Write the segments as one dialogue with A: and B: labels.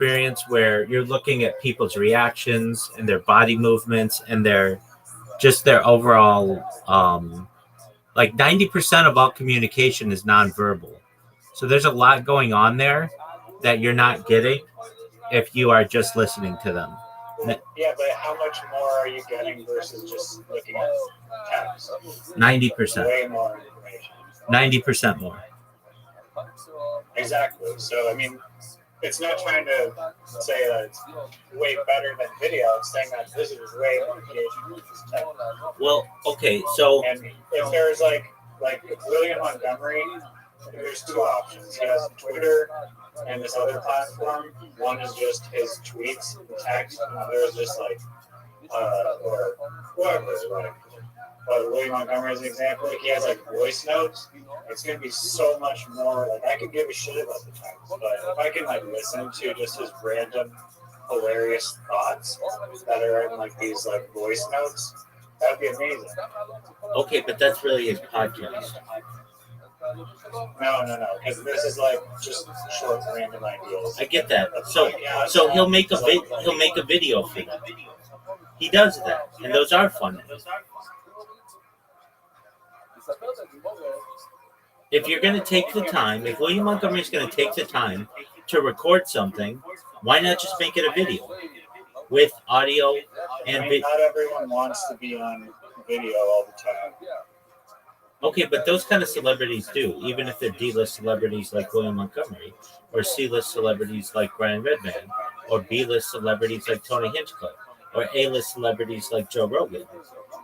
A: experience where you're looking at people's reactions and their body movements and their overall like 90% of all communication is nonverbal. So there's a lot going on there that you're not getting if you are just listening to them.
B: Yeah, but how much more are you getting versus just looking at text?
A: 90%.
B: Way more information.
A: 90% more.
B: Exactly. So, I mean, it's not trying to say that it's way better than video. It's saying that this is way more engaging with this text.
A: Well, okay, so...
B: And if there's like William Montgomery, there's two options. He has Twitter and this other platform. One is just his tweets and text, and the other is just like, or whatever. Like, William Montgomery as an example, like he has like voice notes. It's gonna be so much more. Like I could give a shit about the text, but if I can like listen to just his random, hilarious thoughts that are in like these like voice notes, that'd be amazing.
A: Okay, but that's really his podcast.
B: No, because this is like just short random ideas.
A: I get that. So he'll make a video feed. He does that, and those are fun. If you're going to take the time, if William Montgomery is going to take the time to record something, why not just make it a video with audio and video?
B: Not everyone wants to be on video all the time.
A: Okay, but those kind of celebrities do, even if they're D-list celebrities like William Montgomery, or C-list celebrities like Brian Redman, or B-list celebrities like Tony Hinchcliffe, or A-list celebrities like Joe Rogan.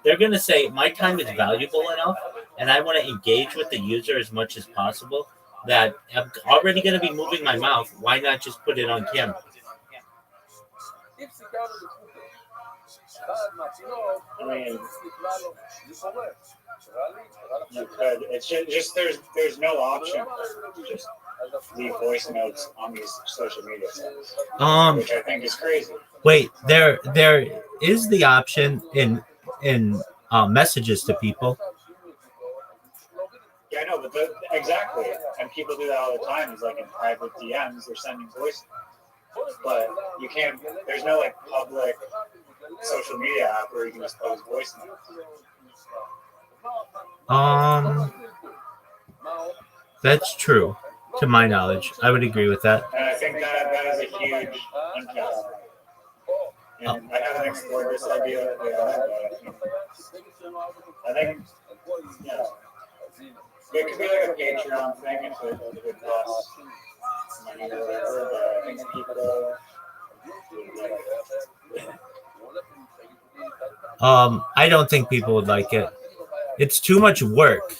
A: They're going to say, my time is valuable enough, and I want to engage with the user as much as possible, that I'm already going to be moving my mouth. Why not just put it on camera?
B: I mean, it's just there's no option. Just leave voice notes on these social media sites, which I think is crazy.
A: Wait, there is the option in messages to people.
B: Yeah, I know, but exactly, and people do that all the time. It's like in private DMs, they're sending voice notes, but you can't. There's no like public social media app where you can just post voice notes.
A: That's true. To my knowledge, I would agree with that.
B: And I think that is a huge untapped. And I haven't explored this idea yet, but I think, yeah, it could be like a Patreon thing if it costs money or whatever, but I think people.
A: I don't think people would like it. It's too much work.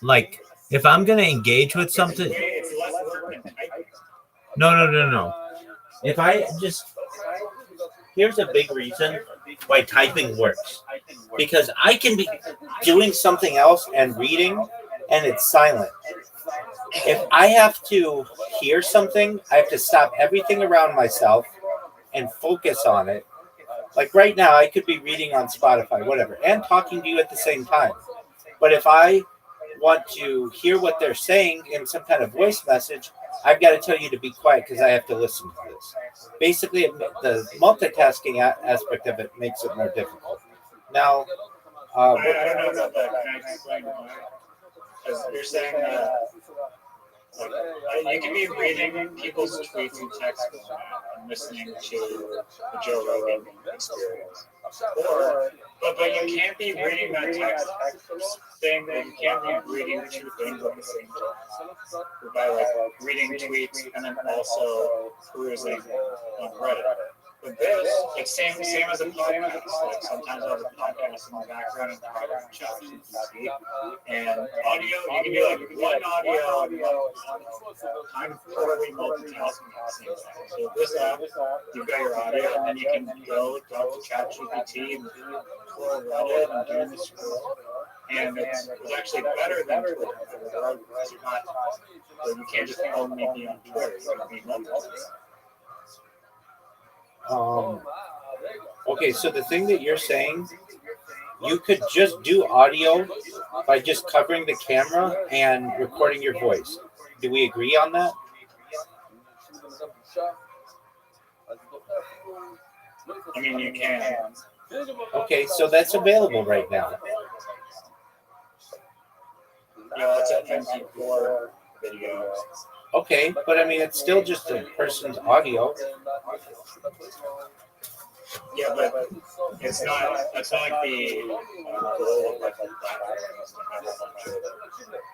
A: Like if I'm gonna engage with something.
B: It's less work than typing.
A: No. If I just here's a big reason why typing works, because I can be doing something else and reading, and it's silent. If I have to hear something, I have to stop everything around myself and focus on it. Like right now, I could be reading on Spotify, whatever, and talking to you at the same time. But if I want to hear what they're saying in some kind of voice message, I've got to tell you to be quiet because I have to listen to this. Basically, the multitasking aspect of it makes it more difficult. Now,
B: I don't know about that. Can I explain why? Because you're saying that you can be reading people's tweets and texts and listening to the Joe Rogan experience. But you can't be reading that text saying that you can't be reading two things at the same time. By like reading tweets and then also perusing on Reddit. With this, it's same as a podcast. Like sometimes I have a podcast in the background and the chat GPT. And audio, you can do like one audio. I'm totally multitasking at the same time. So with this app, you've got your audio, and then you can go talk to chat GPT and scroll Reddit and do the scroll. And it's actually better than Twitter because you're not, so you can't just only be on Twitter. You can be multitasking.
A: Okay, so the thing that you're saying, you could just do audio by just covering the camera and recording your voice. Do we agree on that?
B: I mean, you can.
A: Okay, so that's available right now.
B: It's an MP4 video.
A: Okay, but I mean, it's still just a person's audio.
B: Yeah, but it's not. It's not like the goal of like a platform is to have a bunch of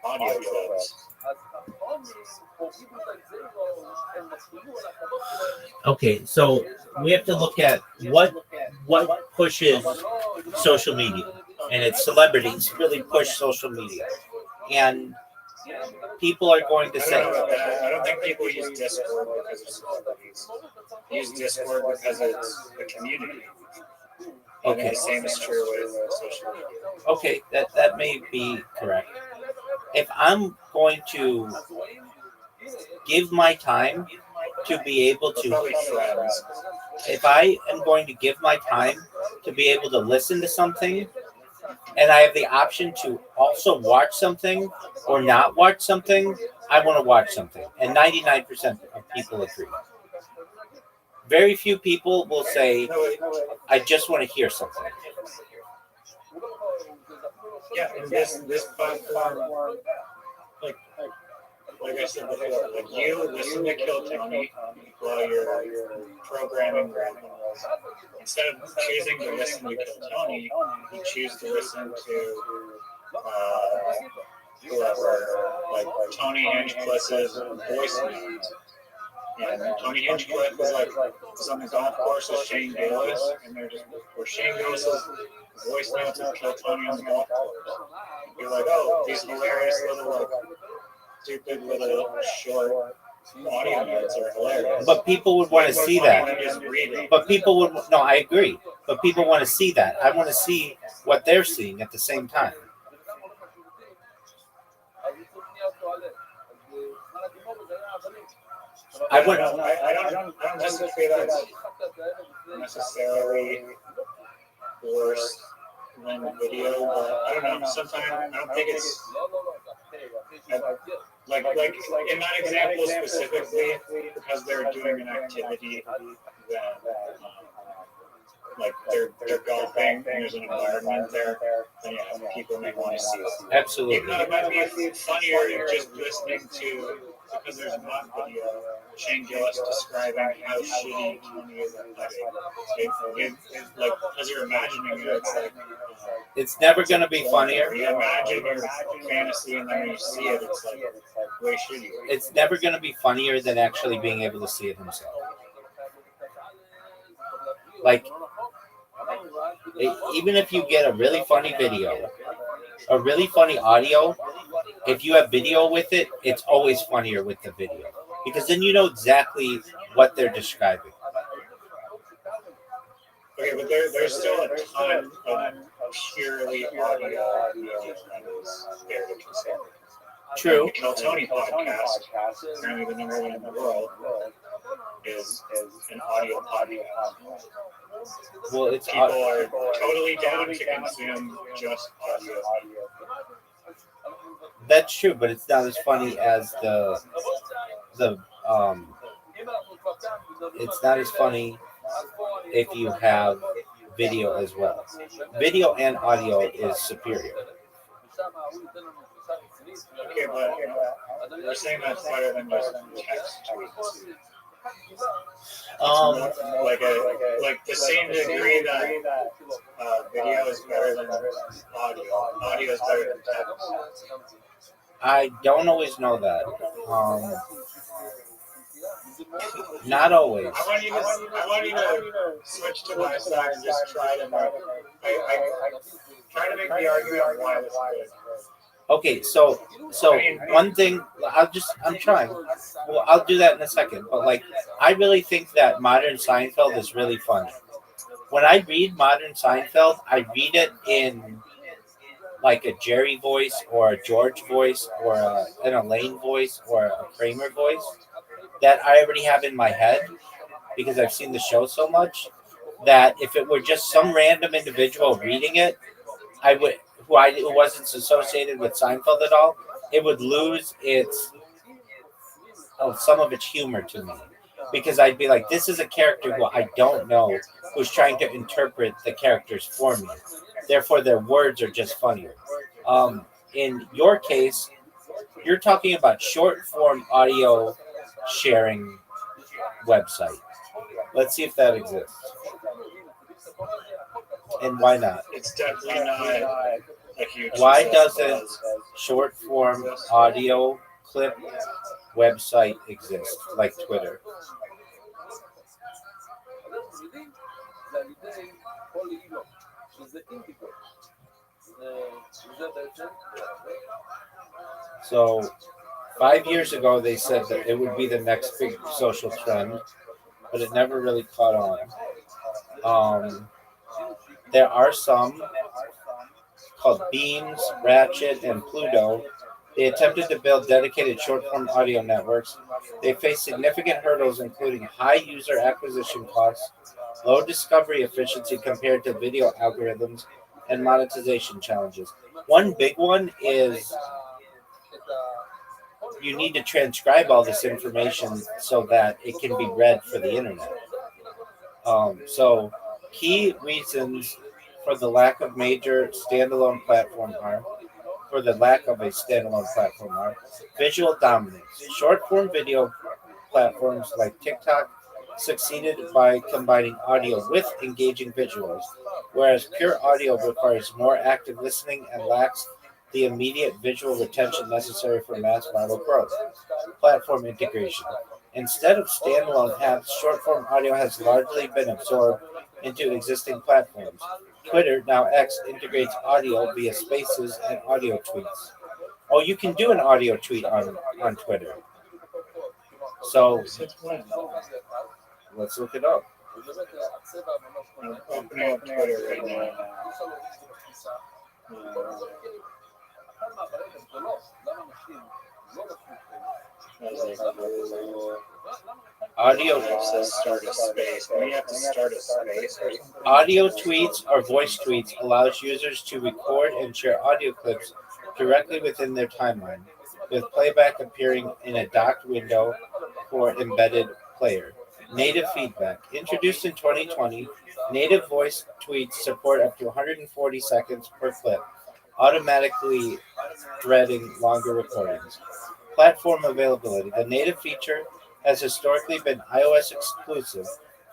B: audio clips.
A: Okay, so we have to look at what pushes social media, and it's celebrities really push social media, and people are going to
B: I
A: say,
B: don't know about that. I don't think people use Discord because of celebrities. They use Discord because it's a community. And
A: okay,
B: the same is true with social media.
A: okay, that may be correct. If I'm going to give my time to be able
B: But
A: to,
B: probably friends.
A: if I am going to give my time to be able to listen to something, and I have the option to also watch something or not watch something, I want to watch something. And 99% of people agree. Very few people will say, I just want to hear something.
B: Yeah, and this platform, like I said before, like you listen to Kill Tony while you're programming Rabbi. Instead of choosing to listen to Kill Tony, you choose to listen to whoever, like Tony Hinchcliffe's voice note. And Tony Hinchcliffe was on the golf course with Shane Gillis, and they're just where Shane Gillis's voice notes of Kill Tony on the golf course. You're like, oh, these hilarious little stupid little short audio notes are hilarious.
A: But people would want to see that. But people would, no, I agree. But people want to see that. I want to see what they're seeing at the same time.
B: I don't necessarily feel that's necessarily worse than video, but I don't know. Sometimes I don't think it's like in that example specifically because they're doing an activity that like they're golfing and there's an environment there, then yeah, people may want to see it.
A: Absolutely.
B: Even though it might be funnier just listening to, because there's one video, Shane Gillis describing how shitty Tony is at putting. Like, as you're imagining it, it's like
A: it's never going to be funnier.
B: You imagine your fantasy, and then when you see it, it's like way shittier.
A: It's never going to be funnier than actually being able to see it himself. Like, even if you get a really funny video, a really funny audio, if you have video with it, it's always funnier with the video. Because then you know exactly what they're describing.
B: Okay, but there's still a ton of purely audio that is there to consider.
A: True.
B: The Kill Tony podcast, apparently the number one in the world, is an audio podcast.
A: Well, it's
B: people are totally down to consume just audio.
A: That's true, but it's not as funny as the it's not as funny if you have video as well. Video and audio is superior.
B: Okay, but we're saying that's better than just text tweets. Like the same degree that video is better than audio. Audio is better than text.
A: I don't always know that. Not always.
B: I want you to switch to my side and just try to try to make the argument why this is good.
A: Okay, so one thing I'm trying. Well, I'll do that in a second. But like, I really think that Modern Seinfeld is really funny. When I read Modern Seinfeld, I read it in like a Jerry voice or a George voice or an Elaine voice or a Kramer voice that I already have in my head because I've seen the show so much that if it were just some random individual reading it, I would who wasn't associated with Seinfeld at all, it would lose some of its humor to me. because I'd be like, this is a character who I don't know who's trying to interpret the characters for me. Therefore, their words are just funnier. In your case, you're talking about short form audio sharing website. Let's see if that exists. And why not?
B: It's definitely not a huge.
A: Why
B: success
A: doesn't
B: because
A: short form audio clip website exist like Twitter? So 5 years ago, they said that it would be the next big social trend, but it never really caught on. Um, there are some called Beams, Ratchet, and Pluto. They attempted to build dedicated short form audio networks. They faced significant hurdles, including high user acquisition costs, low discovery efficiency compared to video algorithms, and monetization challenges. One big one is you need to transcribe all this information so that it can be read for the internet. So, key reasons for the lack of major standalone platform are for the lack of a standalone platform are visual dominance. Short form video platforms like TikTok succeeded by combining audio with engaging visuals, whereas pure audio requires more active listening and lacks the immediate visual retention necessary for mass viral growth. Platform integration. Instead of standalone apps, short form audio has largely been absorbed into existing platforms. Twitter, now X, integrates audio via spaces and audio tweets. Oh, you can do an audio tweet on Twitter. So let's look it up.
B: I'm opening up Twitter right now.
A: Audio
B: It says start a space. We have to start a space or something.
A: audio tweets or voice tweets allows users to record and share audio clips directly within their timeline, with playback appearing in a docked window for embedded player. Native feedback. Introduced in 2020, native voice tweets support up to 140 seconds per clip, automatically threading longer recordings. Platform availability. The native feature has historically been iOS exclusive.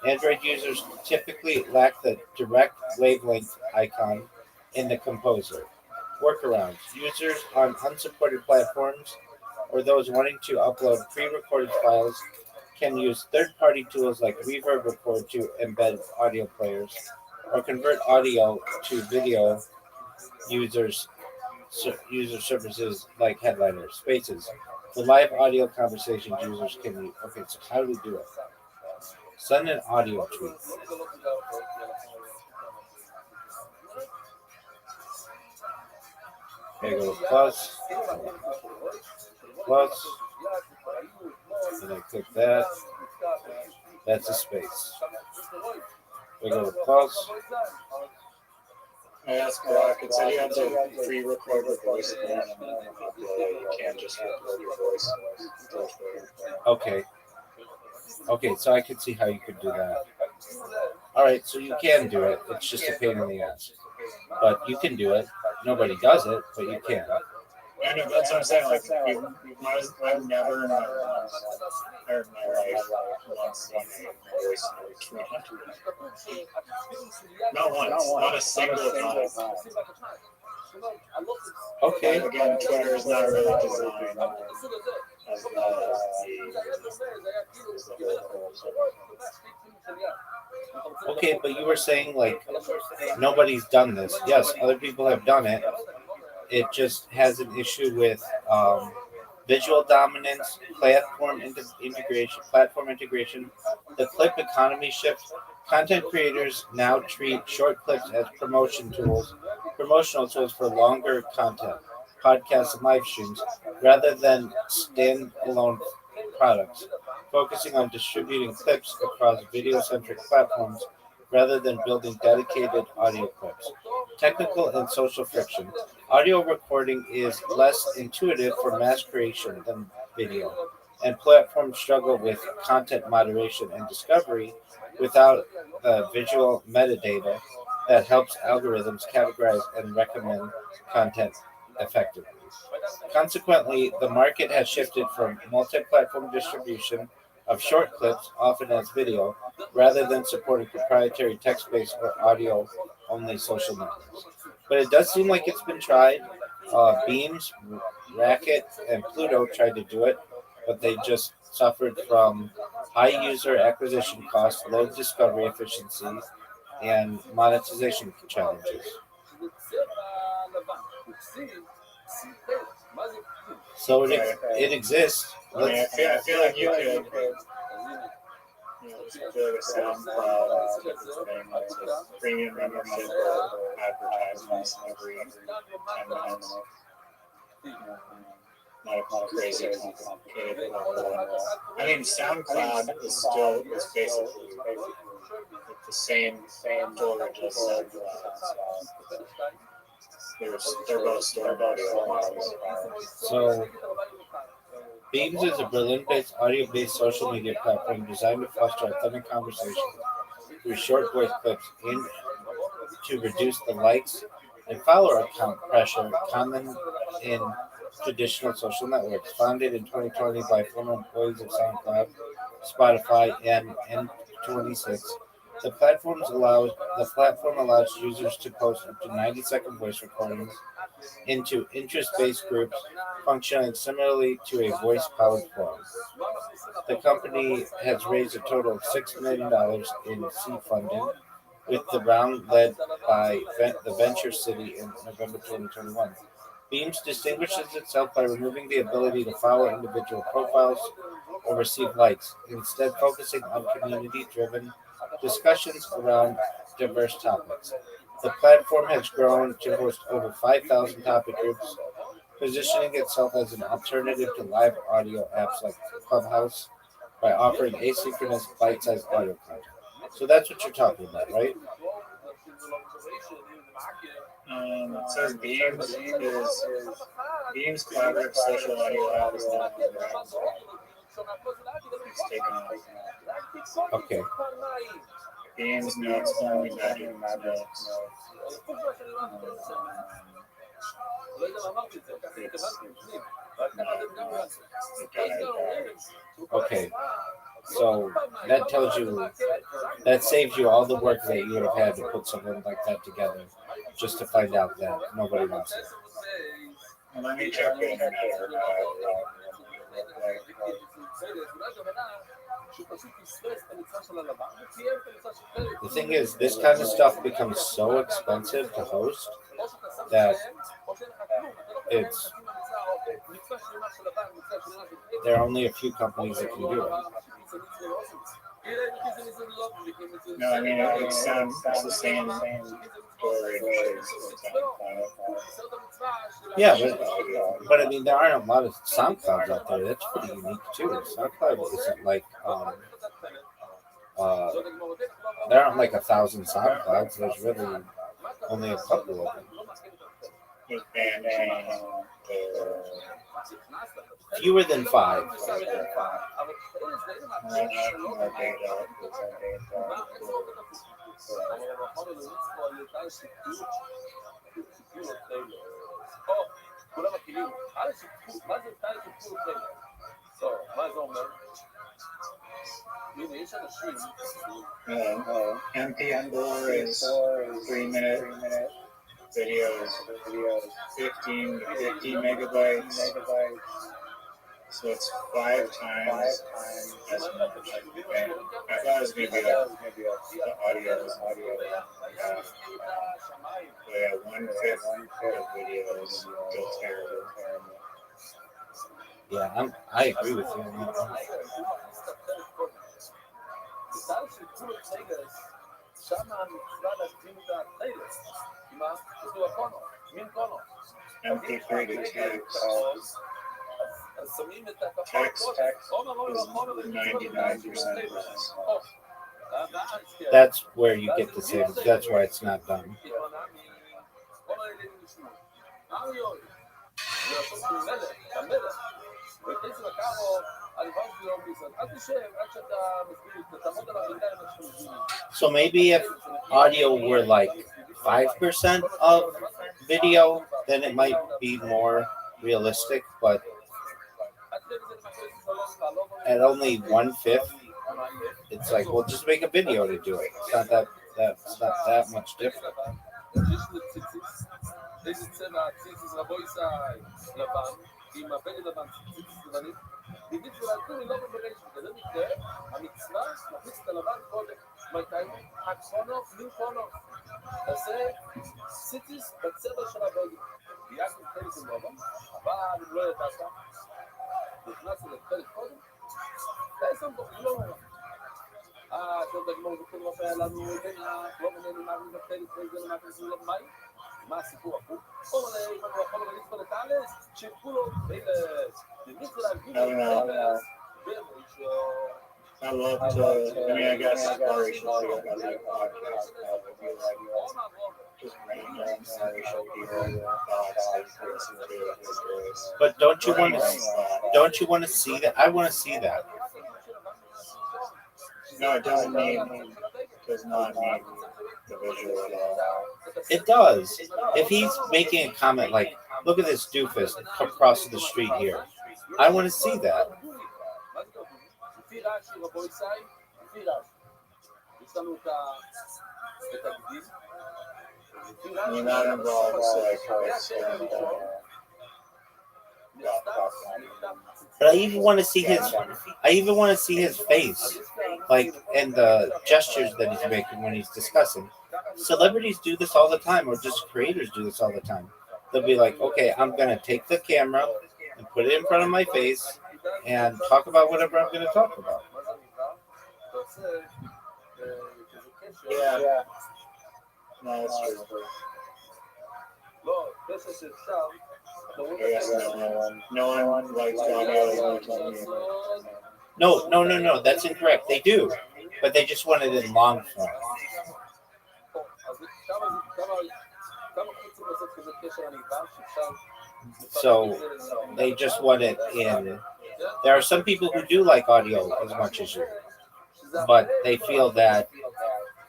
A: Android users typically lack the direct wavelength icon in the composer. Workarounds. Users on unsupported platforms or those wanting to upload pre-recorded files can use third-party tools like Reverb Record to embed audio players or convert audio to video users user services like Headliner, Spaces. For live audio conversations, users can use. Okay, so how do we do it? Send an audio tweet. Okay, go to plus, and I click that. That's a space. We go to plus.
B: That's correct. It said you have to pre-record your voice and then upload it. You can't just record your voice.
A: Okay. Okay, so I can see how you could do that. All right, so you can do it. It's just a pain in the ass. But you can do it. Nobody does it, but you can.
B: I know, that's what I'm saying. Like, I've never in my life once seen a voice tweet. Not once. Not a single time.
A: Okay.
B: Again, Twitter is not really designed as
A: Okay, but you were saying like nobody's done this. Yes, other people have done it. It just has an issue with visual dominance, platform integration, the clip economy shift. Content creators now treat short clips as promotional tools for longer content, podcasts and live streams, rather than standalone products, focusing on distributing clips across video-centric platforms rather than building dedicated audio clips. Technical and social friction. Audio recording is less intuitive for mass creation than video. and platforms struggle with content moderation and discovery without the visual metadata that helps algorithms categorize and recommend content effectively. Consequently, the market has shifted from multi platform distribution of short clips, often as video, rather than supporting proprietary text based or audio only social networks. But it does seem like it's been tried. Beams, Racket, and Pluto tried to do it, but they just suffered from high user acquisition costs, low discovery efficiency, and monetization challenges. So it exists.
B: I mean, I feel like you could, do like a SoundCloud thing, like a premium membership or advertisements every 10 minutes. Not a crazy complicated level. I mean, SoundCloud is basically like the same storage as SoundCloud. They're both stored audio files.
A: So Beams is a Berlin-based audio-based social media platform designed to foster authentic conversations through short voice clips aimed to reduce the likes and follower count pressure common in traditional social networks. Founded in 2020 by former employees of SoundCloud, Spotify, and N26, the platform allows users to post up to 90-second voice recordings into interest-based groups, functioning similarly to a voice-powered forum. The company has raised a total of $6 million in seed funding, with the round led by the Venture City in November 2021. Beams distinguishes itself by removing the ability to follow individual profiles or receive likes, instead focusing on community-driven discussions around diverse topics. The platform has grown to host over 5,000 topic groups, positioning itself as an alternative to live audio apps like Clubhouse by offering asynchronous bite-sized audio content. So that's what you're talking about, right?
B: It says Beams collaborative social audio app is not on the ground. It's taken off.
A: Okay.
B: Beams notes only magic notes.
A: Okay. So that tells you, that saves you all the work that you would have had to put something like that together just to find out that nobody wants it.
B: Let me check the internet.
A: The thing is, this kind of stuff becomes so expensive to host that it's there are only a few companies that can do it.
B: No, I mean it's the same storage as
A: Yeah, but I mean there aren't a lot of SoundClouds out there. That's pretty unique too. SoundCloud isn't like there aren't like 1,000 SoundClouds. There's really only a couple of them. Fewer than 5.
B: MP4 is 3-minute videos, 15 to 50 megabytes. So it's 5 times as much. And I thought it was going to be like the audio. But yeah, 1/5 of video is still terrible.
A: Yeah, I agree with you on that one.
B: MP3 to text. Text is 99%.
A: That's where you get the savings. That's why it's not done. So maybe if audio were like 5% of video, then it might be more realistic. But at only 1/5, it's like, well, just make a video to do it. It's not that much different.
B: I don't know. I love to. I mean, I guess racial people got like podcasts that would be like just random racial people thoughts.
A: But don't you want to see that? I want to see that.
B: No, it does not mean the visual at all.
A: It does. If he's making a comment like, "Look at this doofus across the street here," I want to see that.
B: I mean, that involves like
A: But I even want to see his face, like, and the gestures that he's making when he's discussing. Celebrities do this all the time, or just creators do this all the time. They'll be like, "Okay, I'm gonna take the camera and put it in front of my face and talk about whatever I'm gonna talk about."
B: Yeah. No, that's true. I guess no one likes audio.
A: No. That's incorrect. They do, but they just want it in long form. So they just want it in. There are some people who do like audio as much as you, but they feel that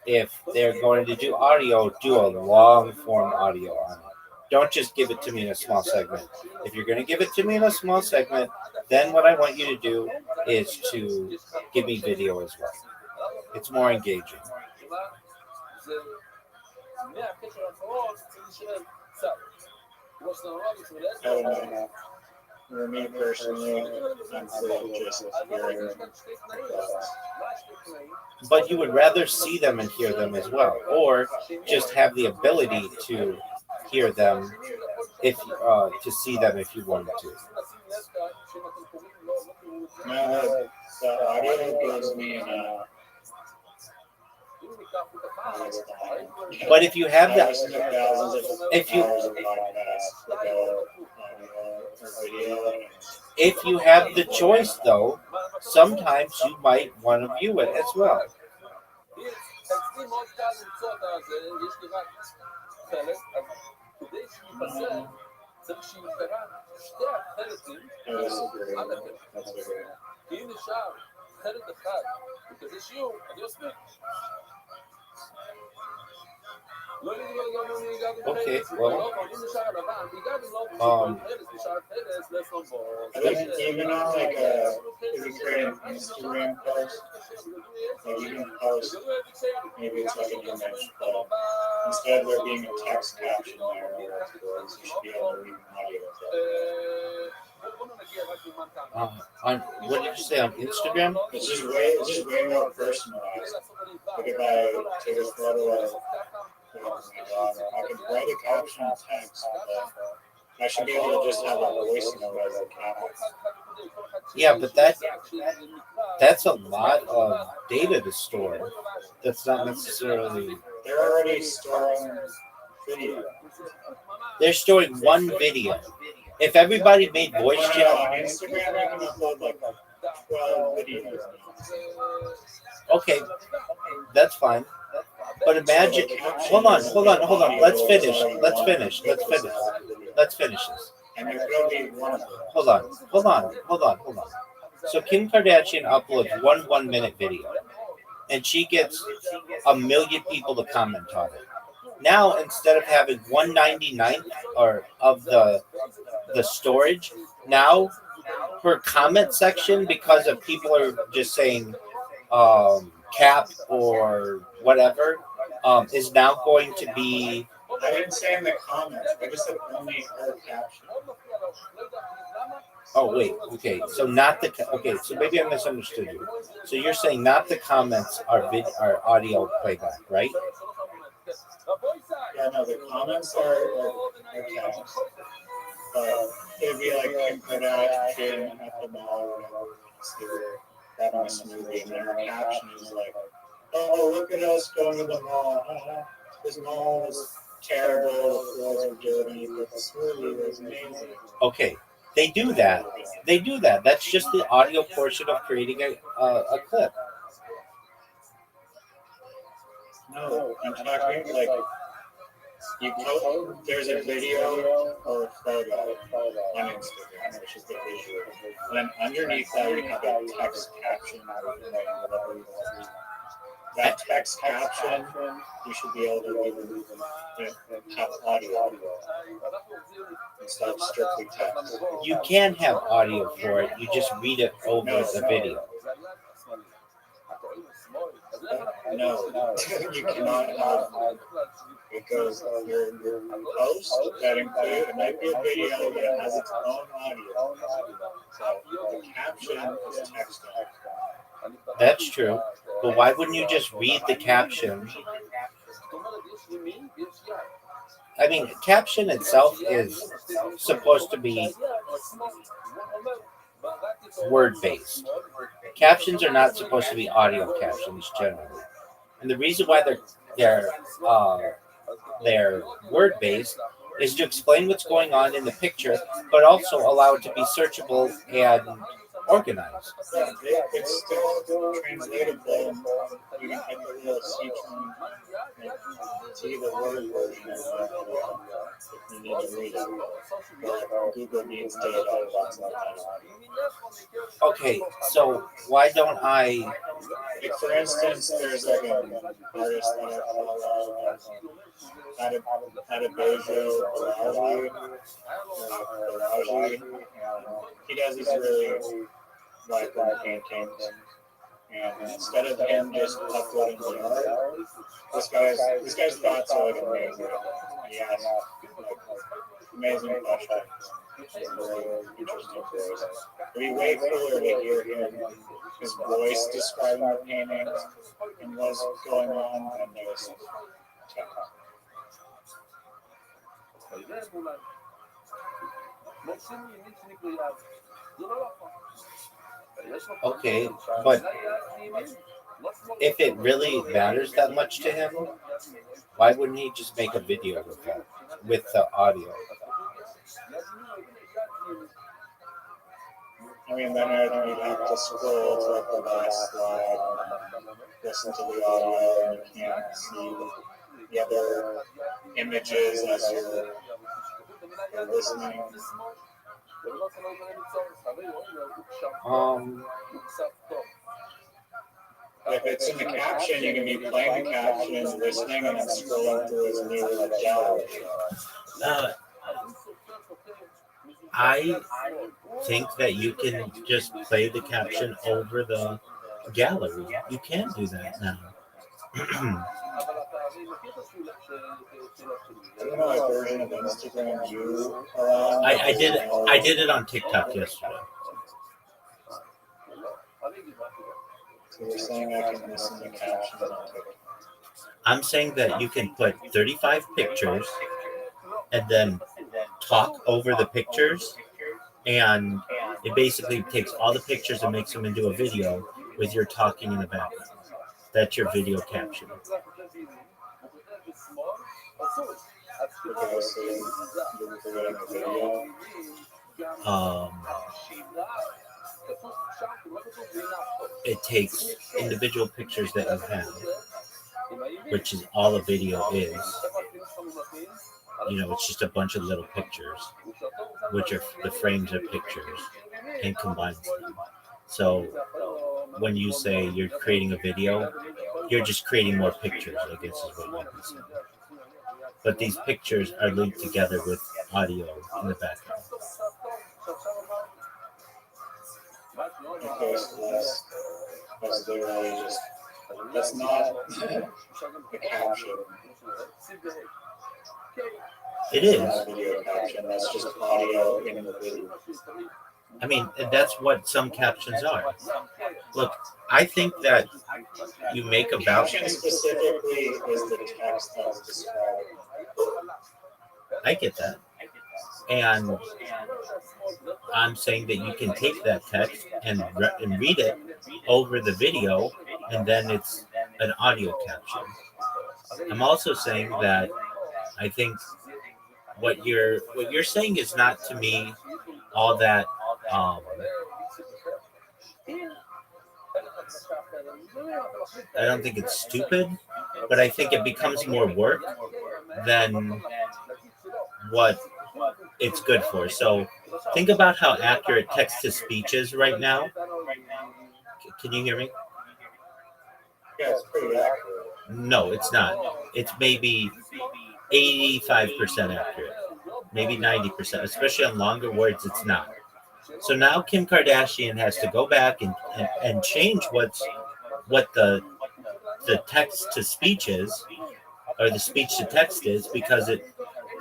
A: if they're going to do audio, do a long form audio on it. Don't just give it to me in a small segment. If you're going to give it to me in a small segment, then what I want you to do is to give me video as well. It's more engaging.
B: I don't know. For me personally, I'm still just hearing.
A: But you would rather see them and hear them as well, or just have the ability to hear them if to see them if you wanted to.
B: No, the audio gives me
A: But if you have that, if you have the choice, though, sometimes you might want to view it as well. Okay, well,
B: I think even on like if you create an Instagram post, like you can post, maybe it's like an image, but instead of there being a text caption there, or words, you should be able to read an audio.
A: On what did you say on Instagram?
B: It's just way more personalized. Like if I take a photo of I can write a caption in text, but I should be able to just have a voice note as a caption.
A: Yeah, but that's a lot of data to store. That's not necessarily.
B: They're already storing video.
A: They're storing one video. If everybody made voice chat
B: on Instagram, you can upload like 12 videos.
A: Okay, that's fine. But imagine. Hold on. Let's finish this.
B: And there could be one of them.
A: Hold on. So Kim Kardashian uploads one 1 minute video, and she gets 1 million people to comment on it. Now instead of having 199th or of the storage, now her comment section, because of people are just saying cap or whatever, is now going to be.
B: I didn't say in the comments. I just said only her caption.
A: Oh wait, okay. So not the okay. So maybe I misunderstood you. So you're saying not the comments are audio playback, right?
B: Yeah, no, the comments are text. But it'd be like Kim Kardashian at the mall or whatever. Having a smoothie, and then her caption is like, "Oh, look at us going to the mall. This mall is terrible. The floors are dirty, but the smoothie was amazing."
A: Okay, they do that. They do that. That's just the audio portion of creating a clip.
B: No, I'm talking like there's a video or a photo on Instagram, which is the visual, and then underneath that you have a text caption. That text caption, you should be able to have audio instead of strictly text.
A: You can have audio for it. You just read it over the video.
B: No, you cannot have, because your post that include, it might be a video that has its own audio. So the caption is text.
A: That's true. But why wouldn't you just read the caption? I mean, caption itself is supposed to be word-based. Captions are not supposed to be audio captions generally, and the reason why they're word-based is to explain what's going on in the picture, but also allow it to be searchable and organized.
B: Yeah, it's still translatable. You can hit the little see the word version of it if you need to read it. But Google needs data about something.
A: Okay, so why don't I?
B: Like for instance, there's like an artist that I follow, Adebayo Raji. He does these really vibrant paintings, and instead of him just uploading the art, this guy's thoughts are like amazing. He has like amazing questions. Really interesting voice. It'd be way cooler to hear his voice describing the paintings and what's going on than just text.
A: Okay, but if it really matters that much to him, why wouldn't he just make a video with that, with the audio?
B: I mean, then you'd have to scroll to like the last slide, listen to the audio, and you can't see the other images as you're listening. If it's in the caption, you can be playing the caption, listening, and then scrolling through his new like gallery.
A: I think that you can just play the caption over the gallery. You can do that now.
B: I don't know what version of Instagram you are on.
A: I did it on TikTok yesterday.
B: So you're saying I can listen to captions on TikTok?
A: I'm saying that you can put 35 pictures and then talk over the pictures, and it basically takes all the pictures and makes them into a video with your talking in the background. That's your video caption.
B: Okay, so you're creating a video.
A: It takes individual pictures that you have, which is all a video is. It's just a bunch of little pictures, which are the frames of pictures, and combines them. So when you say you're creating a video, you're just creating more pictures, I guess is what you'd be saying. But these pictures are linked together with audio in the background.
B: Okay, so that's literally just, that's not the caption.
A: It
B: It's
A: is.
B: not a video caption, that's just audio in the video.
A: I mean, that's what some captions are. Look, I think that you make about.
B: Caption specifically is the text that's described.
A: I get that. And I'm saying that you can take that text and read it over the video, and then it's an audio caption. I'm also saying that I think what you're saying is not to me all that. I don't think it's stupid, but I think it becomes more work than what it's good for. So think about how accurate text to speech is right now. Can you hear me?
B: Yeah, it's pretty accurate.
A: No, it's not. It's maybe 85% accurate, maybe 90%, especially on longer words, it's not. So now Kim Kardashian has to go back and change what the text to speech is, or the speech to text is, because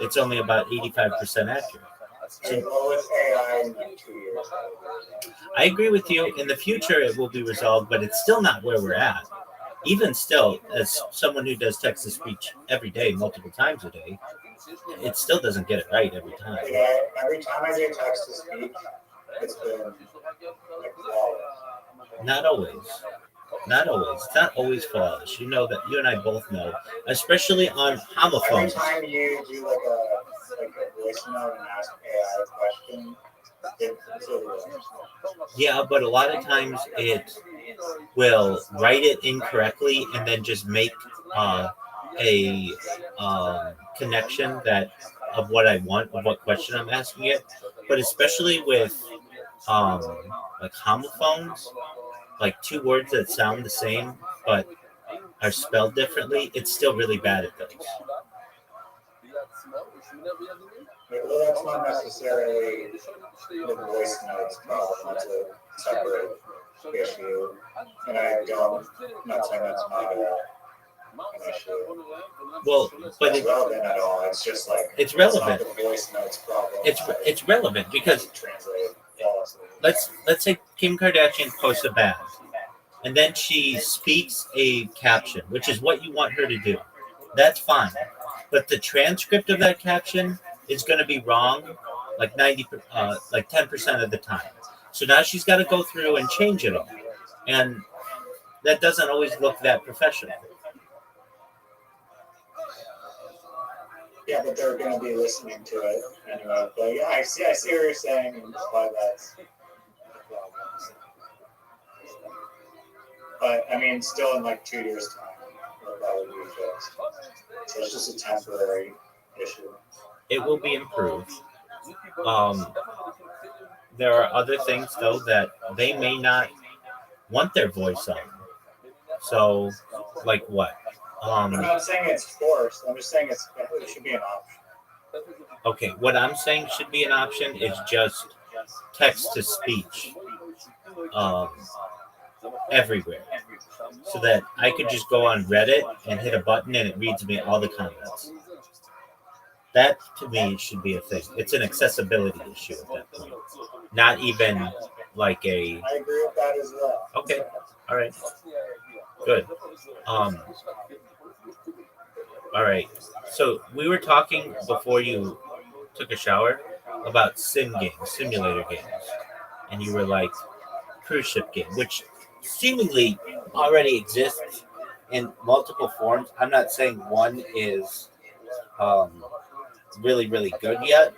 A: it's only about 85% accurate.
B: So what was AI in like 2 years?
A: I agree with you. In the future, it will be resolved, but it's still not where we're at. Even still, as someone who does text to speech every day, multiple times a day, it still doesn't get it right every time.
B: Yeah, every time I do text to speech, it's been like flawless.
A: Not always. Not always. It's not always flawless. You know that. You and I both know, especially on
B: Every
A: homophones.
B: time you do like a voice note and ask AI a question, it's overwhelming.
A: Yeah, but a lot of times it will write it incorrectly and then just make a connection that of what I want, of what question I'm asking it. But especially with like homophones, like two words that sound the same but are spelled differently, it's still really bad at those.
B: Well, that's not necessarily the voice notes problem. That's a separate issue. And I'm not saying that's not an issue.
A: Well, but
B: It's relevant at all. It's just like
A: it's relevant.
B: It's not the voice notes problem.
A: It's relevant because
B: translate flawlessly.
A: let's say Kim Kardashian posts a bad, and then she speaks a caption, which is what you want her to do. That's fine, but the transcript of that caption is going to be wrong, like 10% of the time. So now she's got to go through and change it all, and that doesn't always look that professional.
B: Yeah, but they're going to be listening to it anyway. But yeah, I see what you're saying, and why that's the problem. But I mean, still in like 2 years' time, it'll probably be fixed. So it's just a temporary issue.
A: It will be improved. There are other things though that they may not want their voice on. So, like what?
B: I'm not saying it's forced. I'm just saying it should be an option.
A: Okay, what I'm saying should be an option is just text to speech everywhere, so that I could just go on Reddit and hit a button and it reads me all the comments. That to me should be a thing. It's an accessibility issue at that point, not even like a.
B: I agree with that as well.
A: Okay, all right, good. All right. So we were talking before you took a shower about simulator games, and you were like cruise ship game, which seemingly already exists in multiple forms. I'm not saying one is really, really good yet,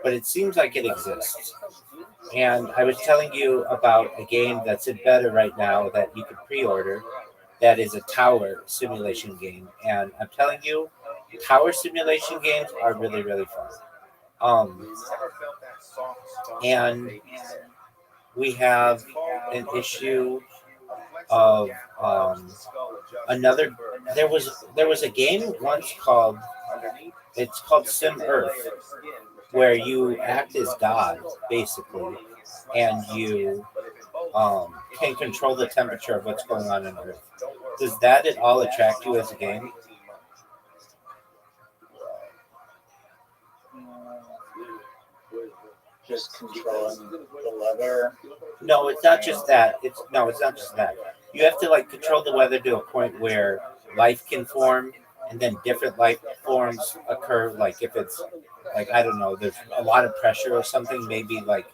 A: but it seems like it exists. And I was telling you about a game that's in beta right now that you can pre-order. That is a tower simulation game, and I'm telling you, tower simulation games are really, really fun. And We have an issue of another. There was a game once called it's called Sim Earth, where you act as God basically, and you can control the temperature of what's going on Earth. Does that at all attract you as a game?
B: Just controlling the weather.
A: No, it's not just that. It's not just that. You have to like control the weather to a point where life can form, and then different life forms occur. Like if it's like I don't know, there's a lot of pressure or something. Maybe like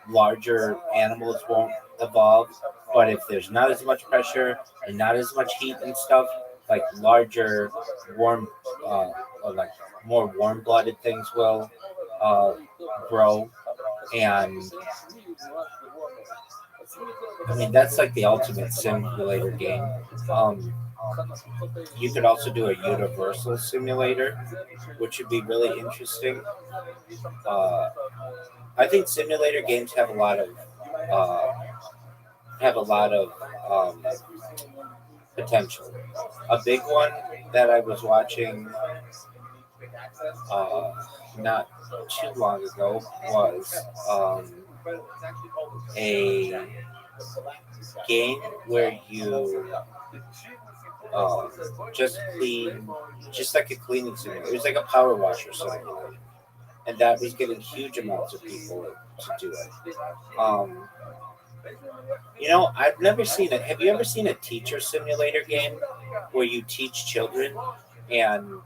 A: larger animals won't evolve, but if there's not as much pressure and not as much heat and stuff, like larger, warm, or like more warm-blooded things will uh, grow. And I mean, that's like the ultimate simulator game. Um, you could also do a universal simulator, which would be really interesting. Uh, I think simulator games uh, have a lot of um, potential. A big one that I was watching uh, not too long ago was a game where you uh, just clean, just like a cleaning simulator. It was like a power washer simulator, and that was getting huge amounts of people to do it. I've never seen it. Have you ever seen a teacher simulator game where you teach children and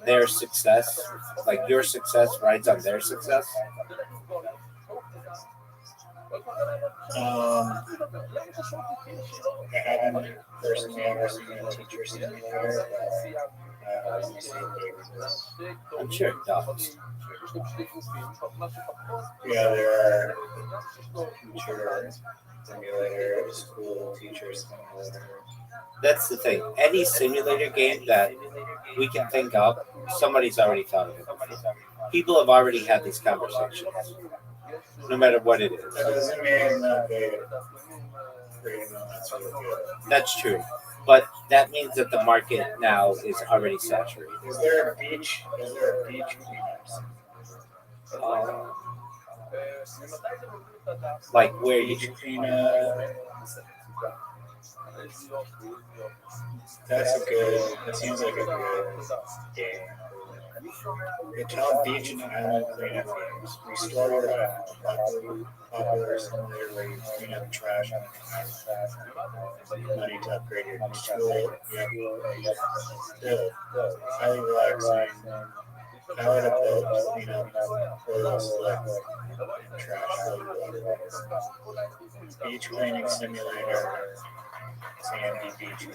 A: their success, like your success, rides on their success?
B: Um, I haven't personally ever seen a teacher simulator, but obviously
A: I'm sure it does.
B: yeah, there are teacher simulator, school teacher simulator.
A: That's the thing. Any simulator game that we can think of, somebody's already thought of it before. People have already had these conversations, no matter what it is.
B: That doesn't mean that they create them that's really good.
A: That's true. But that means that the market now is already saturated.
B: Is there a beach? Is there a beach cleanup?
A: Like where you
B: Beach cleanup. That seems like a good game. It's called Beach and Island Cleanup Games. Restore your island. Popular simulator where you clean up trash on money to upgrade your school. Yep. Still, highly relaxing. Power to build, clean up, clothes, select, and trash. Beach cleaning simulator. Sandy Beach.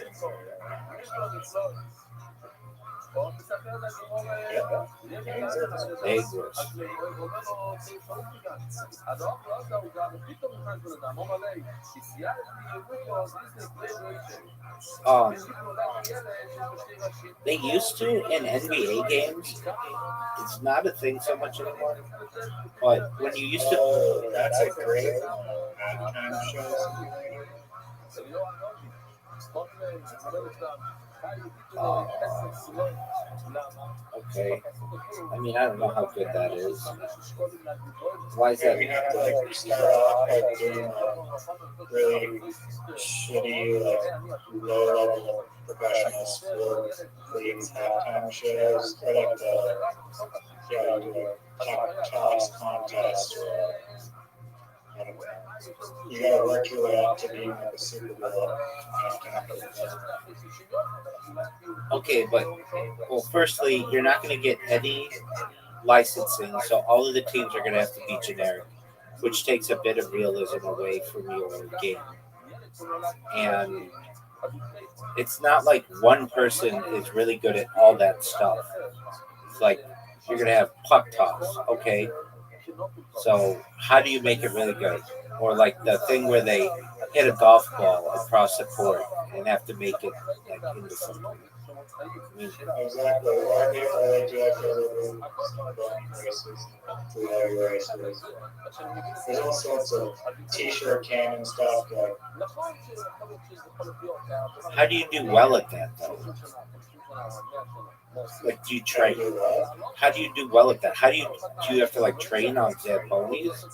A: they exist. Um, they used to in NBA games. It's not a thing so much anymore. But when you used to,
B: Oh, that's a great halftime show simulator.
A: uh, okay. I mean, I don't know how good that is. Why is
B: Yeah,
A: that?
B: we have to like start off by doing really shitty, like low level professional sports leagues halftime shows, or like do a toss contest. I don't know. You gotta work your way up to being like a Super Bowl halftime show.
A: Okay, but well, firstly, you're not going to get any licensing, so all of the teams are going to have to be generic, which takes a bit of realism away from your game. And it's not like one person is really good at all that stuff. It's like you're going to have puck toss, okay? So how do you make it really good? Or like the thing where they hit a golf ball across the court and have to make it like into something. I mean,
B: Exactly. Or they do like their little running races, relay races. There's all sorts of t-shirt cannon stuff. Like,
A: how do you do well at that though? Like, do you train? How do you do well at that? How do you have to like train on ponies?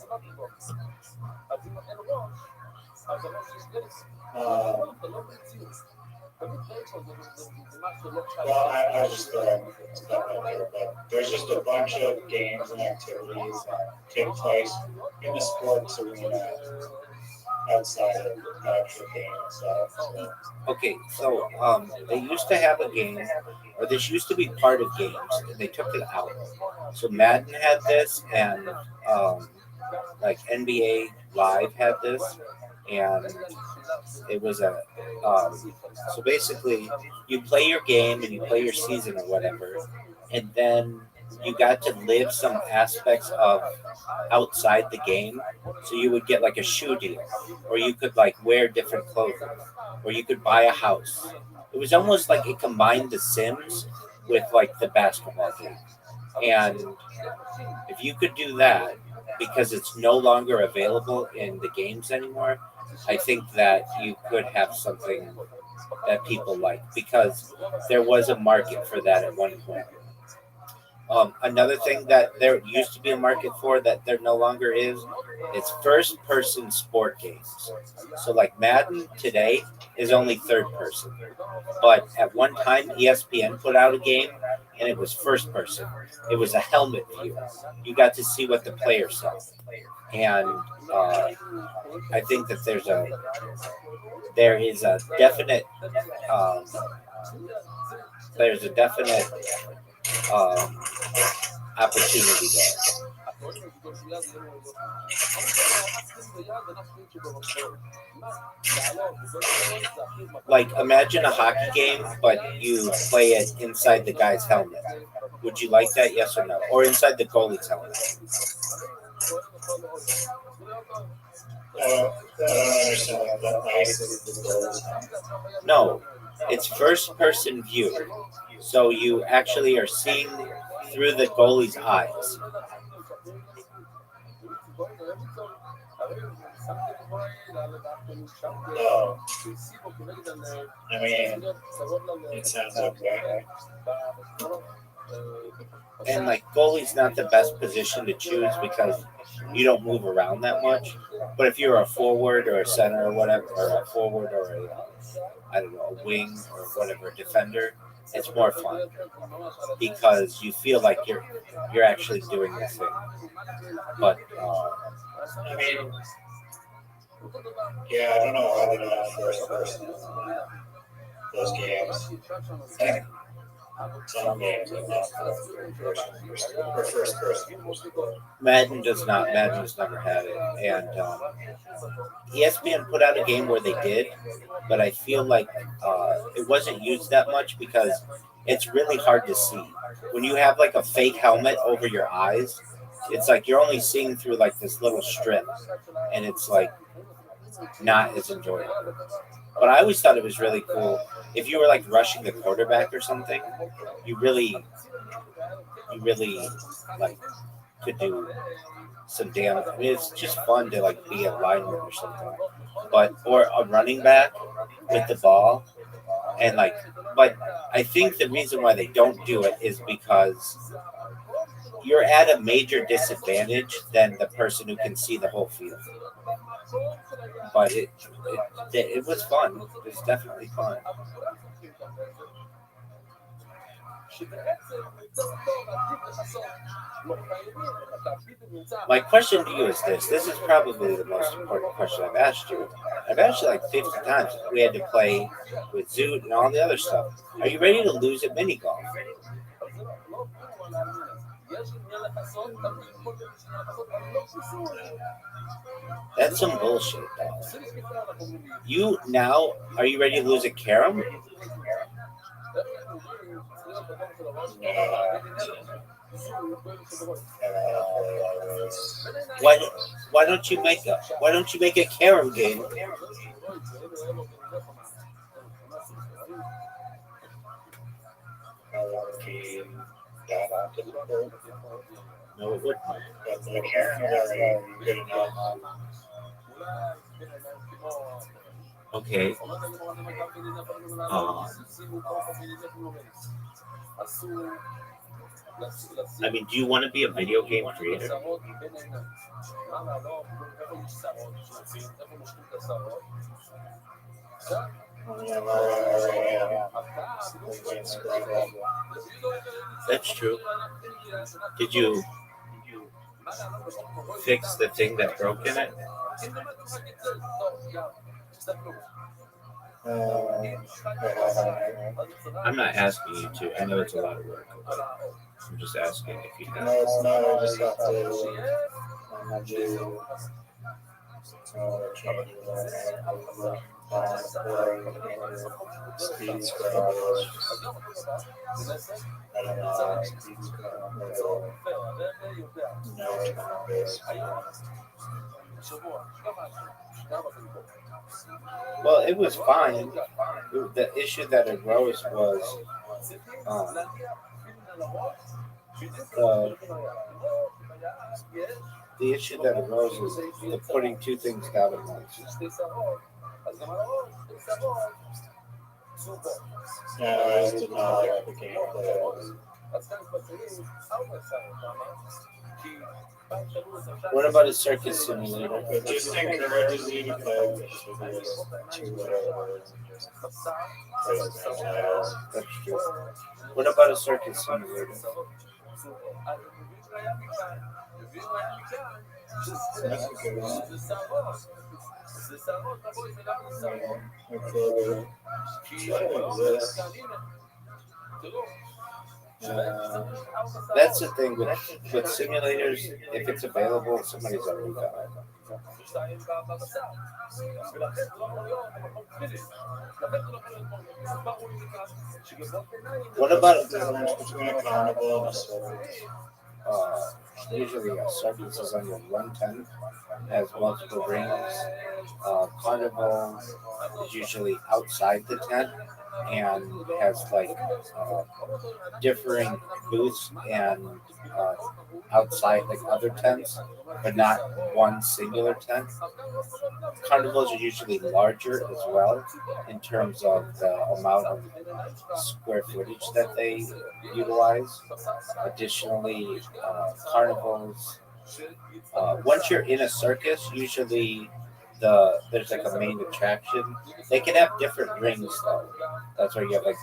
B: um, well, I just throw stuff out there, but there's just a bunch of games and activities that take place in the sports arena outside of the actual game itself. So,
A: Okay, so they used to have a game, or this used to be part of games, and they took it out. So Madden had this, and like NBA Live had this, and it was a so basically you play your game and you play your season or whatever, and then you got to live some aspects of outside the game. So you would get like a shoe deal, or you could like wear different clothing, or you could buy a house. It was almost like it combined The Sims with like the basketball game. And if you could do that, because it's no longer available in the games anymore, I think that you could have something that people like, because there was a market for that at one point. Another thing that there used to be a market for that there no longer is first person sport games. So like Madden today is only third person. But at one time ESPN put out a game and it was first person. It was a helmet view. You got to see what the player saw. And I think that there is a definite um, there's a definite um, opportunity there. Like imagine a hockey game, but you play it inside the guy's helmet. Would you like that? Yes or no? Or inside the goalie's helmet?
B: I don't understand what the ice is the goals.
A: No, it's first person view. So you actually are seeing through the goalie's eyes.
B: Oh, I mean, it sounds okay.
A: And like goalie's not the best position to choose because you don't move around that much. But if you're a forward or a center or whatever, or a forward or I don't know, a wing or whatever, a defender, it's more fun because you feel like you're actually doing the thing. But
B: I mean, yeah, I don't know how they do that first person. Those games. And some games are not first person.
A: Madden does not. Madden has never had it, and ESPN put out a game where they did, but I feel like it wasn't used that much because it's really hard to see when you have like a fake helmet over your eyes. It's like you're only seeing through like this little strip, and it's like not as enjoyable. But I always thought it was really cool if you were like rushing the quarterback or something. You really like could do some damage. I mean, it's just fun to like be a lineman or something, but or a running back with the ball and like. But I think the reason why they don't do it is because you're at a major disadvantage than the person who can see the whole field. But it was fun. It was definitely fun. My question to you is this. This is probably the most important question I've asked you. I've asked you like 50 times. We had to play with Zoot and all the other stuff. Are you ready to lose at mini golf? That's some bullshit, though. You now, are you ready to lose at carom? Why don't you make a carom game
B: That would feed data to people.
A: No, it wouldn't.
B: But like Heron is already good enough.
A: Okay. I mean, do you want to be a video game creator? That's true. Did you fix the thing that broke in it? I'm not asking you to. I know it's a lot of work, but I'm just asking if you have.
B: No, it's not. I just have to do speed scrubs. I don't know. Speed scrubs. No time-based.
A: Well, it was fine. The issue that arose was the issue that arose is the putting two things down at once.
B: Yeah, I just didn't know what the game was.
A: What about a circus simulator?
B: It just encourages you to play with videos to whatever.
A: That's true. What about a circus simulator?
B: That's a good one.
A: That's the thing with simulators. If it's available, somebody's already done it. What about
B: between a carnival and a circus?
A: usually a circus is under 110, has multiple rings. Carnival is usually outside the tent and has like differing booths and outside like other tents, but not one singular tent. Carnivals are usually larger as well in terms of the amount of square footage that they utilize. Additionally, carnivals, once you're in a circus, usually there's like a main attraction. They can have different rings though. That's why you have like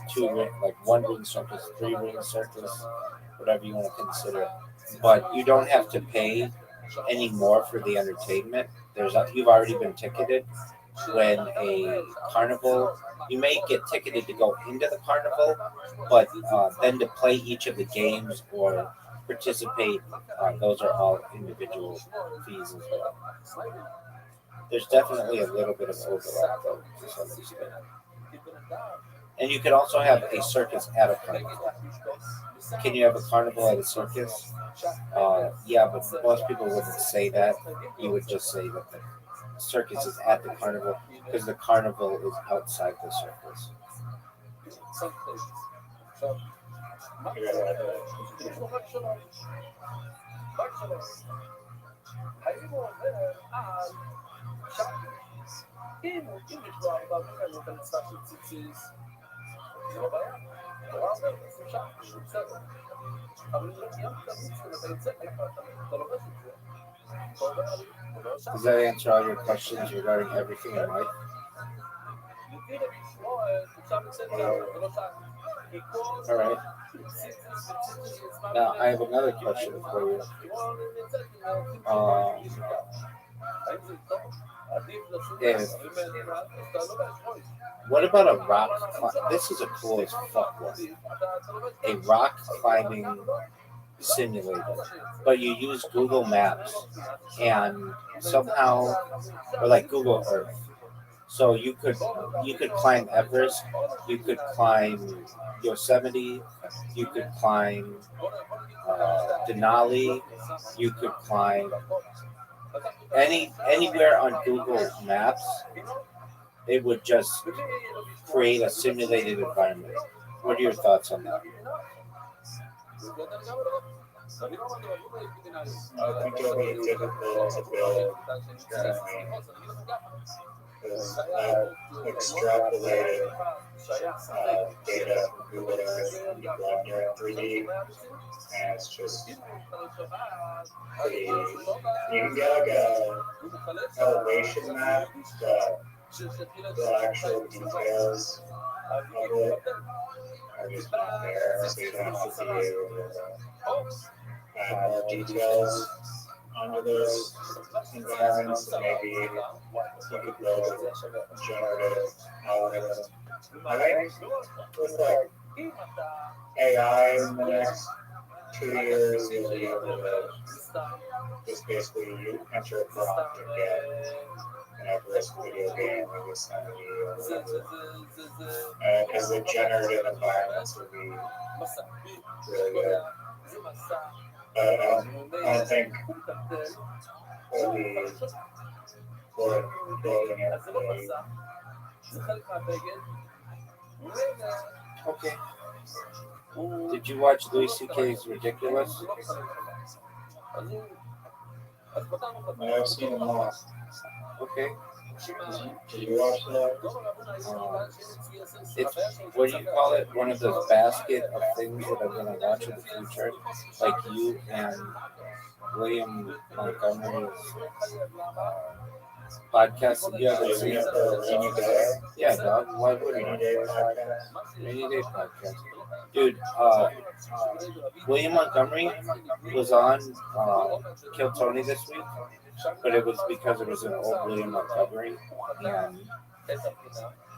A: like 1 ring circus, 3 ring circus, whatever you want to consider. But you don't have to pay any more for the entertainment. You've already been ticketed. When a carnival, you may get ticketed to go into the carnival, but then to play each of the games or participate, those are all individual fees as well. There's definitely a little bit of overlap though, to some extent. And you could also have a circus at a carnival. Can you have a carnival at a circus? Yeah, but most people wouldn't say that. You would just say that the circus is at the carnival because the carnival is outside the circus. Does that answer all your questions regarding everything in life? All right. Now I have another question for you. What about a rock? This is a cool as fuck one. A rock climbing simulator, but you use Google Maps and somehow, or like Google Earth. So you could climb Everest, you could climb Yosemite, you could climb Denali, you could climb anywhere on Google Maps, it would just create a simulated environment. What are your thoughts on that?
B: I think it'll be difficult to build currently because I've extrapolated data from Google Earth and Blender 3D, and it's just pretty. You can get like a elevation map, but the actual details of it are just not there. So you have to be able to add more details onto those environments, and maybe you could build a generative algorithm. I think with like AI in the next 2 years, you'll be able to just basically enter a prompt and get an Everest video game or Yosemite or whatever. Because the generative environments will be really good. I don't think it'll be worth building it really.
A: Okay. Did you watch Louis C.K.'s Ridiculous?
B: I've seen them all.
A: Okay.
B: Did you watch that?
A: It's, what do you call it? One of those basket of things that I'm going to watch in the future. Like you and William Montgomery's podcast that you haven't seen.
B: Rainy Day.
A: Yeah, dog. Why wouldn't
B: Rainy
A: I?
B: Day podcast.
A: Rainy Day podcast. Dude, William Montgomery was on Kill Tony this week, but it was because it was an old William Montgomery, and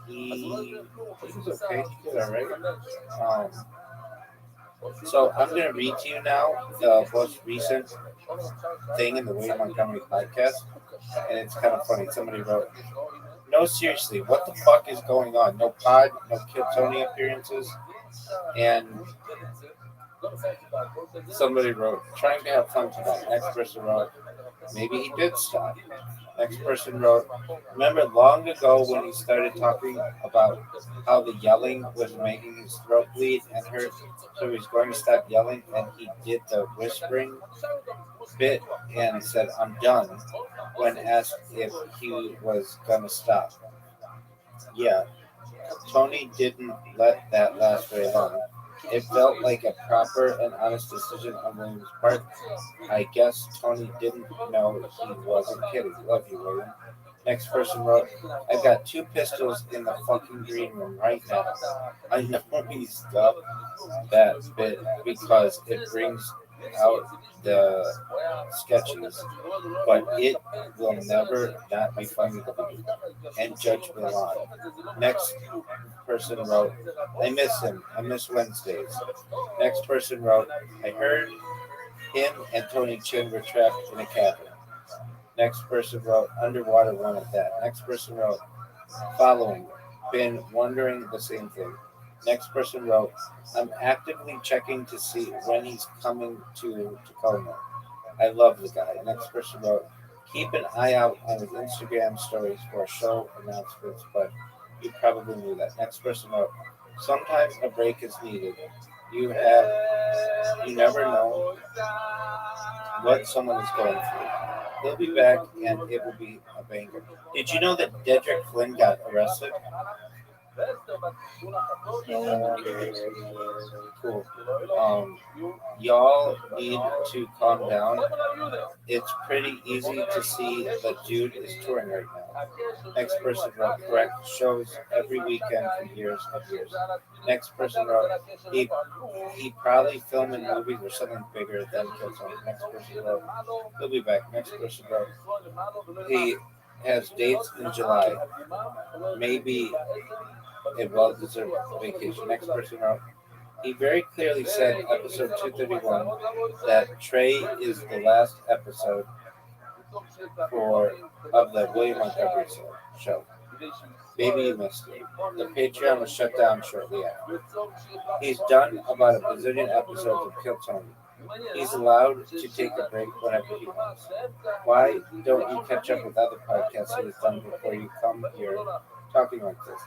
A: he's okay, he's alright. So I'm going to read to you now the most recent thing in the William Montgomery podcast, and it's kind of funny. Somebody wrote, "No, seriously, what the fuck is going on? No pod, no Kill Tony appearances." And somebody wrote, "Trying to have fun tonight." Next person wrote, "Maybe he did stop." Next person wrote, "Remember long ago when he started talking about how the yelling was making his throat bleed and hurt, so he's going to stop yelling, and he did the whispering bit and said, 'I'm done,' when asked if he was going to stop." Yeah, Tony didn't let that last very long. It felt like a proper and honest decision on William's part. I guess Tony didn't know he wasn't kidding. Love you, William. Next person wrote, "I've got 2 pistols in the fucking green room right now." I know he stopped that bit because it brings out the sketches, but it will never not be funny to me. And Judge Milan. Next person wrote, "I miss him. I miss Wednesdays." Next person wrote, "I heard him and Tony Chin were trapped in a cabin." Next person wrote, "Underwater one at that." Next person wrote, "Following. Been wondering the same thing." Next person wrote, "I'm actively checking to see when he's coming to Tacoma. I love the guy." Next person wrote, "Keep an eye out on his Instagram stories for show announcements, but you probably knew that." Next person wrote, "Sometimes a break is needed. You never know what someone is going through. He'll be back and it will be a banger." Did you know that Dedrick Flynn got arrested? Cool. Y'all need to calm down. It's pretty easy to see the dude is touring right now. Next person wrote, "Correct. Shows every weekend for years and years." Next person wrote, he probably filming movies or something bigger than Killzone." Next person wrote, "He'll be back." Next person wrote, "He has dates in July. Maybe a well-deserved vacation." Next person wrote, "He very clearly said episode 231 that Trey is the last episode of the William Montgomery show. Maybe you missed it. The Patreon was shut down shortly after. He's done about a bazillion episodes of Kill Tony. He's allowed to take a break whenever he wants. Why don't you catch up with other podcasts he's done before you come here
C: talking like this.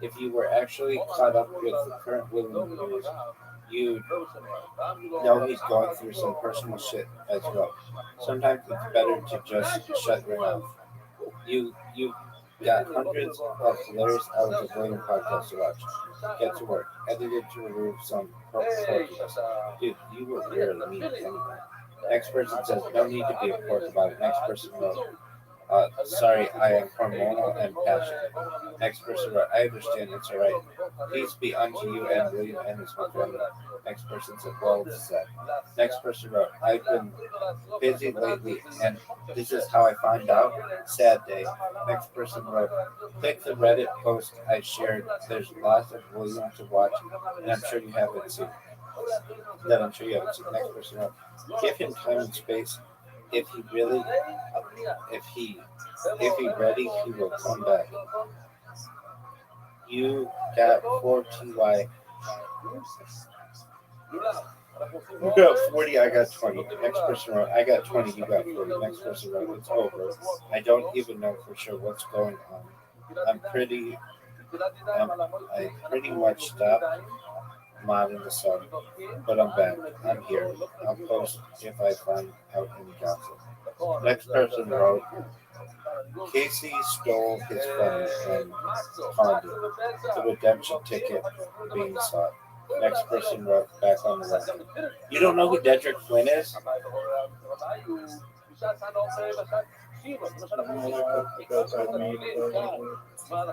C: If you were actually caught up with the current William news, you'd know he's going through some personal shit as well. Sometimes it's better to just shut your mouth. You got hundreds of hilarious hours of William podcasts to watch. Get to work. Edited to remove some porkiness. Dude, you were rarely mean anyway. Next person says, no need to be a pork about it. Next person wrote, sorry, I am hormonal and passionate. Next person wrote, I understand, it's alright. Peace be unto you and William and his whole family. Next person said, well said. Next person wrote, I've been busy lately and this is how I find out. Sad day. Next person wrote, click the Reddit post I shared. There's lots of William to watch and I'm sure you haven't seen. Next person wrote, give him time and space. If he really, if he ready, he will come back. You got 4TY. You got 40, I got 20. Next person wrote, I got 20, you got 40. Next person wrote, it's over. I don't even know for sure what's going on. I pretty much stopped modding the song, but I'm back. I'm here. I'll post if I find out any gossip. Next person wrote, Casey stole his phone and pawned it. The redemption ticket being sought. Next person wrote, back on the record. You don't know who Dedrick Flynn is?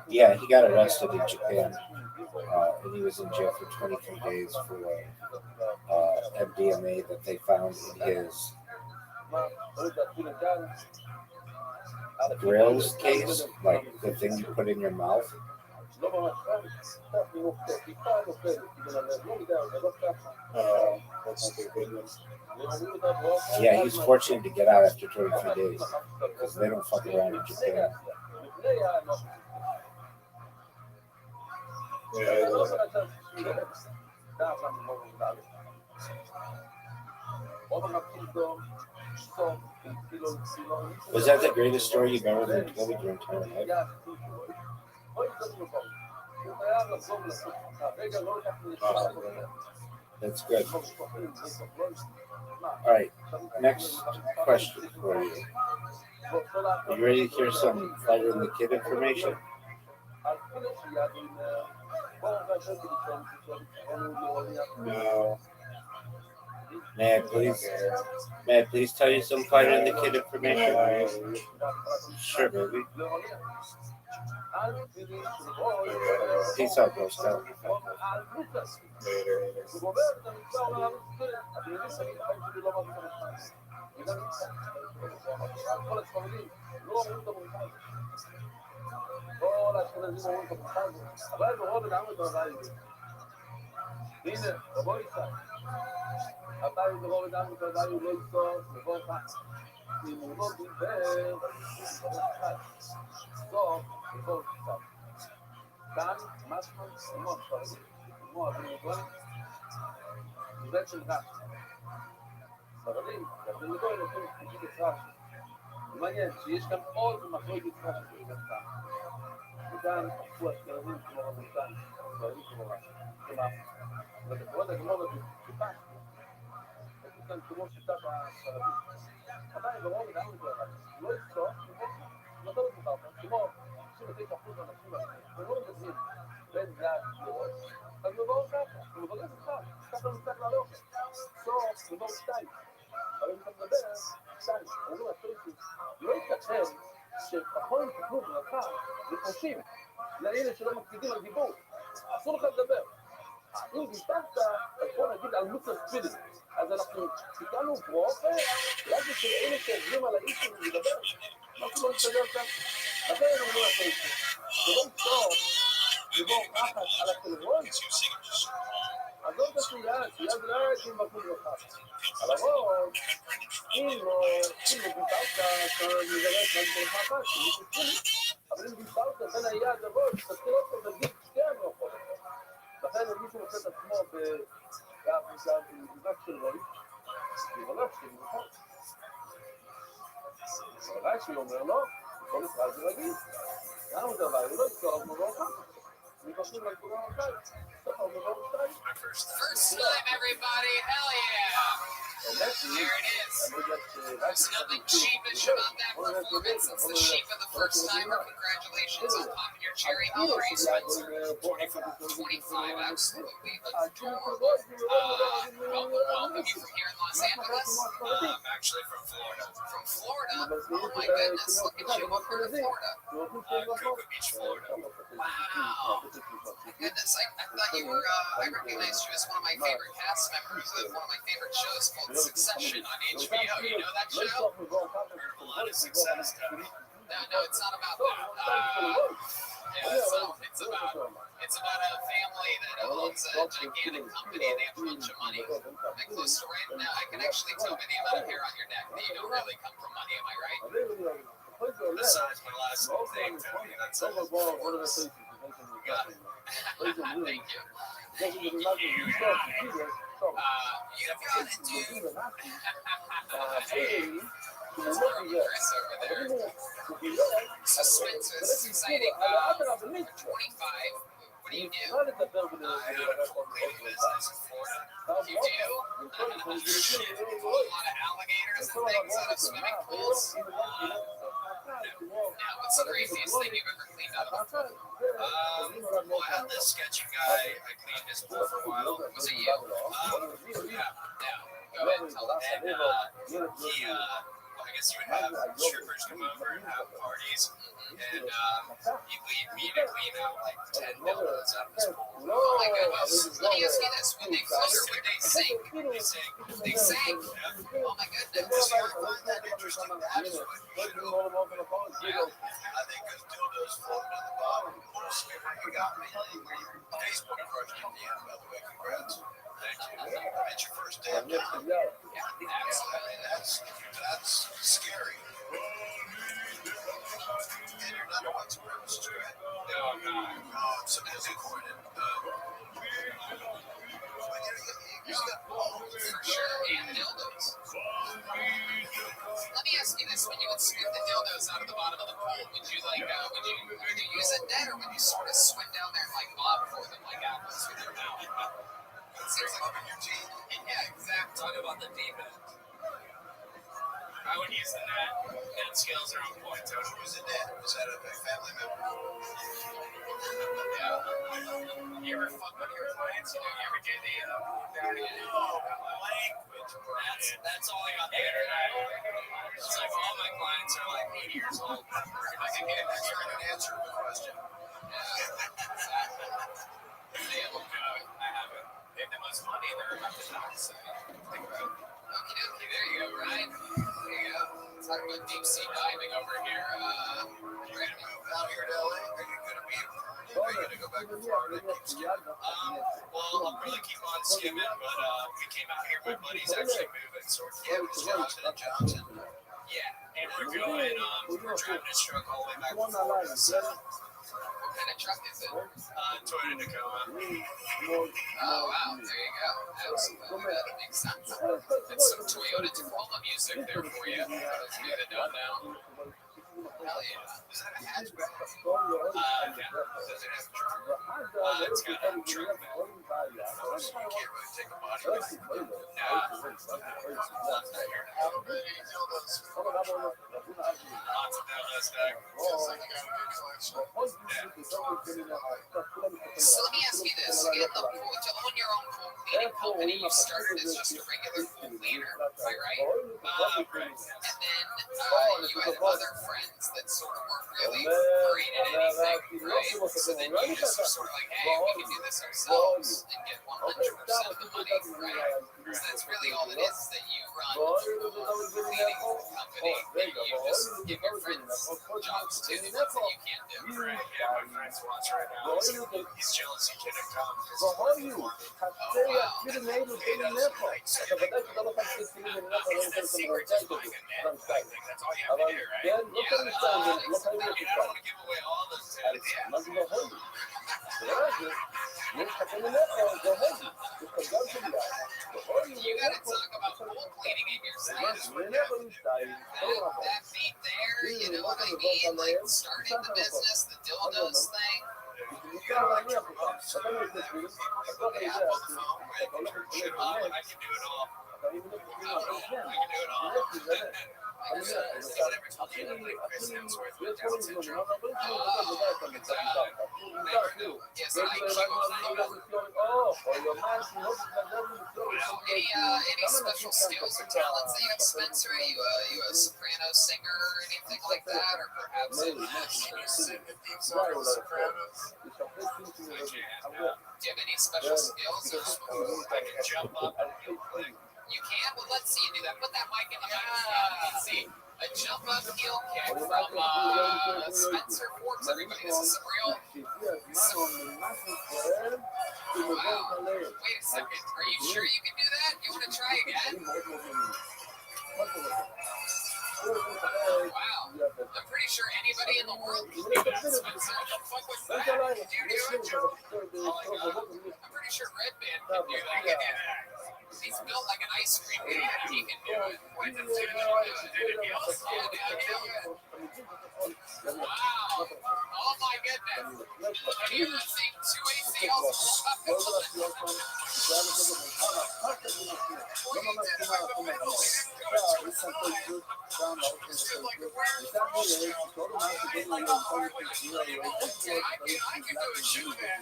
C: Yeah, he got arrested in Japan, and he was in jail for 23 days for MDMA that they found in his grills case, like the thing you put in your mouth. Yeah, he's fortunate to get out after 23 days because they don't fuck around in Japan. Was that the greatest story you've ever been told in your entire life? That's good. Alright, next question for you. Are you ready to hear some Fighter and the Kid information? No. May I please tell you some Fighter and the Kid information? Sure, baby. Peace out, Girl Scout. Later.
D: מעניין שיש כאן עוד מחלוקת חשובה. וכאן הוא הסקרנים כמו רמותן, ספרים כמו רמותן. ובקורות הגמור בטיפה, יש כאן כמו שיטת הספרדים. עדיין ברוב אדם מתואר, לא יפסוק, לא טוב את מותר, כמו 99% מהאנשים האלה, ולא מגזים בין יד לראש, אז מבואו ככה, הוא מבגז אותך, ככה הוא צריך לעלות. סוף, מבואו שתיים. אבל אם אתה מדבר, שתיים, אומרים הטויסים, לא ייתכן שפחות תקנו ברכה וחושים לאלה שלא מקפידים על דיבור. אסור לך לדבר. אם דיברת, אז בוא נגיד על מוצר ספידים. אז אנחנו תיקנו פרופה, רק בשביל אלה שעובדים על האיש ולדבר. משהו לא מסתדר כאן. לכן אומרים הטויסים, שלא טוב, לבור ככה על הטלפון, אז לא תשאירה, שיד רק עם מקום ברכה. על הרוב, אם דיברת, אתה מגלס רק ברכה אחת, אבל אם דיברת בין היד לראש, תתחיל אותו בגיל שתי המרחות. לכן אם מישהו עושה את עצמו בגב של ראש, יברך של מרחות. הרש"י אומר לו, כל אחד זה רגיל.
E: First time, everybody. Hell yeah. There it is. There's nothing sheepish about that performance. It's the sheep of the first timer. Congratulations on popping your cherry. How old are you, Spencer? 25, absolutely adorable. Welcome you from here in Los Angeles?
F: I'm actually from Florida.
E: From Florida? Oh my goodness, look at you. What part of Florida?
F: Cocoa Beach, Florida.
E: Wow. My goodness, I thought you were, I recognized you as one of my favorite cast members of one of my favorite shows called Succession on HBO. You know that show?
F: Heard of a lot of success, Tony.
E: No, it's not about that. It's about a family that owns a gigantic company and they have a bunch of money. Am I close to right? Now, I can actually tell by the amount of hair on your neck that you don't really come from money. Am I right?
F: Besides my last name, Tony, that's it.
E: You got it. Thank you. You got it, dude. Hey. Chris over there. So Spencer, this is exciting. You're 25. What do you do?
F: I own a pool cleaning business in Florida.
E: You do? Shit. A lot of alligators and things out of swimming pools. Now, what's the craziest thing you've ever cleaned out of a pool?
F: Well, I had this sketchy guy. I cleaned his pool for a while.
E: Was it you?
F: Yeah.
E: Now, go ahead and tell us.
F: And I guess you would have strippers come over and have parties. And he lead me to clean out like 10 dildos out of his pool.
E: Oh my goodness. Let me ask you this. Would they float or would they sink?
F: They sang.
E: They sank. Oh my goodness.
F: So I find that interesting. That's what you should know. I think because dildos floating on the bottom. You got me. Facebook crush at the end, by the way. Congrats. Thank you. It's your first day.
E: Yeah, absolutely.
F: I mean, that's scary. And you're not a white supremacist, right?
E: No, I'm not.
F: Oh, so disappointed.
E: For sure. And dildos. Let me ask you this. When you would scoop the dildos out of the bottom of the pool, would you use a net or would you sort of swim down there and like bob for them like apples with your mouth? It seems like your teeth. Yeah, exactly.
F: Talk about the deep end.
E: I would use the net. Net skills are on point.
F: Tony, who's the dad? Is that a family member?
E: Yeah. You ever fuck one of your clients? You ever do the
F: Language.
E: That's all I got the internet. It's like all my clients are like 80 years old. I can get
F: That's not an answer to the question.
E: They have I haven't. They have the most money. They're about to die. So think about it. Okay, there you go, Ryan. There you go. Talk about deep sea diving over here.
F: You're going to move out here to LA? Are you going to be Are you going to go back to Florida and keep skimming?
B: Well, I'll probably keep on skimming, but we came out here. My buddy's actually moving, so
F: Yeah, it was Johnson and Johnson.
B: yeah, and we're going. We're driving a truck all the way back to Florida. So,
E: What kind of truck is it?
B: Toyota Tacoma.
E: Oh, wow. There you go. Absolutely. That makes sense. That's some Toyota Tacoma music there for you. Those of you that don't know. Hell yeah.
F: Is that a hatchback?
B: Yeah.
F: Does it have a trunk?
B: It's got a truck bed.
F: So you can't really take a body with it.
B: Lots of dildos back.
F: Feels like you got a good collection.
E: So let me ask you this. In the pool, to own your own pool cleaning company, you started as just a regular pool cleaner, am I right?
B: Right.
E: And then you had other friends that sort of weren't really great at anything, right? So then you just were sort of like, hey, we can do this ourselves and get 100% of the money, right? So that's really all it is that you run a cleaning company that you just give your friends jobs to, the ones that you can't do.
B: Right. Yeah, my friend's watch right now. He's jealous he couldn't come.
E: Oh, wow. Is the secret to buying a net?
B: I think that's all you have to do, right?
E: Yeah,
B: I mean, I don't want to give away all the tips.
E: yeah. You gotta talk about pool cleaning in your set. That beat there, you know what I mean? Like starting the business, the dildos thing.
F: Yeah, I can do it all. I can do it all.
E: I just
F: Never told you that like Chris Hemsworth with Down syndrome.
E: yes, I keep any special skills or talents that you have, Spencer? Are you a soprano singer or anything like that, or perhaps a
F: Can you sing the theme song of The Sopranos?
E: do you have any special skills?
F: I can jump up and do like
E: You can? Well, let's see you do that. Put that mic in the mouth. Let's see. A jump up heel kick from Spencer Forbes, everybody. This is some real. Wow. Wait a second. Are you sure you can do that? You want to try again? Wow. I'm pretty sure anybody in the world can do that, Spencer. What the fuck was that? Did you do it, Joe? Oh, my God. I'm pretty sure Red Band can do that. He's built like an ice cream man. He can do it. Wait, does anyone do anything else? Wow. Oh, my goodness. Have you ever seen two ACLs pull up? Well, you did it like the middle. I can do a shoe man.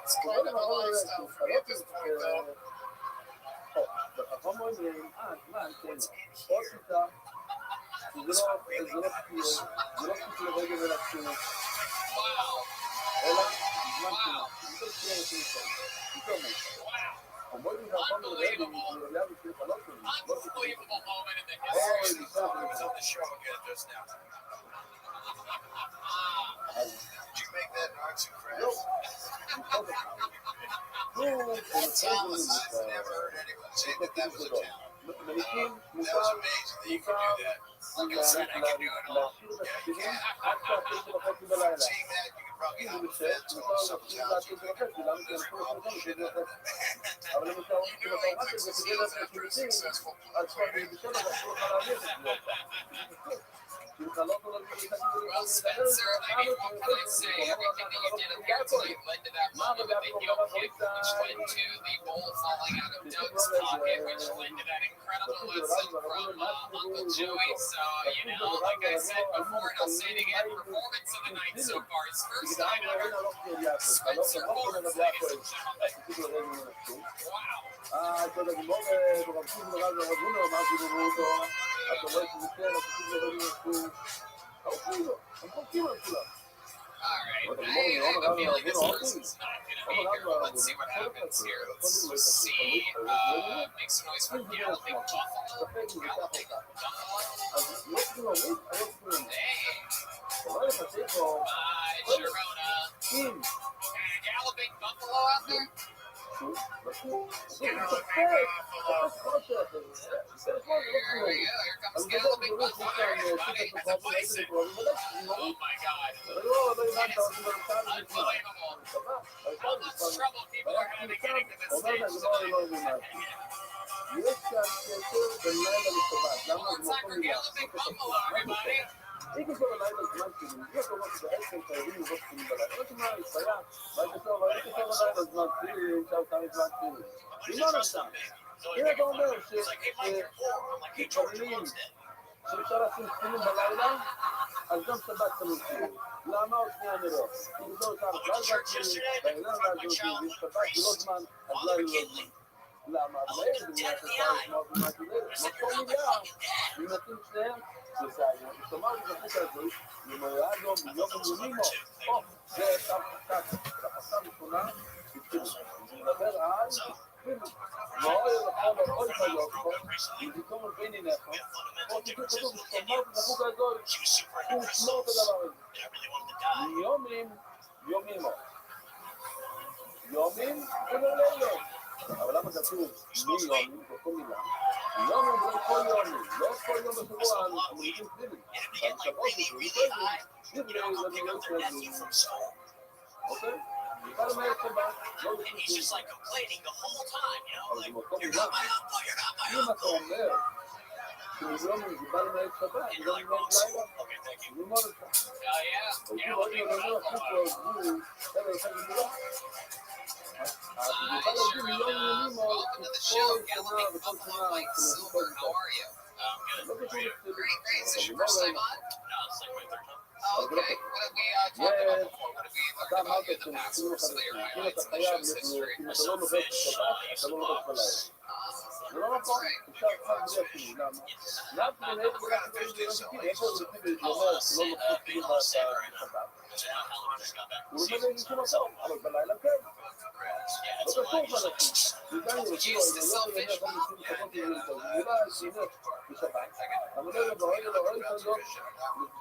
E: It's kind of a lifestyle for me at this point, though. Wow. Unbelievable. Unbelievable moment in the history.
F: I was on the show again just now. Did you make that arts and crafts? Thomas, I've never heard anyone say that was a talent. That was amazing that you could do that. Like I said, I can do it all. Yeah, you can. Seeing that, you can probably have a fit to some talents you could shit up. You do like Texas skills after a successful Well, Spencer, I mean, what can I say? Everything that you did in there tonight led to that moment with the heel kick, which led to the bowl falling out of Doug's pocket, which led to that incredible lesson from Uncle Joey. So, like I said before, and I'll say it again, performance of the night so far is first time ever. Spencer Forbes, ladies and gentlemen. Wow. Alright, I have a feeling this person's not going to be here, but let's see what happens here. Let's just see. Make some noise for Galloping Buffalo. Galloping Buffalo. Hey. Sharona. Galloping Buffalo out there?
E: here comes galloping Buffalo. Everybody. It's a bison. Oh my God. It's unbelievable. How much trouble people are going to be getting to this stage tonight. One time for galloping Buffalo, everybody.
D: אם אתה אומר שכשקוראים שאפשר לשים ספינים בלילה, אז גם שבת תלוי ספינים. למה עוד שנייה נראה? כי בזאת בעיניים והזאת, יש שבת ולא זמן, אז לא יהיו לא זמן. למה? אבל אין בנייה שאפשר לשמוע במה כזה, מקום מילה, אם נתאים שניהם, זה סעיה. ושתאמר לי בחוק הזאת, אם היה אדום, מיליון מיליונימו, זה שם חקק, לחסה ראשונה, מדבר על לא יכול עוד היופו, ובתום רביני נכו, או תקראו כתוב, שתאמר בחוק הזאת, הוא שמור את הדבר הזה. יומים וללילות. אבל למה כתוב מיומים, באותו מילה? יומים לא כל יומים, לא כל יום בשבוע אנחנו מרידים פנימים. והשבוע אוקיי? נקרא למעט שבת, לא בשביל אבל זה מאותו מילה. אם אתה אומר שמיומים זה בא למעט שבת, זה לא למעט לילה, ללמוד אותך. הייתי רואים לדבר החוק ועזבו, חבר'ה, יפה גמילה. אני יכול להגיד מיליון ימים או כל שנה וכל שנה לא קשור לצדק. אתה אמרת שהם עושים לך לצדק. אם אתה חייב, אם אתה לא לובש בשבת, אתה לא לובש בלילה. זה לא נכון, אפשר אחד בלי אפילו, למה? למה מנהל כל כך דברים ביום איפה זה לפי שאומר שלא לובש כאילו בשבת? הוא לא מבין שום מקום, אבל בלילה כן. לא קשור חלקים. וגם אם רוצים, אני לא באמת יכול לשים לחכות עם זה, אני לא אשינך בשבת. אבל לא לבוא, לא יתעזור,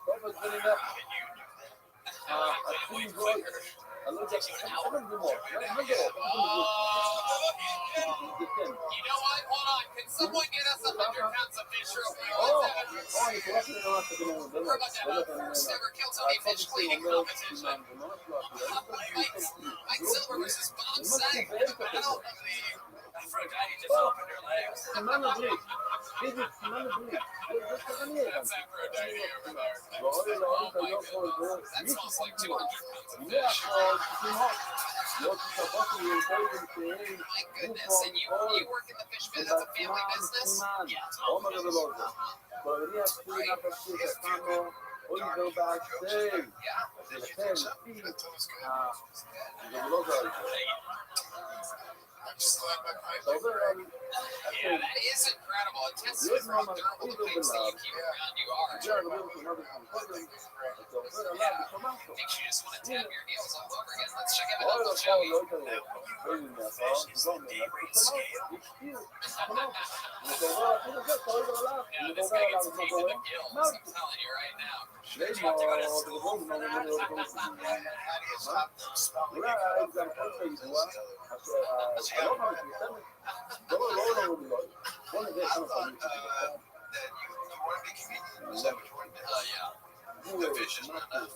D: טוב את זה נלך. התחיל גוי, אני לא יודע, אין גמור, אין גמור.
E: You know what? Hold on. Can someone get us 100 pounds of fish real quick? First ever Kiltony fish cleaning competition. Mike Silver versus Bob Saget. I don't believe. Aphrodite just opened her legs.
D: סימן הברית. בדיוק, סימן הברית. זה כוונה.
E: That's Aphrodite over there.
D: That
E: smells like 200 pounds of
D: Yeah,
E: fish. My goodness, and you work in the fish biz, that's a family business? Yeah, it's all business. Yeah, that is incredible. It tests you for how durable the pipes that you keep around you are. Makes you just want to tap your heels all over again. Let's check it out, shall we? Yeah, this guy gets paid with the gills, I'm telling you right now. Sure, you have to go to school for that. How do you stop them spelling it? The fish is not enough.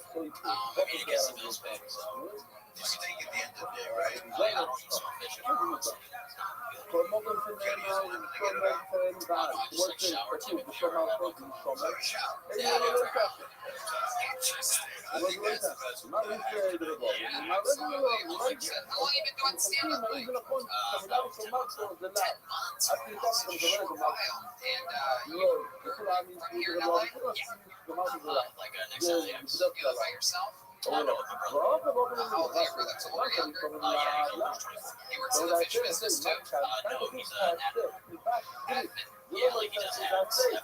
E: Maybe you get some bills back, so you can take it at the end of the day, right? I don't eat some fish every once in a while. It's not good. Interesting. I think that's the best way. Yeah, absolutely. Well, like you said, how long have you been doing stand-up, Mike? 10 months. Short while. And you're in LA? Like next LA, you live by yourself? No, with my brother. Oh, your brother, so what are you? Yeah, he works in the fish business too. No, he's an admin. Yeah, like he does advertising.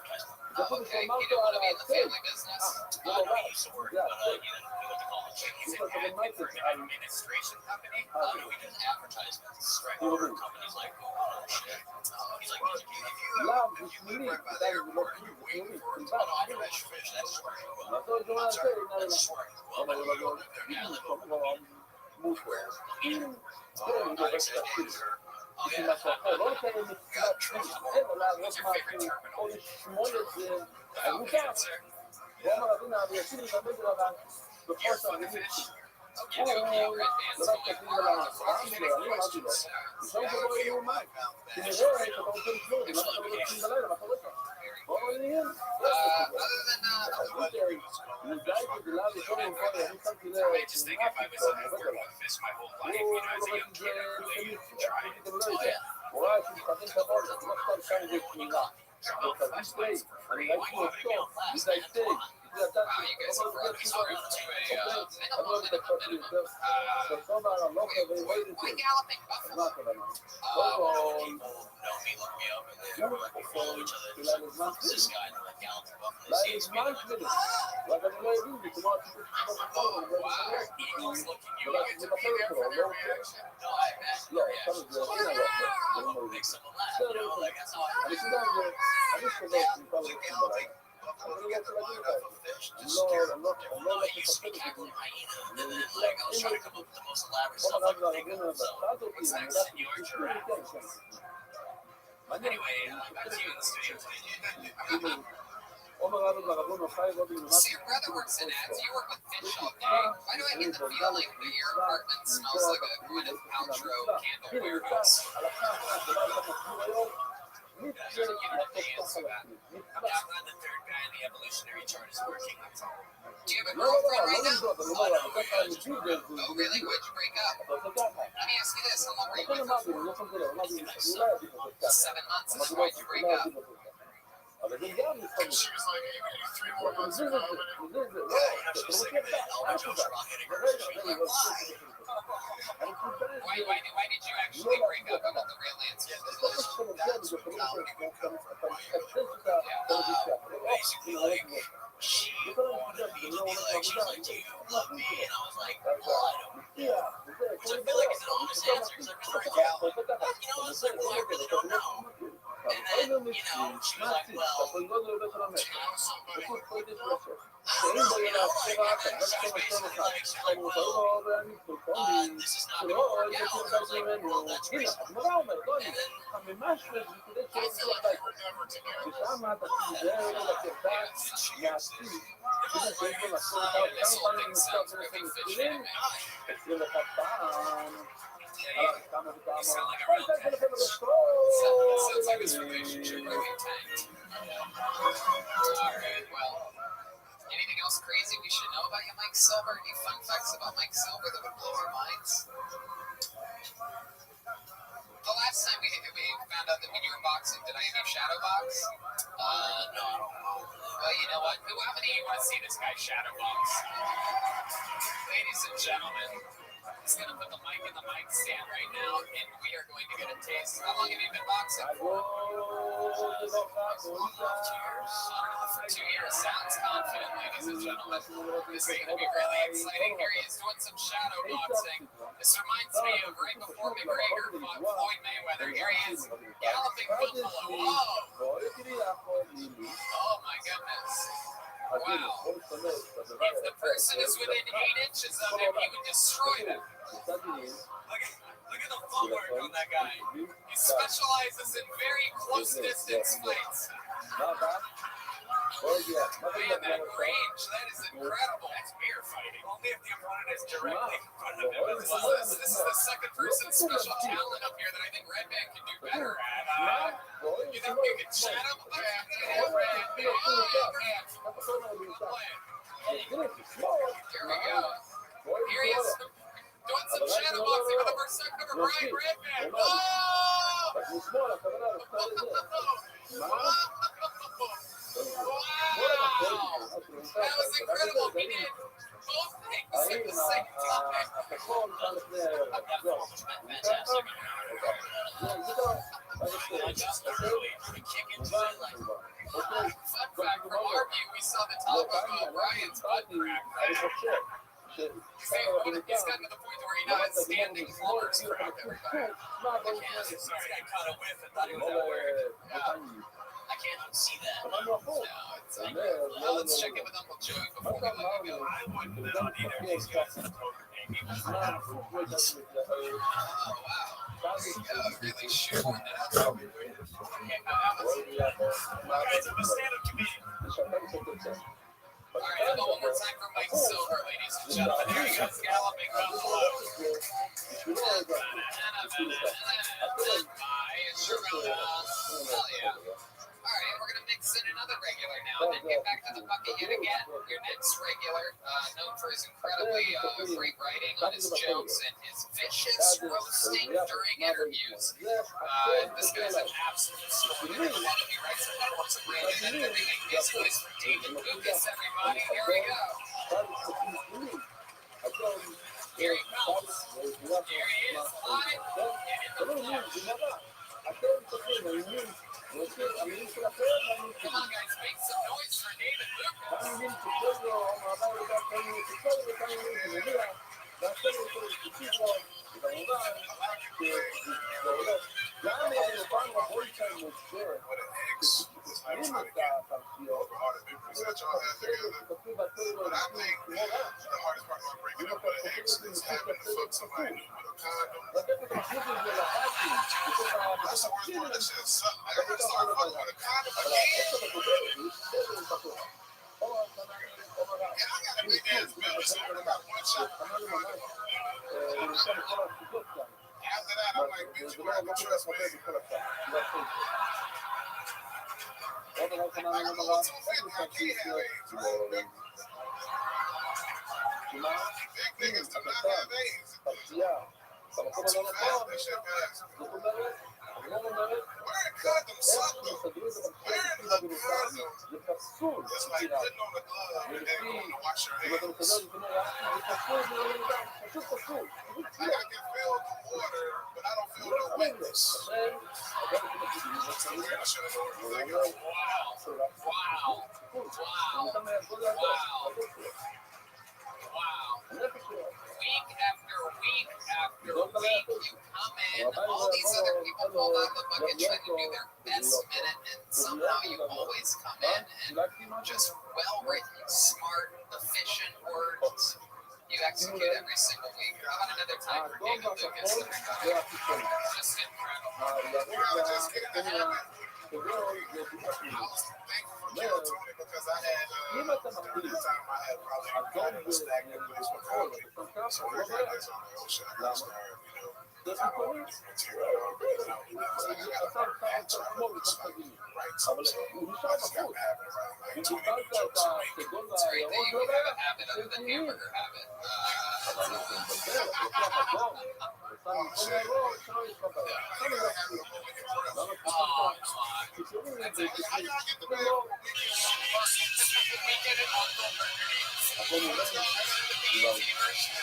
E: Oh, okay. He didn't want to be in the family business. No, he used to work, but he went to college. He's an admin for an administration company. No, he does advertisements, right? For companies like Google and shit. He's like, if you live right by the airport and you're waiting for it to go on fish, that's just where you go. That's where you go. Yeah, I live there.
D: mucho. כן,
F: not excited either. Oh,
D: בשביל
F: yeah.
D: משהו אחר, לא לקיים מסיבת פיס, אין לו להראות משהו, או לשמור את זה, אז
F: Oh,
D: מותר.
F: cancer.
D: הוא אמר רבינה, אני אשים להתאבד אליו בכל
F: You're
D: שעה,
F: fucking
D: אני
F: fish.
D: הוא
F: You're doing the red
D: לא
F: dance
D: רק
F: going
D: תקדים
F: hard
D: על
F: on the
D: העם שלו, אני אמרתי לו,
F: questions.
D: אפשר שבו יהיה מאומן, תראה שאתה רוצה לשמור, למה אתה לא תקדים בלילה, מה קורה לך? בוא נהיה,
F: Other than
D: לדעת את זה לאו יותר מובן, אני שמתי לב,
F: I just think if I was I've worked with fish my whole life, you know, as a young kid, I really tried. Oh yeah.
D: הוא ראה שהוא מחתן את הבון, זה לא סתם שם זה תמילה. וחזי סטייק, אני ראיתי אותו, מדי סטייק, זה אתה
F: Wow, you guys are running so to
D: אני לא יודע קצת יותר, בסוף הרמוקה ואיבד את זה.
F: galloping
D: אז
F: buffalo.
D: מה הכוונה?
F: People know me, look me up, and they were like, we follow each other.
D: אולי לזמן
F: Who's this
D: שלי,
F: guy? And they're like, galloping buffalo.
D: אולי
F: Sees me,
D: לזמן
F: like,
D: שלי, רק אני לא הבין, זה כמו הסיפור של
F: oh, wow, eagles looking you. You get to be there for their reaction. No, I imagine
D: לא,
F: their
D: עכשיו
F: reaction.
D: זה אין לו,
F: Makes someone laugh, you know, like that's how I
D: אני
F: feel.
D: יודע, אני סובל סליחה לרצים בלילה. אבל אני רוצה להגיד לך, אני לא הולך לפחד את זה.
F: And then, like, I was trying to come up with the most elaborate stuff I could think of. So, what's next? Your giraffe. Anyway, back to you in the studio today.
D: עומר רבי ברבון חי רובי
E: So your brother works in ads, you work with fish all day. Why do I get the feeling that your apartment smells like a Gwyneth Paltrow candle warehouse?
F: I'm not glad the third guy in the evolutionary chart is working. That's all.
E: Do you have a girlfriend right now? Oh, really?
D: לא
E: Why'd you break up? Let me ask you this, how long were you with her for? 7 months. And why'd you break up?
D: אבל זה גם
F: She was like, hey, we do 3 more months of comedy. She's sick of it. All the jokes were all hitting her. She was like,
E: Why did you actually break up? I want the real answer.
F: basically like, she wanted me to be like, she was like, do you love me? And I was like, well, I don't. Which I feel like is an honest answer because I really like, you know, it's like, well, I really don't know. And then, you know, she was like, well, do you know somebody? This is not going to work out. And I was like, well, that's reasonable. And then I feel like we were never together. And she was this. It was like, and this whole thing sounds really fish anime. You sound like a real tank. Sounds like this relationship really tanked. Alright, well.
E: Anything else crazy we should know about you, Mike Silver? Any fun facts about Mike Silver that would blow our minds? The last time we found out that when you were boxing, did I have you shadow box?
F: No.
E: Well, you know what? How many of you want to see this guy shadow box? Ladies and gentlemen, he's going to put the mic in the mic stand right now, and we are going to get a taste. How long have you been boxing for? 2 years. Sounds confident, ladies and gentlemen. This is going to be really exciting. Here he is doing some shadow boxing. This reminds me of right before McGregor fought Floyd Mayweather. Here he is, galloping buffalo. Whoa! Oh my goodness. Wow. If the person is within 8 inches of him, he would destroy them.
F: Look at the footwork on that guy.
E: He specializes in very close distance fights. Man, that range, that is incredible.
F: That's beer fighting. Only if the opponent is directly in front of him.
E: This is the second person special talent up here that I think Red Man can do better at. You think you can chat him? Here we go. Here he is doing some shadow boxing for the first time ever. Brian Redman. Whoa! Wow! That was incredible. He did both things at the same time.
F: I just really kick into it like.
E: Fun fact, from our view, we saw the top of Brian's butt crack. He's gotten to the point where he now has standing floors for everybody.
F: Sorry, I caught a whiff and thought it was at work. I can't unsee that.
E: No, it's like, let's check in with Uncle Joey before we let you go.
F: I wouldn't know either. He's got some poker
E: Really shoehorned it out.
B: All right, I'm a stand-up comedian.
E: All right, how about one more time for Mike Silver, ladies and gentlemen? Here he goes, galloping buffalo. Hell yeah. All right, we're gonna mix in another regular now, and then get back to the bucket yet again. Your next regular, known for his incredibly great writing on his jokes and his vicious roasting during interviews. This guy's an absolute story. He writes a lot of great, and then everything basically is from David Lucas. Everybody, here we go. Here he comes. Here he is, live and in the flesh. Come on, guys, make some noise for David Lucas.
F: That y'all have together. But I think the hardest part about breaking up with an ex is having to fuck somebody new with a condom. That's the worst part. That shit sucks. I gotta start fucking with a condom again. And I got a big ass belly, so I got one shot. After that, I'm like, bitch, you have to trust me. I got a little too family. I can't have AIDS, right? Big niggas do not have AIDS. I'm too fast. That shit fast. Wearing condoms suck though. Wearing a condom is like putting on a glove and then going to wash your hands. Like I can feel the water, but I don't feel no wetness. That's weird. I should have known what you're thinking.
E: Wow. Week after week after week, you come in, all these other people pulled out of the bucket trying to do their best minute, and somehow you always come in and just well-written, smart, efficient words. You execute every single week. How about another time for David Lucas? Just incredible.
F: You gotta just get in the habit. I was thankful for Tony because I had during that time I had probably got in a stagnant place with comedy. So I got this on the ocean. I got to start, not all this material already. So I got to add to it. It's like write something. So I just got to have it around like 20 new jokes a week.
E: It's great that you have a habit other than hamburger habit.
F: Oh, shit. I gotta have it over in prep.
E: Oh, come on.
F: That's it. How y'all get the bag on the weekend?
E: We get it on the burgers.
F: Let's go. I got the BET version.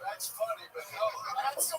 F: That's funny, but no, that's so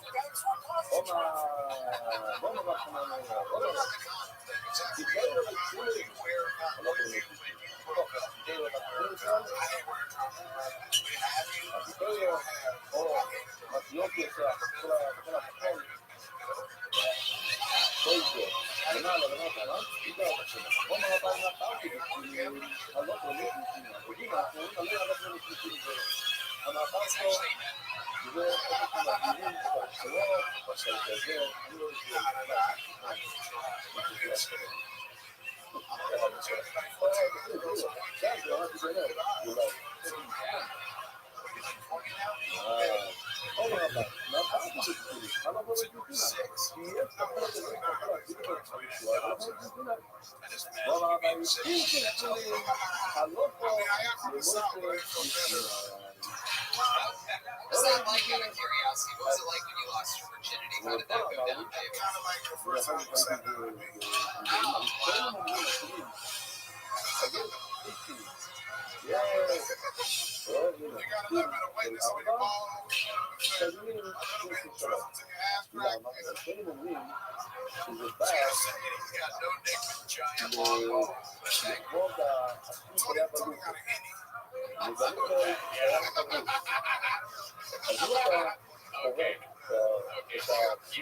F: from the South, but I ain't from better.
E: What's that like out of curiosity? What was it like when you lost your virginity? How did that go down, Dave?
F: Kind of like the first time you sat down with me. You got a little bit of weakness on your balls, a little bit of trust to your ass crack. Just saying, he's got no dick with giant long balls. Tony got an innie.
E: Okay. So,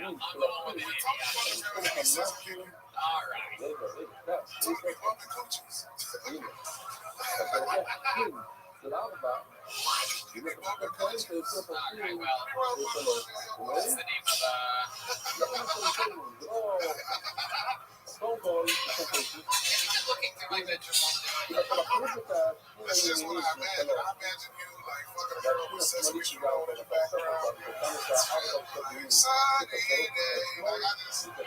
E: I'm going with it. All right.
F: Tony be bumping coochies. You be bumping coochies.
E: All right, well, what's the name of looking through my bedroom one day.
F: That's just what I imagine. I imagine you like fucking a girl with Sesame Street on in the background. Sunny day. Like I just paint the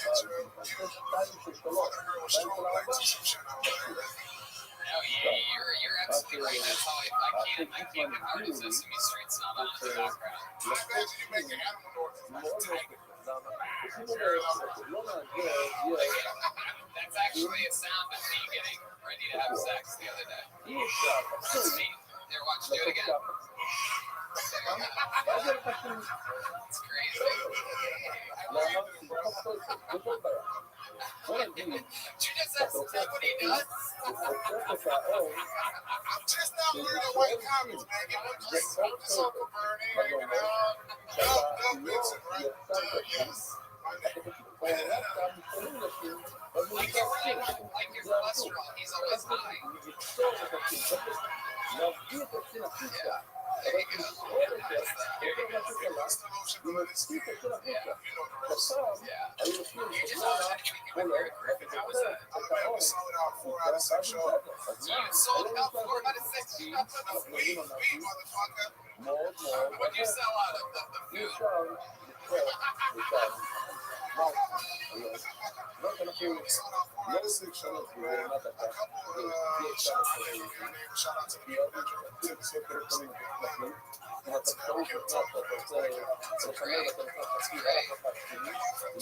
F: picture of you fucking a girl with strobe lights or some shit. I'm like,
E: No, you're absolutely right. That's how I can't ignore the Sesame Street's not on in the background.
F: I imagine you making animal noises like a tiger.
E: That's actually a sound of me getting ready to have sex the other day. That's me. There, watch, do it again. It's crazy. Did you just that's what he does?
F: I'm just not learning white comments, man. I'm just off of Bernie, hanging out. Dub Benson, right? Yes.
E: Like your cholesterol, he's always high. Yeah. There you go.
F: What's the lotion for this skin? You know the rest.
E: Yeah. You just authenticated with Eric Griffin. How was that?
F: We sold out 4 out of 6 shows.
E: You sold out 4 out of 6 shows.
F: We, motherfucker.
E: What'd you sell out of the food?
F: We sold out 4 out of 6 shows, man. A couple of shout out to your name. Shout out to the people that drove to Tennessee, Atlanta. That's how we kept talking about it.
E: That's great.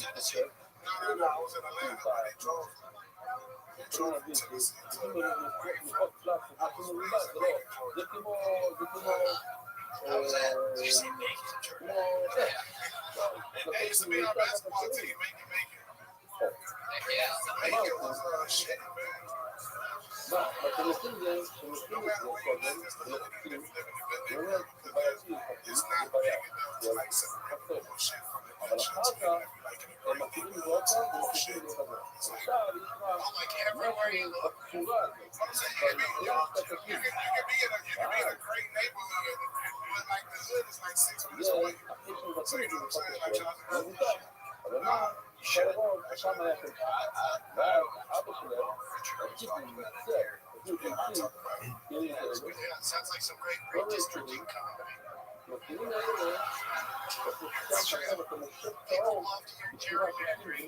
E: That's great.
F: No, I was in Atlanta, but they drove from Tennessee to where you from? I was raised in Macon, Georgia. How was that? Did you say Macon, Georgia? They used to be our basketball team, Macon. Macon was shit, man. No matter where you live, it's the hood, even if you live in the good neighborhood, it's not big enough to like separate bullshit from the good shit. Even if you like in a great neighborhood, it's bullshit. It's like, I'm like everywhere you look. I'm saying you can be in a great neighborhood, but like the hood is like 6 minutes away. So you know what I'm saying? Like Jonathan Rothschild. Shit. Yeah, sounds like some great redistricting comedy. People love to hear gerrymandering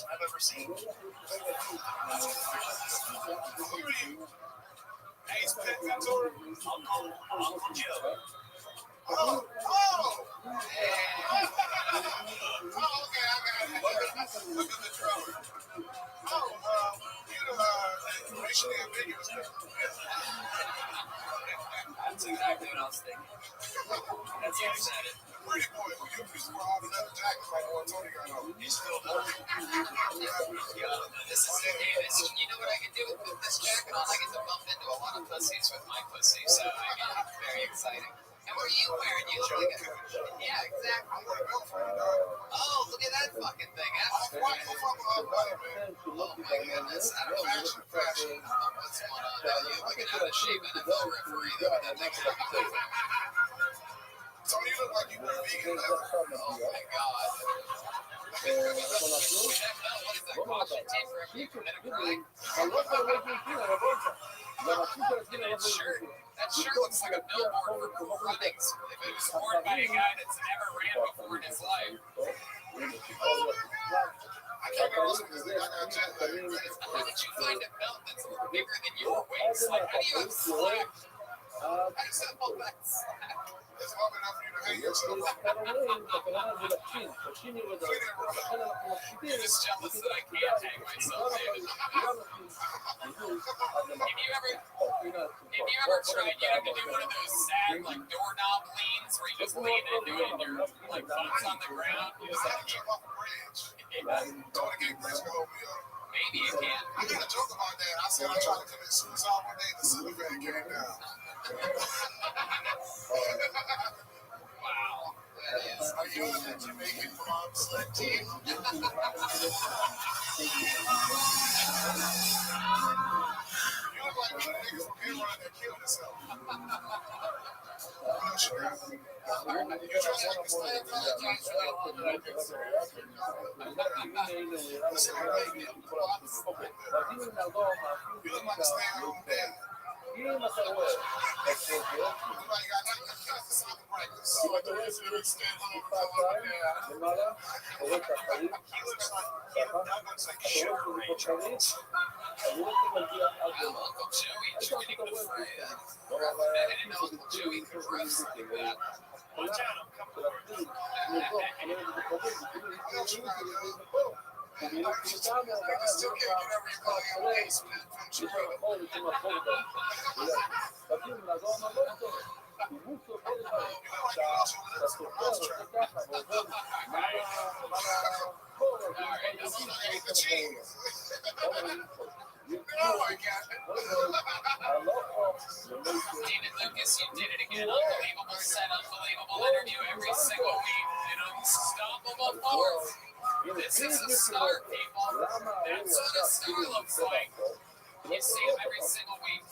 F: I've ever seen. Ace Pet Ventura. I'll call him Uncle Joe. Oh, okay, look at the trouble. Racially ambiguous. That's exactly what I was thinking. That's how I said it. Pretty boy, who you used to wear all the leather jackets like what Tony got on. He's still doing it. This is it, Davis. You know what I can do with this jacket on? I get to bump into a lot of pussies with my pussy, so I mean, very exciting.
E: And what are you wearing? You look like a... Yeah, exactly. Oh, look at that fucking thing. That's great. Oh my goodness. I don't know what's going on now. You look like an out of shape NFL referee there with that next episode.
F: So you look like you were vegan.
E: Oh my god. What is that caution tape for every minute crying? That shirt looks like a billboard for cool runnings. If it was worn by a guy that's never ran before in his life.
F: I can't get lost because I got jet lag.
E: How did you find a belt that's bigger than your waist? Like, how do you have slack? I said, oh, that's slack.
F: It's long enough for you to hang yourself.
E: You're just jealous that I can't hang myself, David. Have you ever tried getting to do one of those sad, like, doorknob leans where you just lean into it and your, like, butt's on the ground? You just like,
F: Jump off a bridge. Don't get Chris to hold me up.
E: maybe you can.
F: I got a joke about that. I said I tried to commit suicide one day. The ceiling fan came down.
E: Wow. That is.
F: Are you in the Jamaican bobsled team? You look like one of the niggas from here running that killed himself. I'm sure. You trust like the stand for the James Listen, I know you get bobsled. You look like a stay-at-home dad. Nobody got to stop the practice. So like the rest of the stay-at-home dad. He looks like Sugar Ray Jones.
E: Well, Uncle Joey joining the fray. I didn't know Uncle Joey could wrestle like that. Watch out, I'm coming for you.
F: I can still get whatever you call your basement from Chicago. You look like you lost your lips in a mousetrap.
E: Alright,
F: This is like the cheese. No, I got it.
E: David Lucas, you did it again. Unbelievable set, unbelievable interview every single week. An unstoppable force. This is a star, people. That's what a star looks like. You see him every single week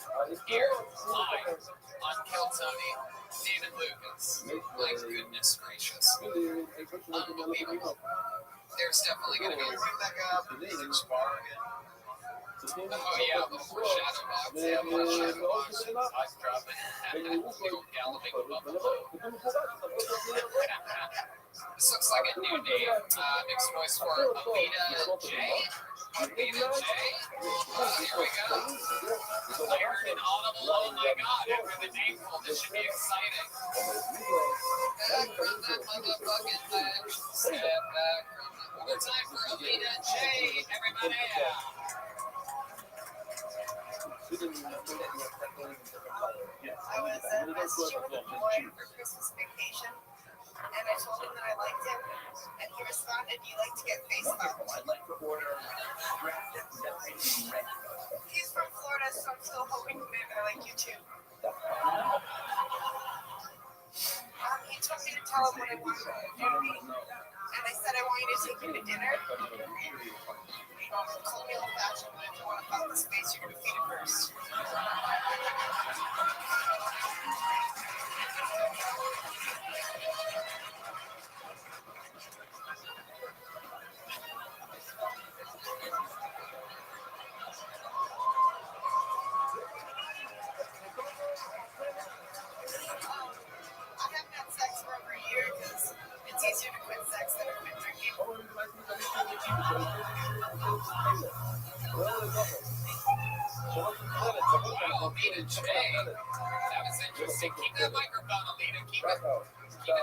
E: here, live, on Kill Tony. David Lucas. My goodness gracious. Unbelievable. There's definitely going to be
F: that guy up in the spar again.
E: Oh yeah, the foreshadow box. Yeah, foreshadow box. Eyes dropping. Big old galloping buffalo. This looks like a new name. Mixed voice for Alita J. Alita J. Here we go. I heard an audible, oh my god, after the name pull. This should be exciting. Back from that motherfucking ledge. Step back from the... One more time for Alita J. Everybody out.
G: I was messaging with a boy for Christmas vacation, and I told him that I liked him, and he responded, "You like to get face bumped." He's from Florida, so I'm still hoping maybe I like you too. He told me to tell him what I wanted him to do to me, and I said I want you to take him to dinner. Call me old-fashioned, but if you want to follow the space, you're going to feed it first. I haven't had sex for over a year because it's easier to quit sex than to quit drinking.
E: Wow, Alita J. That was interesting. Keep that microphone, Alita. Keep it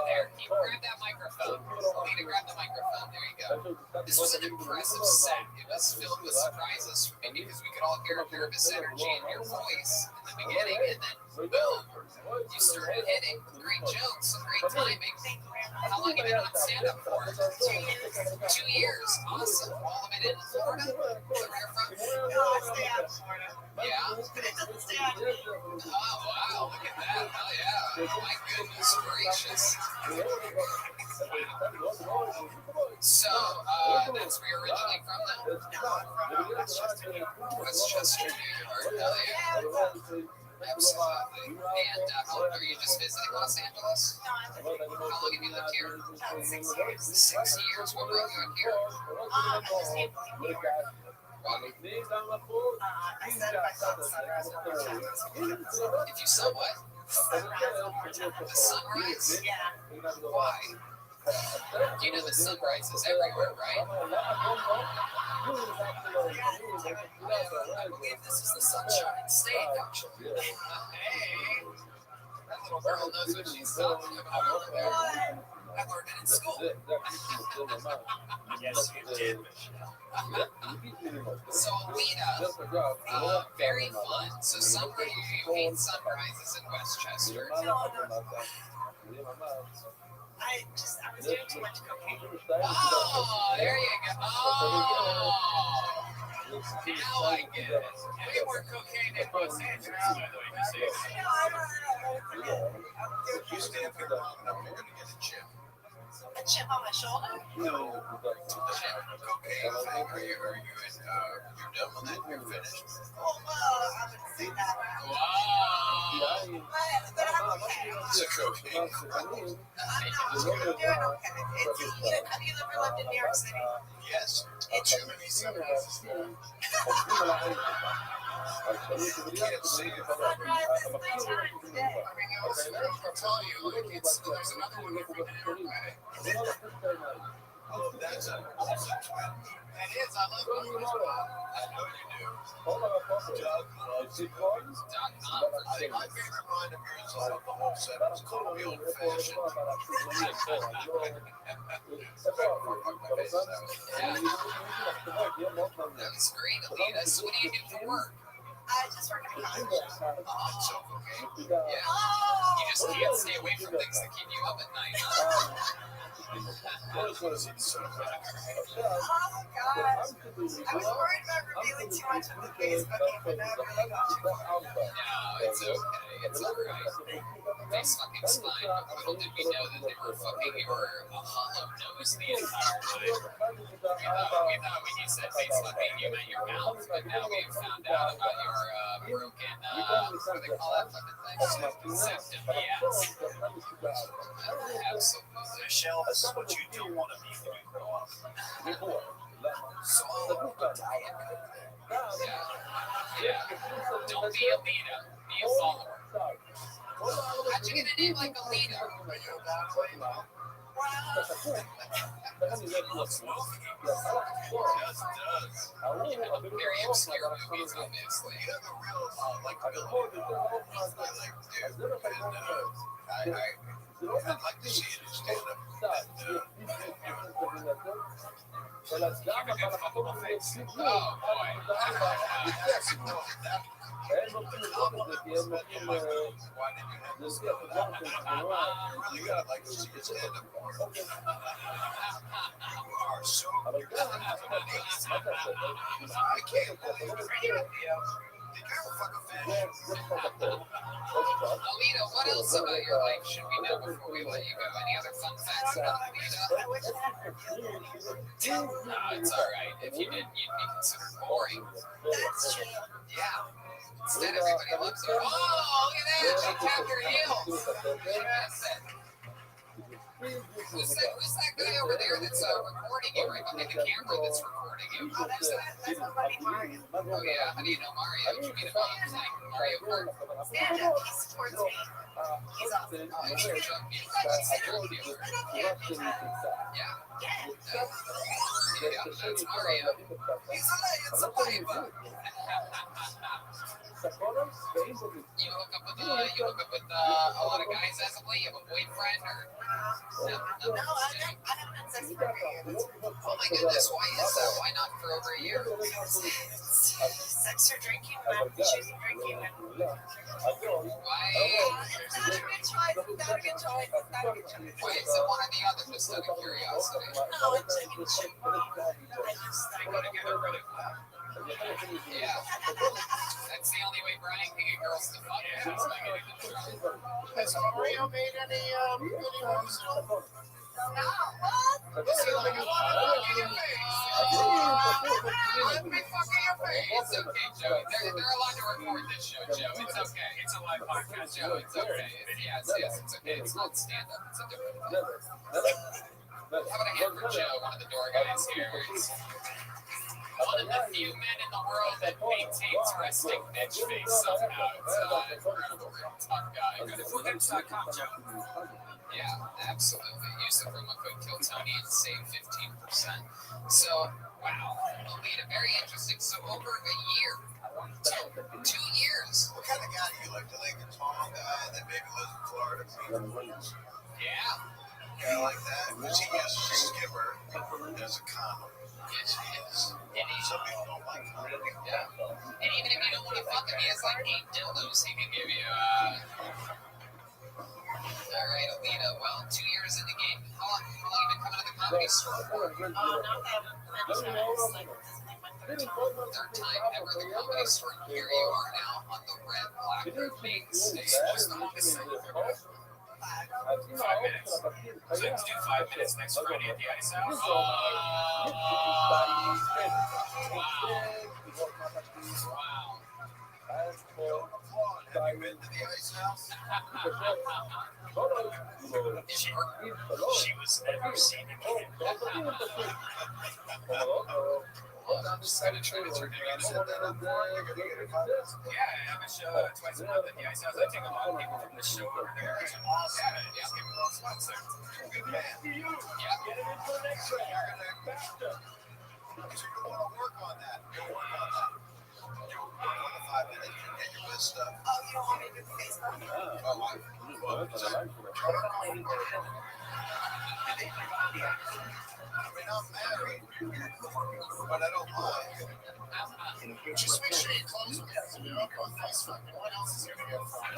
E: there. Grab that microphone. Alita, grab the microphone. There you go. This was an impressive set. It was filled with surprises for me because we could could all hear nervous energy in your voice in the beginning, and then boom, you started hitting with great jokes and great timing. How long have you been on stand-up for? 2 years. 2 years. Awesome. All of it in Florida? Is that where you're from?
G: No, I stay out of Florida.
E: Yeah.
G: But it doesn't stay out of me.
E: Oh, wow. Look at that. Hell yeah. My goodness gracious. So, that's where you're originally from then?
G: No, I'm from Westchester, New York.
E: Westchester, New York. Hell yeah. Absolutely. And how long are you just visiting Los Angeles?
G: No, I live here.
E: How long have you lived here?
G: About 6 years.
E: 6 years. What brought you up here?
G: I just came from New York.
E: Why?
G: I said if I saw the sunrise one more time, I was going to
E: If you saw what?
G: sunrise one more time.
E: The sunrise?
G: Yeah.
E: Why? You know the sunrise is everywhere, right? I believe this is the Sunshine State, actually. Hey, that little girl knows what she's talking about over there. I learned it in school.
B: Yes, you did.
E: So, Alita, very fun. So, somewhere you hate sunrises in Westchester.
G: I was doing too much cocaine.
E: Oh, there you go. Oh, now I get it.
B: Way more cocaine in Los Angeles, by the way, just saying.
G: I don't
F: If you stay up here long enough, you're going to get a chip.
G: a chip on my shoulder?
F: No. Cocaine thing. Are you you're done with it? You're finished?
G: Oh, well, I wouldn't say that.
E: Wow.
G: But I'm okay.
F: It's a cocaine.
G: I'm doing okay. Have you ever lived in New York City?
F: Yes.
G: It's
F: Too many sunrises there. You can't see it.
G: sunrises 3 times a day.
E: I'll tell you, there's another one over there.
F: Oh, that's a twin.
E: It is. I love it.
F: I know you do. Doug loves it. My favorite line of yours is the whole sentence. Call me old fashioned.
E: That was great, Alita. So what do you do for work?
G: I just work at a coffee shop.
E: Oh, so okay. Yeah.
G: Oh!
E: You just can't stay away from things that keep you up at night.
F: What is it? So
G: Oh, God. I was worried about revealing too much on the Facebook, but I really got you.
E: No, it's okay. It's alright. Face fucking fine. But little did we know that they were fucking your hollow nose the entire time. We thought when you said face fucking, you meant your mouth, but now we've found out about your broken, what do they call that fucking thing? Septum, yes. Absolutely.
F: Michelle, this is what you don't want to be when you grow up.
E: So, diet coke. Yeah. Don't be a leader. Be a follower. How'd you get a name like a leader? Very obscure movies, obviously.
F: I'd like to see you stand up
E: Oh,
F: really got like to see you stand up more. You are so good. I can't believe it. Did you ever fuck a fish?
E: Alita, what else about your life should we know before we let you go? Any other fun facts about Alita?
G: I wish I had revealed anything.
E: No, it's alright. If you didn't, you'd be considered boring.
G: That's true.
E: Yeah. Instead, everybody loves her. Oh, look at that! She tapped her heels. She missed it. Who's that guy over there that's recording you right behind the camera that's recording you?
G: Oh, that's my buddy Mario.
E: Oh, yeah. How do you know Mario? Did you meet him on like Mario Kart?
G: Stand up. He supports me. He's awesome.
E: Oh, you should jump in. That's very cute.
G: Yeah.
E: Yeah.
G: Yeah.
E: Yeah, that's Mario. It's a vibe. You hook up with a lot of guys as of late. You have a boyfriend or no?
G: No, I haven't had sex for a year.
E: Oh my goodness, why is that? Why not for over a year?
G: Sex you're drinking, man. Choosing drinking, man.
E: Why?
G: It's not a good choice. It's not a good choice. It's not a good choice.
E: Why is it one or the other? Just out of curiosity.
G: No, it's I mean, shit. I gotta get it ready.
E: Yeah. That's the only way Brian can get girls to fuck him. Is by getting them drunk.
F: Has Mario made any videos?
G: No, what?
E: Is he like, I want to fuck in your face? Let me fuck in your face. It's okay, Joe. They're allowed to record this show, Joe. It's okay. It's a live podcast, Joe. It's okay. Yes, it's okay. It's not stand-up. It's a different thing. How about a hand for Joe, one of the door guys here? It's one of the few men in the world that maintains resting bitch face somehow. It's incredible. Real tough guy. Go to foodhips.com, Joe. Yeah, absolutely. Use the promo code KILLTONY and save 15%. So, wow. Alita, very interesting. So, over a year. 2 years.
F: What kind of guy do you like? Do you like a tall guy that maybe lives in Florida?
E: Yeah.
F: Yeah, like that. Because he uses a skipper as a condom.
E: Yes, he is.
F: Some people don't like condoms.
E: Yeah. And even if you don't want to fuck him, he has like 8 dildos he can give you. All right, Alita. Well, 2 years in the game. How long have you been coming to the comedy store for?
G: Oh, not that many times. Like, this is like my third time.
E: Third time ever the comedy store. And here you are now on the red black main stage. What's the longest set you've ever done? 5 minutes. So let's do 5 minutes next Friday at the Ice House. Wow.
F: Have you been to the Ice House?
B: She was never seen again.
E: I'm just kind of trying to turn it into
F: Set that up for you. You're gonna get a contest.
B: Yeah, I have a show twice a month at the Ice House. I take a lot of people from the show over there.
F: Awesome.
B: Yeah, just give me those spots there.
F: Good man.
E: Yeah.
F: So you want to work on that. You'll work on that. You'll work on the 5 minutes and get your best stuff.
G: Oh, you don't want me to do the Facebook?
F: I mean, I'm married, but I don't mind. Just make sure you close with it. You're up on Facebook. What else is going to get fun?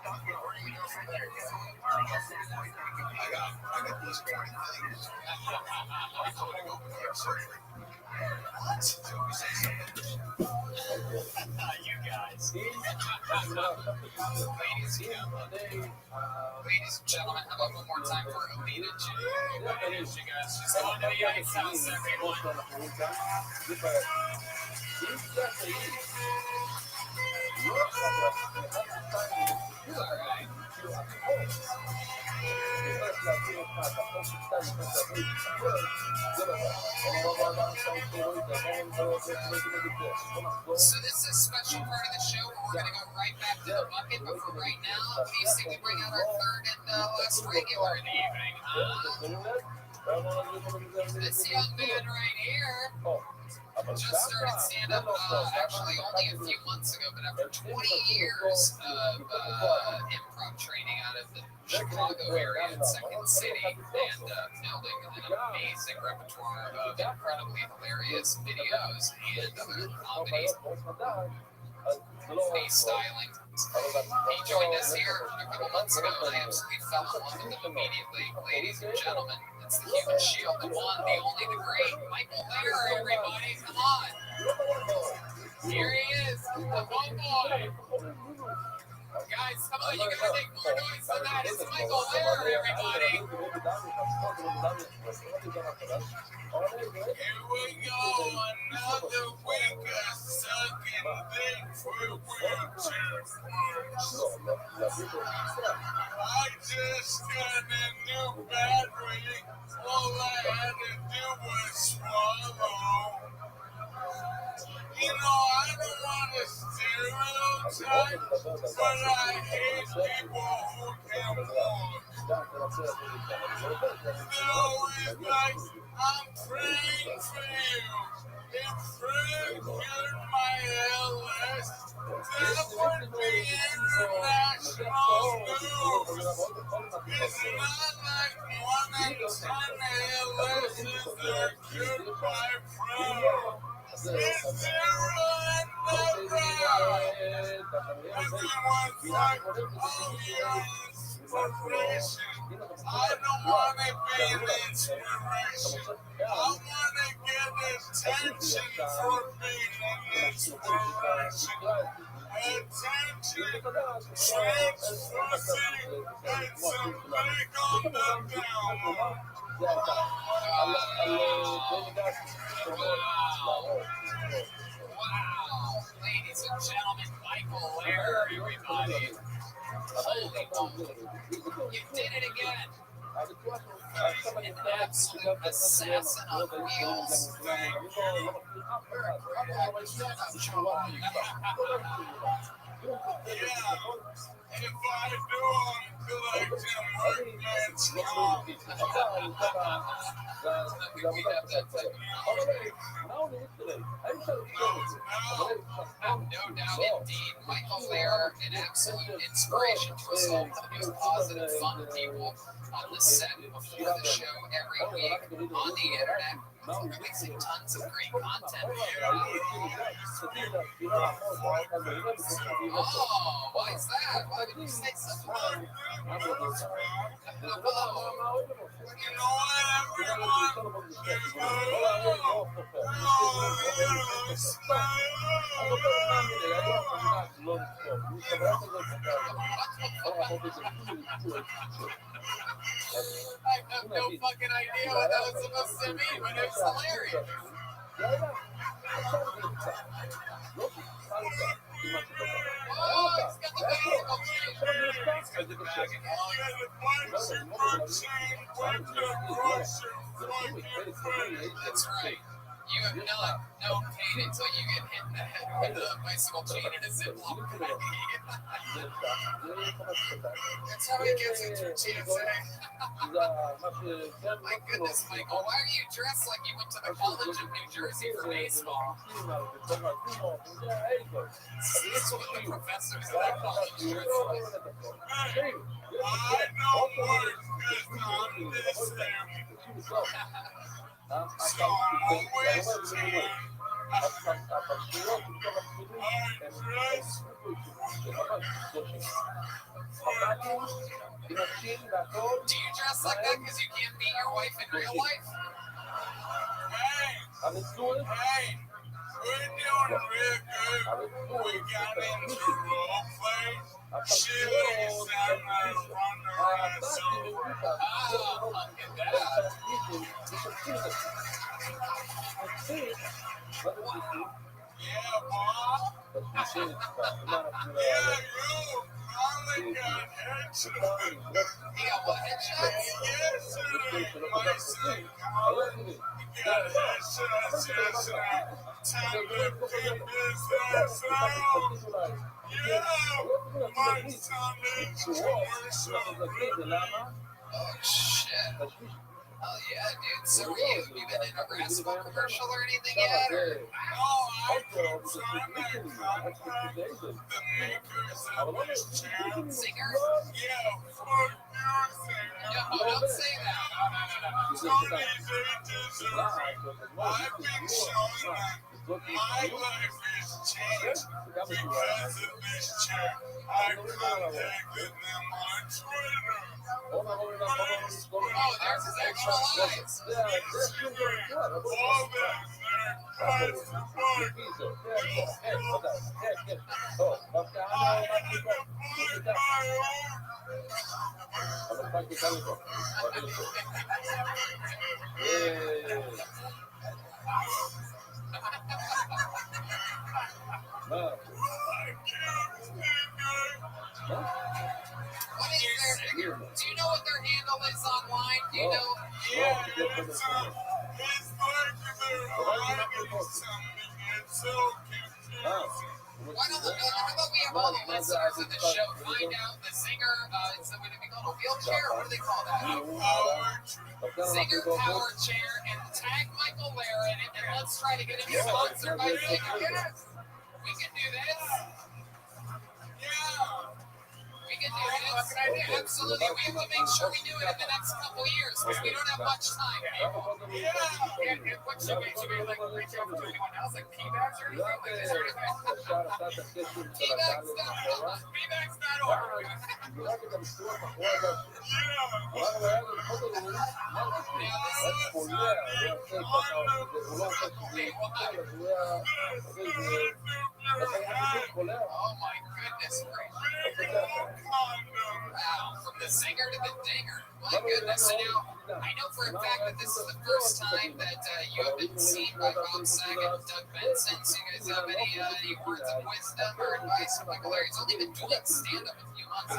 F: Where do you go from there? I got these important things. Including open heart surgery. What?
E: You guys. Ladies and gentlemen, how about one more time for Alita J? Ladies, you guys just going to the Ice House, everyone. All right. So this is a special part of the show where we're going to go right back to the bucket, but for right now, basically bring out our third and last regular in the evening. This young man right here just started stand-up actually only a few months ago, but after 20 years of improv training out of the Chicago area in Second City and building an amazing repertoire of incredibly hilarious videos and other comedy styling. He joined us here a couple months ago, and I absolutely fell in love with him immediately. Ladies and gentlemen, it's the Human Shield, the one, the only, the great Michael Lair, everybody. Come on. Here he is, the one boy. Guys, come on, you gotta make more noise than that. It's Michael Lair, everybody. Here we go, another week of sucking dick for winter force. I just got a new battery. All I had to do was swallow. You know, I don't want to stereotype, but I hate people who can walk. They're always like, I'm praying for you. If Fred get my LS, that would be international news. It's not like 1 in 10 LSs are good by pro. It's 0 and 9
F: Everyone's like, oh yeah, inspiration. I don't want to be an inspiration. I want to get attention for being an inspiration. Attention, trans pussy, and some big on the down.
E: Wow, ladies and gentlemen, Michael Laird, everybody. Holy moly. You did it again. An absolute assassin on wheels.
F: Yeah, if I do, I'm collecting workman's comp.
E: We have that type no doubt indeed. Michael Laird, an absolute inspiration to us all. The most positive, fun people on the set before the show every week on the internet, releasing tons of great content. Oh, why is that? Why did you say something?
F: You know what, everyone?
E: I have no fucking idea what that was supposed to mean, but it was hilarious. Oh, he's got the vehicle That's right. You have not known pain until you get hit in the head with a bicycle chain and a Ziploc baggie. That's how he gets it through TSA. My goodness, Michael, why are you dressed like you went to the College of New Jersey for baseball? That's what the professors at that college dress like.
F: I know work is on this thing. So I'm always saying,
E: Do you dress like that because you can't beat your wife in real life?
F: Hey, we're doing real good. We got into role play. She ladies that night run around so
E: Oh, look at that.
F: yeah, Bob. Yeah, you finally got headshots.
E: You got what, headshots?
F: Yesterday, my son Colin got headshots yesterday. Time to keep his ass out. Yeah, my son is commercial.
E: Oh, shit. Oh, yeah, dude. So have you been in a Rascal commercial or anything yet? Or?
F: I keep trying to contact the makers of this channel.
E: Singer?
F: Yeah, fuck you,
E: No, don't say that.
F: Tony's ages are right. I've been showing that my life is changed because of this chat. I contacted them on Twitter, Facebook,
E: Oh, there's his actual lives.
F: Instagram, all that there. Facebook. I had to find my
E: What is their, do you know what their handle is online? Do you know?
F: Yeah, it's like they're hiding something. It's so confusing.
E: Why don't how about we have all the listeners of the show find out the Zinger, it's what do we call it, a wheelchair? What do they call that? Zinger power chair, and tag Michael Laird in it, and let's try to get him sponsored by Zinger. We can do this.
F: Yeah.
E: We can do this. fucking idea. Absolutely. We have to make sure we do it in the next couple years because we don't have much time, people. Yeah. And what should we like reach out to anyone else, like P-Bags or anything? Like, is there anything? P-Bags.org. Oh my goodness gracious. Wow, from the zinger to the dinger. My goodness. So now, I know for a fact that this is the first time that you have been seen by Bob Saget and Doug Benson. So you guys have any words of wisdom or advice from Michael Larry? He's only been doing stand-up a few months.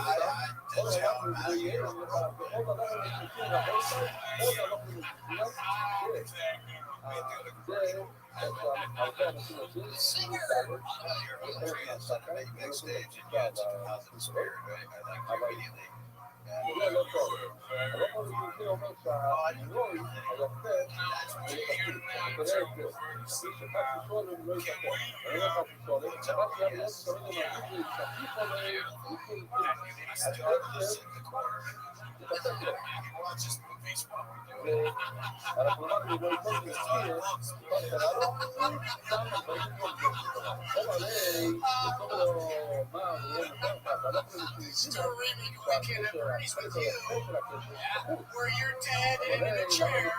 E: Where you're dead and in a chair,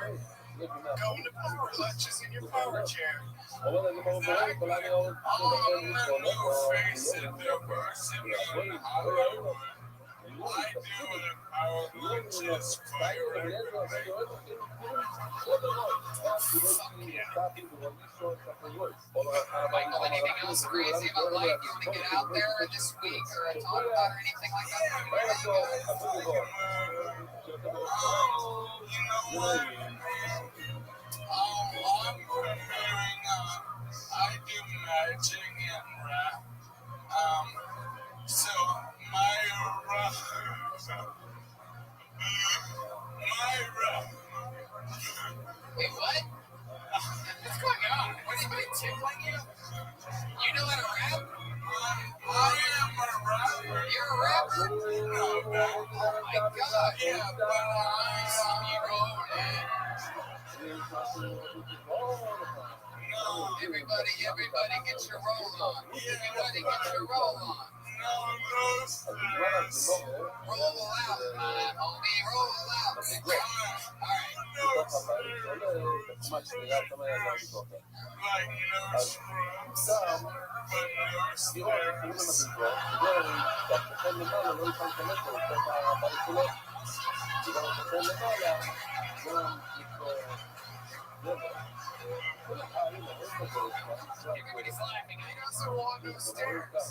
E: going to power lunches in your power chair. Michael, anything else crazy about life you want to get out there this week or talk about or anything like I'm preparing. I do magic and rap. So my Wait, what? What's going on? What are you doing, tickling you? You know how to rap? I am a rapper. You're a rapper? No, oh my god, yeah, but I saw you rolling. No. Everybody get your roll on. Everybody get your roll on. No stress. Roll out, homie, roll out. Everybody's laughing. I also want no stairs.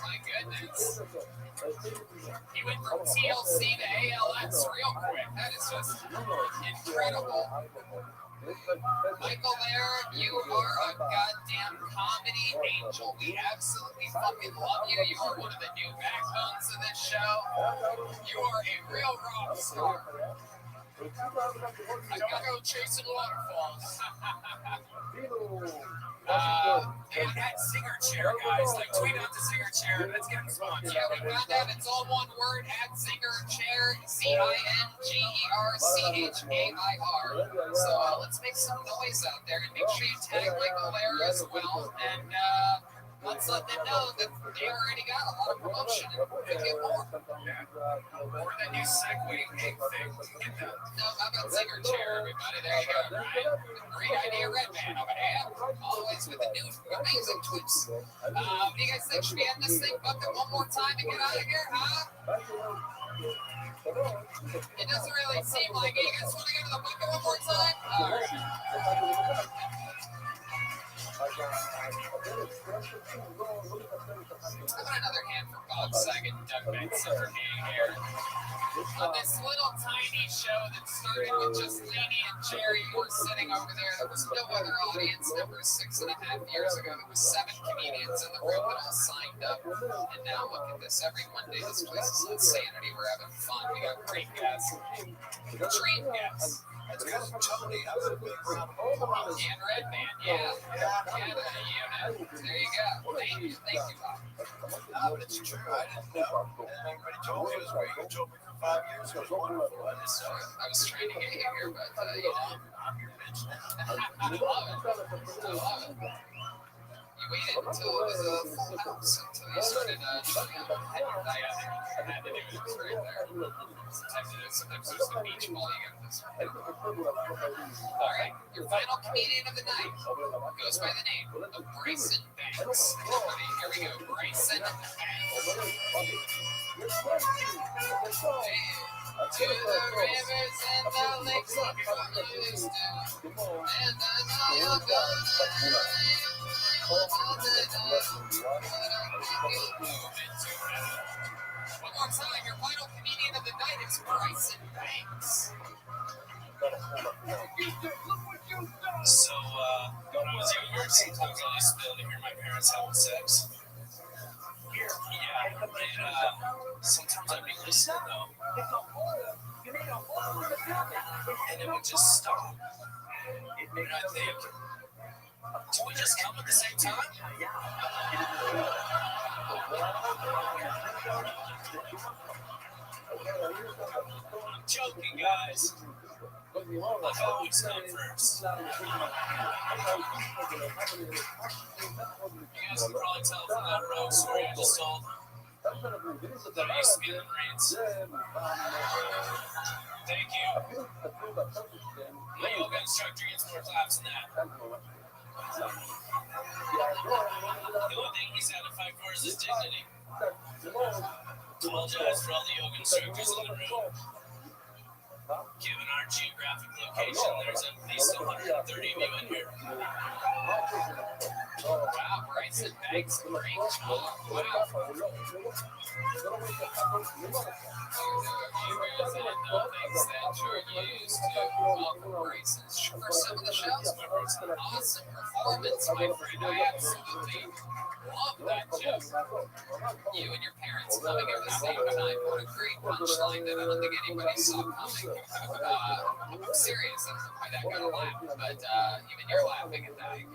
E: My goodness. He went from TLC to ALS real quick. That is just incredible. Michael Laird, you are a goddamn comedy angel. We absolutely fucking love you. You are one of the new backbones of this show. You are a real rock star. I gotta go chasing waterfalls. And that Zinger Chair, guys. Like, tweet out the Zinger Chair. Let's get response. Yeah, we found out it's all one word. At Zinger Chair. ZingerChair. So let's make some noise out there and make sure you tag Michael Laird as well. And let's let them know that they already got a lot of promotion and could get more. Or that new Segway thing. No, how about Zinger Chair, everybody? There you go. Great idea, Redman over there. Always with the new amazing tweets. What do you guys think? Should we end this thing bucket one more time and get out of here, huh? It doesn't really seem like it. You guys want to go to the bucket one more time? All right. How about another hand for Bob Saget and Doug Benson for being here? On this little tiny show that started with just Lenny and Jerry who were sitting over there, there was no other audience members 6.5 years ago. There was 7 comedians in the room that all signed up. And now look at this. Every Monday, this place is insanity. We're having fun. We got great guests. Dream guests.
F: That's because Tony has a big round of
E: And Redman, yeah. And a unit. There you go. Thank you, Bob.
F: No, but it's true. I didn't know. And everybody told me it was great. You told me for 5 years it was wonderful.
E: I was trying to get you here, but you know.
F: I'm your bitch now.
E: I love it. You waited until it was a full house until you started showing up. I had to do it. It was right there. Sometimes there's the beach ball you got this. All right, your final comedian of the night goes by the name of Bryson Banks. Everybody, here we go. Bryson Banks. To the rivers and the lakes of used to, and I know you're gonna. One more time, your final comedian of the night is Bryson Banks.
H: So, when I was younger, sometimes I used to be able to hear my parents having sex. Yeah, and sometimes I'd be listening though, and it would just stop. And I'd think, did we just come at the same time? I'm joking, guys. I've always come first. You guys can probably tell from that road story I just told that I used to be in the Marines. Thank you. My yoga instructor gets more claps than that. The only thing he's had to fight for is his dignity. Apologize for all the yoga instructors in the room. Given our geographic location, there's at least 130 of you in here.
E: Wow, Bryson Banks, great job. Wow. Viewers and things that you're used to. Welcome, Bryson. For some of the shows, it's an awesome performance, my friend. I absolutely love that joke. You and your parents coming at the same time. What a great punchline that I don't think anybody saw coming. I'm serious. I don't know why that got a laugh, but even you're laughing at that. Right?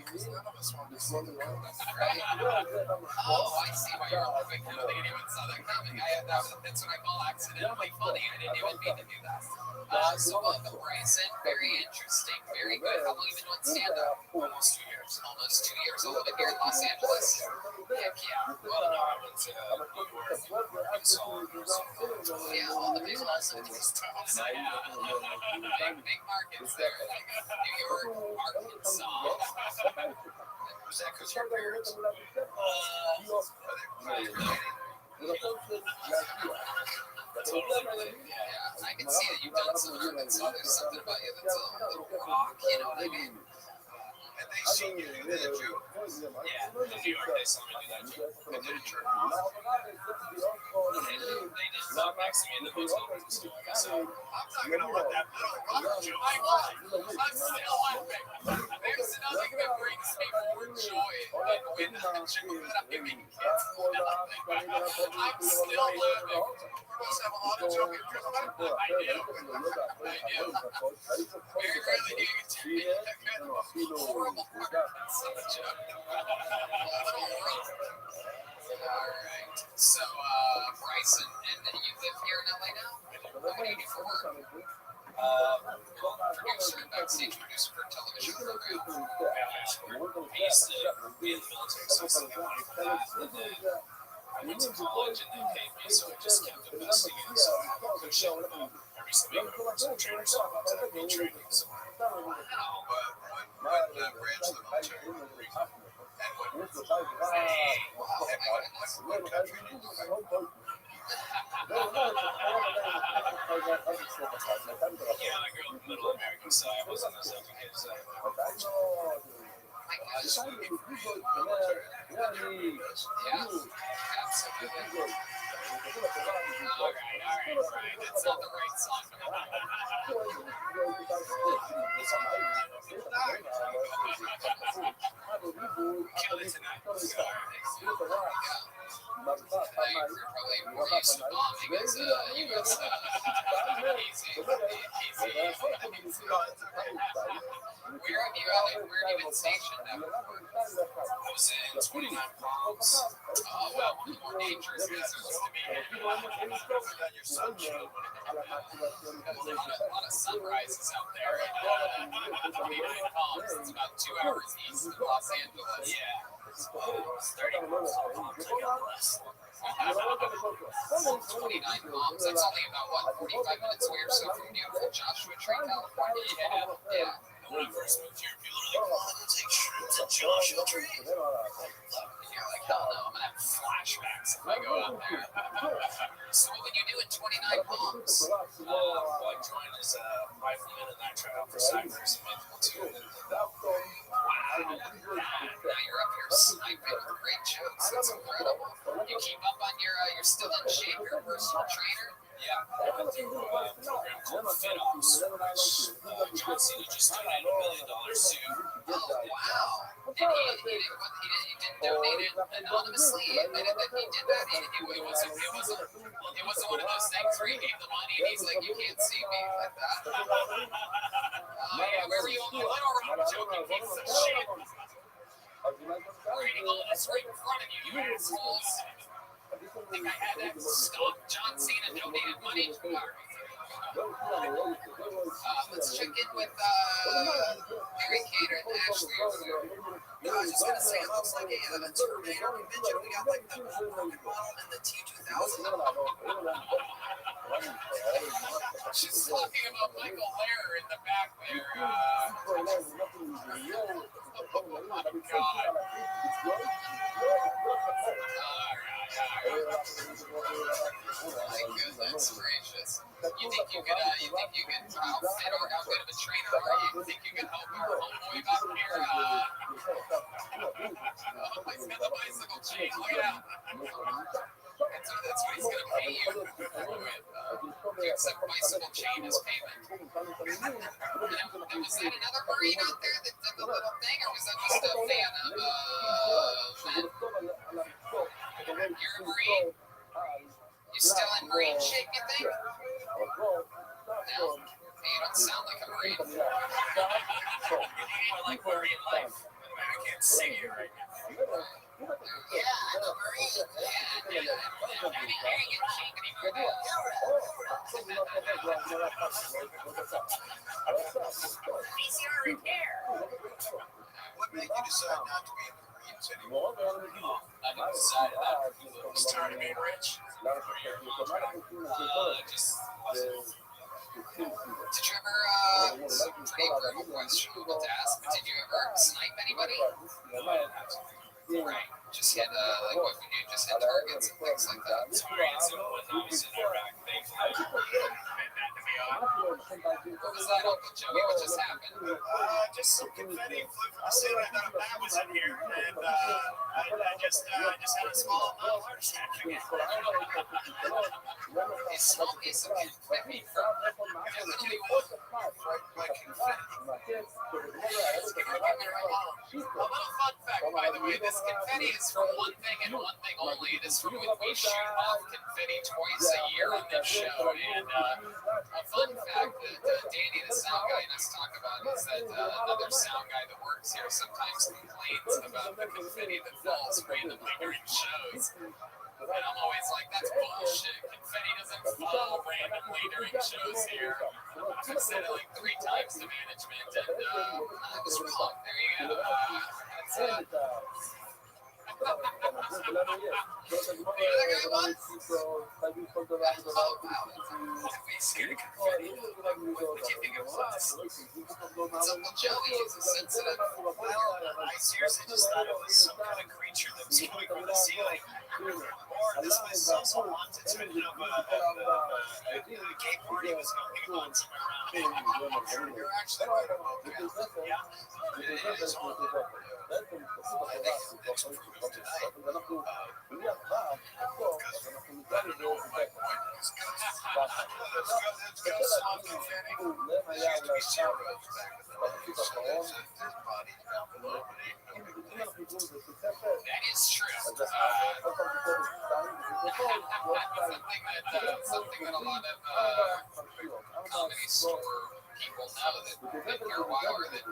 E: Oh, I see why you're laughing. I don't think anyone saw that coming. That's what I call accidentally funny. I didn't even mean to do that. So welcome, Bryson. Very interesting. Very good. How long have you been doing stand-up?
H: Almost 2 years.
E: Almost 2 years. A little bit here in Los Angeles. Heck yeah.
H: Well, no, I went to New York, Arkansas,
E: Yeah, all the big Los Angeles towns. Yeah. Big markets there. New York, Arkansas.
F: Was that because your parents?
E: Yeah, I can see that you've done some Arkansas. There's something about you that's a little rock, you know what I mean?
F: And they seen you do that joke.
H: Yeah, in New York, they saw me do that joke.
F: And did it turn off?
H: They just sat next to me in the hotel room store. So,
F: I'm not going to let that little rock joke.
E: I'm still laughing. There's nothing that brings me more joy than when a joke that I make kids laughing. I'm still laughing.
F: You must have a lot of joke in your life.
E: I do. Very rarely do you get to be a horrible part of some joke. All right. So, Bryson, and then you live here in LA now? What do you do for work? Producer, backstage producer for a television program.
H: I used to be in the military, so I still got money for that. And then I went to college and they paid me, so I just kept investing in it. So I could show up every single week with some trainers, so I'm to be training. So,
F: What branch of the military? And what?
E: Wow, my goodness.
F: What country did you fight?
H: yeah, I grew up in the middle America, so I wasn't as educated as I
E: My gosh. Yeah, absolutely. That's not the right song.
H: Kill it tonight.
E: You're probably more used to bombing as a U.S. Easy. Where have you been stationed at?
H: I was in 29 Palms.
E: Well, one of the more dangerous guys there was to be.
H: That your son showed.
E: There's a lot of sunrises out there in 29 Palms. It's about 2 hours east of Los Angeles.
H: Yeah. 30 Palms. I got less.
E: 29 Palms. That's only about, 45 minutes away or so from beautiful Joshua Tree, California. Yeah.
H: When I first moved here, people are like, oh, they'll take shrooms at Joshua Tree.
E: And you're like, hell no, I'm going to have flashbacks if I go out there. So what would you do in 29 Palms?
H: I joined as a rifleman, and I tried out for snipers in my platoon.
E: Wow. Now you're up here sniping. Great jokes. That's incredible. You keep up on you're still in shape. You're a personal trainer.
H: Yeah, I went through a program called FinOps, which John Cena just donated $1 million to.
E: Oh, wow. And he didn't donate it anonymously. He admitted that he did that. It wasn't one of those things where he gave the money and he's like, you can't see me like that. Yeah, where were you on the little rock joking piece of shit? Reading all this right in front of you, you assholes. I think I had that stop John Cena donated money. Let's check in with Mary Kate and Ashley.
G: I was just gonna say, it looks like a Terminator convention. We got like the broken model and the T-2000.
E: She's talking about Michael Lair in the back there. My goodness gracious. You think you could outfit or how good of a trainer are you? You think you could help our homeboy back here? He's got the bicycle chain. Look at that. That's what he's going to pay you with. Except bicycle chain is payment. Was that another Marine out there that did the little thing, or was that just a fan of You're a Marine? You still in Marine shape, you think? No. You don't sound like a Marine.
H: I like Marine life. I can't sing it right now.
E: Yeah, I'm a Marine. PCR repair.
F: What made you decide not to be in the Marines anymore?
H: I decided I was tired of being rich.
E: Did you ever, it's a pretty brutal question to ask, but did you ever snipe anybody? Right. Just hit, like what would you just hit targets and things like that?
H: It's very simple. When I was in Iraq, they meant that to be on.
E: What was that, Uncle Joey? What just happened?
F: Just some confetti flew from the ceiling. I thought that was in here, and I just had a small heart attack again.
E: A small piece of confetti from
F: My confetti.
E: A little fun fact, by the way, this confetti is for one thing and one thing only. We shoot off confetti twice a year on this show, and a fun fact that Danny, the sound guy, and us talk about is that another sound guy that works here sometimes complains about the confetti that falls randomly during shows. And I'm always like, that's bullshit. Confetti doesn't fall randomly during shows here. I've said it like 3 times to management, and I was wrong. There you go. That's it. The other guy won? Oh, wow. We scared of confetti. What do you think it was? It's Uncle Joey. He's a sensitive.
F: Well, I seriously just thought it was some kind of creature that was coming from the ceiling. Or this place is also haunted, so I didn't know if a gay party was going on somewhere around.
E: You're actually right about that.
F: Yeah, it is haunted.
E: I think
F: Next week tonight.
E: That is true. Something that a lot of comedy store people know that been here a while, or that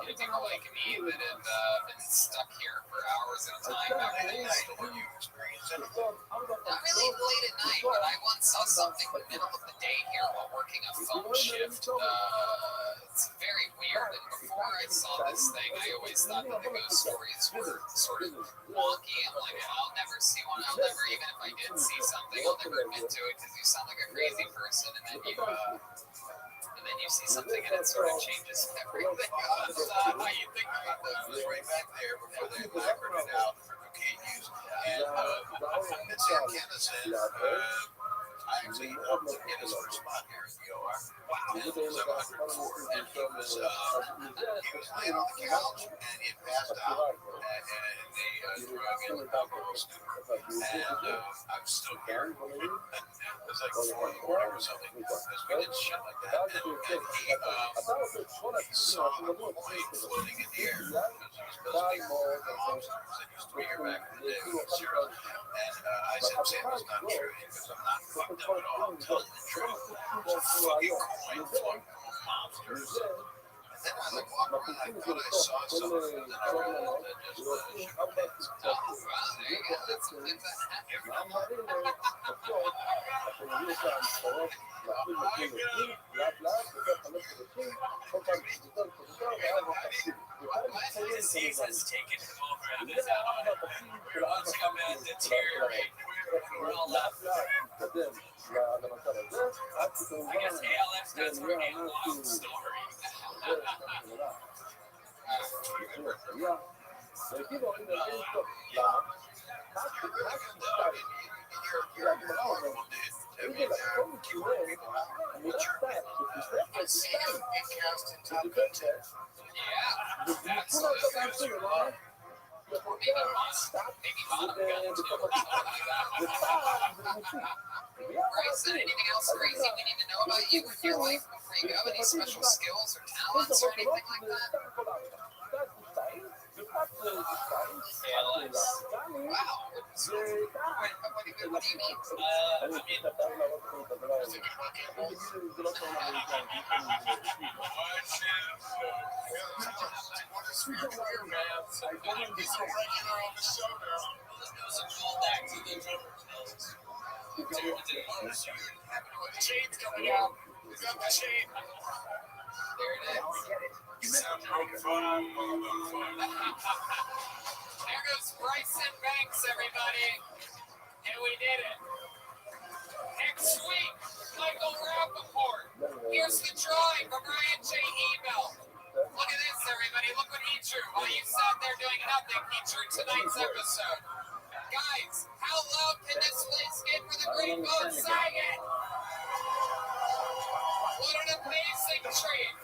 E: people like me that have been stuck here for hours at a time every day. Not really late at night, but I once saw something in the middle of the day here while working a phone shift. It's very weird. And before I saw this thing, I always thought that the ghost stories were sort of wonky and like, I'll never see one. I'll never, even if I did see something, I'll never admit to it because you sound like a crazy person, and then you see something and it sort of changes everything. How you think about that?
F: I was right back there before they lacquered it out for cocaine use. And Sam Canada said, I actually helped him get his first spot here at the OR. Wow. And it was up 104. And he was laying on the couch and he passed out. And they drug in alcohol stupor. And I was still here. It was like 4 in the morning or something. Because we did shit like that. And he saw a plane floating in the air. Because those big posters that used to be here back in the day with zero. And I said, Sam, it's not true. Because I'm not fucked up at all. I'm telling the truth. It's a fucking coin floating monsters. And then as I walked around, I thought I saw something. And then I realized that just shook my pants.
E: Oh, well, there you go. That's something that
H: When disease has taken him over at this hour, we're watching a man deteriorate. We're all left. I guess ALF stands for a long story. Yeah, absolutely. Or maybe bottom gun too. Bryson, anything else crazy we need to know about you in your life before you go? Any special skills or talents or anything like that? ALS.
E: Wow. What do you mean?
H: I mean, there's a good one, cables. What is your career, man? He's a regular on the show now. It was a callback to the drummer's notes. Chain's coming out. We got the chain.
E: There it is.
H: You sound like fun.
E: There goes Bryson Banks, everybody. And we did it. Next week, Michael Rappaport. Here's the drawing from Ryan J. Ebel. Look at this, everybody. Look what he drew. While you sat there doing nothing, he drew tonight's episode. Guys, how loud can this place get for the Great Boat Saget? What an amazing treat.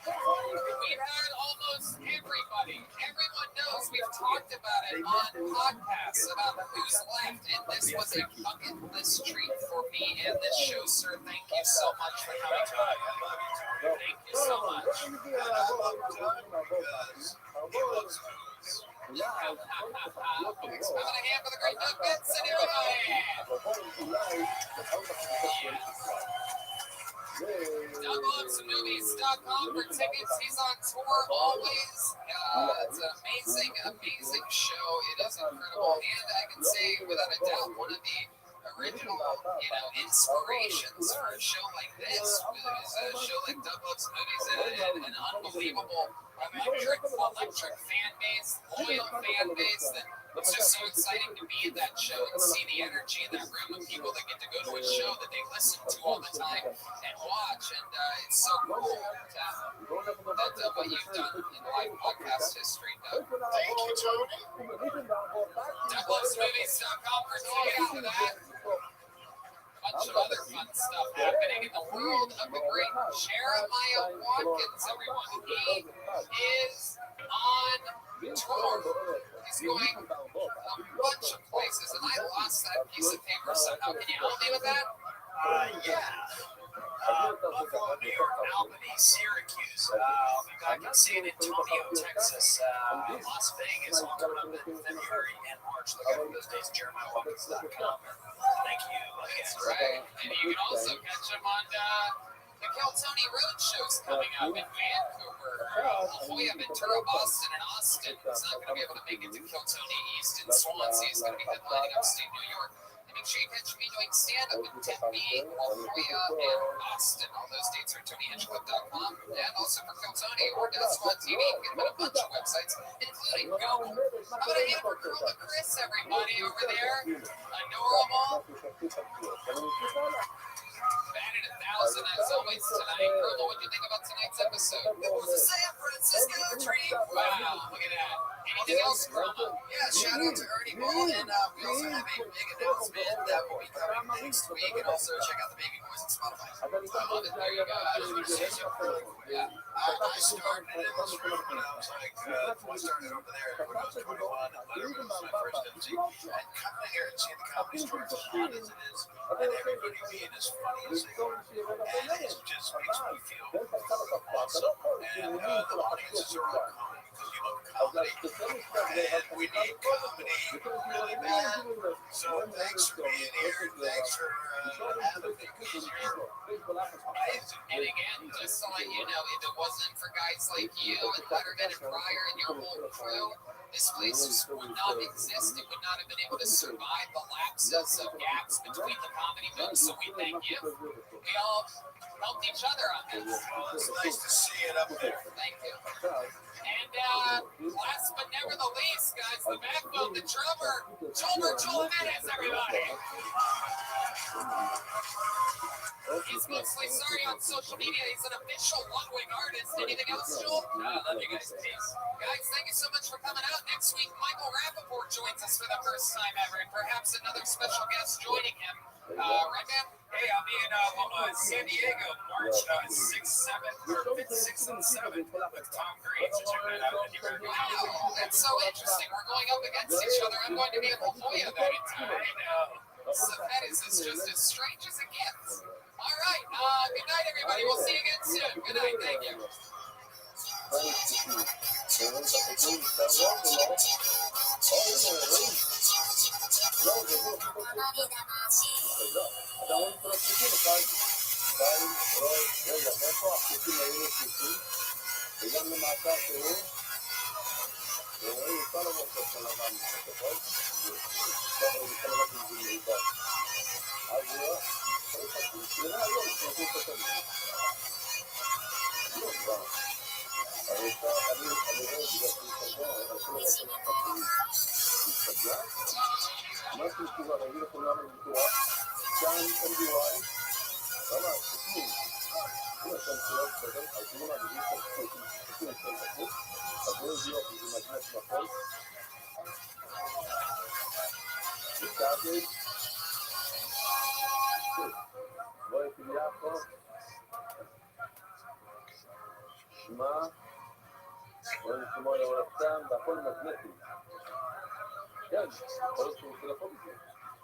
E: We've had almost everybody. Everyone knows we've talked about it on podcasts about who's left, and this was a bucket list treat for me and this show, sir. Thank you so much for coming by. Thank you so much. Thanks for the hand for the Great Boat Benson, everybody. DougLovesMovies.com for tickets. He's on tour always. It's an amazing, amazing show. It is incredible. And I can say, without a doubt, one of the original, inspirations for a show like this was a show like Doug Loves Movies and an unbelievable electric fan base, loyal fan base that it's just so exciting to be in that show and see the energy in that room of people that get to go to a show that they listen to all the time and watch. And it's so cool that what you've done in live podcast history, Doug.
F: Thank you, Tony.
E: DougLovesMovies.com for tickets for that. Bunch of other fun stuff happening in the world of the great Jeremiah Watkins, everyone. He is on tour. He's going a bunch of places. places, and I lost that piece of paper somehow. Can you help me with that?
F: Buffalo, New York, Albany, Syracuse. We've got San Antonio, Texas, Las Vegas, all coming up in February and March. Look out for those days, JeremiahWatkins.com. Thank you again.
E: That's right. And you can also catch them on the Keltoni Road shows coming up in Vancouver, La Jolla, Ventura, Boston, and Austin. He's not going to be able to make it to Keltoni East and Swansea. He's going to be headlining upstate New York. And make sure you catch me doing stand-up in Tempe, La Jolla, and Austin. All those dates are TonyHitchcliffe.com. And also for Keltoni or Swan TV, you can get them at a bunch of websites, including Google. How about a hand for Girl Chris, everybody over there? Adorable. Batted 1,000 as always tonight. Grandma, what do you think about tonight's episode?
F: It was a San Francisco dream.
E: Wow, look at that. Anything else, Grandma?
F: Yeah, shout out to Ernie Ball, and we also have a big announcement that will be coming next week, and also check out the Baby Boys on Spotify.
E: I love it. There you go.
F: I just want to say something really quick.
E: Yeah.
F: I started in this room when I was like, I started over there when I was 21, and Letterman was my first MC, and coming here and seeing the comedy store as hot as it is, and everybody being as funny as they are, and it just makes me feel awesome, and the audiences are all comedy because you love comedy, and we need comedy really bad, so thanks for being here, thanks for having me, because you're amazing.
E: And again, just to let you know, if it wasn't for guys like you and Letterman and Pryor and your whole crew, this place just would not exist. It would not have been able to survive the lapses of gaps between the comedy moves. So we thank you. We all helped each other on this.
F: Well, it's nice to see it up there.
E: Thank you. And last but never the least, guys, the backbone, the drummer, Joel Jimenez, everybody. He's mostly sorry on social media. He's an official one-wing artist. Anything else, Joel? I love you guys. Peace. Guys, thank you so much for coming out. Next week, Michael Rappaport joins us for the first time ever, and perhaps another special guest joining him. Right, man?
B: Hey, I'll be in San Diego, March 6th, 7th, or 5th, 6th, and 7th with Tom Green. So check that out.
E: Wow, that's so interesting. We're going up against each other. I'm going to be in La Jolla that entire night. So that is just as strange as it gets. All right. Good night, everybody. We'll see you again soon. Good night. Thank you.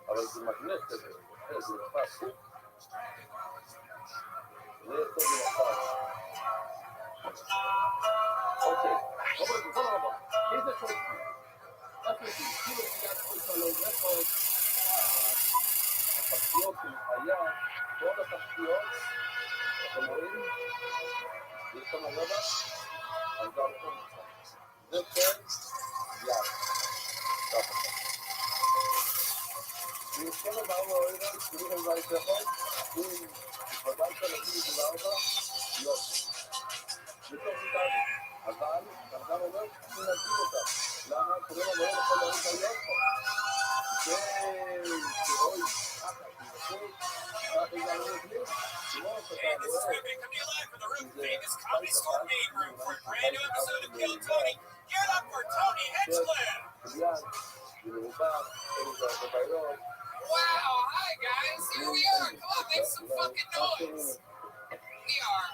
D: אבל זה מגנט כזה, זה נתפס. זה טוב לנפש. אוקיי, בוא נראה. איזה שורטי? איפה אותי? כאילו תיאת כל שלום, איפה הפחיות עם חיה, כל הפחיות, אתם רואים? יש שם רבע, אז גם פה. זה כן, יד. ככה. ויש לנו בארבע אוהדה, תראו לכם בית אחד, ובדלת לשים בארבע, יופי. בתוך איתנו. אבל, גם אומר, ננתיב אותה. למה? כולם אומרים לך לא רוצה להיות פה. ותראוי, ככה הגענו לבנים.
B: Hey, this is Rabbi coming to you live from the Room Famous Comedy Store main room for a brand new episode of Kill Tony. Get up for Tony Hinchcliffe!
E: Wow, hi guys, here we are. Come on, make some fucking noise. We are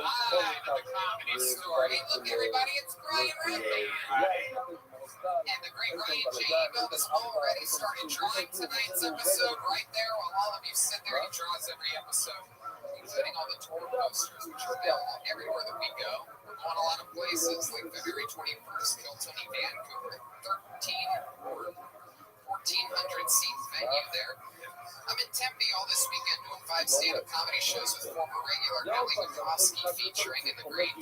E: live at the Comedy Store. Hey, look everybody, it's Brian Redman. And the great Ryan J. Eagle has already started drawing tonight's episode right there while all of you sit there. He draws every episode, including all the tour posters, which are available everywhere that we go. We're going a lot of places, like February 21st, Kiltony, Vancouver, 1,400 seat venue there. I'm in Tempe all this weekend doing 5 stand-up comedy shows with former regular Nelly Mikowski featuring in the great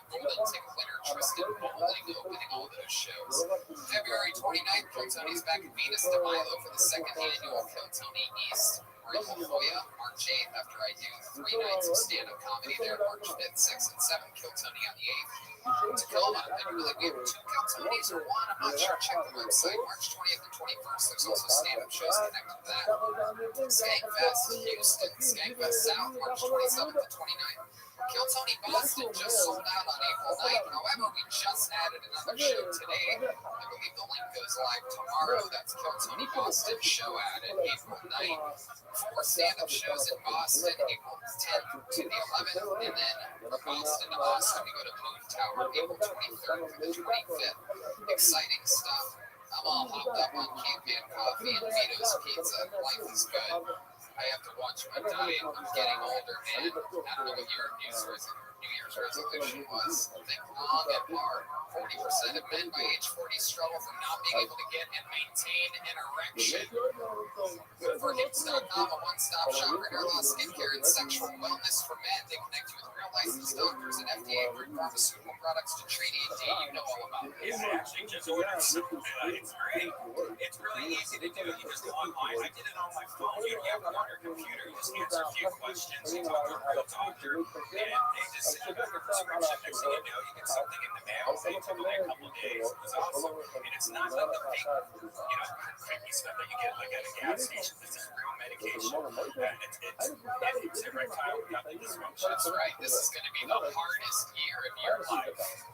E: Golden Ticket winner Tristan Bowling opening all those shows. February 29th, Kiltony's back at Venus de Milo for the second annual Kiltony East. We're in La Jolla, March 8th, after I do 3 nights of stand-up comedy there, March 5th, 6th, and 7th, Kiltony on the 8th. Tacoma, and really we have 2 Kiltonys or 1, I'm not sure, check the website, March 20th and 21st, there's also stand-up shows connected to that. Skankfest, Houston, Skankfest South, March 27th and 29th. Kiltony Boston just sold out on April 9th. However, we just added another show today. I believe the link goes live tomorrow. That's Kiltony Boston show added April 9th. 4 stand-up shows in Boston, April 10th to the 11th. And then from Boston to Austin, we go to Moon Tower, April 23rd to the 25th. Exciting stuff. I'm all hopped up on Caveman coffee and Vito's pizza. Life is good. I have to watch my diet. I'm getting older, man. I don't know what your New Year's resolution was. Think long and hard. 40% of men by age 40 struggle from not being able to get and maintain an erection. For Hips.com, a one-stop shop for hair loss, skincare, and sexual wellness for men. They connect you with real licensed doctors and FDA-approved pharmaceutical products to treat ED. You know all about it.
H: Yeah, I actually just ordered some. It's great. It's really easy to do. You just go online. I did it on my phone. You have it on your computer. You just answer a few questions. You talk to a real doctor, and they just send you back your prescription. Next thing you know, you get something in the mail. It took me a couple of days. It was awesome. And it's not like the fake, creepy stuff that you get like at a gas station. This is real medication. And it's erectile dysfunction.
E: That's right. This is going to be the hardest year of your life.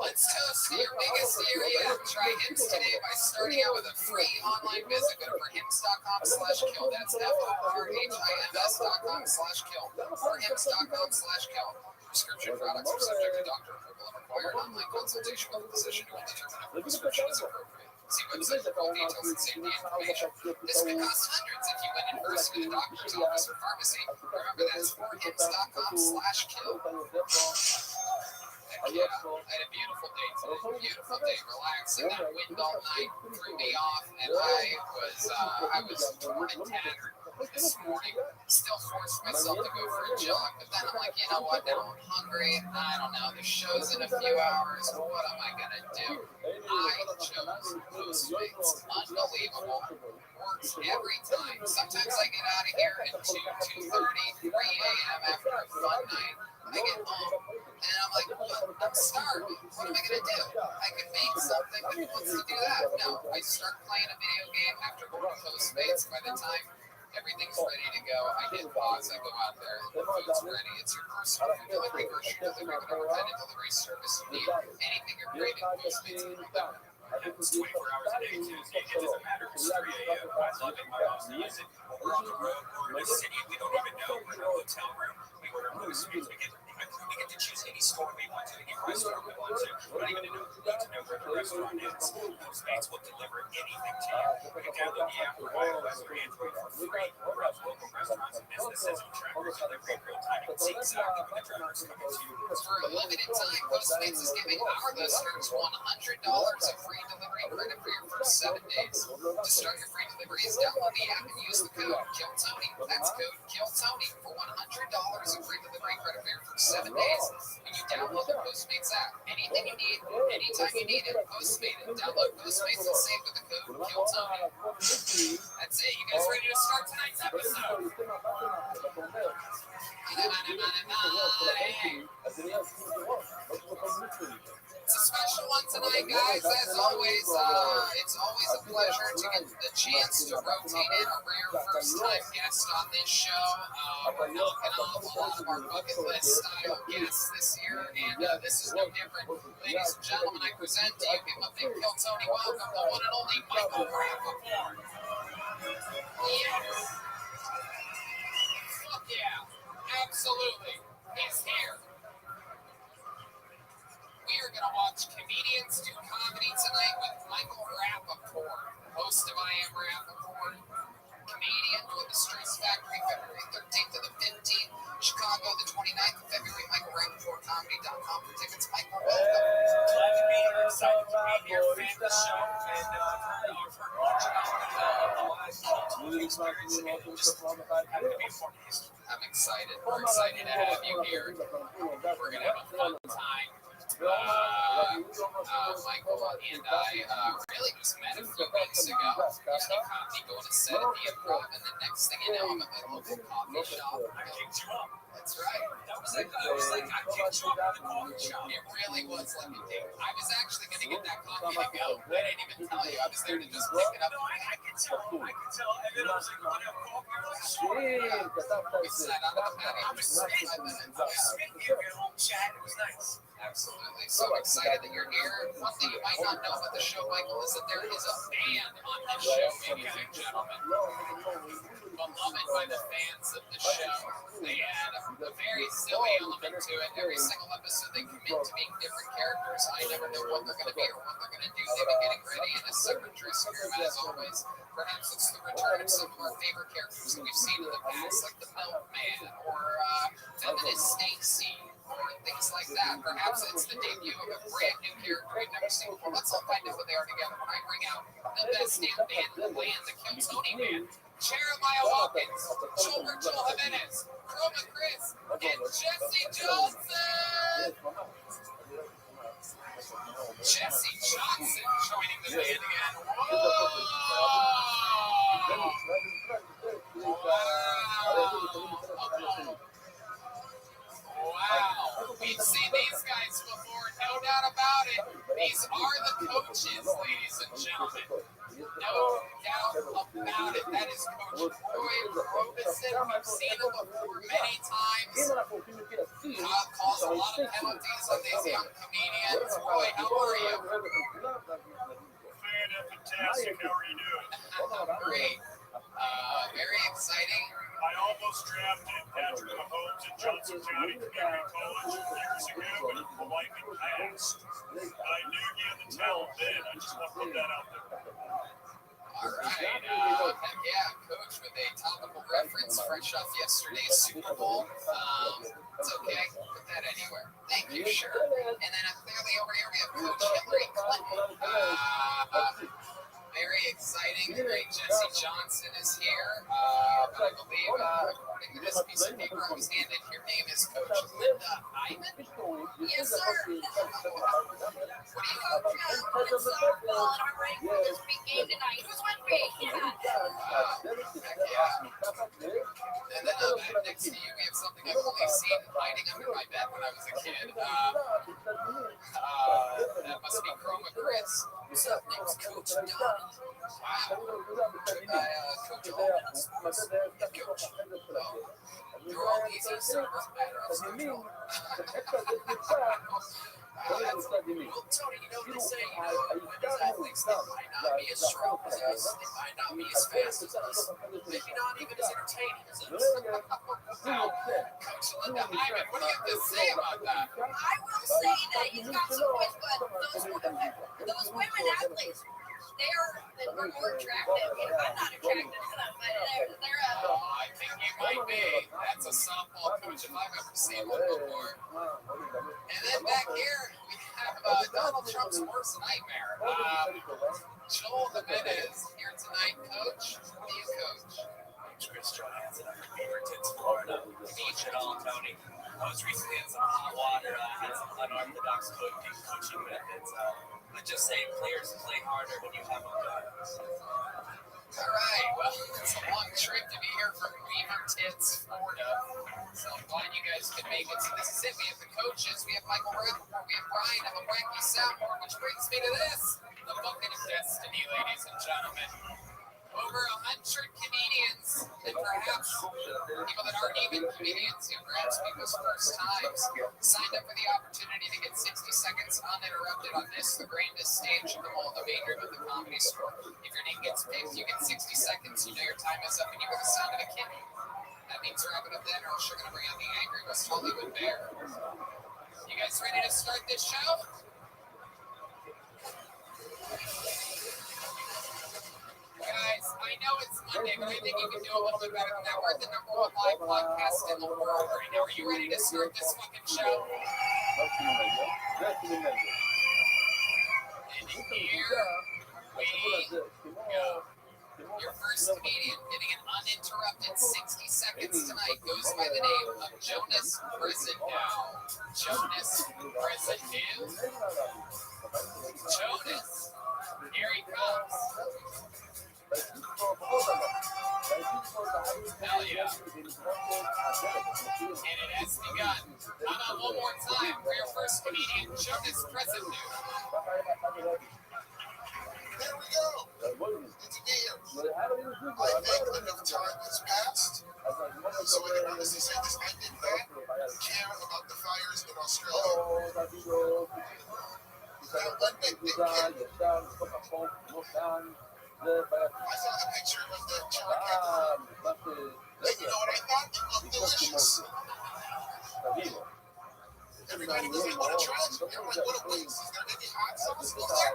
E: Let's toast your biggest year yet. Try Hims today by starting out with a free online visit. Go to hims.com/kill. That's FORHIMS.com/kill. Or hims.com/kill. Prescription products are subject to doctor approval and require an online consultation with a physician who will determine if a prescription is appropriate. See website for full details and safety information. This could cost hundreds if you went in person to the doctor's office or pharmacy. Remember, that's FORHIMS.com/kill. Yeah, I had a beautiful day today. Beautiful day, relaxing. That wind all night threw me off, and I was torn and tattered this morning. Still forced myself to go for a jog, but then I'm like, you know what? Now I'm hungry. I don't know. The show's in a few hours. What am I gonna do? I chose Postmates. Unbelievable. Works every time. Sometimes I get out of here at 2:30, 3 a.m. after a fun night. I get home and I'm like, well, I'm starving. What am I going to do? I can make something, but who wants to do that? No, I start playing a video game after going to Postmates. By the time everything's ready to go, I hit pause, I go out there, the food's ready. It's your personal food delivery, grocery delivery, whatever kind of delivery service you need. Anything you're craving, Postmates can help out.
H: It's 24 hours a day, too. It doesn't matter if it's 3 a.m. I love it. My mom's music. We're on the road. We're in a city we don't even know. We're in a hotel room. We order Postmates. We get to choose any store we want to, any restaurant we want to. We don't even need to know where the restaurant is. Postmates will deliver anything to you. You can download the app for iOS or Android for free. Or else local restaurants and businesses on trackers delivery in real time. You can see exactly when the tracker's coming to you.
E: For a limited time, Postmates is giving our listeners $100 of free delivery credit for your first 7 days. To start your free deliveries, download the app and use the code KILLTONY. That's code KILLTONY for $100 of free delivery credit for your first 7 days. When you download the Postmates app, anything you need, anytime you need it, Postmate it. Download Postmates and save with the code KILLTONY. That's it. You guys ready to start tonight's episode? It's a special one tonight, guys. As always, it's always a pleasure to get the chance to rotate in a rare first-time guest on this show. We're knocking off a lot of our bucket list style guests this year, and this is no different. Ladies and gentlemen, I present to you, give a big Kiltony welcome, the one and only Michael Rappaport. Yes. Fuck yeah. Absolutely. He's here. We are going to watch comedians do comedy tonight with Michael host of I Am Rap Report. Comedian with the Stress Factory, February 13th to the 15th. Chicago, the 29th of February. MichaelRappaportComedy.com for tickets. Michael, welcome.
H: Glad to be here. Excited to be here. Fan of the show. And I've heard much about the experience and just happy to be a part of history.
E: I'm excited. We're excited to have you here. We're going to have a fun time. Michael and I really just met a few weeks ago. Used to copy going to set at the Improv, and the next thing you know, I'm at my local coffee shop.
H: I kicked you up.
E: That's right.
H: That was like, I was like, I kicked you up in the coffee shop.
E: It really was like a date. I was actually going to get that coffee to go. I didn't even tell you. I was there to just pick it up.
H: No, I could tell. I could tell. And then I was like, you want to have coffee? You're like, sure.
E: We sat on the patio for 45 minutes.
H: Speaking of your home chat, it was nice.
E: Absolutely. So excited that you're here. One thing you might not know about the show, Michael, is that there is a band on this show, ladies and gentlemen. Beloved by the fans of the show. They add a very silly element to it. Every single episode, they commit to being different characters. I never know what they're going to be or what they're going to do. They've been getting ready in a separate dressing room, as always. Perhaps it's the return of some of our favorite characters that we've seen in the past, like the Milkman or Feminist Stacy. Or things like that. Perhaps it's the debut of a brand new character we've never seen before. Let's all find out what they are together when I bring out the best damn band in the land, the Kill Tony Band. Jeremiah Hawkins, Joel Jimenez, Chroma Chris, and Jesse Johnson. Jesse Johnson joining the band again. Whoa! Wow, we've seen these guys before, no doubt about it. These are the coaches, ladies and gentlemen. No doubt about it. That is Coach Roy Robinson. We've seen him before many times. Calls a lot of penalties on these young comedians. Roy, how are you?
B: Fantastic. How are you doing?
E: Great. Very exciting.
B: I almost drafted Patrick Mahomes at Johnson County Community College years ago, but the wife had passed. I knew you had the talent then. I just want to put that out there.
E: All right. Heck yeah, Coach, with a topical reference fresh off yesterday's Super Bowl. It's okay. Put that anywhere. Thank you, sure. And then clearly over here we have Coach Hillary Clinton. Very exciting. The great Jesse Johnson is here. But I believe, according to this piece of paper I was handed, your name is Coach Linda Hyman?
G: Yes, sir.
E: What do you
G: Coach softball, and I'm ready for this big game tonight. Who's with me?
E: heck yeah. And then back next to you, we have something I've only seen hiding under my bed when I was a kid. That must be Chroma Chris. What's up? Name's Coach Don. Wow. Coach Owens. Coach. You're all easy, so it doesn't matter. I'll start you. Well, Tony, you know what they say, women's athletes, they might not be as strong as us, they might not be as fast as us, maybe not even as entertaining as us. Wow. Coach Linda Hyman, what do you have to say about that?
G: I will say that he's got some points, but those women athletes, they're more attractive. I'm not attracted to them, but they're
E: I think you might be. That's a softball coach if I've ever seen one before. And then back here, we have Donald Trump's worst nightmare. Joel Jimenez here tonight, Coach. What do you coach?
H: Coach Chris Johansson, I'm from Beaverton, Florida. Beach at all, Tony. I was recently in some hot water. Had some unorthodox coaching methods. But just say players play harder when you have a gun.
E: All right, well, it's a long trip to be here from Beaverton, Florida. So I'm glad you guys could make it. So this is it. We have the coaches. We have Michael Rappaport. We have Brian of a Wacky Soundboard, which brings me to this. The Bucket of Destiny, ladies and gentlemen. Over 100 comedians, and perhaps people that aren't even comedians, and perhaps people's first times, signed up for the opportunity to get 60 seconds uninterrupted on this, the grandest stage of the whole, the main room of the Comedy Store. If your name gets picked, you get 60 seconds, you know your time is up, and you get the sound of a kid. That means wrap it up then, or else you're going to bring out the angry West Hollywood Bear. You guys ready to start this show? I know it's Monday, but I think you can do a little bit better than that. We're the number one live podcast in the world right now. Are you ready to start this fucking show? And here we go. Your first comedian getting an uninterrupted 60 seconds tonight goes by the name of Jonas Brizendau. Jonas Brizendau? Jonas. Here he comes. Hell yeah. And it has begun. How about one more time for your first comedian, Jonas Brizendau?
F: There we go. It's a game. I think enough time has passed so I can honestly say this. I did not care about the fires in Australia. Now, one big thing came. I saw the picture of the charred kangaroo. And you know what I thought? It looked delicious. Everybody was like, what a tragedy. Everyone like, what a waste. Is there any hot sauce in there?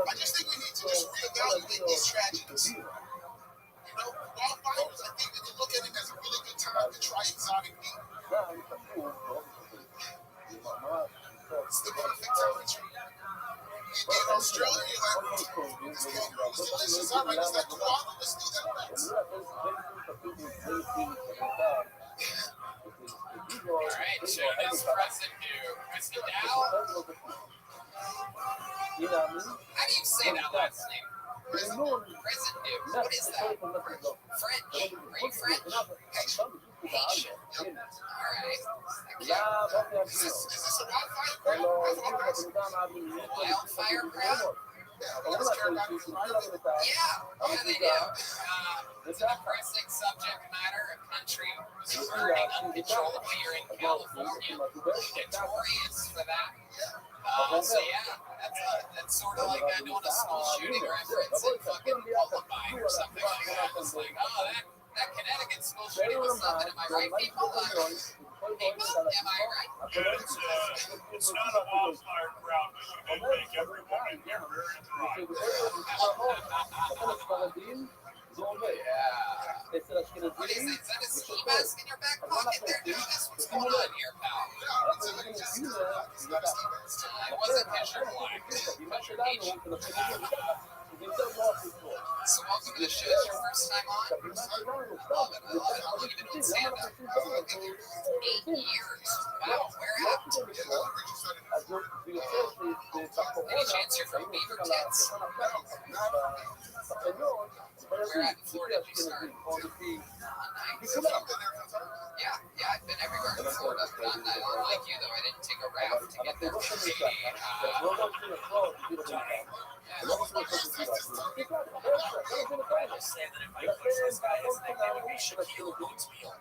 F: I just think we need to just reevaluate these tragedies. You know, wildfires, I think we can look at it as a really good time to try exotic meat. It's the perfect temperature. In Australia, you're like, this kangaroo's delicious. All right, is that koala? Let's do that next.
E: All right, Jonas Brizendau. How do you say that last name? Brizendau. What is that? French. Are you French? Haitian. All right.
F: Is this a wildfire crowd?
E: Wildfire crowd?
F: Yeah,
E: they do. It's a depressing subject matter. A country was burning uncontrollably here in California. Notorious for that. So yeah, that's sort of like doing a school shooting reference in fucking Columbine or something like that. It's like, oh, that Connecticut school shooting was something. Am I right, people? Am I right?
B: It's not a wildfire crowd, but you did make everyone in here very interactive.
E: What is it? Is that a ski mask in your back pocket there, Jonas? What's going on here, pal? It wasn't because you're black. Because you're Asian. So welcome to the show. It's your first time on? Love it. How long have you been doing stand-up? 8 years. Wow, where at? Any chance you're from Beaver Tits? Where at in Florida did you start? Nice. Yeah, I've been everywhere in Florida, but unlike you though, I didn't take a raft to get there.
H: I just say that if I push this guy, his nickname would be Shaquille Oatsmeal.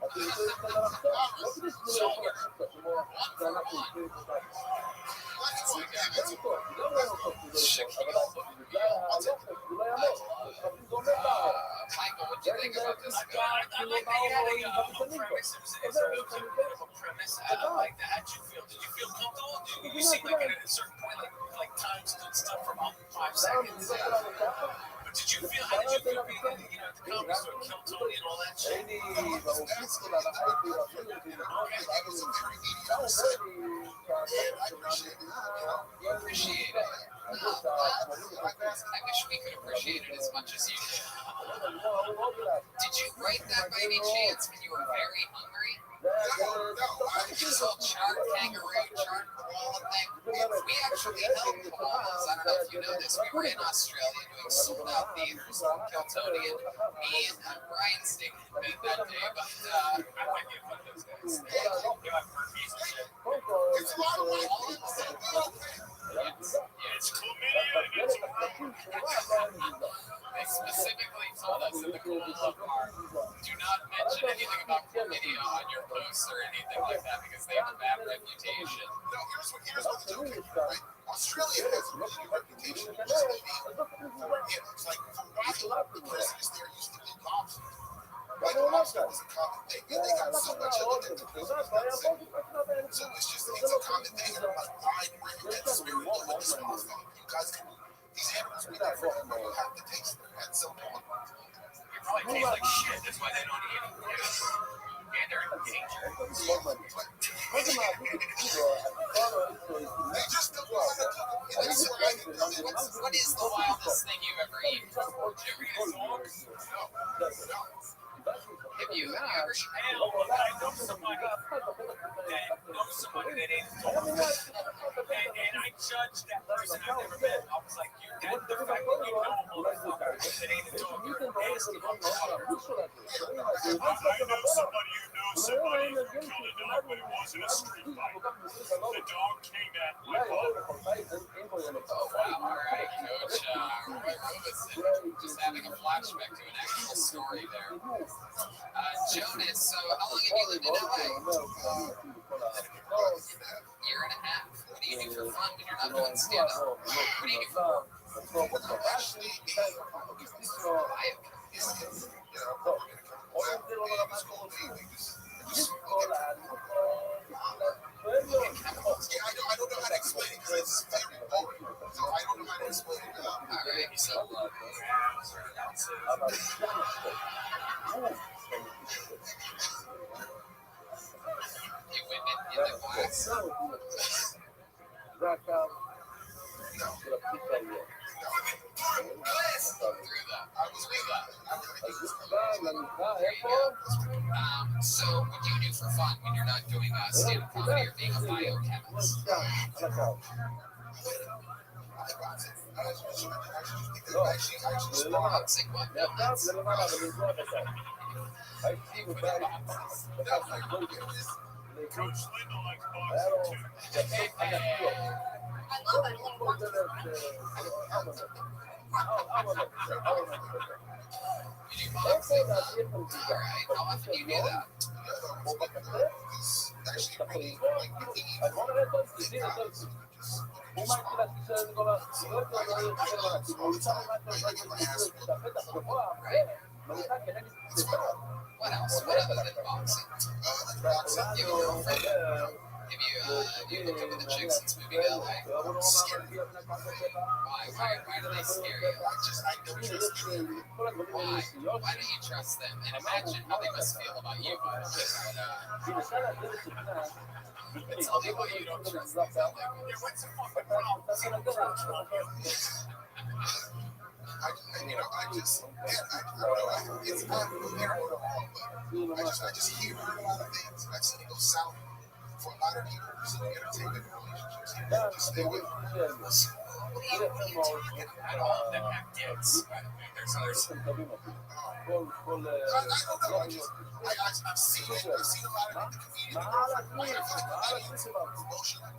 E: Michael, what do you think about this guy?
H: I like that you had a premise. It was a bit of a premise. I like that. How'd you feel? Did you feel comfortable? Did you seem like at a certain point, like time stood still for about 5 seconds? But did you feel? How did you feel being, at the comedy store, Kill Tony and all that shit?
E: You appreciate it. I wish we could appreciate it as much as you did. Did you write that by any chance when you were very hungry? It's all charred kangaroo, charred koala thing. We actually held koalas. I don't know if you know this. We were in Australia doing sold-out theaters on Kill Tony, and me and Brian Sting did that day. But
H: I might get one of those guys. They have herpes and shit.
F: It's a lot of white people that do
H: It's chlamydia.
E: they specifically told us in the koala park, do not mention anything about chlamydia on your posts or anything like that because they have a bad reputation.
F: No, here's what the joke is, right? Australia has a really good reputation for just being, it's like, for a while, the prisoners there used to be cops. Like, lobster was a common thing. Yeah, they got so much of it that the person is not saying. So it's a common thing. And I'm like, why do you get the spirit of this motherfucker? You guys can, these animals be there forever. You have to taste them at some point.
H: It probably tastes like shit. That's why they don't eat it. And they're in danger.
F: They just don't know how to cook it. And that's what I think.
E: What is the wildest thing you've ever eaten?
H: Did you ever eat a dog?
F: No.
E: Have you ever?
H: Hell, I know somebody that ate a dog. And I judged that person I've never met. I was like, you, that the fact that you know a motherfucker that ate a dog, you're nasty motherfucker. I know somebody who knows somebody who killed a dog when it was in a street fight. The dog came at my father.
E: Oh wow! All right, Coach Roy Robeson, just having a flashback to an actual story there. Jonas, so how long have you lived in LA? Year and a half. What do you do for fun when you're not doing stand-up? What do you do for work?
F: Actually, I don't know how to explain it because it's very boring. So I don't know how to explain it.
E: All right, so you women in the glass. So what do you do for fun when you're not doing stand-up comedy or being a biochemist? Boxing, what? No, that's
H: Coach Linda likes boxing too.
G: I love it.
E: you do boxing. All right, how often do you do that?
F: Actually, really,
E: What else? What other than boxing? You have a girlfriend? Have you hooked up with a chick since moving to LA? Why do they scare you?
F: I don't trust them.
E: Why? Why don't you trust them? And imagine how they must feel about you, by the way. Tell me why you don't trust them.
H: What's the fucking problem?
F: I just hear a lot of things. I've seen it go south for a lot of people who's in entertainment relationships. You have to stay with them.
H: And all of them have kids. There's others.
F: I don't know. I've seen it. I've seen a lot of the comedians. Promotion. And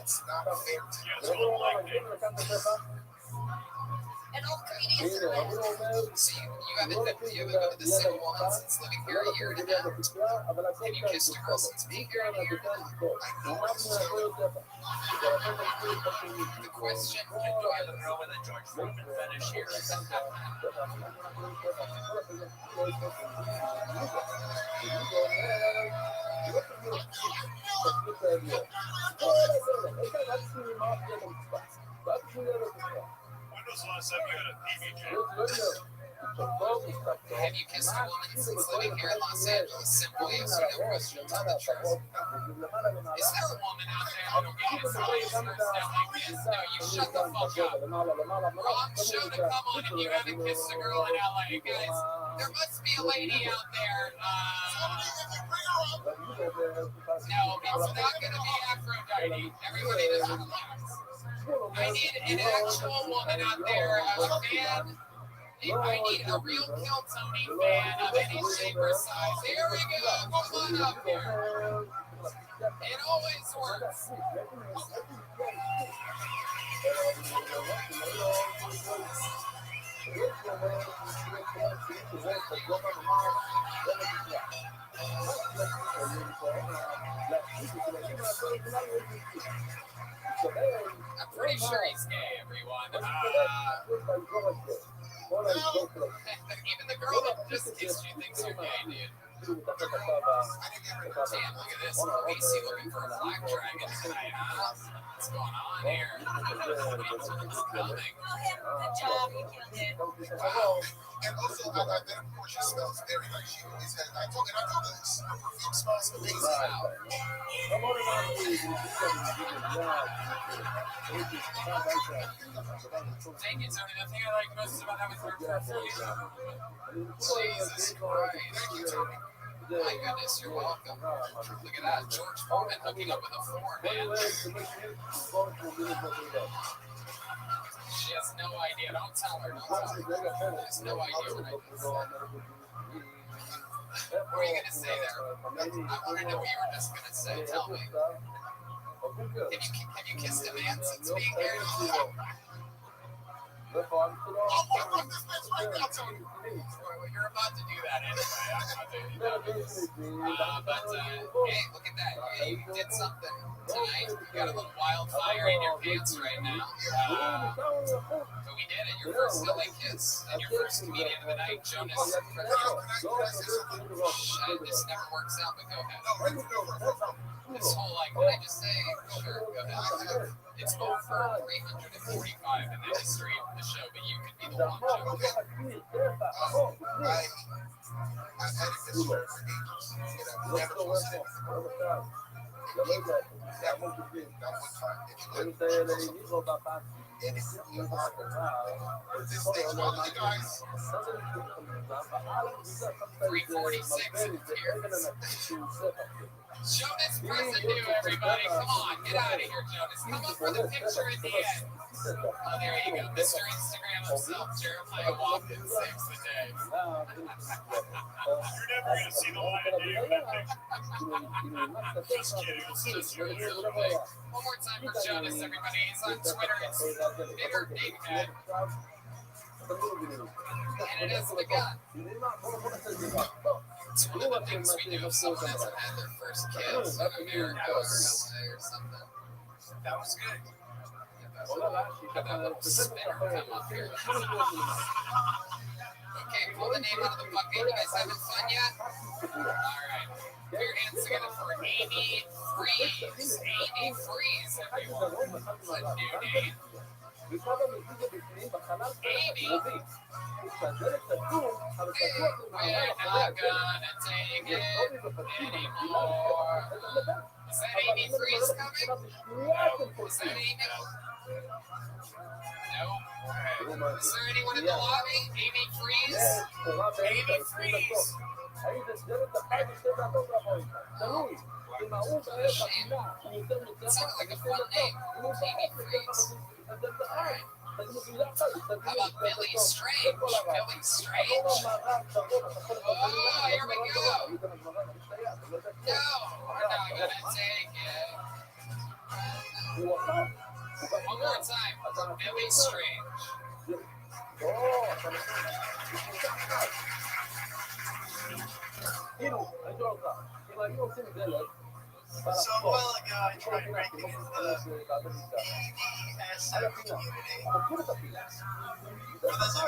F: it's not fair to
H: Yes, all like that.
G: And all comedians are like,
E: So you haven't been with a single woman since living here a year and a half. Have you kissed a girl since being here a year and a half? The question,
H: Do I look girl with a George Foreman fetish here? When was the last time you had a PB jam?
E: have you kissed a woman since living here in Los Angeles? Simple yes or no question. Tell the truth. Is there a woman out there that'll get you size down like this? No, you shut the fuck up. Wrong show to come on if you haven't kissed a girl in LA, guys. There must be a lady out there. No, it's not gonna be Aphrodite. Everybody just relax. I need an actual woman out there, a fan. I need a real Kill Tony fan of any shape or size. Here we go. Come on up here. It always works. I'm pretty sure he's gay, everyone. Even the girl that just kisses you thinks you're gay, dude. Damn, look at this. BC looking for a black dragon tonight, huh? What's going on here? It's coming.
G: Good job, you killed it.
F: Wow. And also, I like that, of course, she smells very like she always has. I know this. Her perfume smells amazing.
E: Wow. Thank you, Tony. The thing I like most about having her perfume. Jesus Christ. Thank you, Tony. My goodness, you're welcome. Look at that. George Foreman hooking up with a four, man. She has no idea. Don't tell her. Don't tell her. She has no idea what I just said. What were you going to say there? I want to know what you were just going to say. Tell me. Have you kissed a man since being here? You're about to do that anyway. But hey, look at that. You did something tonight. You got a little wildfire in your pants right now. But we did it. Your first LA kiss and your first comedian of the night, Jonas. This never works out, but go ahead. This whole, like, what I just say? Sure, go ahead. It's over 345 in the history of the show, but you could be the one, Joe.
F: I've had a history for ages. Never trusted anything. That one time, if you let me and it's this thing's one of the guys.
E: 346 in tears. Jonas President, everybody. Come on, get out of here, Jonas. Come up for the picture at the end. Oh, there you go. Mr. Instagram himself, Jeremiah Watkins, saves the day.
B: You're never going to see the light of day in that picture. Just kidding. It's just your
E: One more time for Jonas, everybody. He's on Twitter. It's Bitter Dighead. And it is begun. It's one of the things we do if someone hasn't had their first kiss in America or LA or something.
F: That was good.
E: Have that little spinner come up here. Okay, pull the name out of the bucket. You guys having fun yet? Alright. Put your hands together for Amy Freeze. Amy Freeze, everyone. It's a new name. Amy. We're not gonna take it anymore. Is that Amy Freeze coming? Is that Amy? No. Is there anyone in the lobby? Amy Freeze? Amy Freeze. Shame. It sounded like a fun name. Amy Freeze. Alright. How about Billy Strange? Billy Strange. Oh, here we go. No, we're not gonna take it. One more time for Billy Strange.
F: So a while ago, I tried breaking into the BDSM community. For those of you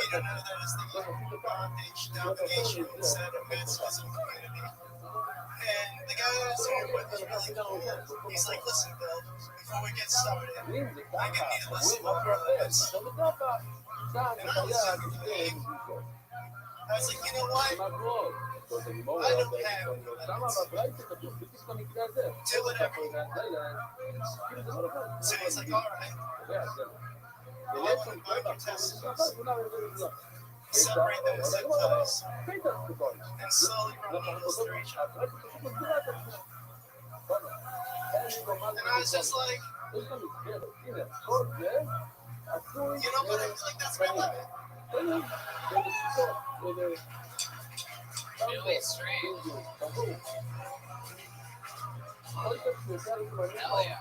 F: who don't know, that is the bondage, domination, and sadomasochism community. And the guy I was here with was really cool. He's like, listen, Bill, before we get started, I'm going to need to listen to more of this. And I was like, you know what? I don't have limits. Do whatever you want. So he's like, all right. Well, I want to buy your testicles. Separate them in zip ties. And slowly run needles through each other. And I was just like, you know what? I feel like that's my limit.
E: Billy Strange. Hell yeah.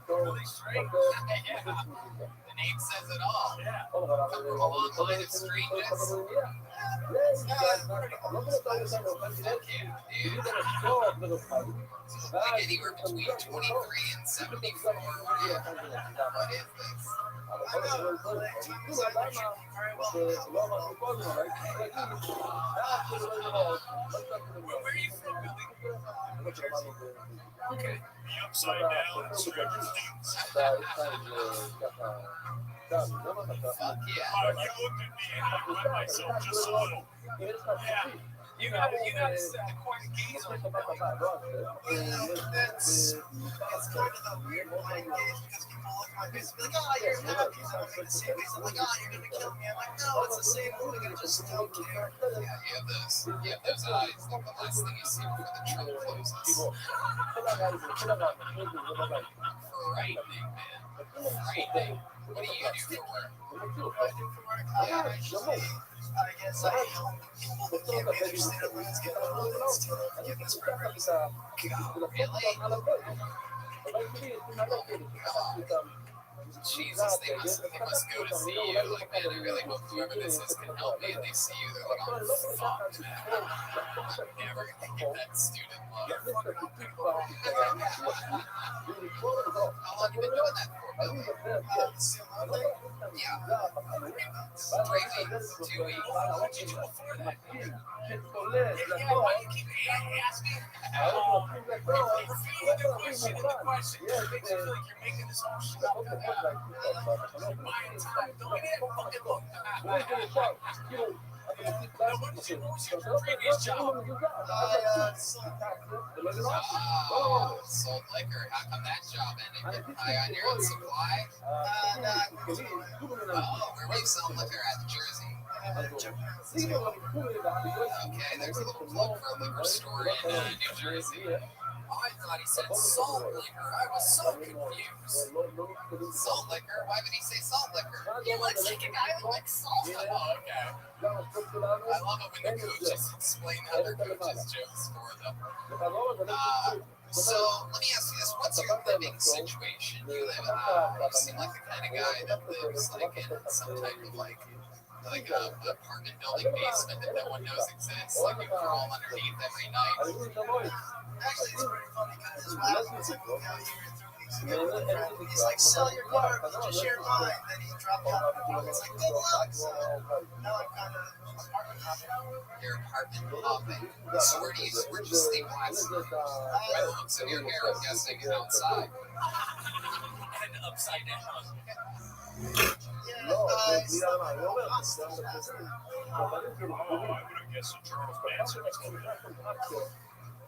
E: Billy Strange. Yeah. The name says it all. Yeah. Along the line of strangeness. Fuck yeah, dude. Like anywhere between 23 and 74. What is this?
H: Where are you from, Billy? Okay. The upside down and Stranger Things.
E: Fuck yeah.
H: You looked at me and I wet myself just a little. Yeah. You got quite a gaze on you, Billy.
F: Well, it's kind of a weird mind game because people look at my face and be like, oh, you're happy. I'm going to see face. I'm like, oh, you're going to kill me. I'm like, no, it's the same movie. I just don't care.
E: Yeah, you have those eyes, like the last thing you see before the trailer closes. Frightening, man. Frightening. What do you do for work?
F: What do I do for work? I guess I help people that can't manage their lives get out of it. Give us purpose.
E: Jesus, they must go to see you. Like, man, I really hope whoever this is can help me. And they see you, they're like, oh, fuck, man. I'm never going to get that student loan. How long have you been doing that for, Billy? Yeah. 3 weeks, 2 weeks.
H: What did you do before that? Yeah, why do you keep asking? Repeating the question and the question just makes you feel like you're making this whole shit up. Buying time. Don't even fucking look. Now, what was your previous job?
E: Sold liquor. How come that job ended? On your own supply? Oh, where were you selling liquor at in Jersey? Okay, there's a little plug for a liquor store in New Jersey. Oh, I thought he said salt liquor. I was so confused. Salt liquor? Why would he say salt liquor?
G: He looks like a guy who likes salt.
E: Oh, okay. I love it when the coaches explain other coaches' jokes for them. So, let me ask you this. What's your living situation? You seem like the kind of guy that lives like in some type of like an apartment building basement that no one knows exists. Like you crawl underneath every night.
F: Actually, it's pretty funny because his wife was like, out here 3 weeks ago. He's like, sell your car, but just share mine. Then he dropped out. It's like, good luck. So now I'm kind of apartment hopping.
E: Your apartment hopping. So where do you sleep last night? By the looks of your hair, I'm guessing you're outside.
H: And upside down.
F: Yeah,
H: I would have guessed a Charles Manson was coming up.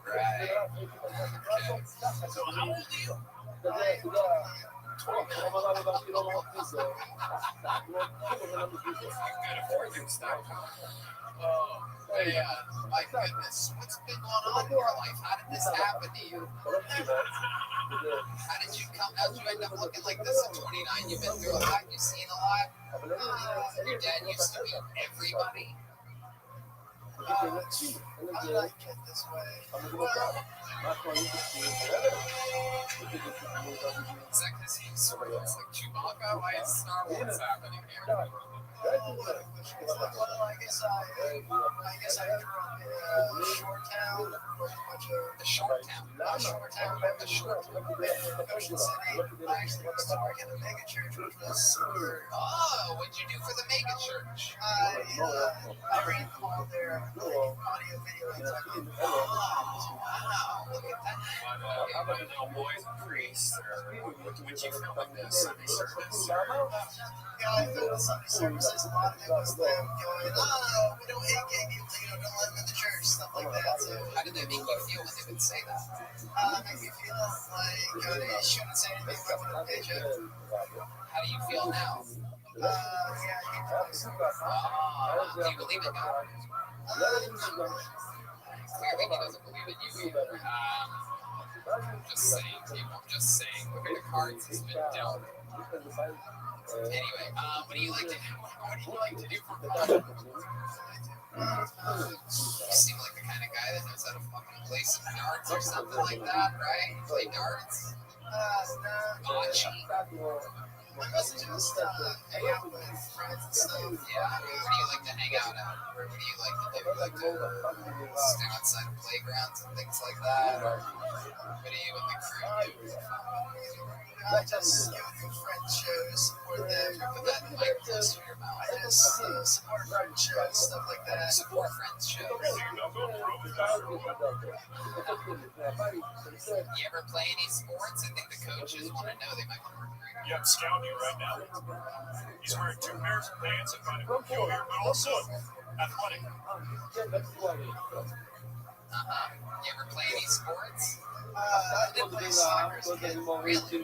E: Right. Okay.
H: So how old are you?
E: Hey, my goodness, what's been going on in your life? How did this happen to you? How did you end up looking like this at 29? You've been through a lot, you've seen a lot. Your dad used to be everybody.
F: how did I get this way?
E: Is that because he sort of looks like Chewbacca? Why is Star Wars happening here?
F: I guess I grew up in a short town.
E: The short town.
F: The short town. Ocean City. I actually used to work at a mega church, which was super.
E: Oh, what'd you do for the mega church?
F: I ran all their audio video.
E: Oh, wow, look at that.
H: How about the boys and priests? Would you film like this Sunday service?
F: Yeah, I filmed the Sunday services. A lot of it was them going, we don't hate gay people, don't let them in the church, stuff like that. So,
E: How did they make you feel when they would say that?
F: make me feel like they shouldn't say anything about what I'm paycheck.
E: How do you feel now?
F: Yeah, he does.
E: Do you believe in God? Clearly, he doesn't believe in you either. Just saying, people. Just saying. Look at the cards he's been dealt. Anyway, what do you like to do for fun? You seem like the kind of guy that knows how to fucking play some darts or something like that, right? You play darts? Bocce. mostly just hang out with friends and stuff. Yeah. Where do you like to hang out at? Or what do you like to do? You like to stand outside of playgrounds and things like that? Or what do you and the crew do? Just go to friend shows, support them, put that in my close to your mouth. Just support friend shows, stuff like that. Support friends shows. You ever play any sports? I think the coaches want to know. They might want to recruit.
H: Yeah, I'm scouting you right now. He's wearing 2 pairs of pants and kind of peculiar, but also athletic.
E: You ever play any sports? I did play soccer as a kid. Really? Yeah.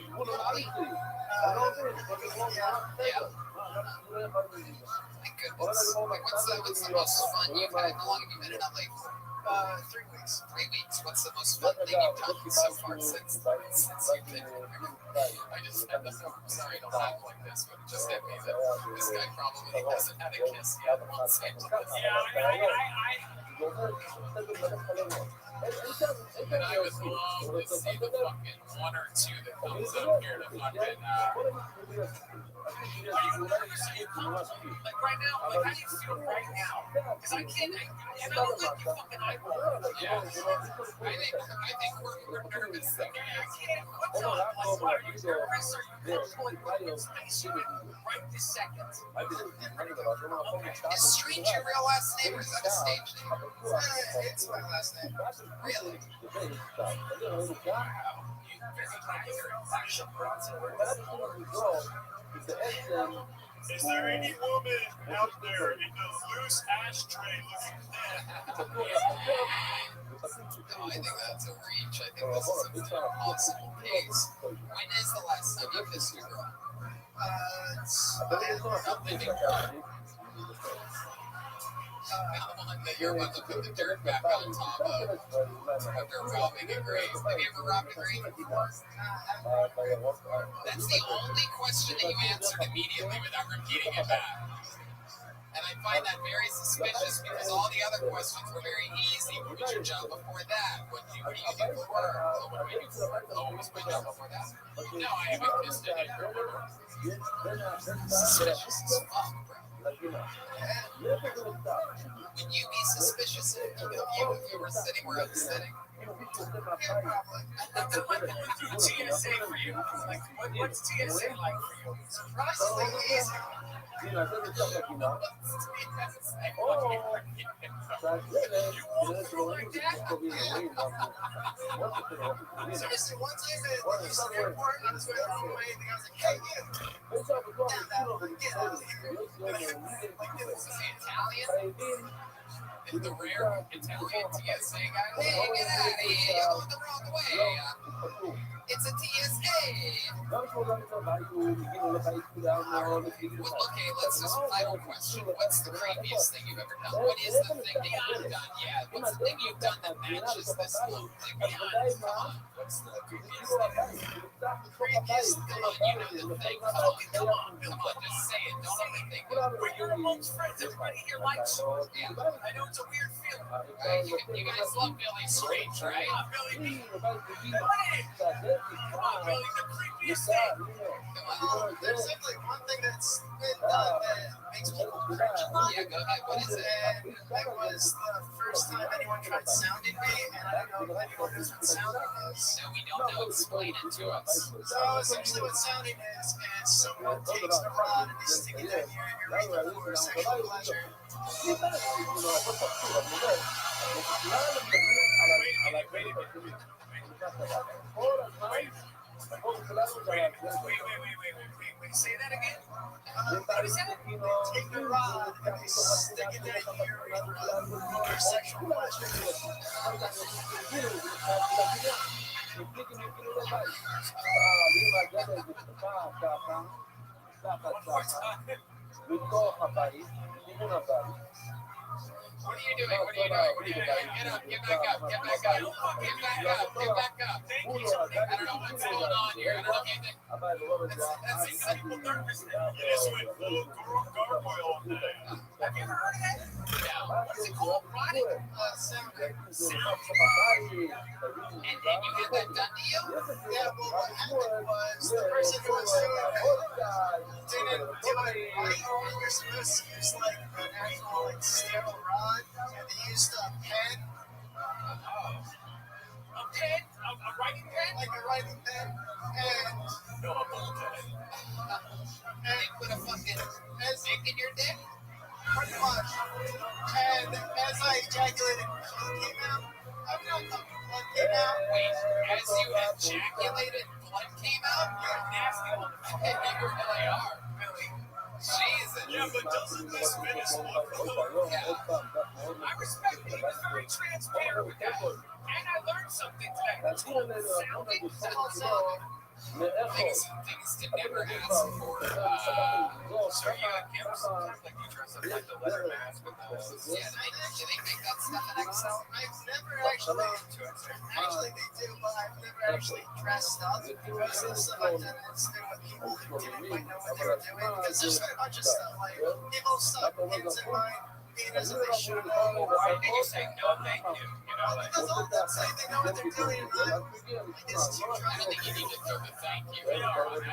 E: My goodness. What's the most fun you've had? How long have you been in LA for? 3 weeks. 3 weeks. What's the most fun thing you've done so far since you've been here? I'm sorry to laugh like this, but it just hit me that this guy probably hasn't had a kiss yet. And I would love to see the fucking 1 or 2 that comes up here to fucking like right now, like how do you feel right now? Because I can't, and I don't like you fucking eyeball. Yeah. I think we're nervous. Like, I can't. What's up? Like, are you nervous? Are you comfortable? What's nice you right this second? Is Strange your real last name or is that a stage name? It's my last name. Really?
H: Wow. Is there any woman out there in the loose ashtray looking
E: No, I think that's a reach. I think this is an impossible pace. When is the last time you kissed a girl? It's not living room. That you're about to put the dirt back on top of after robbing a grave. Have you ever robbed a grave before? That's the only question that you answered immediately without repeating it back. And I find that very suspicious because all the other questions were very easy. What was your job before that? What do you do for work? Oh, what do I do for work? Oh, what was my job before that? No, I haven't kissed any of her. Suspicious as fuck, bro. Would you be suspicious if you were sitting where I was sitting? Yeah, probably.
H: What's TSA for you? Like, what's TSA like for you?
E: Surprisingly easy.
H: You walk through like that?
E: Seriously, one time at the Houston airport, I was going the wrong way, and the guy was like, hey, you, get out of here. Like, this is Italian?
B: Is the rare Italian TSA guy?
E: Hey, get out of here, you're going the wrong way. It's a TSA. Okay, let's just final question. What's the creepiest thing you've ever done? What is the thing that you've done? Yeah, what's the thing you've done that matches this look? Like, beyond, come on. What's the creepiest thing? Creepiest, come on, you know the thing. Come on, just say it. Don't overthink it.
H: When you're amongst friends, everybody here likes you.
E: Yeah.
H: I know it's a weird feeling.
E: Right, you guys love Billy Strange, right?
H: Billy, come on, Billy, the creepiest thing.
E: Well, there's simply one thing that's been done that makes people cringe. Yeah, go ahead. What is it? And that was the first time anyone tried sounding me, and I don't know if anyone knows what sounding is.
B: No, we don't know. Explain it to us.
E: So essentially what sounding is someone takes a rod and they stick it down here and you're making for sexual pleasure.
H: Wait, say that again?
E: What is that? They take a rod and they stick it down here for sexual pleasure.
B: What are you doing? Get up, get back up. Get back up. Thank you. I don't know what's going on here. I don't know anything.
H: That's people nervous now. It is with full gargoyle on that.
E: Have you ever heard of it? No. What is it called? Rotting? Sound. And you had that done to you? Yeah, well, what happened was the person who was doing it didn't do it right. You're supposed to use like an actual like sterile rod, and they used a pen. A pen? A writing pen? Like a writing pen. And no, a ball pen. And they put a fucking dick in your dick? Pretty much. And as I ejaculated, blood came out. I'm not coming. Blood came out. Wait, as you ejaculated, blood came out? You're a nasty one. You really are. Really. Jesus. Yeah, but doesn't this finish look good? Yeah. I respect that he was very transparent with that. And I learned something today. Sounding things to never ask for. So you got cameras sometimes, like you dress up like the leather mask with those. Yeah, do they make that stuff in Excel? I've never actually they do, but I've never actually dressed up. Most of the stuff I've done has been with people who didn't quite know what they were doing, because there's a bunch of stuff like people stuff kids in mind. As if they should know. Why did you say no thank you? You know, like, because all of them say they know what they're doing. It's too dry. I don't think you need to throw the thank you. I'm not worried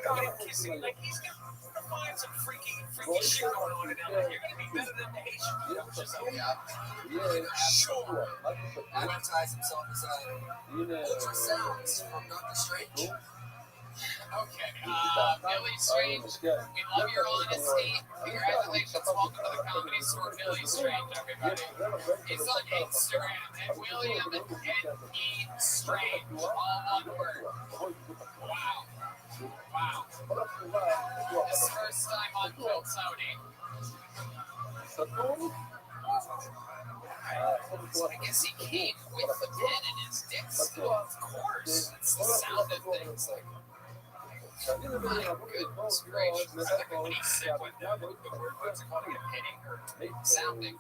E: about him kissing. Like, he's going to find some freaky shit going on in LA. You're going to be better than the Haitian. Which is okay. Sure. Advertise himself as ultrasounds from Dr. Strange. Okay, Billy Strange, we love your honesty. Congratulations, welcome to the Comedy Store, Billy Strange, everybody. It's on Instagram at William N.E. Strange, all one word. Wow. This is first time on Phil Tony. So I guess he came with the pen in his dick still, of course. It's the sound of things like... My goodness gracious. I think when he said what the word was calling it pinning or sounding.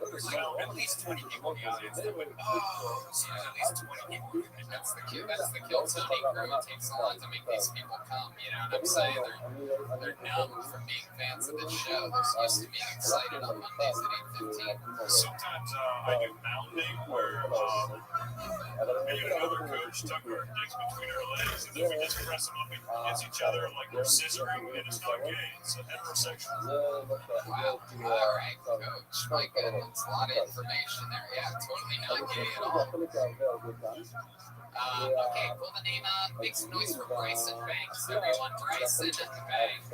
E: There's like at least 20 people in the audience that would, so there's at least 20 people. That's the Kill Tony crew. It takes a lot to make these people come, you know what I'm saying? They're numb from being fans of this show. They're used to being excited on Mondays at 8:15.
H: Sometimes I do mounding where me and another coach tuck our dicks between our legs and then we just press them up against each other like we're scissoring, and it's not gay, it's heterosexual.
E: Wow. All right, coach. My goodness, a lot of information there. Yeah, totally not gay at all. Okay, pull the name out. Make some noise for Bryson Banks. Everyone, Bryson Banks.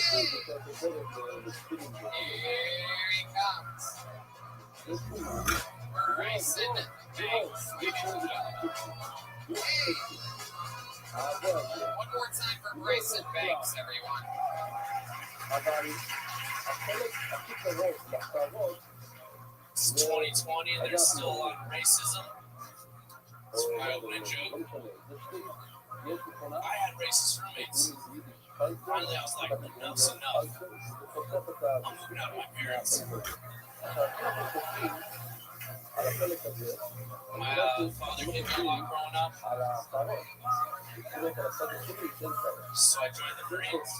E: Hey! Here he comes. Bryson Banks. Hey! One more time for Bryson Banks, everyone. It's 2020 and there's still a lot of racism. That's why I open a joke. I had racist roommates. Finally, I was like, enough's enough. I'm moving out of my parents. My father hit me while growing up. So I joined the Marines.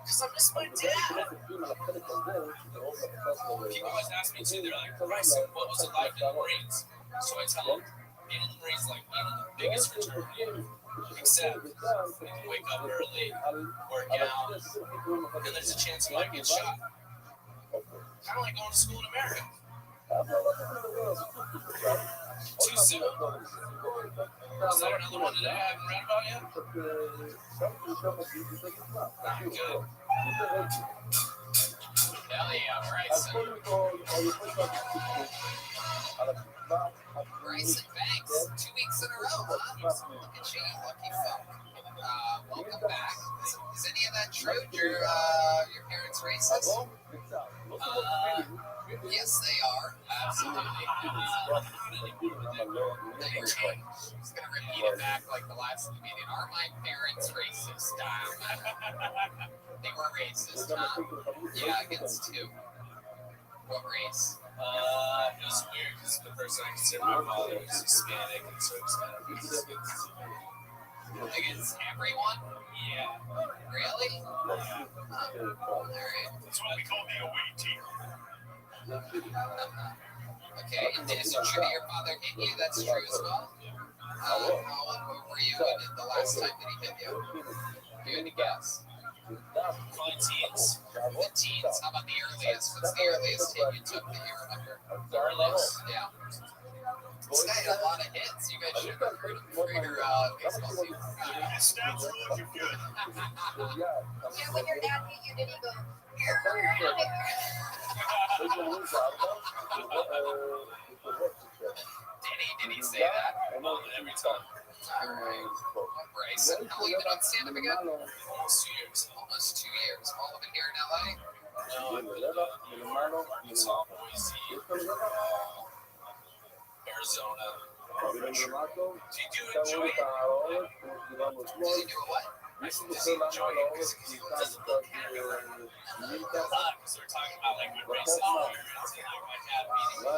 E: Because I miss my dad. People always ask me too, they're like, Bryson, what was it like in the Marines? So I tell them, being in the Marines is like being on the biggest fraternity. Except you can wake up early, work out, and there's a chance you might get shot. Kind of like going to school in America. Too soon? Is there another one that I haven't read about yet? Good. Hell yeah, Bryson. Bryson Banks, 2 weeks in a row, huh? Look at you, lucky fuck. Welcome back. Is any of that true? Your parents racist? Yes, they are. Absolutely. They changed. I'm just gonna repeat it back like the last meeting. Are my parents racist? They were racist, huh? Yeah, against two. What race?
H: It was weird because the person I considered my father was Hispanic, and so it was kind of
E: Against everyone?
H: Yeah.
E: Really?
H: Yeah.
E: Alright.
H: That's what we call the away team.
E: Okay, and is it true that your father hit you? That's true as well? How old were you in the last time that he hit you? Give me a guess.
H: Probably teens.
E: The teens? How about the earliest? What's the earliest hit you took that you remember?
H: The earliest.
E: Yeah. This guy had a lot of hits. You guys should have recruited him for your baseball team.
H: His stats were looking good.
G: Yeah, when your dad hit you, did he go?
E: Did he say that?
H: Every time.
E: Alright. Bryson, how long you been on stand-up again?
H: Almost 2 years.
E: Almost 2 years. All of it here in LA?
H: No, it's all Boise, Arizona. Do you enjoy it?
E: Did you do what?
H: Does he enjoy it? Because he doesn't look happy. Because they're talking about like good races and like my dad beating.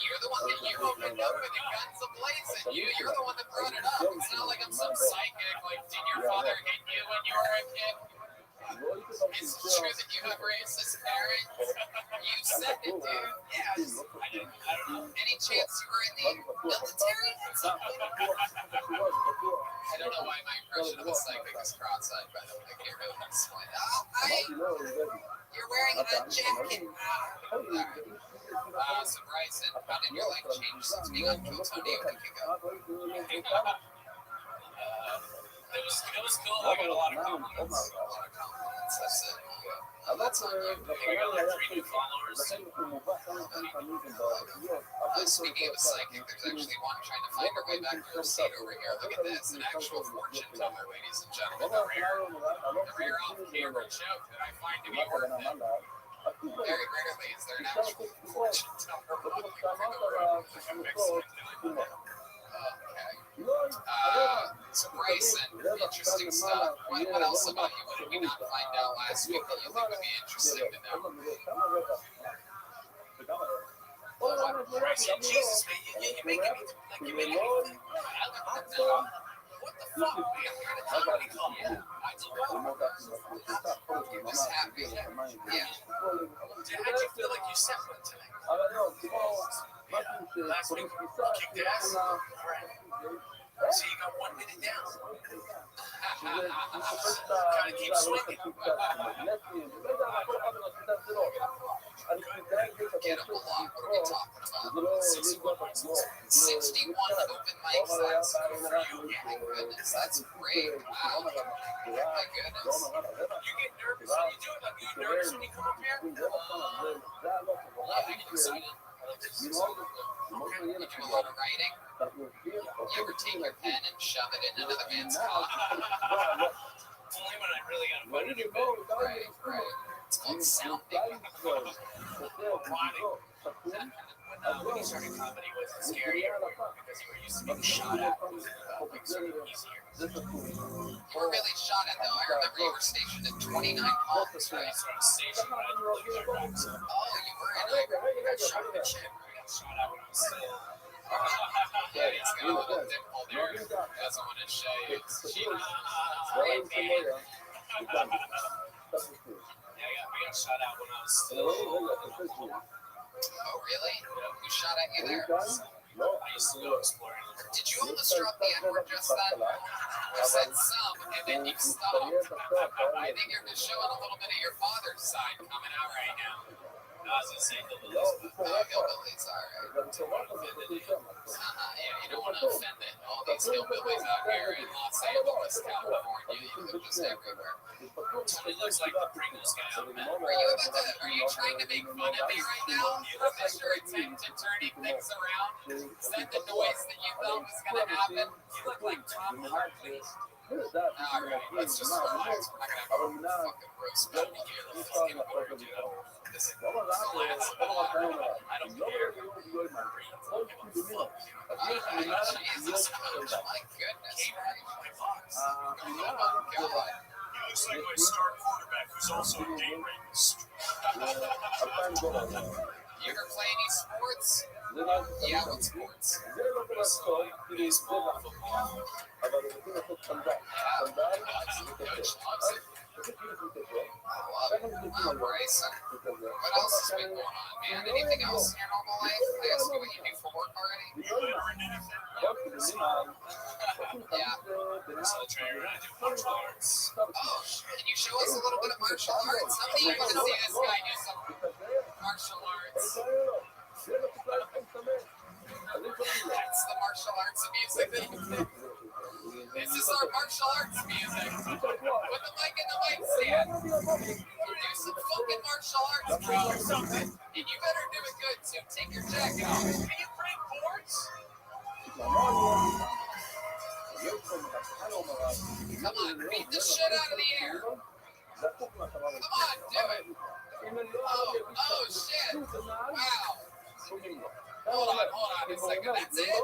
E: You're the one that you opened up with your guns ablazing. You're the one that brought it up. It's not like I'm some psychic. Like, did your father hit you when you were a kid? Is it true that you have racist parents? You said it, dude. Yeah,
H: I don't know.
E: any chance you were in the military? I don't know why my impression of a psychic is cross-eyed, by the way. I can't really explain it. You're wearing a jacket. So Bryson, how did your life change since being on Kiltony a week ago?
H: It was cool. I got a lot of compliments.
E: That's it.
G: That's on you.
H: I got like 3 new followers.
E: Speaking of a psychic, there's actually one trying to find her way back to her seat over here. Look at this, an actual fortune teller, ladies and gentlemen. The rare off-camera joke that I find to be worth it. Very rarely is there an actual fortune teller walking through the room. Okay. So Bryson, interesting stuff. What else about you? What did we not find out last week that you think would be interesting to know?
H: Bryson, Jesus, man, you make me like you make me think. What the fuck? We are here to comedy club. I told you.
E: You're just happy. Yeah.
H: Dude, how'd you feel like you stepped on tonight? Yeah. Last week, kicked ass. All right. So you got 1 minute down. Gotta keep swinging.
E: Get him along. What are we talking about?
H: 61 licenses.
E: 61 open mics last week for you. My goodness, that's great. Wow. My goodness.
H: You get nervous when you do it? Like, you get nervous when you come up here?
E: Yeah, I get excited. You do a lot of writing? You ever take your pen and shove it in another man's coffee?
H: Only when I really got to put it in bed.
E: Right. It's called sounding.
H: When you started comedy, was it scary because you were used to being shot at? Was it like sort of easier?
E: You were really shot at, though. I remember you were stationed at 29 Palms, right?
H: So I was stationed, but I didn't live in Iraq. So
E: Oh, you were in Iraq. You got shot at shit.
H: I got shot at when I was still.
E: Yeah, he's got a little dimple there. He doesn't want to show you.
H: Yeah, we got shot at when I was still.
E: Oh, really? Who shot at you there?
H: I used to go exploring.
E: Did you almost drop the N-word just then? You said some, and then you stopped. I think you're just showing a little bit of your father's side coming out right now.
H: I was gonna say hillbillies.
E: Oh, hillbillies, all right. Yeah, you don't want to offend it. All these hillbillies out here in Los Angeles, California, you live just everywhere.
H: It looks like the Pringles guy out there.
E: Are you trying to make fun of me right now? Is this your attempt to turning things around? Is that the noise that you thought was going to happen?
H: You look like Tom Hardy.
E: All right, let's just relax. We're not going to have a fucking roast battle here. Let's just get a word, you know? This is the last one.
H: I don't care. Jesus Christ.
E: My goodness.
H: My box.
E: Oh, my God.
H: He looks like my star quarterback who's also a gay rapist.
E: You ever play any sports? Yeah, what sports?
B: Baseball, football. Coach loves it.
E: Wow, Bryson. What else has been going on, man? Anything else in your normal life? I asked you what you do for work already? Yeah.
B: Personal trainer, I do martial arts.
E: Oh, can you show us a little bit of martial arts? Somebody even to see this guy do some martial arts. That's the martial arts music that you think. This is our martial arts music. Put the mic in the mic stand. Do some fucking martial arts, bro. And you better do it good too. Take your jacket off. Can you break boards? Come on, beat the shit out of the air. Come on, do it. Oh shit. Wow. Hold on a second. That's it? 2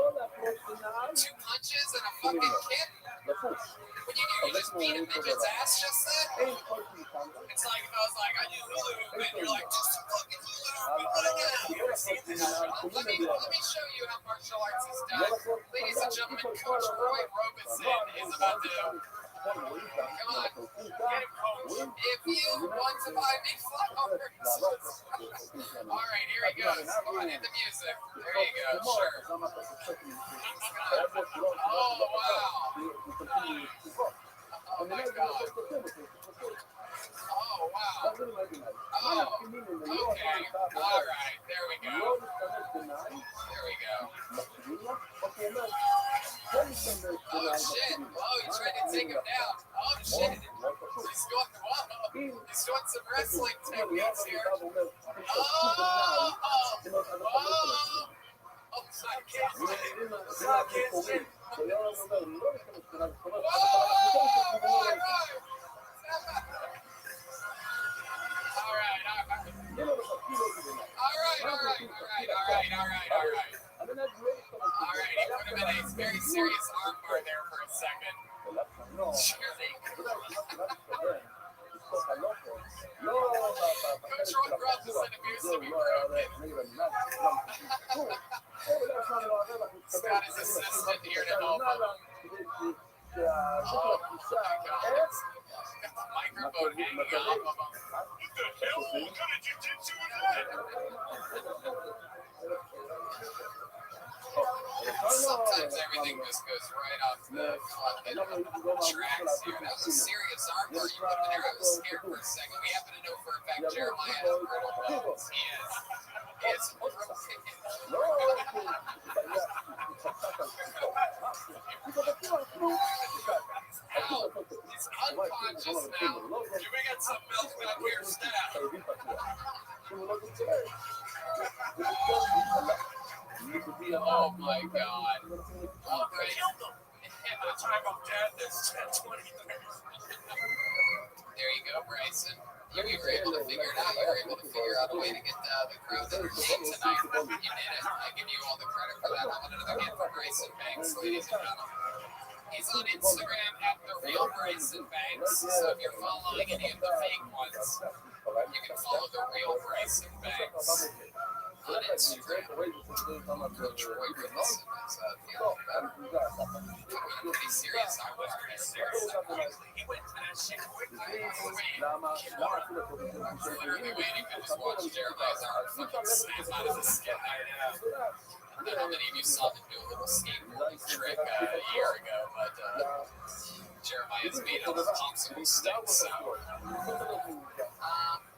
E: punches and a fucking kick? When you just beat a midget's ass just then? It's like if I was like, I do hula hoop, and you're like, just fucking hula hoop right now. Let me show you how martial arts is done. Ladies and gentlemen, Coach Roy Robeson is about to... Come on. Get him, Coach. If you want to buy me flowers. All right, here he goes. Come on, hit the music. There you go. Sure. Oh, wow. Oh, my God. Oh, wow. Oh, okay. All right. There we go. There we go. Oh, shit. Oh, he tried to take him down. Oh, shit. He's doing some wrestling techniques here. Oh, All right, he put him in a very serious armbar there for a second. Coach Roy brought this interview to be broken. Scott is assistant here to help him. Oh, my God. Got the microphone hanging off of him.
F: What the hell? What kind of jiu-jitsu is that?
E: Sometimes everything just goes right off the fucking tracks here. That was a serious armbar you put in there. I was scared for a second. We happen to know for a fact Jeremiah has brittle bones. He is. He's unconscious now.
F: Can we get some milk back here, staff?
E: Oh my God. All right.
F: By the time I'm dead, there's 20 years.
E: There you go, Bryson. You were able to figure it out. You were able to figure out a way to get the crowd entertained tonight. You did it. I give you all the credit for that. I want another gift for Bryson Banks, ladies and gentlemen. He's on Instagram at the real Bryson Banks. So if you're following any of the fake ones, you can follow the real Bryson Banks on Instagram. Coach Roy Robeson is feeling better. I'm pretty serious. I was pretty serious.
F: He went to that shit quickly.
E: I'm literally waiting to just watch Jeremiah's arm fucking snap out of his skin right now. I don't know how many of you saw him do a little skateboarding trick a year ago, but Jeremiah's made a popsicle stick, so.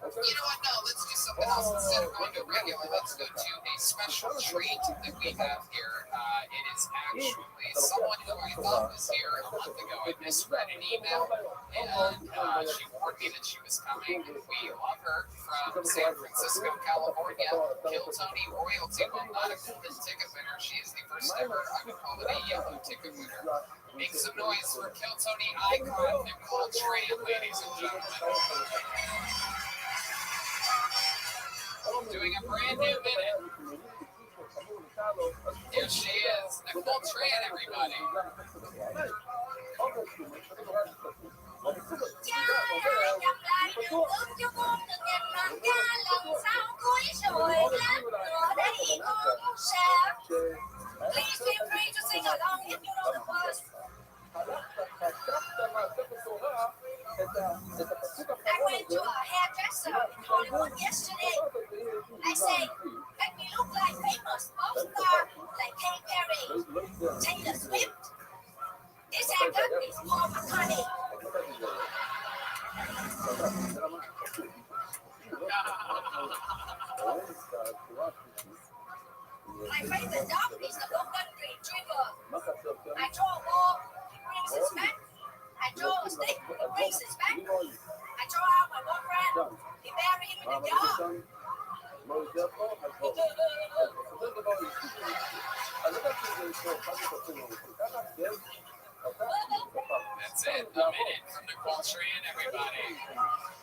E: You know what? No, let's do something else. Instead of going to regular, let's go to a special treat that we have here. It is actually someone who I thought was here a month ago. I misread an email, and she warned me that she was coming. We love her from San Francisco, California. Kill Tony royalty, while not a golden ticket winner. She is the first ever, I would call it a yellow ticket winner. Make some noise for Kill Tony icon Nicole Tran, ladies and gentlemen. Doing a brand new minute. Here she is, Nicole Tran, everybody.
G: Please feel free to sing along if you know the words. I went to a hairdresser in Hollywood yesterday. I say, make me look like famous pop star like Katy Perry, Taylor Swift. This haircut is Paul McCartney. My favorite dog is the Golden Retriever. I draw a ball, he brings his back. I draw a stick, he brings his back. I draw out my boyfriend, he bury him in the yard.
H: That's it. A minute from Nicole Tran, everybody.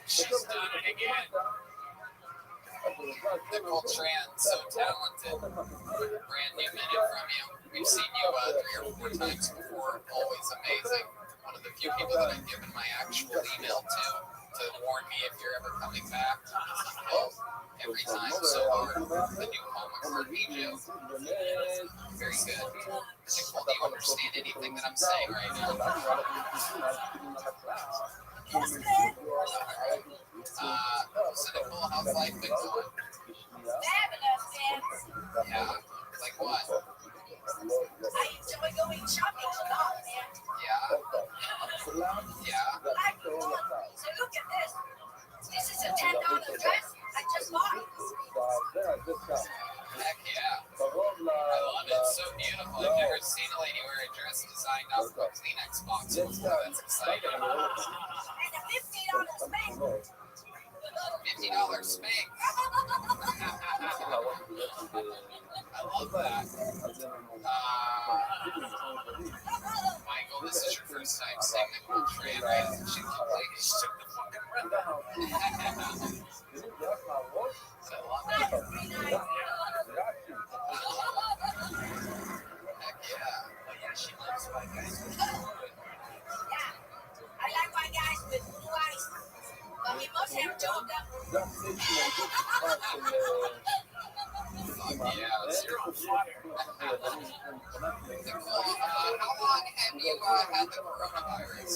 H: She's done it again. Nicole Tran, so talented. Brand new minute from you. We've seen you 3 or 4 times before. Always amazing. One of the few people that I've given my actual email to warn me if you're ever coming back. Every time so hard. The new Paul McCartney joke. Very good. Nicole, do you understand anything that I'm saying right now? So Nicole, how's life been going?
G: Fabulous, man.
H: Yeah, like what?
G: I enjoy going shopping a lot, man.
H: Yeah. Yeah.
G: Like the one. So look at this. This is a $10 dress I just bought.
H: Heck yeah. I love it. So beautiful. I've never seen a lady wear a dress designed off of a Kleenex box before. That's exciting.
G: And a $50 spank.
H: $50 spank. I love that. Michael, this is your first time seeing Nicole Tran, right? She looked like she took the fucking breath out. I love it. Heck yeah. She likes white guys.
G: Yeah, I like white guys with blue eyes. But we must have two of them.
H: Yeah, you're on fire. Nicole, how long have you had the coronavirus?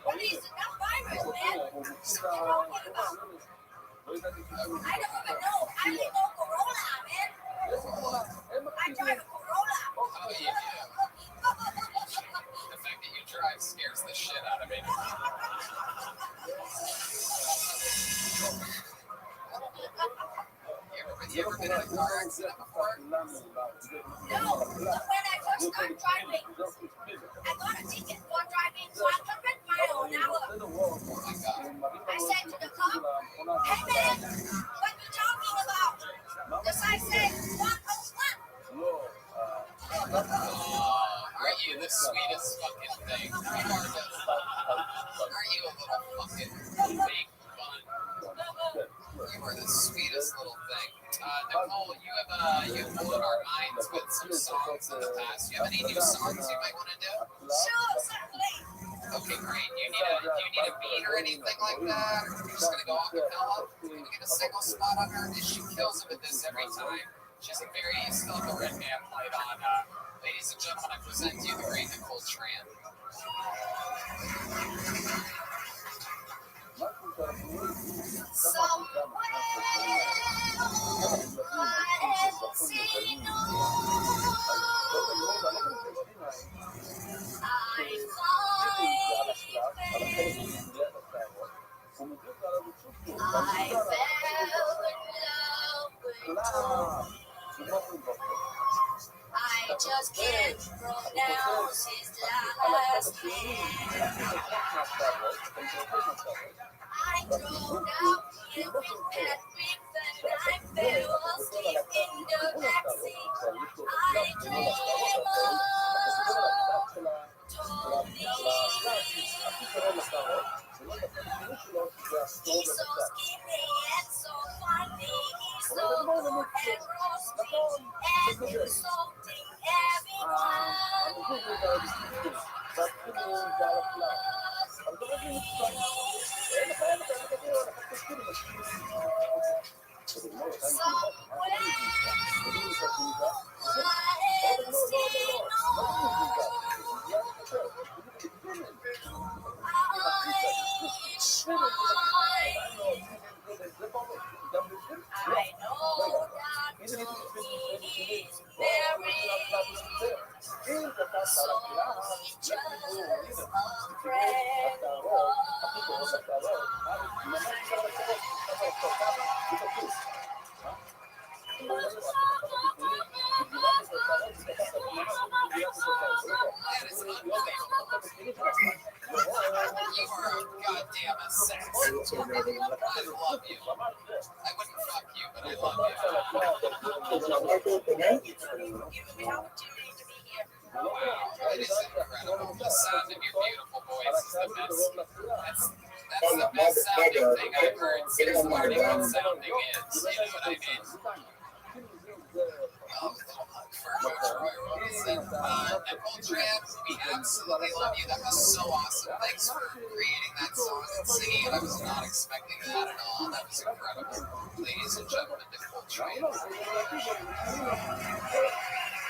G: What is that virus, man? What are you talking about? I don't even know. I live on Corolla, man. I drive a Corolla.
H: Oh, you do. The fact that you drive scares the shit out of me. You ever been in a car accident before?
G: No, but when I first started driving, I got a ticket for driving 100 miles an hour.
H: Oh my god.
G: I said to the cop, hey man, what you talking about? The sign said 101.
H: Oh, aren't you the sweetest fucking thing? Aren't you a little fucking fake fun? You are the sweetest little thing. Nicole, you have blown our minds with some songs in the past. Do you have any new songs you might want to do?
G: Sure, certainly.
H: Okay, great. Do you need a beat or anything like that? Or you're just gonna go off acapella? Can we get a single spot on her? She kills it with this every time. She's a very still like a red man played on. Ladies and gentlemen, I present to you the great Nicole Tran.
G: Somewhere I haven't seen no. I fell in love with I just can't pronounce his last name. I drove down here with that big and I fell asleep in the backseat. I dream of he's so skinny and so funny. He's so good and roasting and insulting everyone.
E: You are a goddamn assassin. I love you. I wouldn't fuck you, but I love you.
G: Giving me opportunity to be here.
E: Wow, it is incredible. The sound of your beautiful voice is the best. That's the best sounding thing I've heard since learning what sounding is. You know what I mean? Oh, little hug for Coach Roy Robertson. Nicole Tran, we absolutely love you. That was so awesome. Thanks for creating that song and singing it. I was not expecting that at all. That was incredible. Ladies and gentlemen, Nicole Tran.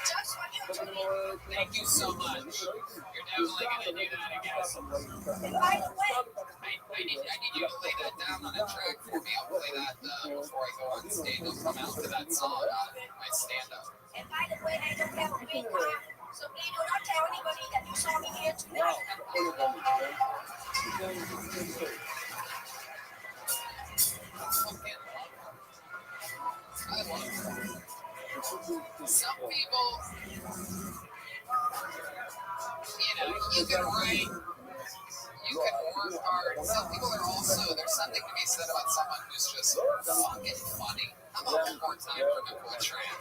G: Just what you do.
E: Thank you so much. You're definitely going to do that again.
G: And by the way,
E: I need you to lay that down on a track for me. I'll play that before I go on stage. I'll come out to that song on my stand-up.
G: and by the way, I don't have a green card, so please do not tell anybody that you saw me here tonight.
E: I love it. Some people, you can write, you can work hard. Some people are also, there's something to be said about someone who's just fucking funny. How about one more time for Nicole Tran,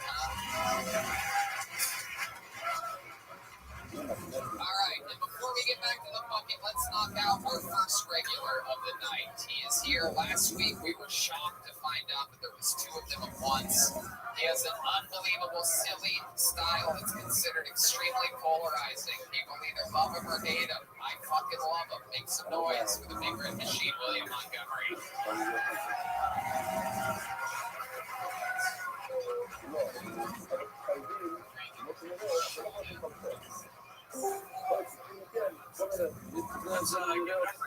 E: All right, and before we get back to the bucket, let's knock out our first regular of the night. He is here. Last week, we were shocked to find out that there was two of them at once. He has an unbelievable, silly style that's considered extremely polarizing. People either love him or hate him. I fucking love him. Make some noise for the Big Red Machine, William Montgomery.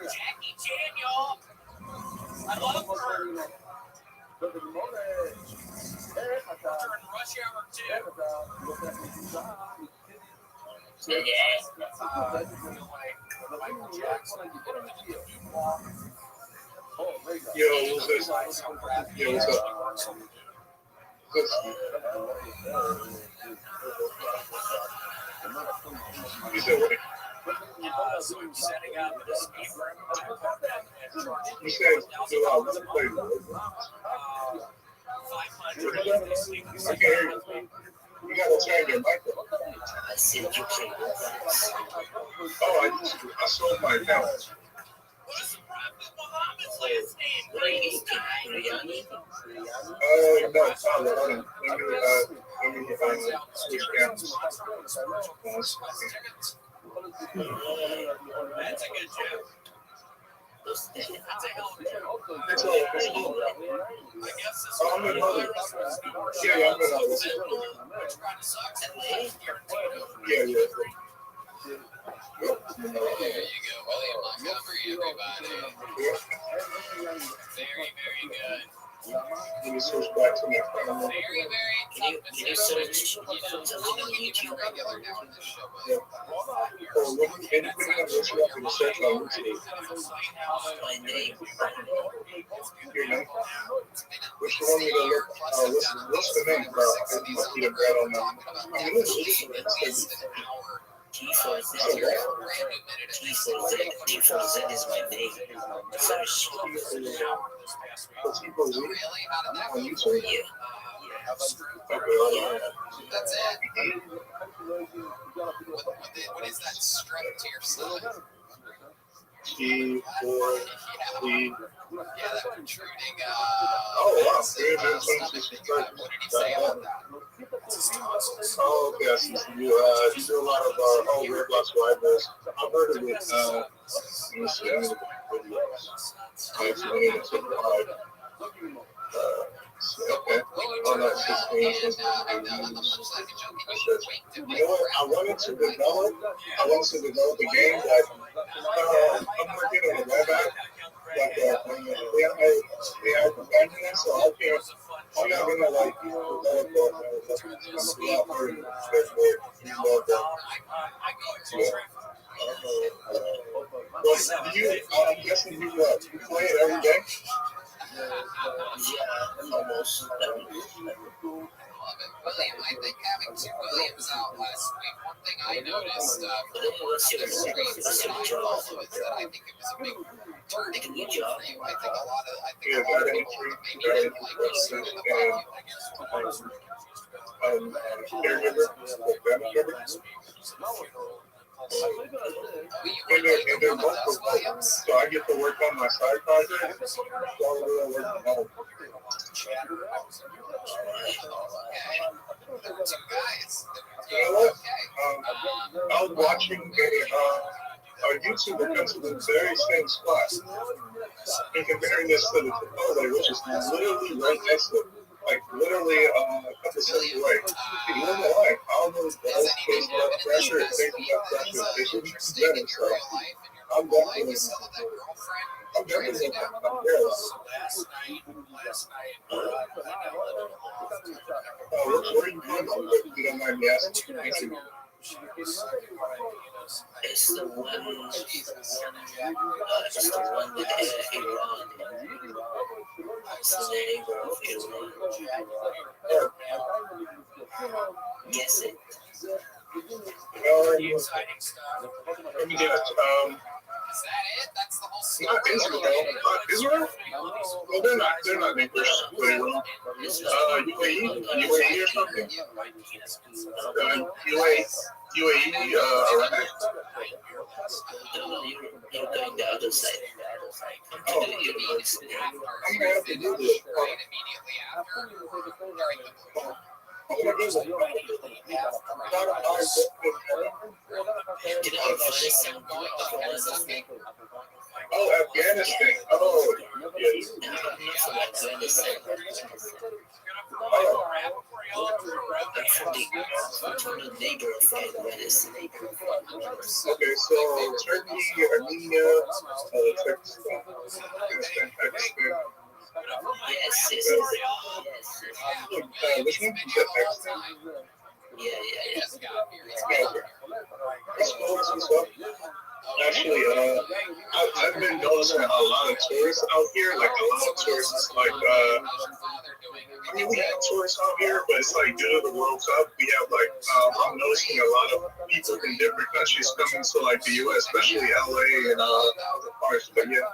E: Jackie Chan, y'all. I love her. During Rush Hour 2.
F: Yo, what's up? Yo, what's up? You said what?
E: So I'm setting up an escape room.
F: You said July. What's the play?
E: 500.
F: I can't hear you. You gotta turn your mic up.
E: I see what you're saying.
F: Oh, I sold my account.
E: What is the Prophet Muhammad's last name? Frankenstein?
F: No, Tyler, hold on. Let me switch cameras.
E: That's a good joke. That's a hell of a joke.
F: It's all.
E: I guess this
F: I'm in Hollywood. Yeah, I'm in Hollywood.
E: which kind of sucks.
F: Yeah.
E: There you go, William Montgomery, everybody. Very, very good.
F: Let me switch back to my camera.
E: Very, very tough position. How long have you been a regular now on this show, William?
F: Oh, look, anything that looks up in the search on YouTube.
E: My name.
F: Your name? Which one you to look? What's the name, bro? I see the bread on that. I mean, it's
E: T4Z is my name. First. Really? How did that
F: on
E: go?
F: YouTube?
E: Yeah.
F: Okay.
E: That's it. What is that strap to your side?
F: T4Z.
E: Yeah, that protruding.
F: Oh, wow.
E: What did he say about that?
F: Oh, okay. I see. You do a lot of Red Blocks Rivals. I've heard of it. Let me see. I'm going to look at videos. It's really simplified. Okay. Oh, no, 16. You know what? I wanted to develop a game that I'm working on a web app. Like, we have a companion, so I can I'm not gonna like develop that. It's a lot harder than expected. But I'm guessing you play it every day?
C: Yeah, almost.
E: Love it. William, I think having two Williams out last week, one thing I noticed from the streets that I follow is that I think it was a big turning point for you. I think a lot of people that maybe didn't like you soon in the pocket, I guess.
F: Caregiver, like family member. And they're multiple Williams. So I get to work on my side projects while we're working from home.
E: There were two guys.
F: You know what? I was watching a YouTuber come to the very same spot and comparing this to the Chipotle, which is literally right next to, like literally a couple steps away. You know why? I don't know if that's based on pressure, it's based on pressure. They should be better, so I'm definitely what are you doing? If you don't mind me asking.
C: It's the one with Iran. It's the name of Iran. Guess it.
F: Let me get it.
E: Is that it? That's the whole story.
F: Not Israel. Israel? Well, they're not neighbors. UAE or something? UAE, Iraq?
C: You're going the other side.
F: I'm going to have to do this.
E: Immediately after, during the
C: Did Afghanistan go?
F: Oh, Afghanistan. Oh, yes.
C: No, not from Afghanistan. I'm from the neighbor of Afghanistan.
F: Okay, so Turkey, Armenia, Pakistan, Pakistan.
C: Yes.
F: Which one? Pakistan?
C: Yeah.
F: Okay. That's cool. Actually, I've been noticing a lot of tourists out here, like a lot of tourists, like, we have tourists out here, but it's like due to the World Cup, we have like, I'm noticing a lot of people from different countries coming to like the US, especially LA and other parts, but yeah.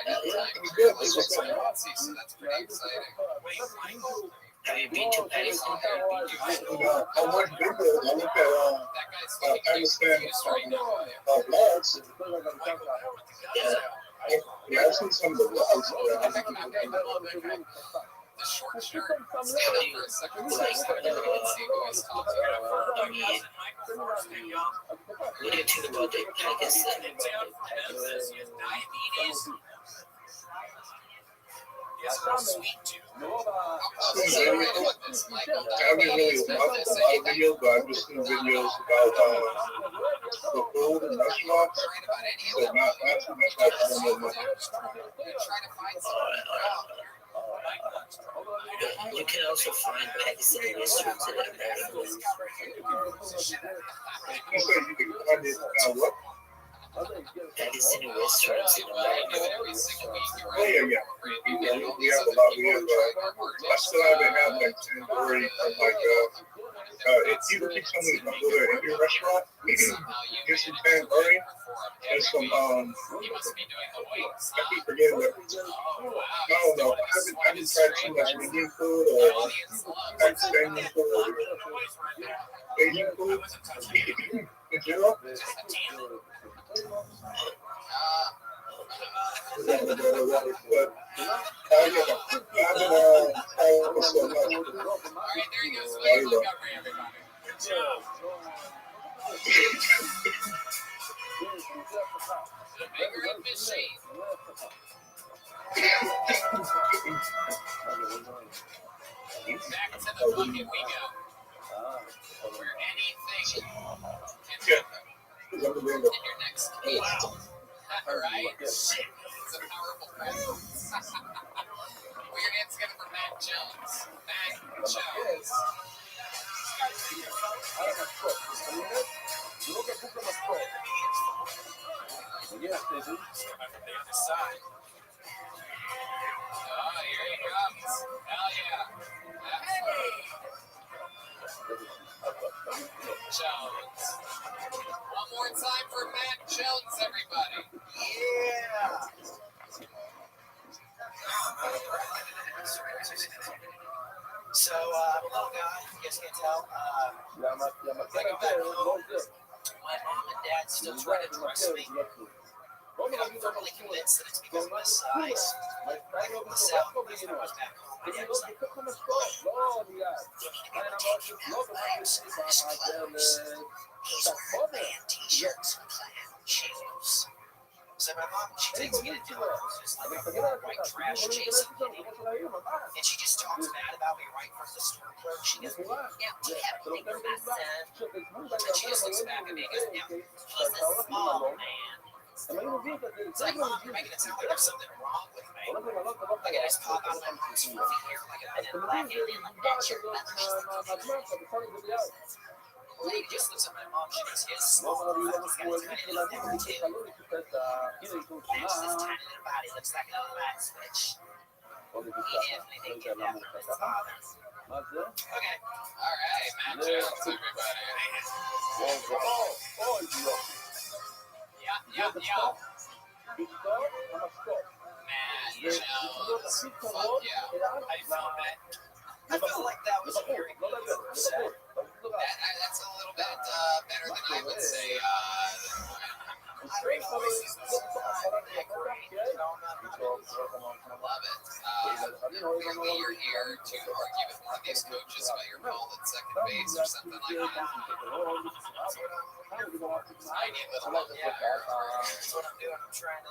F: It's good. It's just
E: so that's pretty exciting.
C: Have you been to Paris?
F: I went there. I looked at Pakistan vlogs. Yeah, I've seen some of the vlogs.
E: The short shirt. Stand up for a second.
C: What do you think about the Pakistan?
F: I haven't really watched a lot of videos, but I've just seen videos about the food and restaurants. So not too much. I don't know much.
C: You can also find Pakistani restaurants in America.
F: You said you can find it what?
C: Pakistani restaurants in America.
F: Oh yeah. We have a lot. I still haven't had like tandoori from like if people keep telling me to go to an Indian restaurant, get some tandoori and some I keep forgetting what. I don't know. I haven't tried too much Indian food or Pakistani food or Asian food in general.
E: Back to the bucket we go. Where anything can happen in your next meeting. All right. It's a powerful move. We're going to Let's get it for Matt Jones. Matt Jones. Decide. Oh, here he comes. Hell yeah. Hey! Jones. One more time for Matt Jones, everybody. Yeah. So, I'm a little guy, you guys can't tell. My mom and dad still try to dress me. And I'm firmly convinced that it's because of my size. I grew up in the South, my was back home. My dad was like, you need to be able to take him out legs and his clothes. He's wearing band t-shirts and clown shoes. So my mom, she takes me to dinner. It's like a white trash chasing me. And she just talks bad about me right in front of the store clerk. She goes, now, do you have anything for my son? And she just looks back at me and goes, now, he's a small man. It's like, Mom, you're making it sound like there's something wrong with me. Like I just pop out of my mom's fluffy hair like a man in black and then like that's your mother. The lady just looks at my mom, she goes, his small, he's got a tiny little finger too. Matches his tiny little body, looks like a light switch. He definitely didn't get that from his father. Okay. Alright, Matt Jones, everybody. Yeah. Matt Jones. Fuck yeah. How you feeling, Matt? I feel like that was a very good first set. That's a little bit better than I would say. I mean, voices was great. Love it. Clearly, you're here to argue with one of these coaches about your call at second base or something like that. Tiny little one there. That's what I'm doing. I'm trying to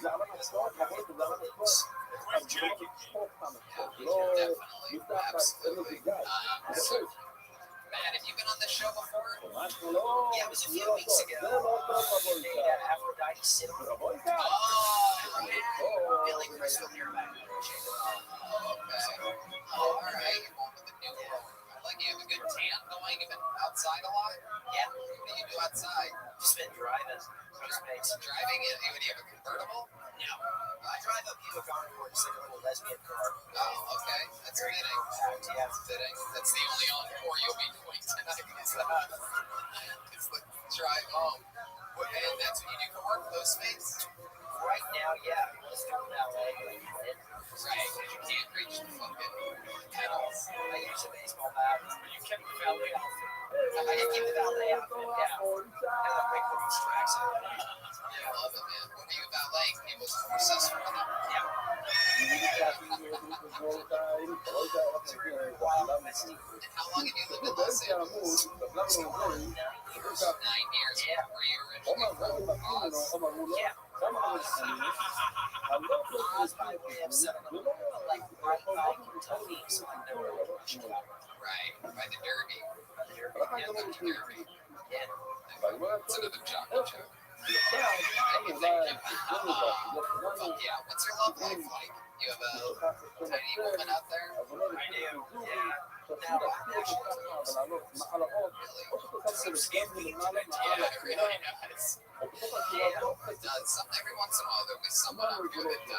E: definitely, absolutely. Matt, have you been on this show before? Yeah, it was a few weeks ago. Aphrodite Cinema. Oh, yeah. Billy Crystal here back. Okay. All right. You're going with the new one. Like you have a good tan going. You've been outside a lot? Yeah. What do you do outside? Just been driving. Driving? Do you have a convertible? No. I drive a Buick Encore, just like a little lesbian car. Oh, okay. That's fitting. Yeah, it's fitting. That's the only Encore you'll be doing tonight. It's the drive home. And that's what you do for work, Postmates? Right now, yeah. I'm just doing LA. Right, because you can't reach the fucking pedals. I use a baseball bat. You kept the valet outfit. I can keep the valet outfit, yeah. And the break room tracks it. Yeah, I love it, man. What are you about, like, people's forces for them? Yeah. How long have you lived in Los Angeles? 9 years. 9 years. Yeah. Where you originally from? Oz? Yeah. We have 7 of them, like, right by Kentucky, so like, they were Rothschild. Right. By the Derby. Yeah, by the Derby. Yeah. It's another chocolate joke. Yeah, what's your love life like? You have a tiny woman out there? I do, yeah. Now, I'm actually really so scathing to it. Yeah, it really does. Yeah, it does. Every once in a while, there'll be someone out here that's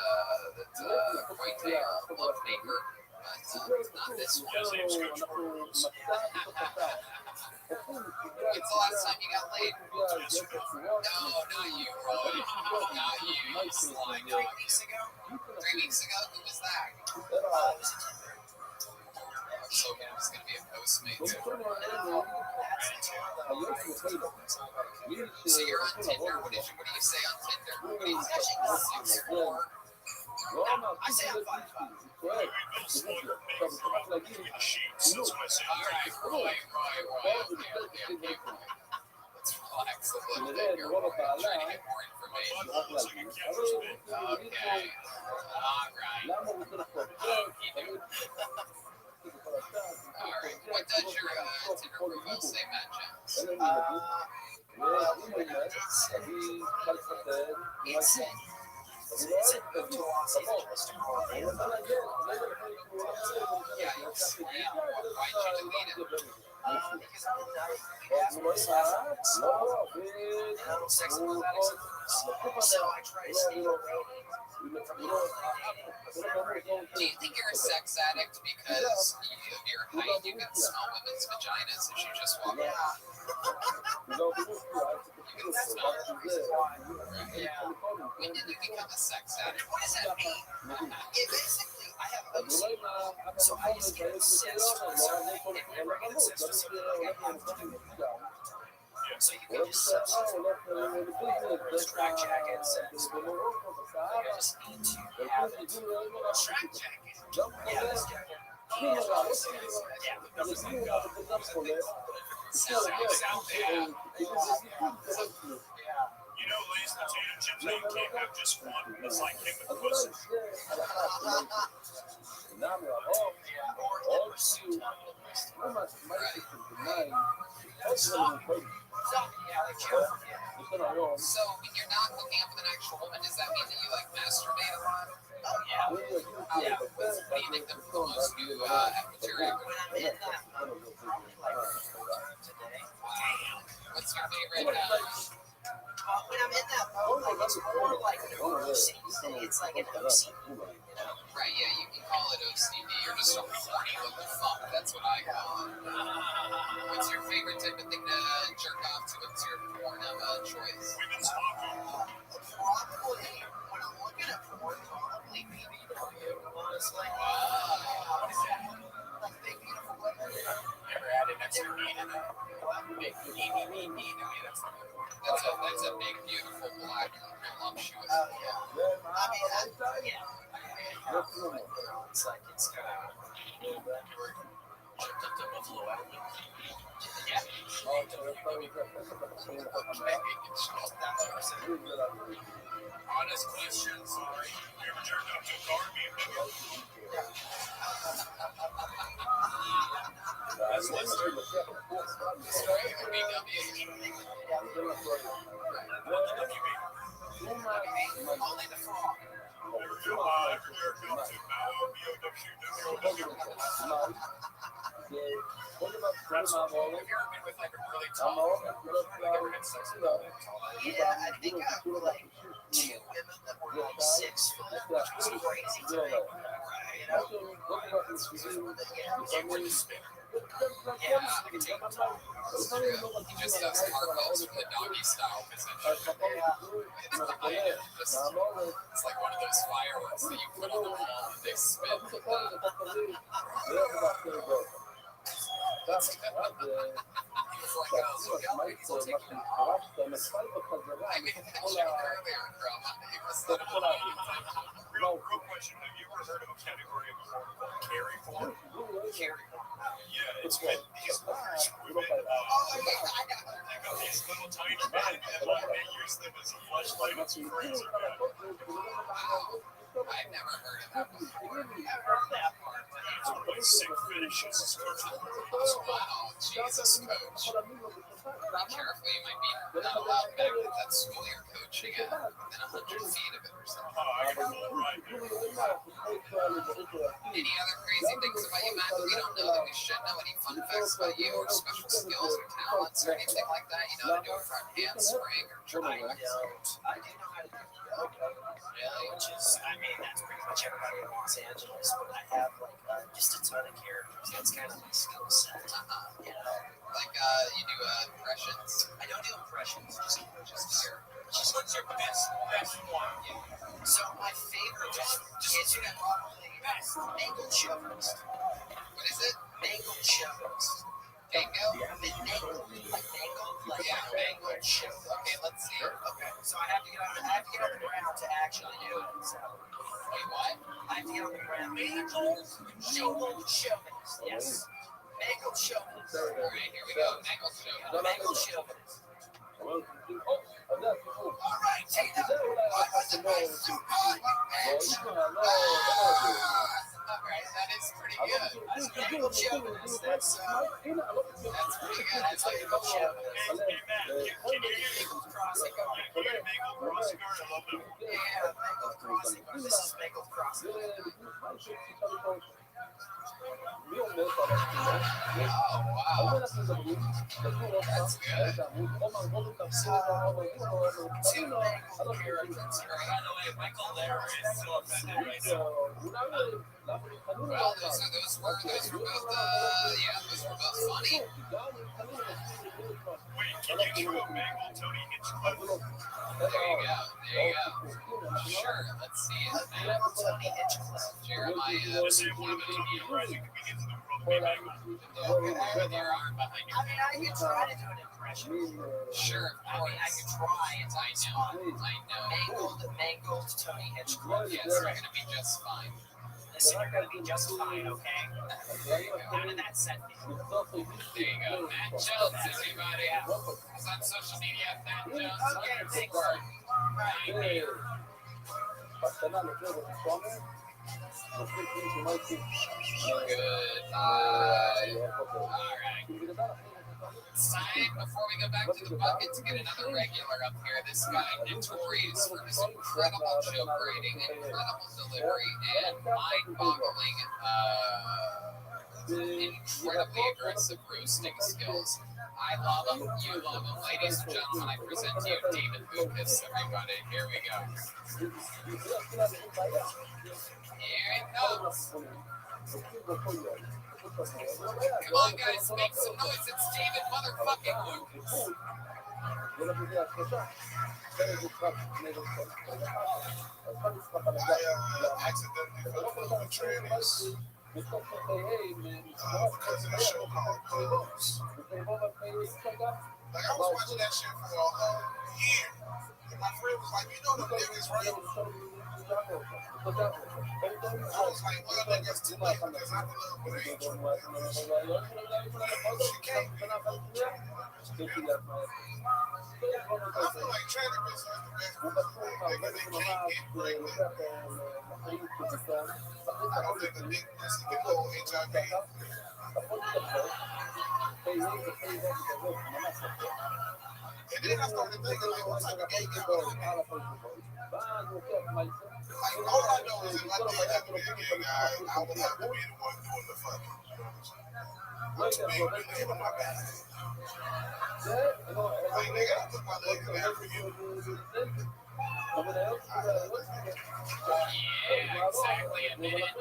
E: quite a love maker. But not this one. When's the last time you got laid? No, not you, Roy. Not you, you slime. 3 weeks ago? 3 weeks ago? Who was that? It was a Tinder. I'm so hoping it was going to be a Postmate. So you're on Tinder. What do you say on Tinder? He's actually 6'4". I say I'm 5'5". All right, Roy. Okay. Let's relax a little bit here. We're trying to get more information. Okay. All right. What does your Tinder profile say, Matt Jones? Well, it says
F: It's a to Los Angeles to call it.
E: Yeah, why'd you delete it?
F: Because I'm not, you asked me to sex and I don't sex and without acceptance. So I try to stay away from the online
E: Do you think you're a sex addict because of your height? You can smell women's vaginas as you just walk
F: Yeah. That's not the reason why. Yeah.
E: When did you become a sex addict?
F: What does that mean? Basically, I have OCD. So I just get obsessed with something and never get obsessed with something like I have to do it. So you can just substitute track jacket says, I just need to have it. Track jacket? Yeah, this jacket. Yeah, because
E: Sound there.
H: You know, ladies and gentlemen, you can't have just one. It's like him with pussy.
E: So when you're not hooking up with an actual woman, does that mean that you like masturbate a lot?
F: Oh yeah. Yeah.
E: What do you think the most you material?
F: When I'm in that mode, probably like today.
E: What's your favorite?
F: When I'm in that mode, like it's more like an OCD. It's like an OCD, you know?
E: Right, yeah, you can call it OCD. You're just a horny little fuck. That's what I call it. What's your favorite type of thing to jerk off to? What's your porn of choice?
F: Probably when I'm looking at porn, probably BBW. Honestly. Like big beautiful women.
E: Never added extra meat in it. Big meat. That's a big, beautiful, black, voluptuous.
F: Oh yeah. I mean, yeah. It's like it's kind of. Jumped up to Buffalo Wild Wings. Yeah.
H: Honest question, sorry. You ever jerked off to a car BMW? That's Lester.
F: Only the frog.
H: Ever jerked off to
E: Have you ever been with like a really tall woman? Like ever had sex with them?
F: Yeah, I think I've like 2 women that were like 6 foot, which was crazy to me. You know? Yeah,
E: Where you spin?
F: yeah, I can take the time.
E: He just does cartwheels from the doggy style position. It's like one of those fireworks that you put on the wall and they spin. That's like, look out, people take you. I mean, that joke earlier from it was the
H: Real question. Have you ever heard of a category of porn called carry porn?
E: carry.
H: Yeah, it's when these women, they got these little tiny men and like they use them as a flashlight. It's crazy, man.
E: I've never heard of that before.
F: I've heard that part, but
H: It's one of my sick finishes.
E: Wow, Jesus, coach. Be careful, you might be not allowed back at that school you're coaching at within 100 feet of it or something.
H: I can roll right there.
E: Any other crazy things about you, Matt, that we don't know that we should know? Any fun facts about you or special skills or talents or anything like that? You know how to do a front handspring or drawing?
F: I do know how to do yoga, which is, I mean, that's pretty much everybody in Los Angeles, but I have like just a ton of characters. That's kind of my skill set. You know,
E: Like, you do impressions?
F: I don't do impressions, just characters.
H: What's your best one?
F: So my favorite one is probably Mangled Chauvinist.
E: What is it?
F: Mangled Chauvinist.
E: Tango?
F: Mangled, like
E: Yeah,
F: Mangled Chauvinist.
E: Okay, let's see.
F: Okay, so I have to get on the ground to actually do it. So
E: Wait, what?
F: I have to get on the ground. Mangled Chauvinist. Yes. Mangled Chauvinist.
E: All right, here we go. Mangled show.
F: Mangled Chauvinist.
D: All
F: right, take that.
E: All right, that is pretty good.
F: That's Mangled Chauvinist. That's
E: pretty good. That's like
F: Mangled Chauvinist.
H: Hey, Matt, can you hear me?
F: Crossing guard.
H: Can you hear me? Crossing guard, I love them.
F: Yeah, Mangled crossing. This is Bengal crossing. Oh, wow. That's good. Two Bengal Americans here.
H: By the way, Michael Lehrer is so offended right now.
F: Well, those were both funny.
H: Wait, can you do a Bengal Tony Hitchcock?
F: There you go. Sure, let's see it. Bengal Tony Hitchcock. Jeremiah.
H: Just say one of the TV rising begins in the world of Bengal.
F: There are behind your
G: I mean, I could try to do an impression.
F: Sure, I mean, I could try it. I know. Mangled Tony Hitchcock. Yes, you're going to be just fine.
G: Listen, you're gonna be just fine, okay?
F: There you go.
G: How did that set me?
F: There you go. Matt Jones, everybody. He's on social media. Matt Jones.
G: Okay, thanks.
F: Goodbye. All right. It's time before we go back to the bucket to get another regular up here. This guy, notorious for his incredible joke writing, incredible delivery, and mind-boggling, incredibly aggressive roasting skills. I love him. You love him. Ladies and gentlemen, I present to you David Lucas, everybody. Here we go. Here it comes. Come on, guys, make some noise. It's David motherfucking Lucas.
I: I accidentally fell in love with trannies because of the show called Pose. Like, I was watching that shit for a whole year. And my friend was like, you know them niggas, right? I was like, well, I guess too late because I'm in love with Angel. She can't be. I feel like tranny bitches are the best because they can't get pregnant. I don't think the dick pussy can hold HIV. And then I started thinking, like, what type of gay girl is that? Like, all I know is if I did have to be a gay guy, I would have to be the one doing the fucking. I'm too big to live on my back. Like, nigga, I put my legs in there for you.
F: Yeah, exactly a minute.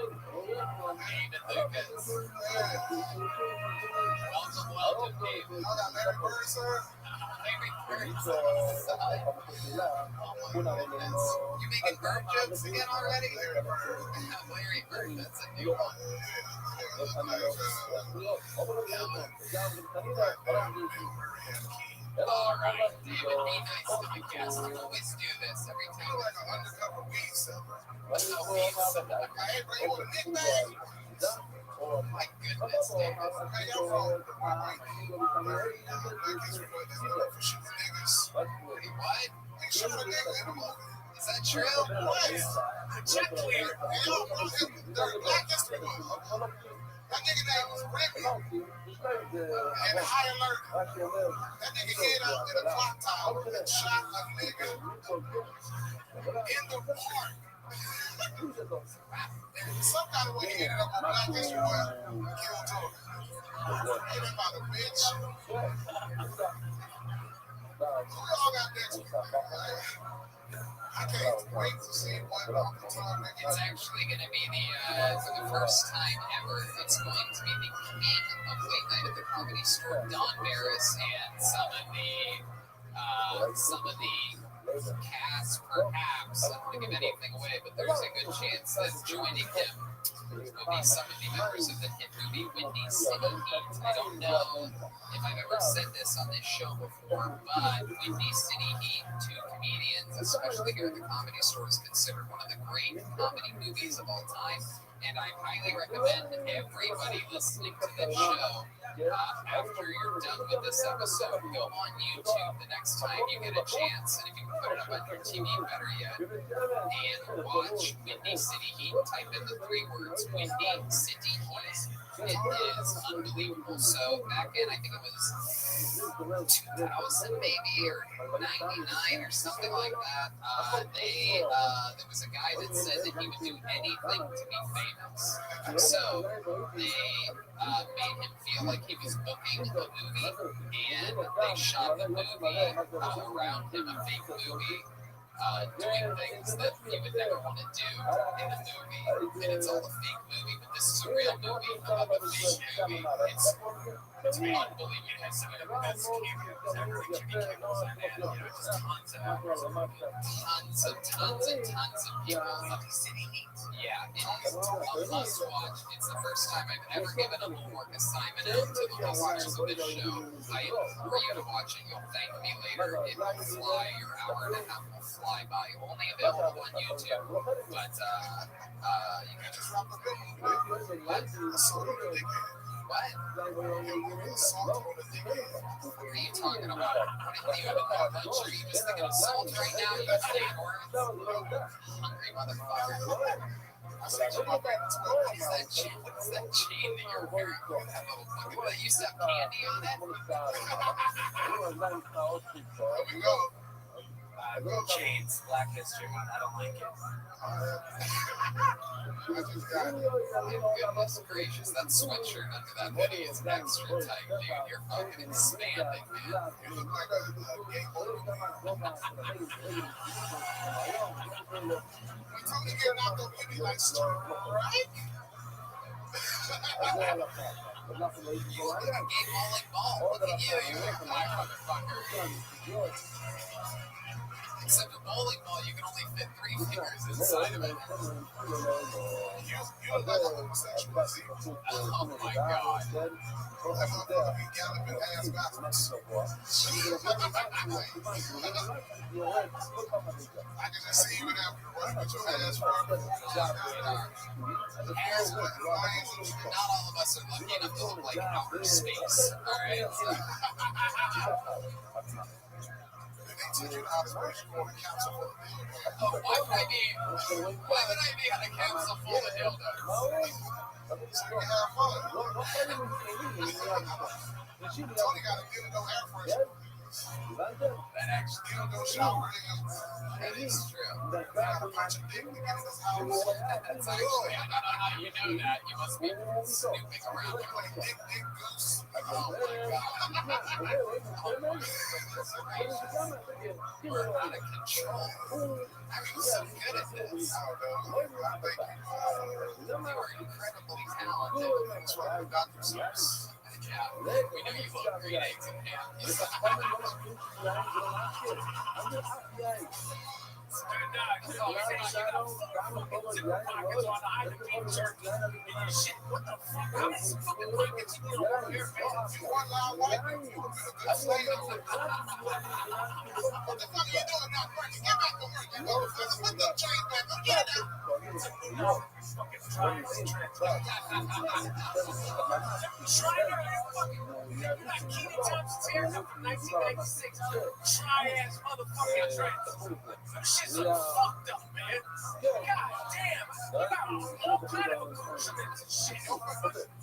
F: David Lucas. Welcome, David.
I: Y'all got Larry Bird, sir?
F: Larry Bird. Oh, my goodness. You making bird jokes again already?
I: Larry Bird.
F: Larry Bird, that's a new one. All right, David, be nice to the guest. You always do this every
I: I
F: time.
I: feel like an undercover weed seller.
F: What's a weed seller?
I: Hey, bro, you want a nickname?
F: Oh my goodness, David.
I: Hey, y'all from like, black history month is known for shooting niggas.
F: Wait, what?
I: They shoot a nigga in a movie.
F: Is that true?
I: Yes. Check clear. And y'all know during Black History Month. That nigga name was Rabbi. And High Alert. That nigga hit up in a clock tower and shot a nigga in the park. Some kind of way he ended up on Black History Month. Killed him. Hit him by the bitch. Who y'all got next week? I can't wait to see what time they
F: It's actually going to be for the first time ever, it's going to be the king of late night at the Comedy Store, Don Barris, and some of the cast, perhaps. I don't want to give anything away, but there's a good chance that joining him will be some of the members of the hit movie Windy City Heat. I don't know if I've ever said this on this show before, but Windy City Heat, two comedians, especially here at the Comedy Store, is considered one of the great comedy movies of all time. And I highly recommend everybody listening to this show, after you're done with this episode, go on YouTube the next time you get a chance, and if you can put it up on your TV, better yet, and watch Windy City Heat. Type in the 3 words, Windy City Heat. It is unbelievable. So back in, I think it was
E: 2000 maybe, or 99 or something like that. There was a guy that said that he would do anything to be famous. So they made him feel like he was booking a movie, and they shot the movie around him, a fake movie. Doing things that you would never want to do in a movie, and it's all a fake movie, but this is a real movie about the fake movie. It's unbelievable. It has some of the best cameos ever, like Jimmy Kimmel's and that, just tons of actors, tons of people. Yeah, it is a must watch. It's the first time I've ever given a homework assignment out to the listeners of this show. I implore you to watch it. You'll thank me later. It will fly. Your hour and a half will fly by. Only available on YouTube. But you can just drop the video. What? What are you talking about? What do you have in your lunch? Are you just thinking of salt right now? You fake words? Hungry motherfucker. What is that chain? What is that chain that you're wearing? That little fucking, that used to have candy on it?
I: There we go.
H: Chains, Black History Month. I don't like it.
E: Goodness gracious, that sweatshirt under that hoodie is extra tight, dude. You're fucking expanding, man.
I: You look like a gay boy. We told you get knocked up, you be like, strike.
E: You look like a gay bowling ball. Look at you, you're a black motherfucker. Except a bowling ball, you can only fit 3 fingers inside of it.
I: You look like a homosexual.
E: Oh my god.
I: That motherfucker be galloping ass backwards. I can just see you in Africa running with your ass forward.
E: Not all of us are lucky enough to look like outer space. Alright?
I: They teach you how to space you on a capsule full of dildos.
E: Why would I be on a capsule full of dildos?
I: So you can have fun. Tony got a dildo air freshener.
E: That actually
I: Dildo shower in.
E: that is true.
I: You gotta punch a dick to get in this house.
E: That's actually, I don't know how you know that. You must be snooping around.
I: Like dick goose.
E: Oh my god. We're out of control. How are you so good at this?
I: I don't know. I think
E: You are incredibly talented.
I: that's why I'm Dr. Seuss.
E: Yeah, we know you love green eggs and ham.
H: What the fuck? How does fucking fuck get you over here, man?
I: You want loud white people? You been a good slave. What the fuck are you doing now, Frankie? Get back to work, you motherfuckers. Put them chains back on. Get it out.
H: Try-ass motherfucking trends. Shit's so fucked up, man. God damn. You got all kind of accoutrements and shit.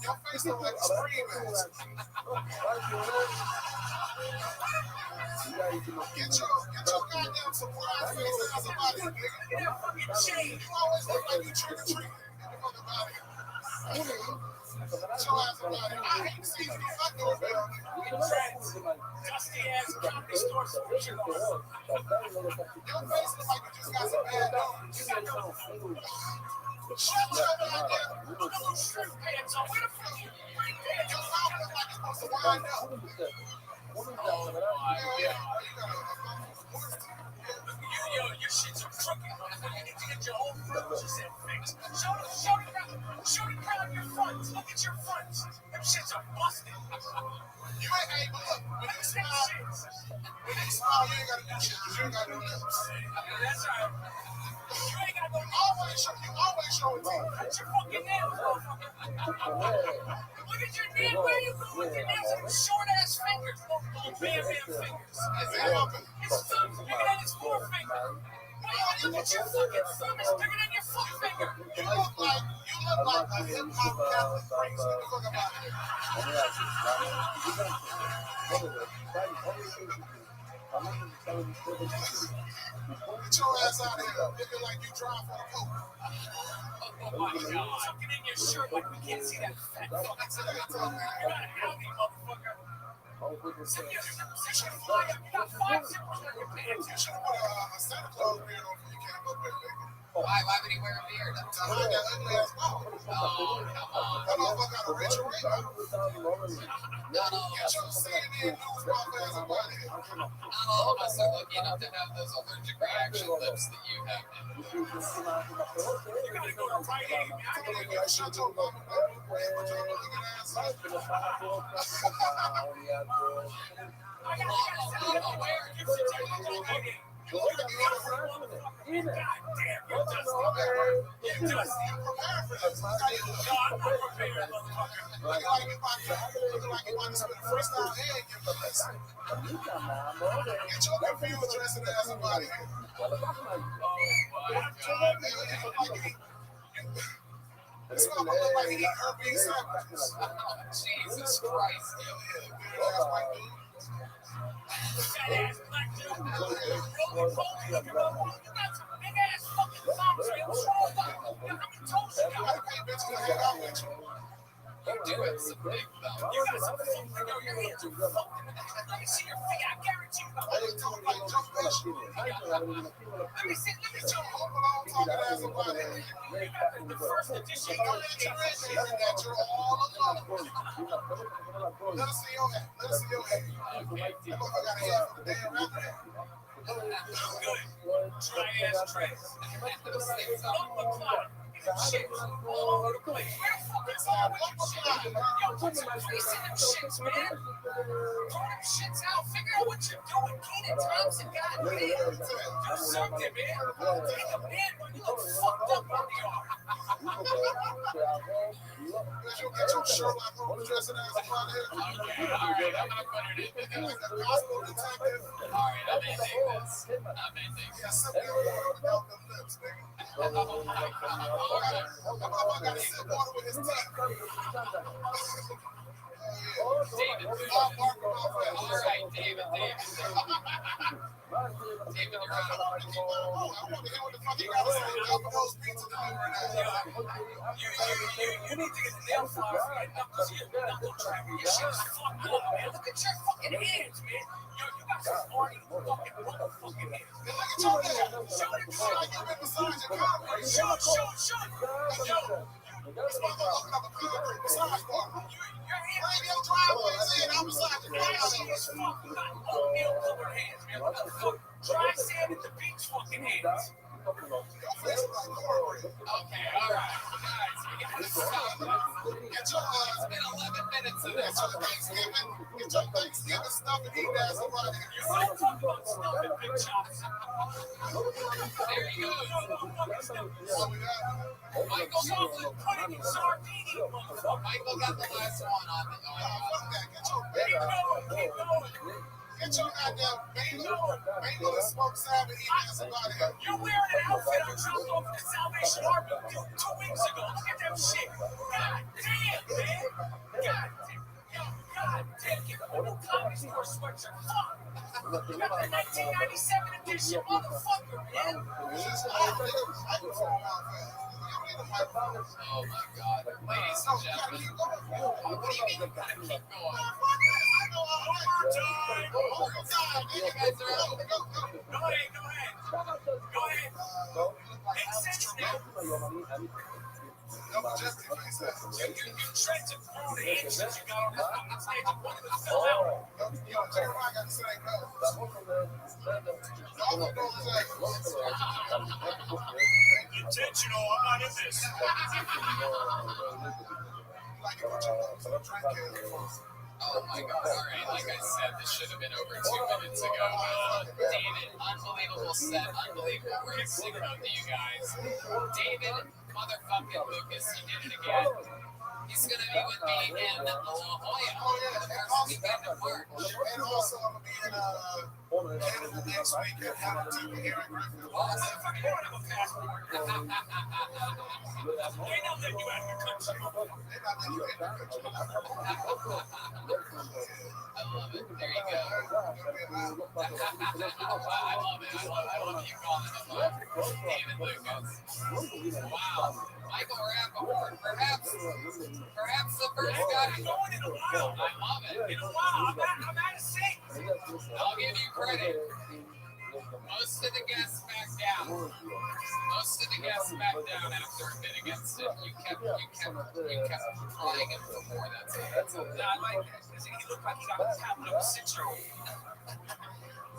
I: Your face look like a scream mask. Get your goddamn surprise face out of somebody, nigga.
H: Get that fucking chain.
I: You always look like you trick-or-treating. Get the fuck out of here. Get your ass out of here. I hate seeing you. I know it, man.
H: Dusty ass comedy store subscription.
I: Your face look like you just got some bad dogs. Shut your goddamn.
H: Strip pants on. Where the fuck you right there?
I: Your mouth look like it's supposed to wind up.
E: Oh my god.
H: Yo, your shit's a crooked. You need to get your own furniture fixed. Show the crowd your fronts. Look at your fronts. Them shits are busted.
I: You ain't able to look. When you smile, you ain't got to do shit because you ain't got no lips.
H: That's right. You ain't got no
I: You always show it to me.
H: Cut your fucking nails, motherfucker. Look at your nails. Where you going with your nails and short ass fingers? Little bam fingers. His thumb's bigger than his forefinger. Look at your fucking thumb is bigger than your
I: You look like a hip hop Catholic priest. Get the fuck up out of here. Get your ass out of here, looking like you drive for the Pope.
H: Oh my God. Fucking in your shirt like we can't see that fat fucking thing. You're not a howdy, motherfucker. Sit here, sit fly up. You got 5 zippers on your pants.
I: You should have put a Santa Claus beard on before you came up here, nigga.
E: Why would he wear a beard?
I: To hide that ugly ass mouth.
E: Oh, come on.
I: That motherfucker got a rich ring.
E: Not all of
I: Get
E: us.
I: your CNN news mouth ass up out of here.
E: Not all of us are lucky enough to have those allergic reaction lips that you have.
H: You gotta go to Rite Aid, man. I gotta go.
I: Shut your mama up. Put your looking ass up.
H: I gotta tell you where you should take it to Rite Aid. God damn, you're dusty. You're dusty.
I: You prepared for this.
H: No, I'm not prepared, motherfucker.
I: Looking like you about to spit a freestyle and give the lesson. Get your confused dressing ass up out of here. This motherfucker look like he eat herpes sandwiches.
E: Jesus Christ.
I: Yeah, weird ass white dude.
H: Fat ass black dude. Roly poly looking motherfucker. You got some big ass fucking bobtails. How many toes you got?
I: Hey, bitch, can I hang out with you?
E: You do it some big thumb.
H: You got some fucking, your hands are fucking. Let me see your feet. I guarantee you.
I: Why you talking like Joe Pesci?
H: Let me see.
I: Get your home alone talking ass up out of here.
H: You got the first edition.
I: You got intermission that you're all alone. Let us see your hat. Let us see your hat. That motherfucker got a head for the damn rapper.
H: I'm good. Dry ass tricks. Shit all over the place. Where the fuck is all with your shit? Yo, put some grease in them shits, man. Throw them shits out. Figure out what you're doing. Kenan Thompson, goddamn. Do something, man. Take a man when you look fucked up on the arm.
I: You get your Sherlock Holmes dressing ass up out of here.
E: Okay, all right, I'm not putting it in.
I: Like a gospel detective.
E: All right, I'm ending this. I'm ending
I: Yeah,
E: this.
I: sip your water without them lips, nigga. That motherfucker got to sip water with his teeth.
E: David,
I: I'll bark him off that.
E: all right, David. David, you're out.
I: I want to hear what the fuck you got to say about those pizza delivery now.
H: You need to get the nail flowers for your knuckles. Your knuckle tracker. Your shit's fucked up, man. Look at your fucking hands, man. Yo, you got some horny fucking motherfucking hands.
I: Look at your hand. Show it. Show like you've been massaging concrete.
H: Show it. Yo,
I: This motherfucker opened up a concrete massage parlor. Bring your driveways in. I'm massaging
H: your shit is
I: concrete.
H: fucked. You got oatmeal colored hands, man. What the fuck? Dry sand at the beach fucking hands.
I: Your face is like cornbread.
E: Okay, all right. Guys, we got to stop.
I: Get your
E: It's been 11 minutes of this.
I: Get your Thanksgiving stuff and eat ass up out of here.
H: You might talk about stuffing big chops.
E: There you go.
I: So we got
E: Michael,
H: Chocolate pudding and sardine, motherfucker.
E: Michael got the last one on the
I: fuck that.
H: Keep going.
I: Get your goddamn bagel and smoked salmon eat ass up out of here.
H: You're wearing an outfit I dropped off at the Salvation Army 2 weeks ago. Look at that shit. God damn, man. God damn. Yo, God damn. Give him a new Comedy Store sweatshirt. Fuck. You got the 1997 edition, motherfucker, man.
E: Oh my God. Ladies and gentlemen. What do you mean you gotta keep going?
H: One more time.
E: You guys are out.
H: Go ahead. Make sense now. You tried to throw the inches you got on this fucking stage and one of them fell out. Intentional, I'm not in this.
E: Oh my God. All right. Like I said, this should have been over 2 minutes ago. David, unbelievable set. Unbelievable. We're going to sing about to you guys. David motherfucking Lucas, he did it again. He's going to be with me in La Jolla for the first weekend of March.
I: And also, I'm going to be in next week at Hamilton here in Griffin.
H: Oh, so fucking you don't have a passport. They know that you out of the country.
I: They're not letting you in the country.
E: I love it. There you go. I love it. I love you calling him David Lucas. Wow. Michael Rappaport, perhaps the first guy going in a while. I love it. In a while, I'm out of sync. I'll give you credit. Most of the guests backed down. Most of the guests backed down after a bit against it. You kept playing him for more. That's all.
H: Yeah, I like that. He looked like he got the top of a 6-year-old.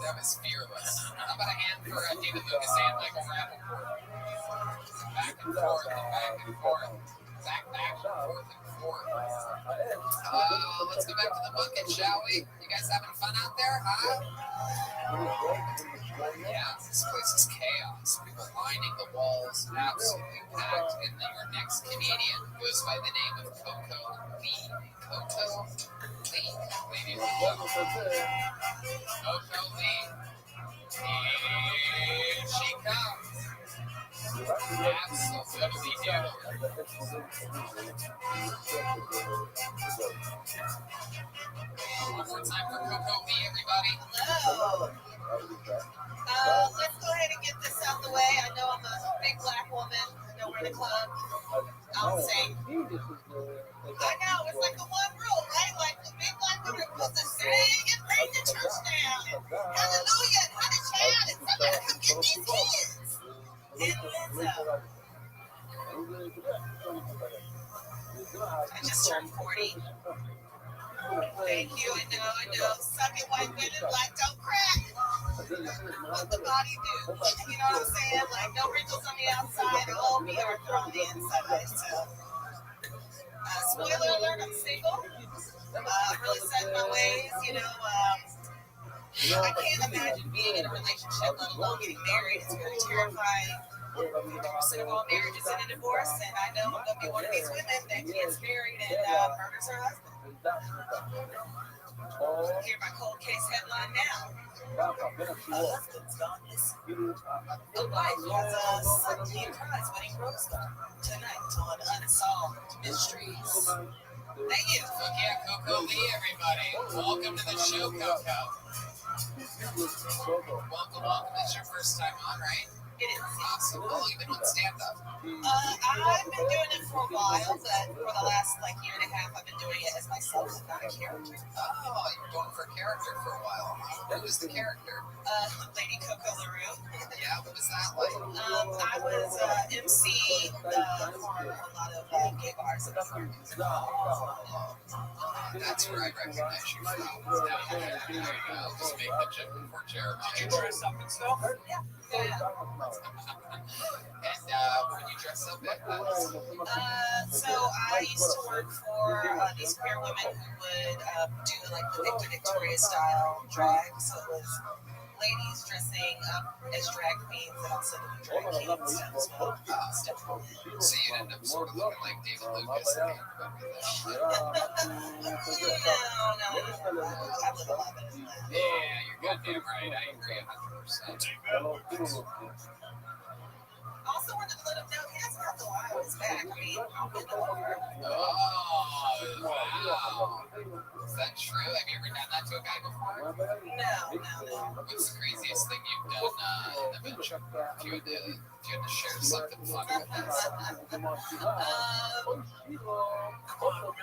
E: That was fearless. How about a hand for David Lucas and Michael Rappaport? Back and forth and back and forth. Back and forth and forth. Let's go back to the bucket, shall we? You guys having fun out there, huh? Yeah, this place is chaos. People lining the walls, absolutely packed. And then your next comedian goes by the name of Coco Lee. Coco Lee. Ladies and gentlemen. Coco Lee. Here she comes. Absolutely one more time for Coco Lee, everybody.
J: Hello. Let's go ahead and get this out the way. I know I'm a big black woman. I know we're in a club. I'll say. I know, it's like the one rule, right? Like the big black woman was to sing and bring the church down. Hallelujah, and hallelujah, and somebody come get these kids. And Lizzo. I just turned 40. Thank you, I know. Sucking white women, black don't crack. What the body do? You know what I'm saying? Like, no wrinkles on the outside, all BR on the inside. So, spoiler alert, I'm single. Really set my ways, you know. I can't imagine being in a relationship, let alone getting married. It's very terrifying. Percent of all marriages end in divorce, and I know I'm going to be one of these women that gets married and murders her husband. Hear my cold case headline now. A husband's gone missing. A wife has a suddenly prize winning rose garden tonight on Unsolved Mysteries. Thank you.
E: Fuck yeah, Coco Lee, everybody. Welcome to the show, Coco. Welcome. It's your first time on, right?
J: It is.
E: Awesome. How long have you been on stand-up?
J: I've been doing it for a while, but for the last year and a half, I've been doing it as myself and not a character.
E: Oh, you're going for character for a while. What was the character?
J: Lady Coco LaRue.
E: Yeah, what was that like?
J: I was MC for a lot of gay bars in the park.
E: That's where I recognize you from. I'll just make the joke for character.
H: Did you dress up and stuff?
J: Yeah.
E: And when you dress up at
J: So I used to work for these queer women who would do like the Victoria style drag. So it was ladies dressing up as drag queens and also doing drag king stuff as well.
E: so you'd end up sort of looking like David Lucas and
J: No. I would love it.
E: Yeah, you're goddamn right. I agree 100%.
J: Also wanted to let him know he doesn't have to lie on his back. I mean, I'll get the word.
E: Oh, wow. Is that true? Have you ever done that to a guy before?
J: No.
E: What's the craziest thing you've done in the bedroom? If you had to share something funny with us.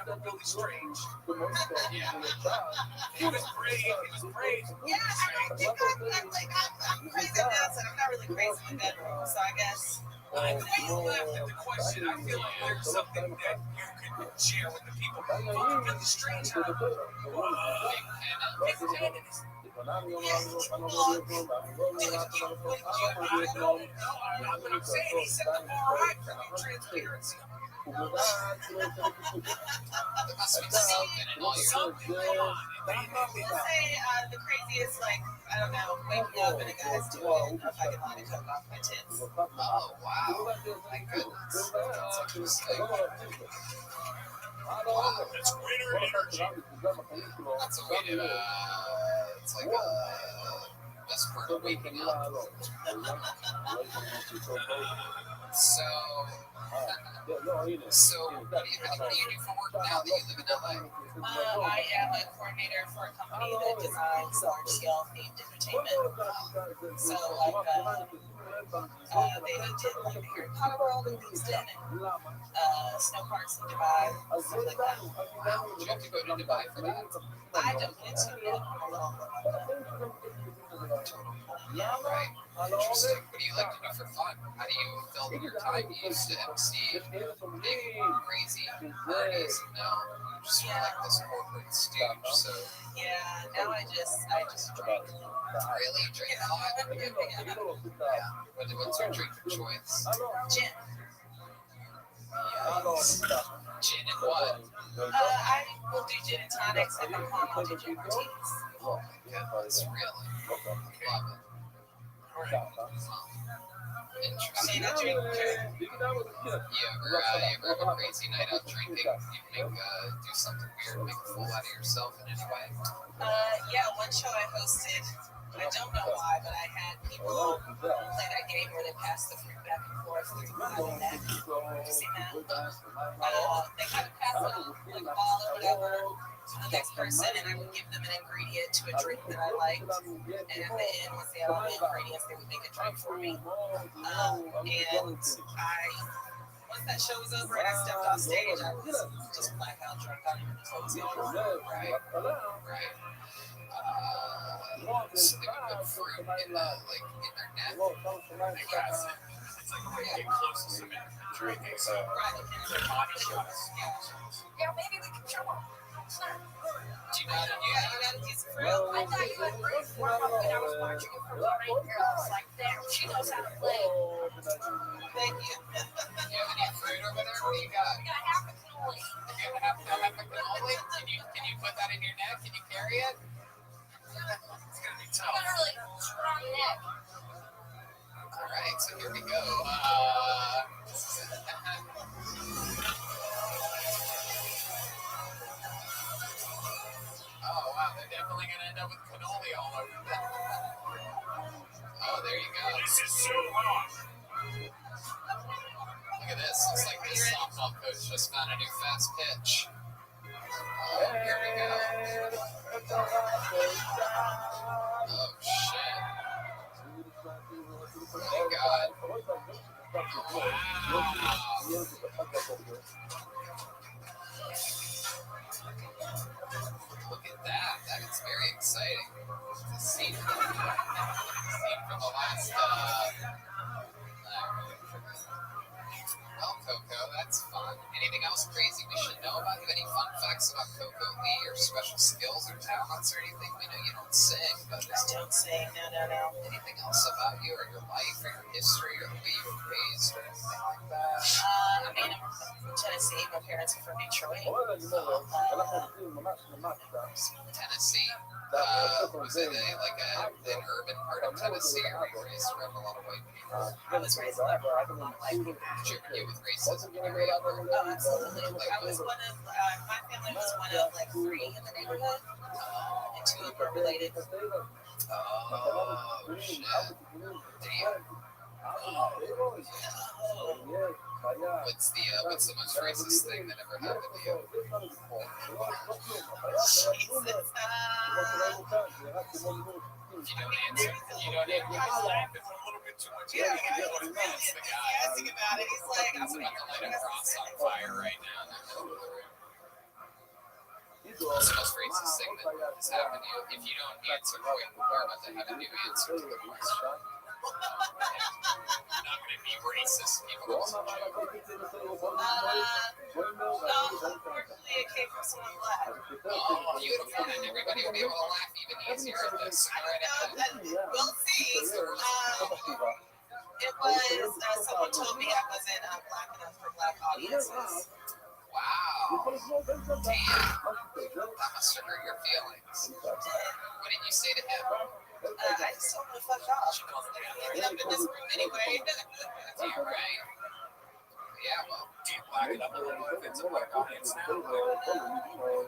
H: Remember Billy Strange?
E: Yeah.
H: He was brave.
J: Yeah, I think I'm crazy enough, and I'm not really crazy in the bedroom, so I guess.
H: The way you laughed at the question, I feel like there's something that you could share with the people. Billy Strange had a big tenderness. But I'm saying he set the bar high for me, transparency.
E: There must be something in all your
J: Let's say the craziest, I don't know, waking up and a guy's doing a fucking line of coke off my tits.
E: Oh, wow. My goodness. That's interesting. Wow,
H: It's greater energy.
E: that's a way to, it's like a best part of waking up. So, what do you do for work now that you live in LA?
J: I am a coordinator for a company that designs large-scale themed entertainment. So, they did like the Harry Potter World in Houston and snow parks in Dubai, stuff like that.
E: Wow, did you have to go to Dubai for that?
J: I don't get to yet. I'm a little
E: Yeah, right. Interesting. What do you like to do for fun? How do you fill your time? You used to MC big, crazy parties, and now you just feel like this corporate stooge. So
J: yeah, now I just drink.
E: really drink a lot. Yeah. What's your drink of choice?
J: Gin.
E: Yes. Gin and what?
J: I will do gin and tonics. If I'm home, I'll do gin martinis.
E: Oh my goodness, really? Love it. Interesting.
J: I drink.
E: You ever have a crazy night out drinking? You do something weird, make a fool out of yourself in any way?
J: Yeah, one show I hosted. I don't know why, but I had people play that game where they pass the fruit back and forth through the neck. Have you seen that? They kind of pass it on like a ball or whatever to the next person, and I would give them an ingredient to a drink that I liked. And at the end, once they had all the ingredients, they would make a drink for me. And once that show was over and I stepped off stage, I was just blackout drunk. I don't even know what was going on.
E: Right. So they would put fruit in their neck.
B: They got it. It's like they get closest to me drinking, so body shots.
G: Yeah, maybe we can show them.
E: Do you know how to do that?
J: You gotta do some fruit.
G: I thought you had great warm up when I was watching it from behind here. I was like, damn, she knows how to play.
J: Thank you.
E: Do you have any fruit over there? What do you got?
G: We got half a cannoli.
E: You have a cannoli? Can you put that in your neck? Can you carry it? It's gonna be
G: I
E: tough.
G: got a really strong neck.
E: All right, so here we go. Oh wow, they're definitely gonna end up with cannoli all over them. Oh, there you go.
B: This is so long.
E: Look at this. Looks like this softball coach just found a new fast pitch. Oh, here we go. Oh shit. Thank God. Wow. Look at that. That is very exciting. It's a scene from the last. Well, Coco, that's fun. Anything else crazy we should know about you? Any fun facts about Coco Lee or special skills or talents or anything? We know you don't sing, but
J: Just don't sing. No.
E: anything else about you or your life or your history or the way you were raised or anything like that?
J: I mean, I'm from Tennessee. My parents are from Detroit.
E: Tennessee. Was it an urban part of Tennessee, or were you raised around a lot of white people?
J: I was raised around a lot of white people.
E: Did you ever deal with racism when you were younger?
J: Oh, absolutely. I was one of, my family was one of like 3 in the neighborhood, and 2 of them were related.
E: Oh, shit. Damn. What's the most racist thing that ever happened to you?
J: Jesus.
E: You don't answer. You don't answer.
B: It's a little bit too much.
J: Yeah,
E: He's
J: he's enthusiastic about it. He's like, I'm
E: about to light a cross on fire right now in the middle of the room. What's the most racist thing that has happened to you? If you don't answer quick, we're about to have a new answer to the question. I'm not going to be racist. People don't
J: unfortunately, it came from someone black.
E: Oh, beautiful. And everybody will be able to laugh even easier at this. Right ahead.
J: We'll see. It was, someone told me I wasn't black enough for black audiences.
E: Wow. Damn. That must have hurt your feelings. What did you say to him?
J: I just told him to fuck off. I ended up in this room anyway.
E: Yeah, right. Yeah, well,
H: black it up a little if it's a black audience now.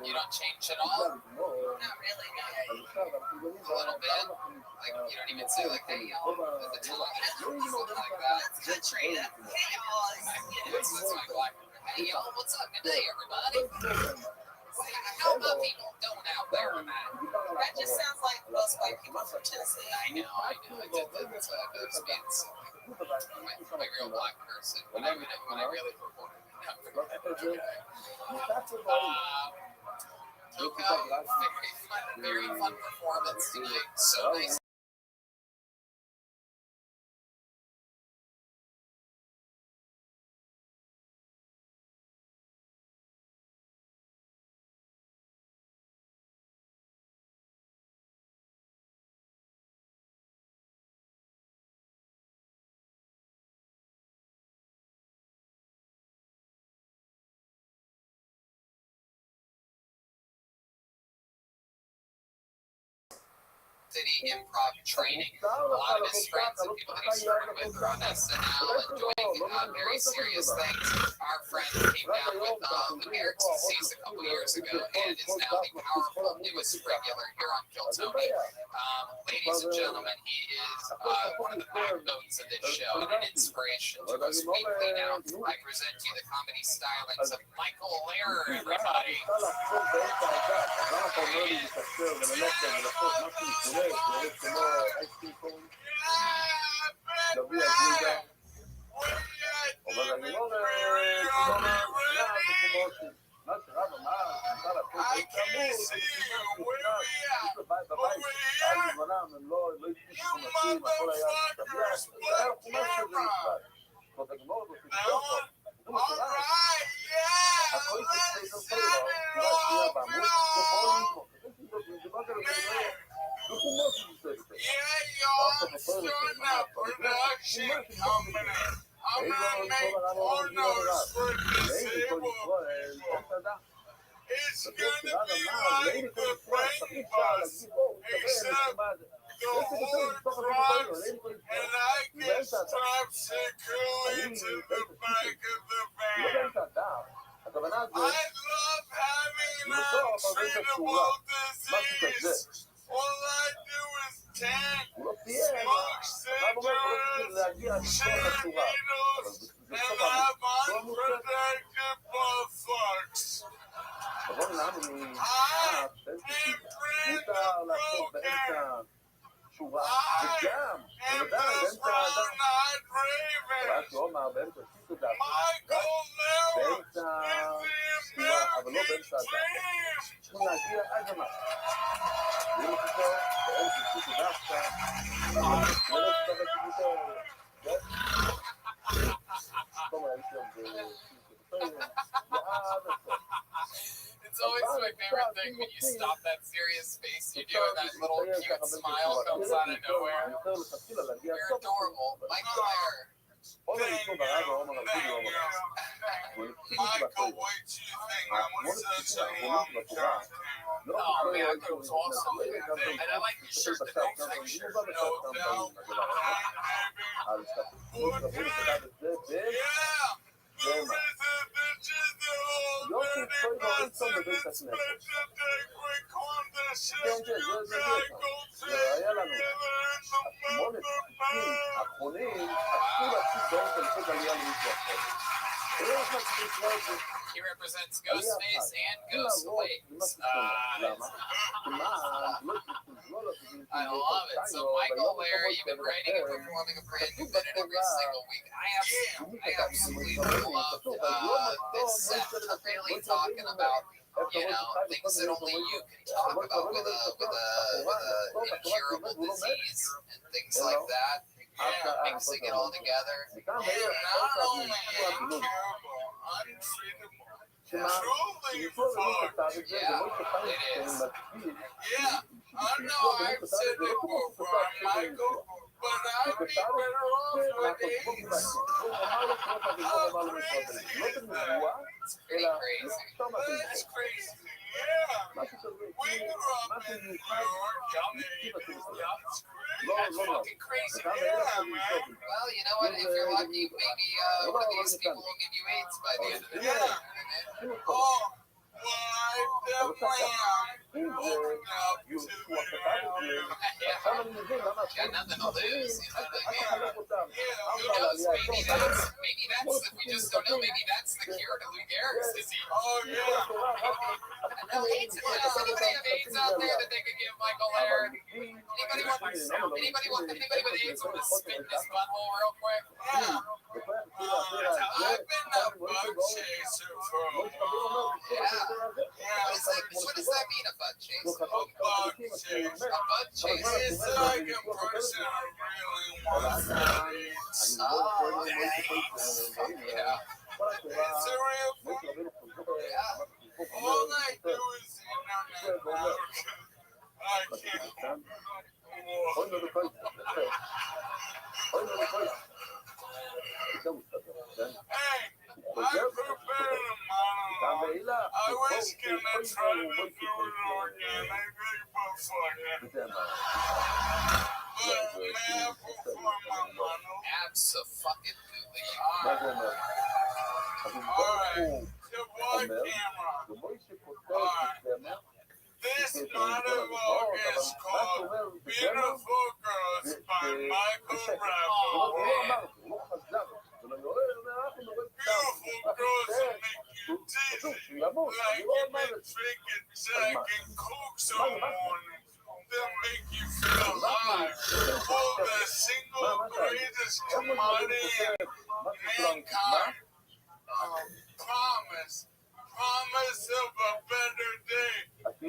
H: You don't change at all.
J: Not really, no.
H: A little bit. Like you don't even say like, hey y'all, the television, something like that.
J: That's country. That's chaos.
H: That's my black. Hey y'all, what's up? Good day, everybody. How about people don't out there, man?
J: That just sounds like most white people from Tennessee.
H: I know. That's being silly. I'm a real black person when I really report it. Luca, very fun performance tonight. So nice. City improv training. A lot of his friends and people that he started with are on SNL and doing very serious things. Our friend came down with the Eric's disease a couple years ago and is now the powerful newest regular here on Kill Tony. Ladies and gentlemen, he is one of the backbones of this show and an inspiration to us weekly now. I present to you the comedy stylings of Michael Lehrer, everybody.
D: I can't see you. Where we at? Over here? You motherfuckers, what camera? All right, yeah, let's set it off now. Yeah, y'all, I'm starting out production company. I'm gonna make pornos for disabled people. It's gonna be like the brain bus, except the horn drops and I get strapped securely to the back of the van. I love having untreatable disease. All I do is tan, smoke cigarettes, share needles, and have unprotected butt fucks. I ain't friends with broken. I am just not Raven. Michael Lehrer is the American dream.
H: It's always my favorite thing when you stop that serious face you do and that little cute smile comes out of nowhere. You're adorable. Michael Lehrer.
D: Michael, what you think? I'm such a long time.
H: Oh man, that was awesome. And I like your shirt, the no fake shirt.
D: No doubt. Yeah. The reason bitches the whole dirty bastard expected that quick Honda shit you guys go together in the
H: He represents Ghostface and Ghost Wings. I love it. So Michael Lehrer, you've been writing and performing a brand new minute every single week. I absolutely love this set. Really talking about, things that only you can talk about with a incurable disease and things like that. Mixing it all together.
D: not only incurable, untreatable. Truly fucked.
H: Yeah, it is.
D: Yeah, I know I've said it before, Michael, but I'd be better off with AIDS. How crazy is that?
H: It's pretty crazy.
D: That's crazy. Yeah. We grew up in New York. That's crazy.
B: That's fucking crazy.
D: Yeah,
B: Man.
E: Well, you know what? If you're lucky, maybe one of these people will give you AIDS by the end of the day.
B: Yeah. Oh, well, I definitely am open up to the idea.
E: Got nothing to lose, you know what I mean?
B: Yeah,
E: Who knows? Maybe that's we just don't know. Maybe that's the cure to Lou Gehrig's disease.
B: oh yeah.
E: No AIDS. Does anybody have AIDS out there that they could give Michael Laird? Anybody with AIDS want to spit in his butthole real quick?
B: Yeah. I've been a bug chaser for a while.
E: What does that mean, a bug chase?
B: A bug chaser.
E: A bug chase?
B: It's like a person I really want to meet.
E: Oh, thanks. Yeah.
B: It's a real thing. All I do is internet now. I can't. Hey, I prepared a monologue. I was gonna try to do it organically, but fuck it. But may I perform my monologue?
E: Abso-fucking-lutely.
B: Alright, your boy Cameron. Alright. This monologue is called Beautiful Girls by Michael Rabbi. Beautiful girls that make you dizzy, like you've been drinking Jack and Cokes all morning. That make you feel alive. Oh, the single greatest commodity in mankind. Promise of a better day.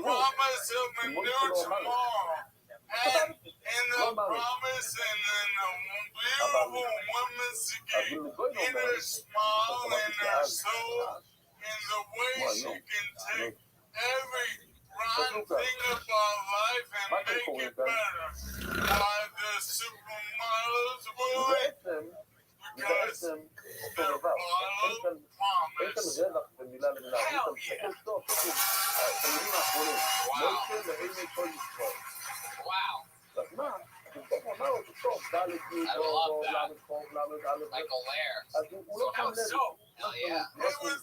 B: Promise of a new tomorrow. And in the promise and in a beautiful woman's again, in her smile, in her soul, in the way she can take every rotten thing about life and make it better. Why the supermodels will it? Because the bottle promise. Hell yeah. Wow. Wow. I love that. Michael Laird. So how so? Hell yeah. It was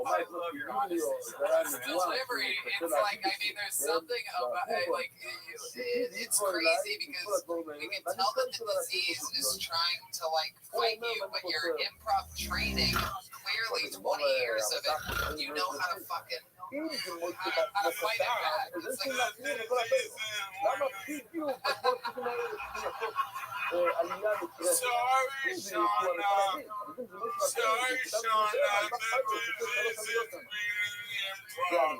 B: I love your honesty. It's liberating. It's like, I mean, there's something about like it's crazy because we can tell that the disease is trying to like fight you, but your improv training, clearly 20 years of it, you know how to fucking how to fight it back. It's sorry, Shauna. Sorry, Shauna. The disease is being improv.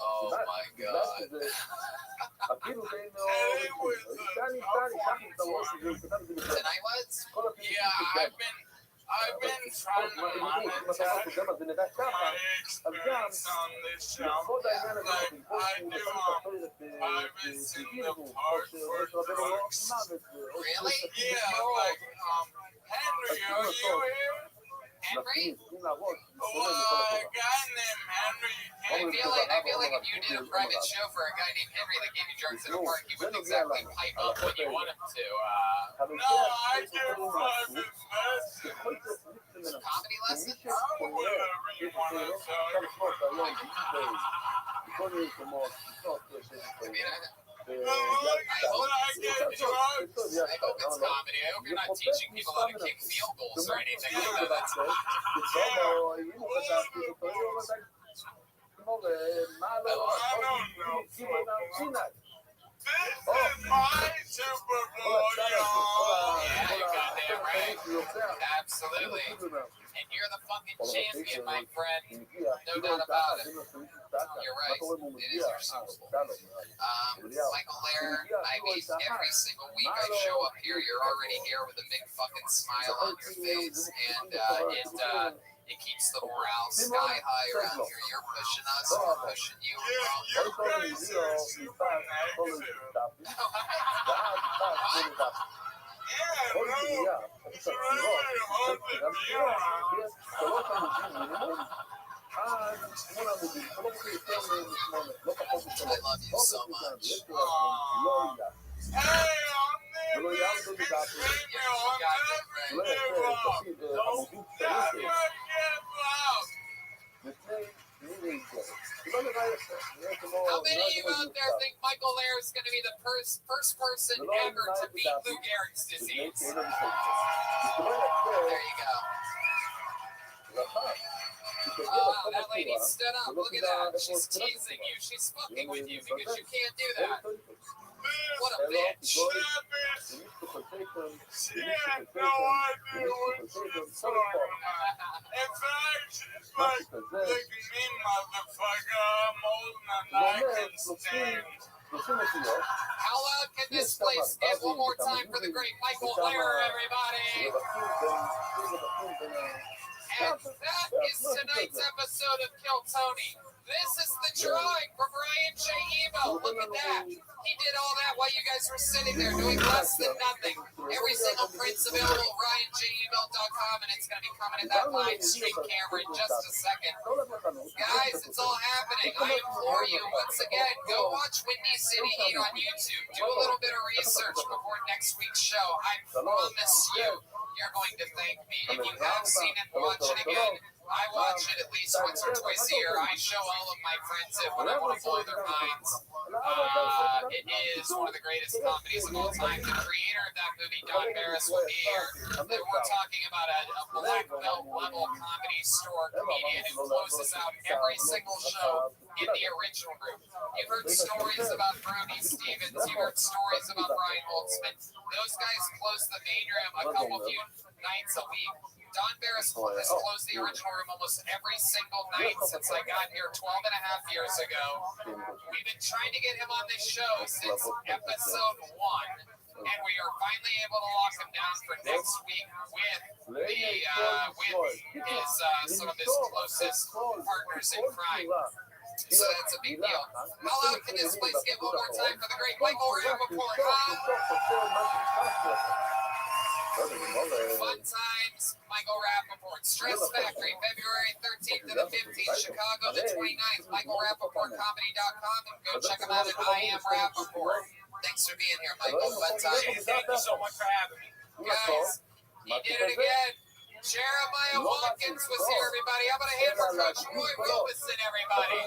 B: Oh my God. Tonight was? Yeah, I've been trying to monetize my experience on this show. Like I do privates in the park for drugs. Really? Yeah, like Henry, are you here? Henry? Well, a guy named Henry.
E: I feel like if you did a private show for a guy named Henry that gave you drugs in a park, he wouldn't exactly pipe up when you want him to.
B: No, I give private lessons.
E: Comedy lessons?
B: Whatever you want to
E: I hope it's comedy. I hope you're not teaching people how to kick field goals or anything like that.
B: This is my Super Bowl, y'all.
E: Yeah, you're goddamn right. Absolutely. And you're the fucking champion, my friend. No doubt about it. You're right. It is your Super Bowl. Michael Laird, I mean, every single week I show up here, you're already here with a big fucking smile on your face. And It keeps the morale sky high around here. You're pushing us, we're pushing you.
D: Hoy todo el día y está todo el día. Hoy día,
E: I love you so much. How many of you out there think Michael Lair is going to be the first person ever to beat Lou Gehrig's disease? There you go. Oh, that lady stood up. Look at that. She's teasing you. She's fucking with you because you can't do that. What a bitch.
F: She had no idea what she was talking about. In fact, she's like, look at me, motherfucker. I'm old and I can stand.
E: How loud can this place get? One more time for the great Michael Lair, everybody. And that is tonight's episode of Kill Tony. This is the drawing from Ryan J. Emo. Look at that. He did all that while you guys were sitting there doing less than nothing. Every single print's available at RyanJEmail.com, and it's going to be coming at that live stream camera in just a second. Guys, it's all happening. I implore you, once again, go watch Windy City Heat on YouTube. Do a little bit of research before next week's show. I promise you, you're going to thank me. If you have seen it, watch it again. I watch it at least once or twice a year. I show all of my friends it when I want to blow their minds. It is one of the greatest comedies of all time. The creator of that movie, Don Barris, will be here. We're talking about a black belt level comedy store comedian who closes out every single show in the original group. You've heard stories about Brody Stevens. You've heard stories about Brian Holtzman. Those guys close the main room a couple few nights a week. Don Barris has closed the original room almost every single night since I got here 12 and a half years ago. We've been trying to get him on this show since episode 1, and we are finally able to lock him down for next week with his some of his closest partners in crime. So that's a big deal. How loud can this place get? One more time for the great Michael Rappaport. Fun times, Michael Rappaport. Stress Factory, February 13th to the 15th, Chicago the 29th. MichaelRappaportComedy.com, and go check him out at I Am Rappaport. Thanks for being here, Michael. Fun times.
B: Thank you so much for having me.
E: Guys, he did it again. Jeremiah Watkins was here, everybody. How about a hand for Coach Roy Robeson, everybody?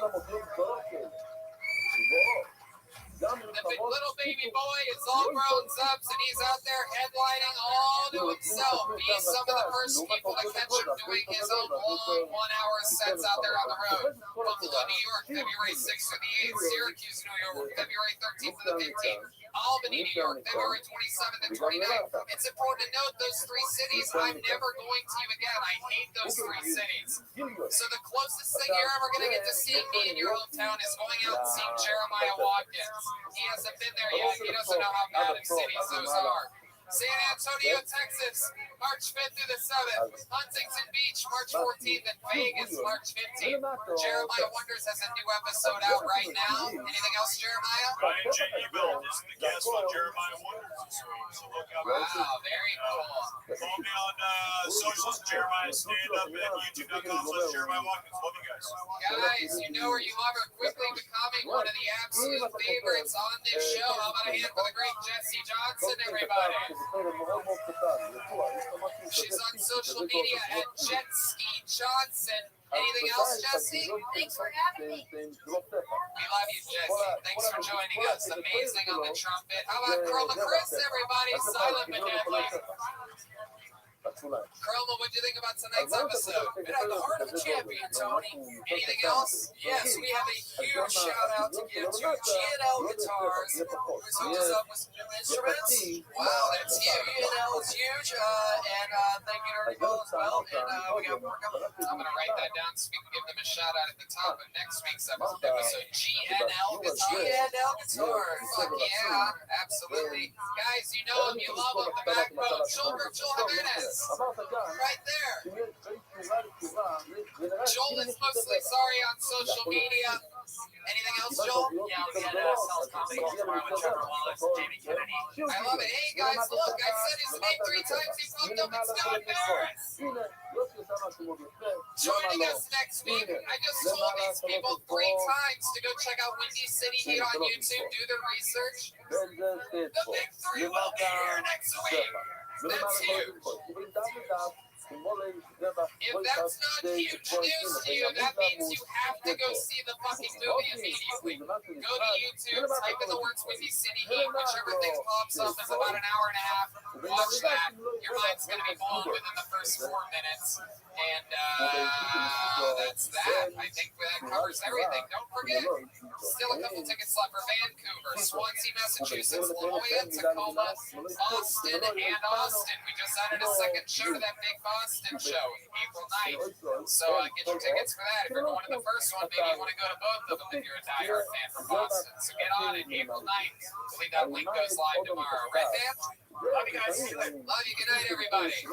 E: The little baby boy is all grown up, and he's out there headlining all to himself. He's some of the first people to catch him doing his own long 1-hour sets out there on the road. Buffalo, New York, February 6th through the 8th. Syracuse, New York, February 13th to the 15th. Albany, New York, February 27th and 29th. It's important to note those three cities. I'm never going to you again. I hate those three cities. So the closest thing you're ever going to get to seeing me in your hometown is going out and seeing Jeremiah Watkins. He hasn't been there yet. He doesn't know how bad of cities those are. San Antonio, Texas, March 5th through the 7th. Huntington Beach, March 14th, and Vegas, March 15th. Jeremiah Wonders has a new episode out right now. Anything else, Jeremiah?
F: Ryan J. Ebel is the guest on Jeremiah Wonders this week, so look out.
E: Wow, very cool.
F: Follow me on socials, Jeremiah Stand Up, and YouTube.com/Jeremiah Watkins. Love you guys.
E: Guys, you know where you are quickly becoming one of the absolute favorites on this show. How about a hand for the great Jesse Johnson, everybody? She's on social media at Jetski Johnson. Anything else, Jesse?
G: Thanks for having me.
E: We love you, Jesse. Thanks for joining us. Amazing on the trumpet. How about Chroma Chris, everybody? Silent but deadly. Chroma, what do you think about tonight's episode?
K: It had the heart of a champion, Tony.
E: Anything else?
K: Yes, we have a huge shout out to give to G&L Guitars, who's hooked us up with some new instruments.
E: Wow, that's huge.
K: G&L is huge, and thank you to Ernie Bell as well. And we got more coming.
E: I'm going to write that down so we can give them a
K: shout out at the top of next week's episode. GNL Guitar. Fuck yeah, absolutely. Guys, you know him, you love him. The backbone, Joel Jimenez. Right there. Joel is mostly sorry on social media. Anything else, Joel?
H: Yeah, we had Sal's Comedy Gold tomorrow with Trevor Wallace and Jamie Kennedy.
K: I love it. Hey guys, look, I said his name 3 times. He popped up. It's Don Barris. Joining us next week. I just told these people 3 times to go check out Windy City Heat on YouTube. Do the research. The big 3 will be here next week. That's huge. If that's not huge news to you, that means you have to go see the fucking movie immediately. Go to YouTube, type in the words Windy City Heat, whichever thing pops up is about an hour and a half. Watch that. Your mind's going to be blown within the first 4 minutes. And that's that. I think that covers everything. Don't forget, still a couple tickets left for Vancouver, Swansea, Massachusetts, La Jolla, Tacoma, Austin, and Austin. We just added a second show to that big Boston show, April 9th. So get your tickets for that. If you're going to the first one, maybe you want to go to both of them if you're a diehard fan from Boston. So get on it, April 9th. I believe that link goes live tomorrow. Right, Dan? Love you guys. See you later. Love you. Good night, everybody.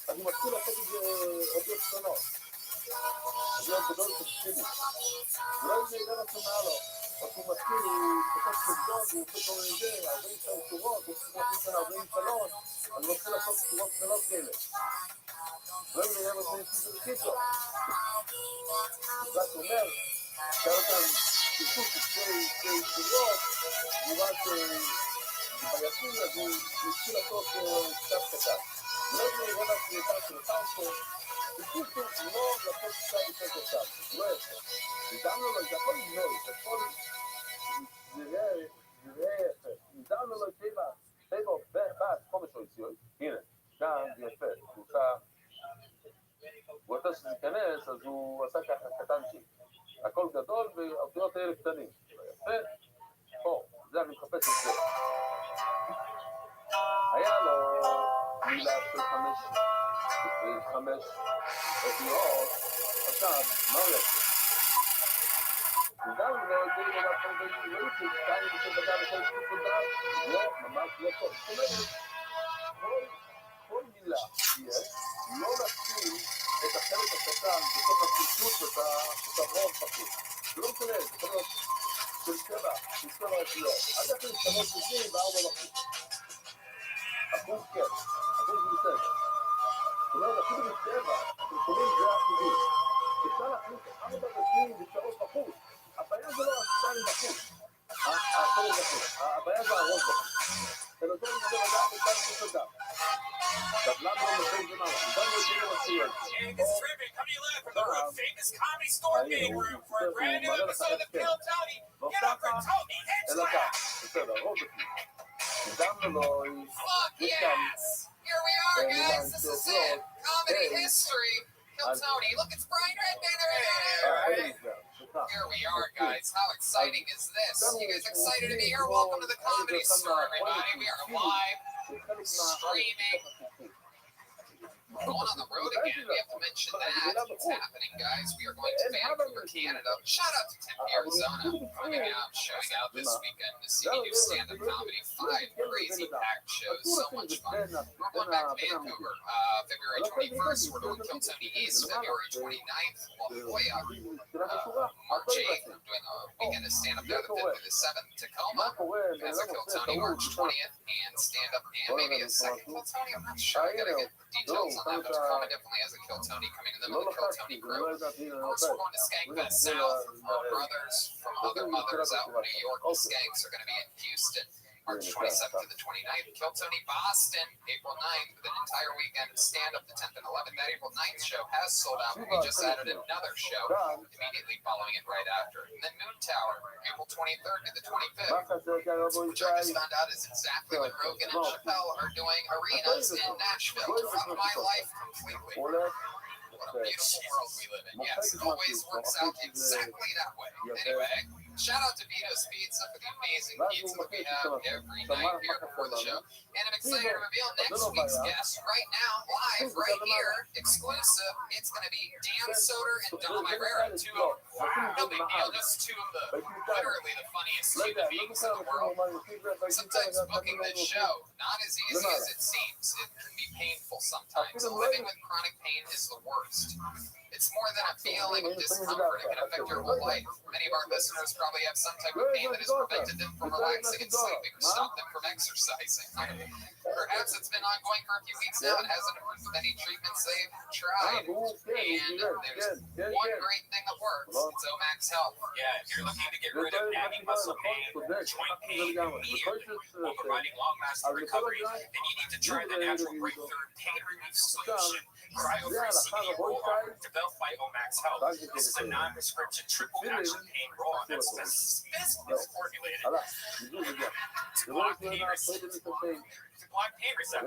D: אז הוא מתחיל לעשות את זה אותיות שונות. אותיות גדול תפסידי. אולי זה ידע רצונה לו. אז הוא מתחיל, כתוב סגדון, והוא עושה כל מיני זה, 40 שורות, הוא צריך להכניס בין 43, אז הוא מתחיל לעשות שורות קטנות כאלה. אולי זה ידע רצונה סיפור קיצור. זאת אומר, שאל אותם, סיפור שתי שורות, הוא רק בעייתים, אז הוא מתחיל לעשות קצת קטן. לא זה יראה לקריטה של טאוטו, בקיצור לא לעשות קצת יותר קצת, לא יפה. ניתן לו, זה הכל נראה, זה הכל נראה יפה. ניתן לו טבע, בעד חומש או יציאות, הנה, גם זה יפה, הוא עשה שזה ייכנס, אז הוא עשה ככה קטנצ'י. הכל גדול והאותיות האלה קטנים. יפה, פה, זה אני מחפש את זה. היה לו מילה של 5 אותיות, עכשיו, מה הוא יעשה? וגם לא יודעים לדעת כל מיני ראיתי, שתיים בשביל דקה וכל שקיפות דעת, לא, ממש לא טוב. זאת אומרת, כל מילה שיש, לא לשים את החלק הקטן בתוך הציטוט ואת הרוב פחות. זה לא משנה, זה יכול להיות של 7 אותיות. עד איך להשתמש בזה ב4.5. אחוז כן, אחוז בסדר. זאת אומרת, אפילו בצבע, אתם שומעים זה האחוזים. אפשר להכניס 4.3%. הבעיה זה לא 2%. הבעיה זה הרוב. אלא זה לדעת את זה לדעת. עכשיו, למה לא נותן זה מה? גם לא יודעים מה צייר.
K: It's Rabbi coming to you live from the world famous Comedy Store Big Room for a brand new episode of the Kill Tony. Get up for Tony Hensler!
D: בסדר, הרוב בפנים.
K: Fuck yes! Here we are, guys. This is it. Comedy history. Kill Tony. Look, it's Brian Redbanner here. Here we are, guys. How exciting is this? You guys excited to be here? Welcome to the Comedy Store, everybody. We are live, streaming. Going on the road again. We have to mention that. It's happening, guys. We are going to Vancouver, Canada. Shout out to Tempe, Arizona. Coming out, showing out this weekend to see me do stand-up comedy. 5 crazy packed shows. So much fun. We're going back to Vancouver. February 21st, we're doing Kill Tony East. February 29th, La Jolla. March 8th, we're doing a weekend of stand-up there. The 5th through the 7th, Tacoma. As a Kill Tony, March 20th. And stand-up and maybe a second Kill Tony. I'm not sure. I gotta get details on that, but Tacoma definitely has a Kill Tony coming in the middle of the Kill Tony crew. Of course, we're going to Skankfest South. Our brothers from other mothers out in New York, the Skanks, are going to be in Houston.
E: March 27th to the 29th, Kill Tony Boston, April 9th, with an entire weekend of stand-up, the 10th and 11th. That April 9th show has sold out. We just added another show immediately following it right after. And then Moon Tower, April 23rd to the 25th, which I just found out is exactly when Rogan and Chappelle are doing arenas in Nashville to rock my life completely. What a beautiful world we live in. Yes, it always works out exactly that way. Anyway, shout out to Vito's Pizza for the amazing pizza that we have every night here before the show. And I'm excited to reveal next week's guest right now, live, right here, exclusive. It's going to be Dan Soder and Dom Irera, no big deal, just two of the, literally the funniest human beings in the world. Sometimes booking this show, not as easy as it seems. It can be painful sometimes. And living with chronic pain is the worst. It's more than a feeling of discomfort. It can affect your whole life. Many of our listeners probably have some type of pain that has prevented them from relaxing and sleeping or stopped them from exercising. Perhaps it's been ongoing for a few weeks now. It hasn't improved with any treatments they've tried. And there's one great thing that works. It's Omax Health.
H: Yeah, if you're looking to get rid of nagging muscle pain, joint pain immediately while providing long-lasting recovery, then you need to try the natural breakthrough pain relief solution, Cryo-Free CBD Roll-On, developed by Omax Health. This is a non-prescription triple-action pain roll-on that's specifically formulated to block pain receptors,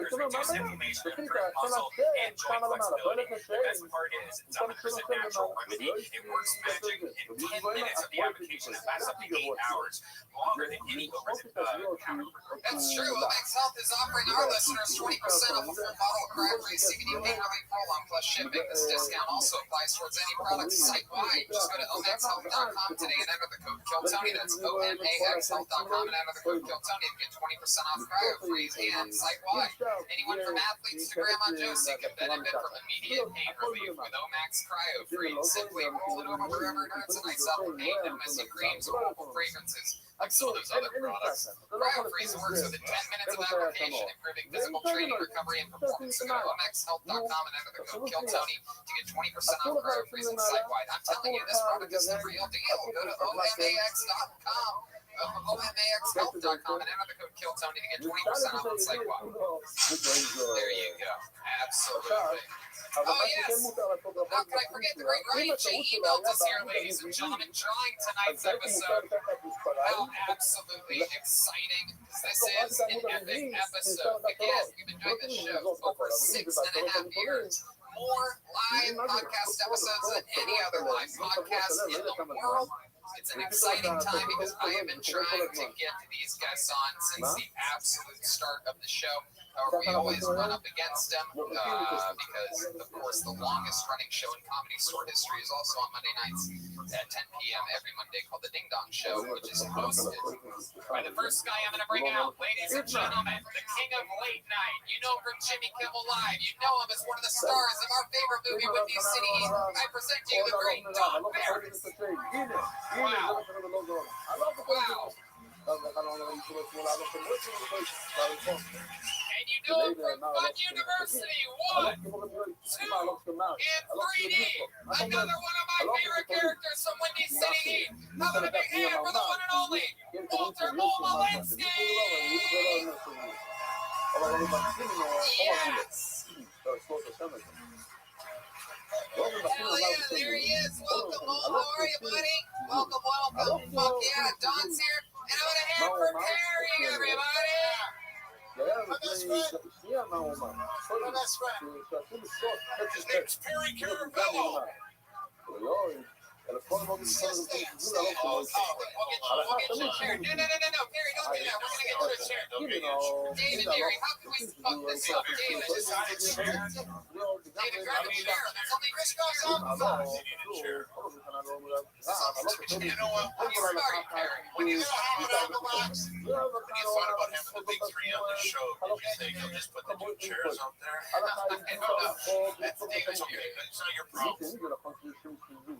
H: reduce inflammation, improve muscle and joint flexibility. The best part is it's 100% natural remedy. It works magic in 10 minutes of the application. It lasts up to 8 hours, longer than any over-the-counter.
E: That's true. Omax Health is offering our listeners 20% off a full bottle of Cryo-Free CBD pain relief roll-on plus shipping. This discount also applies towards any product site-wide. Just go to omaxhealth.com today and enter the code KILLTONY. That's omaxhealth.com and enter the code KILLTONY to get 20% off Cryo-Freeze and site-wide. Anyone from athletes to Grandma Josie can benefit from immediate pain relief with Omax Cryo-Freeze. Simply roll it over wherever it hurts and lights up with pain, no messy creams or awful fragrances like some of those other products. Cryo-Freeze works within 10 minutes of application, improving physical training, recovery, and performance. Go to omaxhealth.com and enter the code KILLTONY to get 20% off Cryo-Freeze and site-wide. I'm telling you, this product is the real deal. Go to omax.com. omaxhealth.com and enter the code KILLTONY to get 20% off on site-wide. There you go. Absolutely. Oh, yes. How could I forget the great Ryan J. emailed us here, ladies and gentlemen, drawing tonight's episode. How absolutely exciting this is an epic episode. Again, we've been doing this show over 6.5 years. More live podcast episodes than any other live podcast in the world. It's an exciting time because I have been trying to get these guests on since the absolute start of the show. We always run up against them because, of course, the longest running show in comedy store history is also on Monday nights at 10 p.m. every Monday called The Ding Dong Show, which is hosted by the first guy I'm going to bring out, ladies and gentlemen, the king of late night. You know from Jimmy Kimmel Live. You know him as one of the stars of our favorite movie, Windy City. I present to you the great Don Barris. Wow. Wow. And you know him from Fun University. 1, 2, and 3D. Another one of my favorite characters from Windy City. How about a big hand for the one and only Walter Molowitsky? Yes. Hell yeah, there he is. Welcome, Mo. How are you, buddy? Welcome. Fuck yeah, Don's here. And I'm going to hand for Perry, everybody.
F: My best friend. My best friend. His name's Perry Caravello.
E: We'll get you a chair. No, Perry, don't do that. We're going to get you a chair. David, Mary, how can we fuck this up? David, just grab a chair. There's only Rich goes on.
F: You know what?
E: Sorry, Perry.
F: When you have it on the box, when you thought about having the big three on the show, did you think you'll just put the 2 chairs up there? That's David's okay. That's not your problem.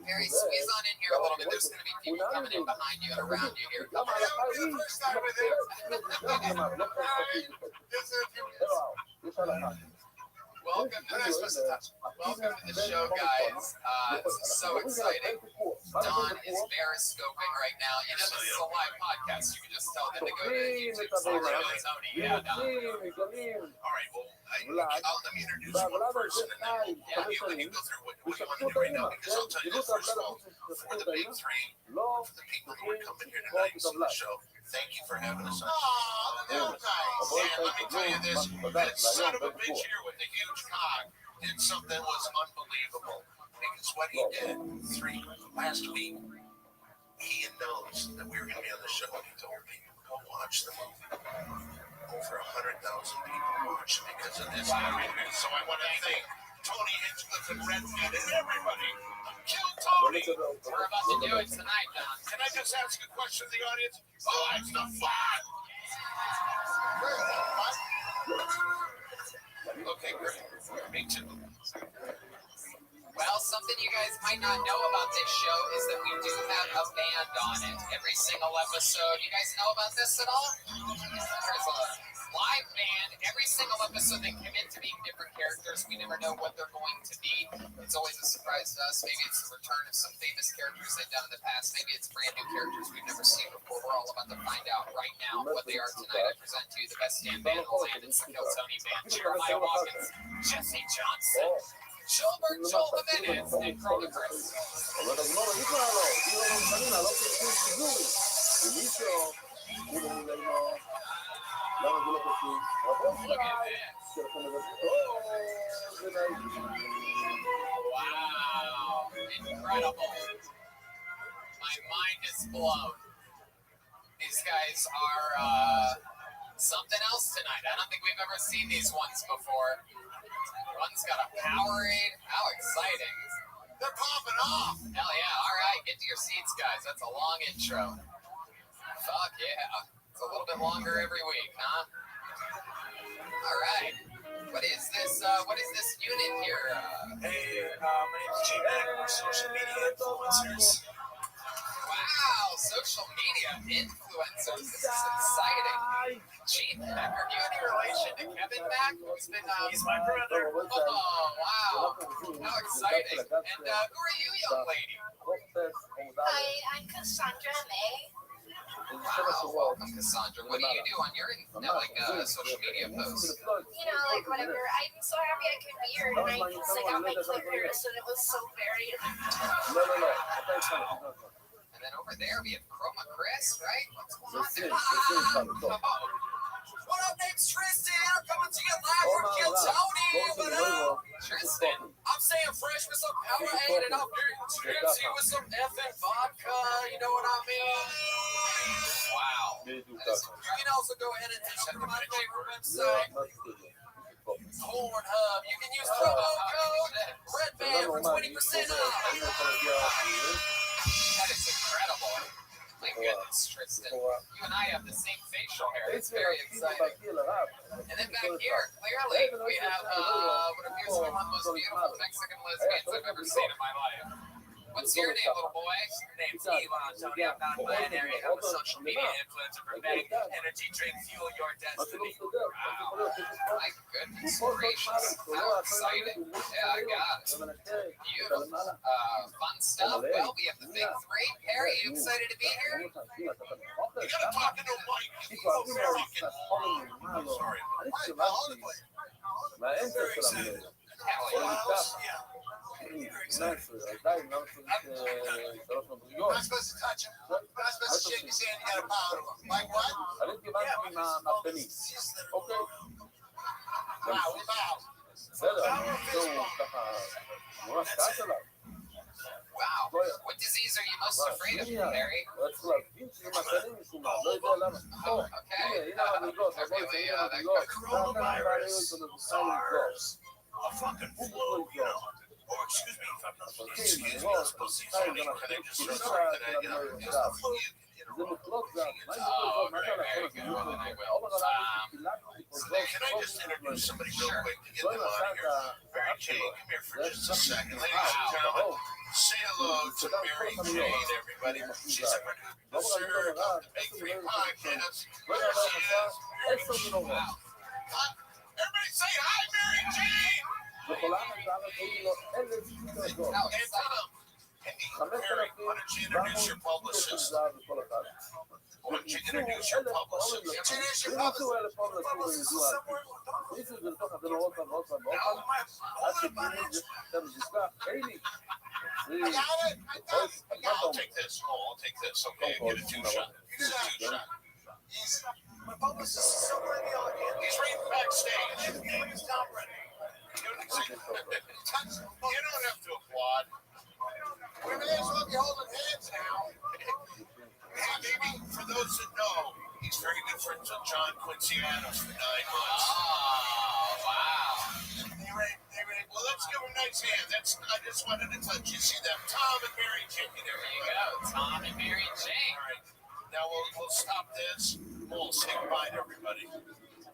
E: Perry, squeeze on in here a little bit. There's going to be people coming in behind you and around you here.
F: That would be the first time with him.
E: Well,
K: welcome to the show, guys. It's so exciting. Don is periscoping right now. You know, this is a live podcast. You can just tell them to go to YouTube. Tony. Yeah, Don.
F: All right, well, let me introduce one person, and then you go through what you want to do right now, because I'll tell you this, first of all, for the big three, for the people who are coming here tonight to the show, thank you for having us on. And let me tell you this, that son of a bitch here with the huge cock did something that was unbelievable, because what he did last week, he announced that we were going to be on the show, and he told people, go watch the movie. Over 100,000 people watch because of this. So I want to thank Tony Hinchcliffe and Redman and everybody. Kill Tony!
K: We're about to do it tonight, Don.
F: Can I just ask a question to the audience? Oh, it's the fun! Okay, great. Me too.
K: Well, something you guys might not know about this show is that we do have a band on it every single episode. You guys know about this at all? There's a live band every single episode. They commit to being different characters. We never know what they're going to be. It's always a surprise to us. Maybe it's the return of some famous characters they've done in the past. Maybe it's brand new characters we've never seen before. We're all about to find out right now what they are tonight. I present to you the best stand band in the land. It's the Kill Tony Band. Jeremiah Watkins, Jesse Johnson, Schulberg, Joel Jimenez, and Chroma Chris. Look at this. Wow. Incredible. My mind is blown. These guys are something else tonight. I don't think we've ever seen these ones before. One's got a Powerade. How exciting.
F: They're popping off!
K: Hell yeah. All right, get to your seats, guys. That's a long intro. Fuck yeah. It's a little bit longer every week, huh? All right. What is this unit here?
F: Hey, my name's G-Man. We're social media influencers.
K: Wow, social media influencers. This is exciting. G-Man, are you any relation to Kevin Mack?
F: He's my brother.
K: Oh, wow. How exciting. And who are you, young lady?
G: Hi, I'm Cassandra May.
K: Wow, welcome, Cassandra. What do you do on your social media posts?
G: You know, like whatever. I'm so happy I could be here tonight because I got my clippers and it was so buried.
K: And then over there we have Chroma Chris, right? What's going on there? What up, name's Tristan. I'm coming to you live from Kill Tony. What up? Tristan.
L: I'm saying fresh with some Powerade and I'm getting tipsy with some effing vodka. You know what I mean?
K: Wow.
L: You can also go ahead and check out my favorite website, Pornhub. You can use promo code REDBAND for 20% off.
K: That is incredible. My goodness, Tristan. You and I have the same facial hair. It's very exciting. And then back here, clearly, we have what appears to be one of the most beautiful Mexican lesbians I've ever seen in my life. What's your name, little boy?
L: Name's Elon, Tony. I'm non-binary. I'm a social media influencer for Medic Energy Drink. Fuel your destiny.
K: Wow. My goodness gracious. How exciting. Yeah, I got it. Beautiful. Fun stuff. Well, we have the big three. Perry, you excited to be here?
F: You gotta talk into Mike. He's fucking sorry.
K: Hell yeah.
F: You're not supposed to touch him. You're not supposed to shake his hand. You gotta bow to him. Like what? Bow,
K: Wow. What disease are you most afraid of, Perry? Okay.
F: coronavirus, SARS, a fucking flu, you know. Or excuse me, if I'm not supposed to excuse me, I'm supposed to say something. Can I just start that, you know, just the flu, you can interrupt.
K: Oh, very good. I will.
F: Can I just introduce somebody real quick to get them out of here? Mary Jane, come here for just a second. Ladies and gentlemen, say hello to Mary Jane, everybody. She's a producer of the Big Three Podcast. There she is. Wow. Everybody say hi, Mary Jane!
K: How exciting.
F: Harry, why don't you introduce your publicist? Why don't you introduce your publicist? Introduce your publicist. I'll take this. I'll take this. Okay, get a two-shot. My publicist is somewhere in the audience. He's right backstage. His name is Tom Reddy. You don't have to applaud. We may as well be holding hands now. Hey, baby, for those that know, he's very good friends with John Quincy Adams for 9 months.
K: Oh, wow.
F: Well, let's give him nice hands. I just wanted to touch you. See them? Tom and Mary Jane. There
K: you go. Tom and Mary Jane.
F: All right. Now we'll stop this. We'll say goodbye to everybody.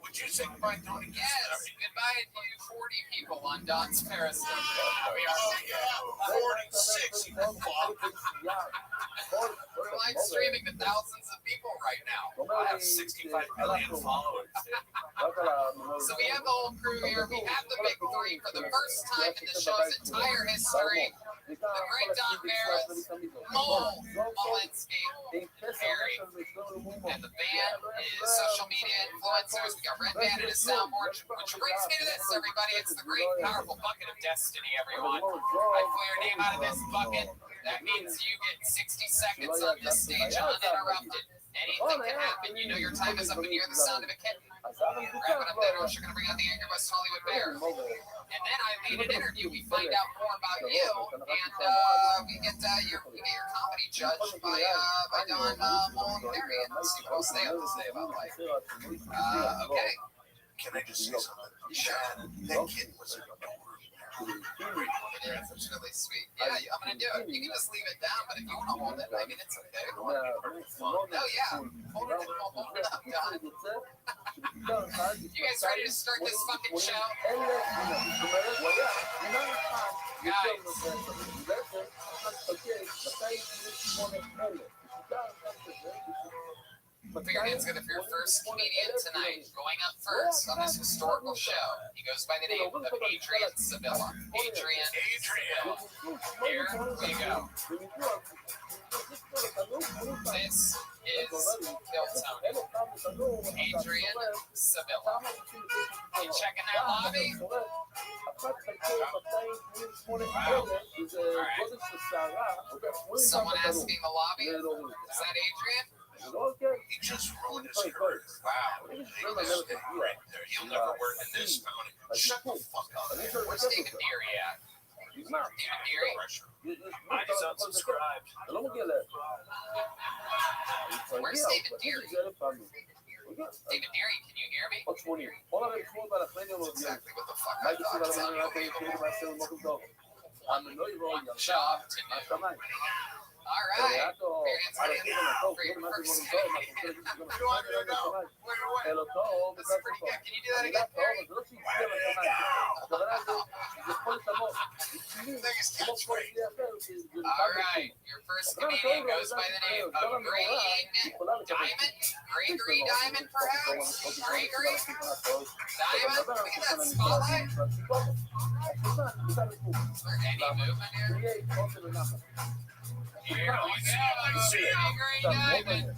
F: Would you say goodbye, Tony?
K: Yes. Goodbye to you 40 people on Don's Periscope.
F: We are 46. You fuck.
K: We're live streaming to thousands of people right now.
B: I have 65 million followers.
K: So we have the whole crew here. We have the big three for the first time in the show's entire history. The great Don Barris, Mole, Molinsky, Harry, and the band is social media influencers. We got Red Band and his soundboard, which brings me to this, everybody. It's the great, powerful bucket of destiny, everyone. I pull your name out of this bucket. That means you get 60 seconds on this stage uninterrupted. Anything can happen. You know your time is up when you hear the sound of a kitten. Wrapping up that or you're going to bring out the Angry West Hollywood Bear. And then I lead an interview. We find out more about you, and we get your comedy judged by Don Mole and Harry, and see what else they have to say about life. Okay.
F: Can I just say something? Chad, that kid was adorable.
K: It's really sweet. Yeah, I'm gonna do it. You can just leave it down, but if you want to hold it, I mean, it's okay. No, yeah. Hold it up, Don. You guys ready to start this fucking show? Figure it's good for your first comedian tonight. Going up first on this historical show. He goes by the name of Adrian Sevilla. Adrian. Here we go. This is Kill Tony. Adrian Sevilla. You checking that lobby? Wow. Right. Someone asking the lobby? Is that Adrian?
F: He just ruined his career. Wow. Right there. You'll never work in this fountain. Shut the fuck up.
K: Where's David Deary at? David Deary?
B: Mine is unsubscribed.
K: Where's David Deary? David Deary, can you hear me? Exactly what the fuck I thought. Job to do. All right. Parents, for your first comedian. This is pretty good. Can you do that again, Perry? All right. Your first comedian goes by the name of Green Diamond. Gregory Diamond, perhaps? Gregory Diamond? Look at that spotlight. Is there any movement here? Here we go. Gregory Diamond.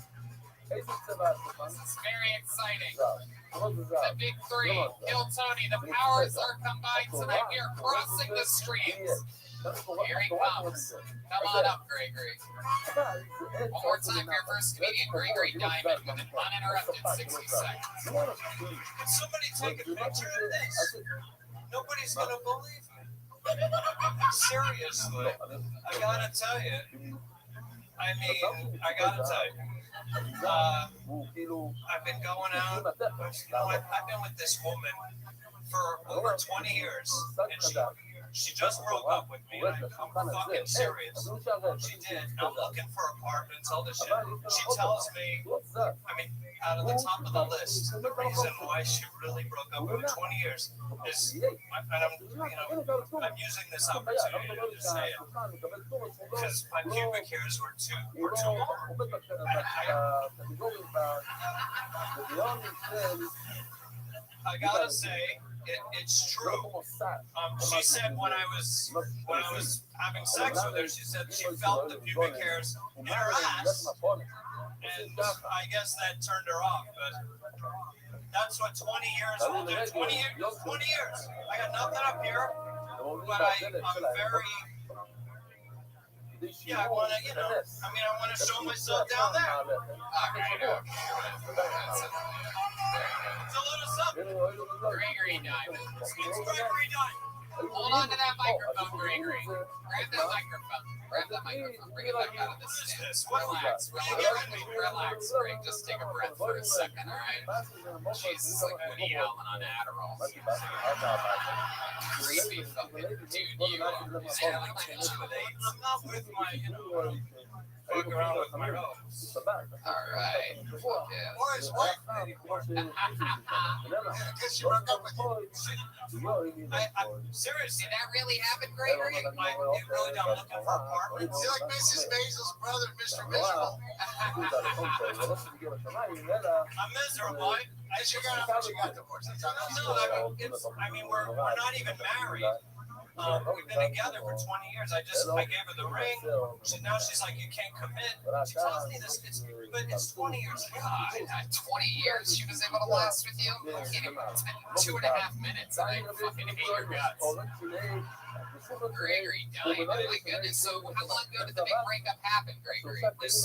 K: This is very exciting. The big three, Kill Tony, the powers are combined tonight. We are crossing the streams. Here he comes. Come on up, Gregory. One more time for your first comedian, Gregory Diamond, with an uninterrupted 60 seconds.
H: Can somebody take a picture of this? Nobody's going to believe me. Seriously, I gotta tell you. I gotta tell you. I've been going out. I've been with this woman for over 20 years, and she just broke up with me. I'm fucking serious. She did. I'm looking for apartments, all this shit. She tells me, out of the top of the list, the reason why she really broke up with me 20 years is, and I'm using this opportunity to say it, because my pubic hairs were too long.
L: I gotta say, it's true. She said when I was having sex with her, she said she felt the pubic hairs in her ass, and I guess that turned her off. But that's what 20 years will do. 20 years. I got nothing up here, but I'm very. Yeah, I want to, I want to show myself down there. Okay. It's a little something.
K: Gregory Diamond.
L: It's Gregory Diamond.
K: Hold on to that microphone, Gregory. Grab that microphone. Bring it back out of the stand. Relax. Greg. Just take a breath for a second, all right? Jesus, like Woody Allen on Adderall. Creepy fucking dude, you are.
L: I'm not with my, fuck around with my relatives.
K: All right. Yeah.
I: Boys, what? Guess you broke up with him.
L: I'm serious.
K: Did that really happen, Gregory?
L: It really don't looking for apartments.
I: You're like Mrs. Basil's brother, Mr. Miserable.
L: I'm miserable.
I: You got divorced. That's how
L: We're not even married. We've been together for 20 years. I gave her the ring. Now she's like, you can't commit. She tells me this, but it's 20 years.
K: God, 20 years she was able to last with you? I can't even 2.5 minutes and I fucking hate your guts. Gregory Diamond, my goodness. So how long ago did the big breakup happen, Gregory?
L: This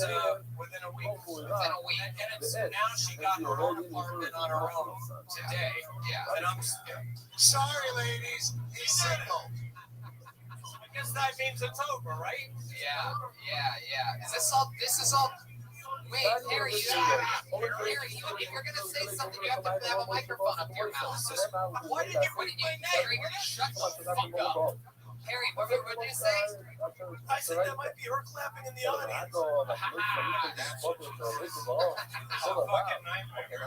L: within a week.
K: Within a week.
L: And now she got her own apartment on her own today.
K: Yeah.
L: And I'm
I: sorry, ladies. He's single.
L: I guess that means it's over, right?
K: Yeah. This is all. Wait, Harry, if you're gonna say something, you have to have a microphone up to your mouth.
L: Why did you bring my
K: Harry, shut the fuck up. Harry, what did you say?
L: I said that might be her clapping in the audience. Fucking nightmare.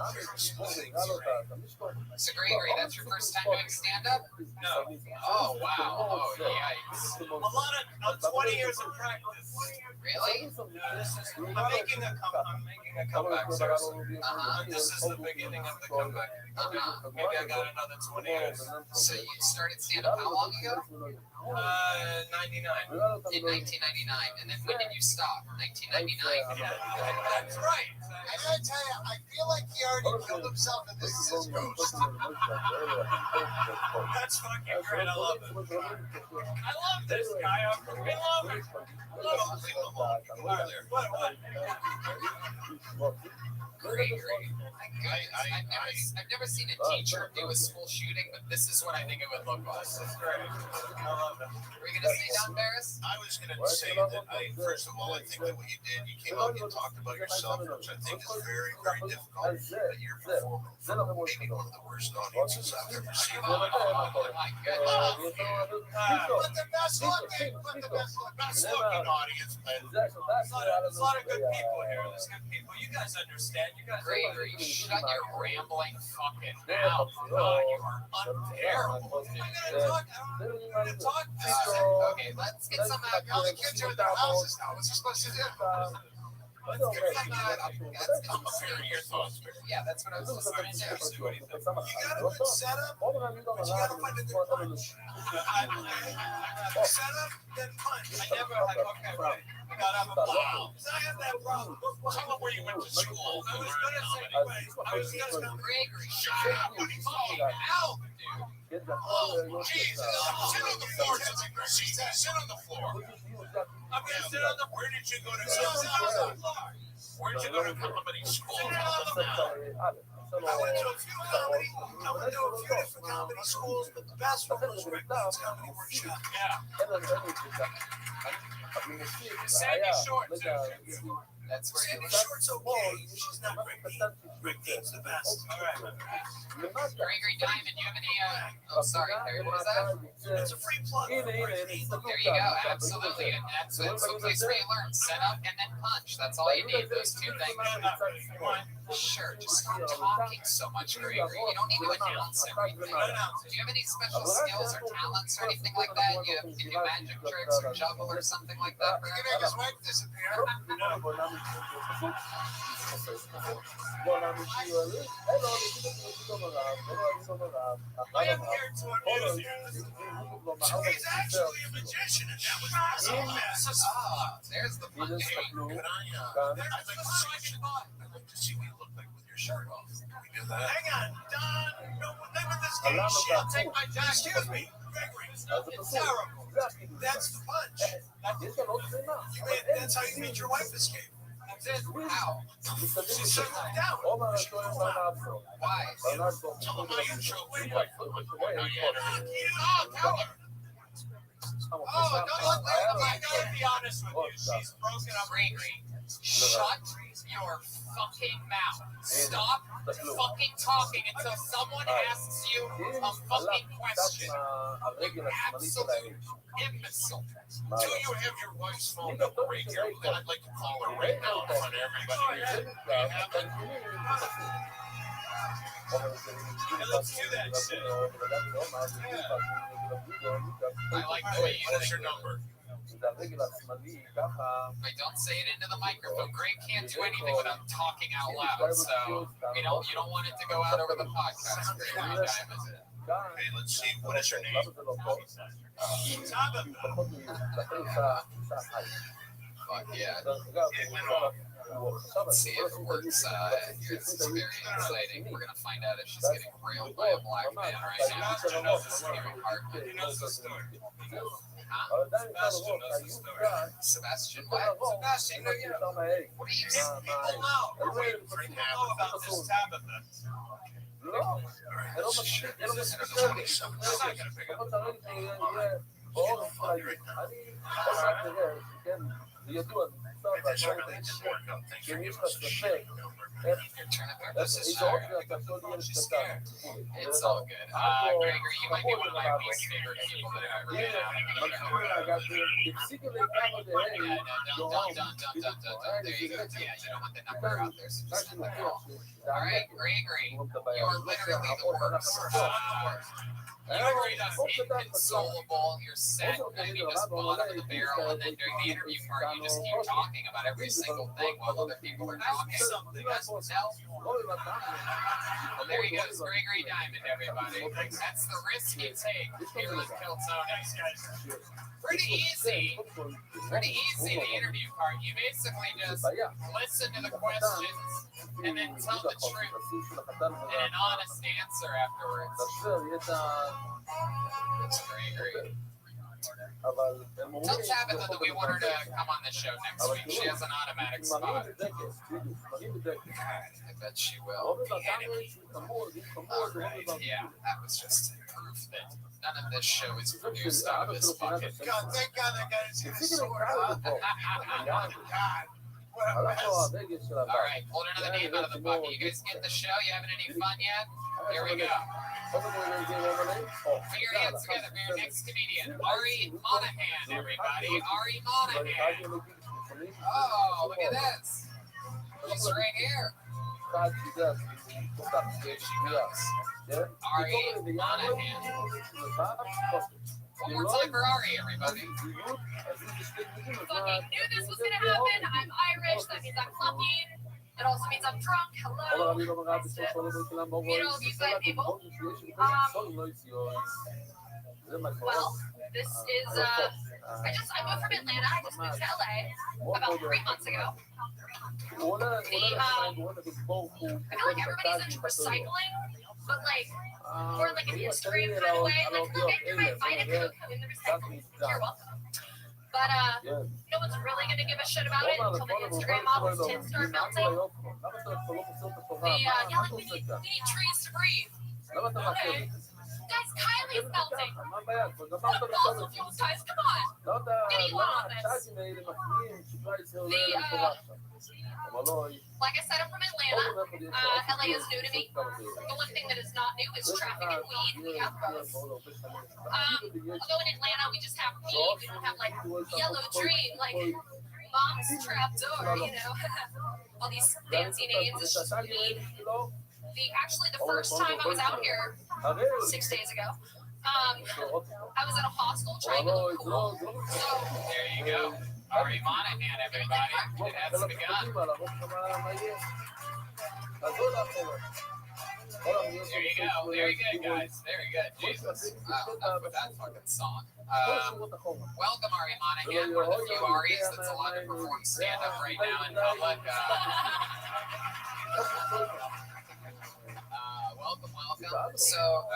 K: So Gregory, that's your first time doing stand-up?
L: No.
K: Oh, wow. Oh, yikes.
L: A lot of 20 years of practice.
K: Really?
L: I'm making a comeback, seriously. This is the beginning of the comeback. Maybe I got another 20 years.
K: So you started stand-up how long ago?
L: 99.
K: In 1999. And then when did you stop? 1999?
L: Yeah, that's right.
I: I gotta tell you, I feel like he already killed himself and this is his ghost.
L: That's fucking great. I love it. I love this guy. I freaking love it. What?
K: Gregory. I've never seen a teacher do a school shooting, but this is what I think it would look like.
L: This is great. I love it.
K: Were you going to say Don Barris?
F: I was going to say that first of all, I think that what you did, you came out and you talked about yourself, which I think is very, very difficult. But you're performing for maybe one of the worst audiences I've ever seen.
K: Oh my goodness.
I: But the best looking
F: audience.
L: There's a lot of good people here. There's good people. You guys understand. You guys
K: Gregory, shut your rambling fucking mouth. God, you are unbearable.
L: I'm gonna talk.
K: Okay, let's get some
I: All the kids are in their houses now. What's he supposed to do?
K: let's get some your thoughts. Yeah, that's what I was just trying to do.
I: You got a good setup, but you got to find a good punch. Setup, then punch.
L: I never had right. I got out of a wow.
I: I have that problem.
L: Tell them where you went to school. I was gonna say, Gregory, shut up. What are you talking about, dude? Oh, Jesus. Sit on the floor. Sit on the floor. I'm gonna sit on the. Where did you go to school? Where did you go to comedy school?
I: I went to a few different comedy schools, but the best one was Rick Bond's Comedy Workshop.
L: Yeah. Sandy Short, too.
K: That's where
I: Sandy Short's okay. She's not Rick Dean. Rick Dean's the best.
L: All right.
K: Gregory Diamond, you have any, oh, sorry, Harry, what was that?
I: It's a free plug.
K: There you go, absolutely. And that's a place where you learn, set up and then punch. That's all you need, those two things.
L: Come on.
K: Sure, just stop talking so much, Gregory. You don't need to announce everything. Do you have any special skills or talents or anything like that? Can you do magic tricks or juggle or something like that?
F: You can make his wife disappear.
L: I am here to amuse you.
F: He's actually a magician, and that was awesome.
K: Ah, there's the fun game.
F: Could I'd like to see what you look like with your shirt off. Can we do that?
L: Hang on, Don. No, the name of this game is shit. I'll take my jacket. Excuse me, Gregory. It's terrible. That's the punch. That's how you meet your wife escape.
K: That's it. How?
L: She said look down.
K: Why?
L: Tell him how you drove your wife. Oh, tell her. Oh, don't I gotta be honest with you. She's broken up.
K: Gregory, shut your fucking mouth. Stop fucking talking until someone asks you a fucking question. You absolute imbecile.
F: Do you have your wife's phone number right here? I'd like to call her right now in front of everybody here. Do you have it?
L: Hey, let's do that shit.
K: I like the way you
F: What's
K: think.
F: your number?
K: I don't say it into the microphone. Greg can't do anything without talking out loud, so you don't want it to go out over the podcast. Gregory Diamond.
F: Okay, let's see. What is your name?
K: Fuck yeah.
F: It went off.
K: Let's see if it works. Here, this is very exciting. We're gonna find out if she's getting railed by a black man right now.
L: Sebastian knows the story.
K: Gary Hartman.
L: He knows the story.
K: Huh?
L: Sebastian knows the story.
K: Sebastian what?
L: Sebastian, what are you
K: What are you saying?
L: people know? We're waiting for people to know about this Tabitha.
F: This is a 27.
L: That's not gonna pick up.
F: That's right. That didn't work out. Thanks for giving us the shit number.
K: You're trying to pick this is sorry. She's scared. It's all good. Gregory, you might be one of my least favorite people that I've ever been out. There you go. Yeah, you don't want the number out there, so just let it go. All right, Gregory, you are literally the worst. Gregory is inconsolable. You're sad. I mean, just bottom of the barrel, and then during the interview part, you just keep talking about every single thing while other people are talking.
L: Something.
K: Well, there he goes, Gregory Diamond, everybody. That's the risk you take here with Piltoni. Pretty easy, the interview part. You basically just listen to the questions and then tell the truth and an honest answer afterwards. It's Gregory. Tell Tabitha that we want her to come on the show next week. She has an automatic spot. I bet she will. Yeah, that was just proof that none of this show is produced out of this bucket.
F: God, thank God that guy is here. Sword, huh? God.
K: All right, hold another name out of the bucket. You guys get the show? You having any fun yet? Here we go. Put your hands together for your next comedian, Ari Monahan, everybody. Ari Monahan. Oh, look at this. She's right here. Here she goes. Ari Monahan. One more time for Ari, everybody.
G: Fucking knew this was gonna happen. I'm Irish. That means I'm lucky. It also means I'm drunk. Hello. Nice to meet all of you fine people. Well, this is I moved from Atlanta. I just moved to LA about 3 months ago. I feel like everybody's into recycling, but like more like an Instagram kind of way. Like, look, you might find it cook in the recycling. You're welcome. But no one's really gonna give a shit about it until the Instagram models tins start melting. Yeah, we need trees to breathe. Okay. Guys, Kylie's melting. Fuck fossil fuels, guys, come on. Get Elon on this. Like I said, I'm from Atlanta. LA is new to me. The one thing that is not new is traffic and weed. We have both. Although in Atlanta we just have weed. We don't have like yellow dream, like
K: mom's trapdoor, you know. All these fancy names. It's just mean. Actually, the first time I was out here 6 days ago, I was at a hostel trying to look cool. So
L: There you go. Ari Monahan, everybody. It has begun. There you go. Very good, guys. Very good. Jesus. Wow, enough with that fucking song. Welcome, Ari Monahan. One of the few Aries that's allowed to perform stand-up right now in public. Welcome. So,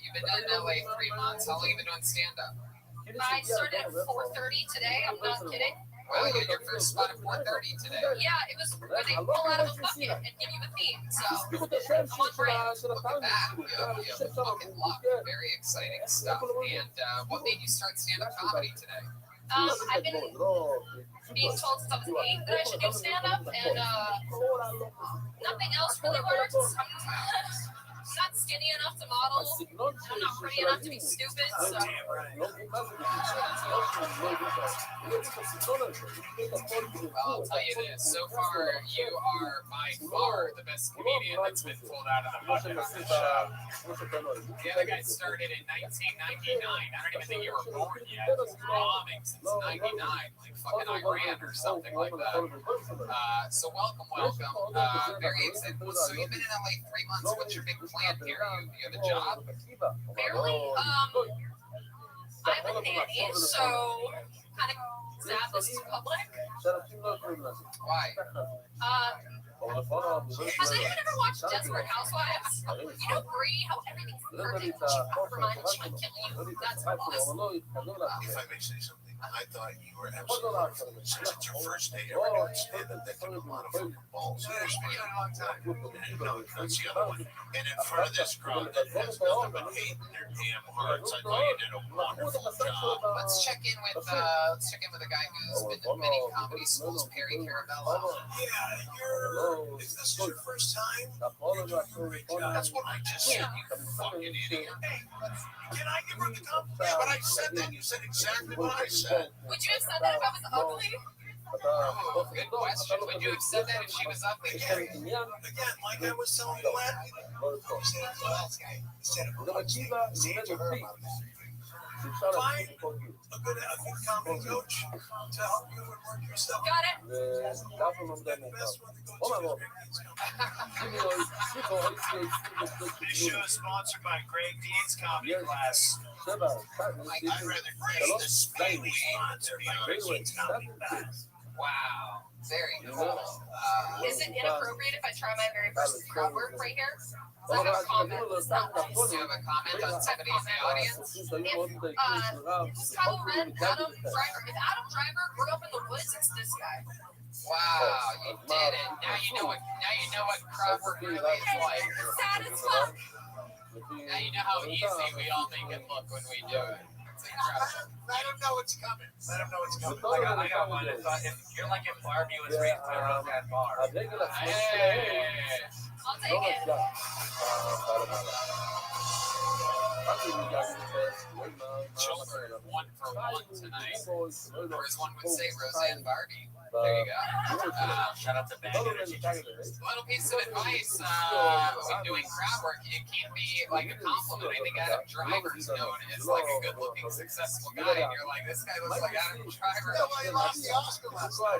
L: you've been in LA 3 months. How long have you been doing stand-up?
K: I started at 4:30 today. I'm not kidding.
L: Wow, you had your first spot at 4:30 today.
K: Yeah, it was where they pull out of a bucket and give you a theme. So I'm on brand.
L: Look at that. You have fucking luck. Very exciting stuff. And what made you start stand-up comedy today?
K: I've been being told since I was 8 that I should do stand-up, and nothing else really works. I'm not skinny enough to model. I'm not pretty enough to be stupid. So
L: Well, I'll tell you this. So far, you are by far the best comedian that's been pulled out of the bucket on this show. The other guy started in 1999. I don't even think you were born yet. Bombing since 99, like fucking Iran or something like that. So welcome. Very excited. So you've been in LA 3 months. What's your big plan here? You have a job?
K: barely. I'm a nanny, so kind of sad this is public.
L: Why?
K: Has anyone ever watched Desperate Housewives? You know Bree, how everything's perfect. She compromises, she can kill you. That's her boss.
F: If I may say something, I thought you were absolutely, since it's your first day ever doing stand-up, that took a lot of fucking balls. And no, that's the other one. And in front of this crowd that has nothing but hate in their damn hearts, I thought you did a wonderful job.
L: Let's check in with a guy who's been to many comedy schools, Perry Carabello.
F: Yeah, if this is your first time, you're doing a great job. That's what I just said, you fucking idiot. Hey, can I give her the compliment? But I said that. You said exactly what I said.
K: Would you have said that if I was ugly?
L: Oh, good question. Would you have said that if she was ugly?
F: Again, like I was telling you last week, you said it to that guy. You said it to her. Find a good comedy coach to help you and work yourself.
K: Got it.
F: The best one to go to This show is sponsored by Greg Dean's Comedy Class. I'd rather Greg the Spain sponsor by Greg Dean's Comedy Class.
L: Wow. Very cool.
K: Is it inappropriate if I try my very first crowd work right here? I have a comment. It's not nice.
L: Do you have a comment on somebody in the audience?
K: This is Kyle Red, Adam Driver. If Adam Driver grew up in the woods, it's this guy.
L: Wow, you did it. Now you know what crowd work really is like.
K: Sad as fuck.
L: Now you know how easy we all make it look when we do it. It's incredible.
F: Let him know what's coming. Let him know what's coming.
M: I got one. If you're like if Barbie was raised by Rothschild bar.
L: Hey.
K: I'll take it.
L: Children 1 for 1 tonight. Or as one would say, Roseanne Barbie. There you go.
M: Shout out to Bag Energy.
L: Little piece of advice when doing crowd work, it can't be like a compliment. I think Adam Driver's known as like a good-looking, successful guy, and you're like, this guy looks like Adam Driver.
F: Well, he lost the Oscar last night.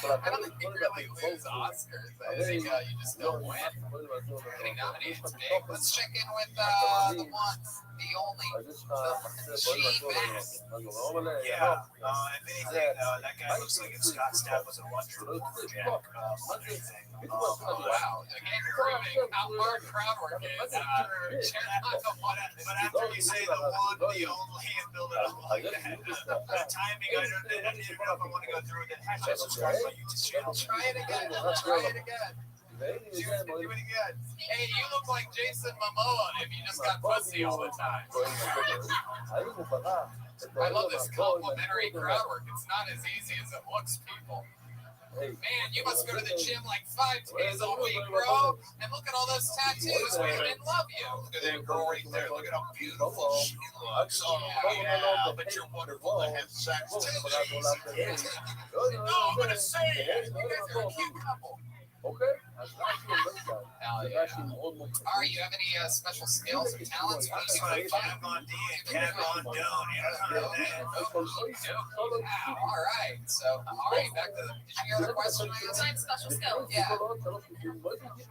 L: I don't think you really lose Oscars. I think you just don't win. Getting nominated today. Let's check in with the one, the only, G-Mac.
F: Yeah, if anything, that guy looks like if Scott Stapp was a lunchroom Jack.
L: Wow. Again, proving how hard crowd work is.
F: But after you say the one, the only, and build it up like that, the timing, I don't even know if I want to go through it. Hashtag subscribe to my YouTube channel.
L: Try it again. Do it again. Hey, you look like Jason Momoa if you just got pussy all the time. I love this complimentary crowd work. It's not as easy as it looks, people. Man, you must go to the gym like 5 days a week, bro. And look at all those tattoos. Women love you.
F: Look at that girl right there. Look at how beautiful she looks. Oh, yeah, but you're wonderful to have sex with.
L: No, I'm gonna say it. You guys are a cute couple. Hell yeah. All right, you have any special skills or talents? What do you
F: Like
L: do?
F: Cat Von D and Cat Von Doe.
L: All right. So, all right, back to the. Did you hear the question?
G: So I have special skills.
L: Yeah.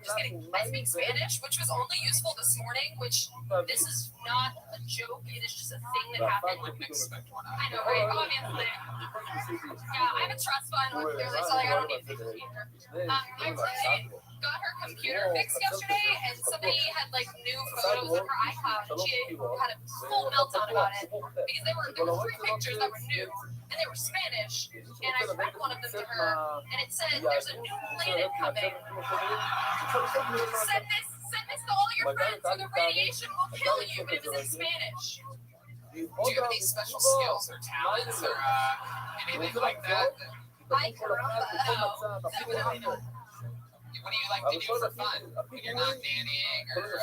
G: Just kidding. I speak Spanish, which was only useful this morning, which this is not a joke. It is just a thing that happened.
L: Wouldn't expect one.
G: I know, right? Obviously. Yeah, I have a trust fund with clearly, so like, I don't need to be here. My roommate got her computer fixed yesterday, and somebody had like new photos of her iCloud, and she had a full meltdown about it because there were 3 pictures that were new, and they were Spanish. And I read one of them to her, and it said, "There's a new planet coming. Send this to all your friends, or the radiation will kill you." But it was in Spanish.
L: Do you have any special skills or talents or anything like that?
G: Ay, caramba. No.
L: What do you like to do for fun when you're not nannying or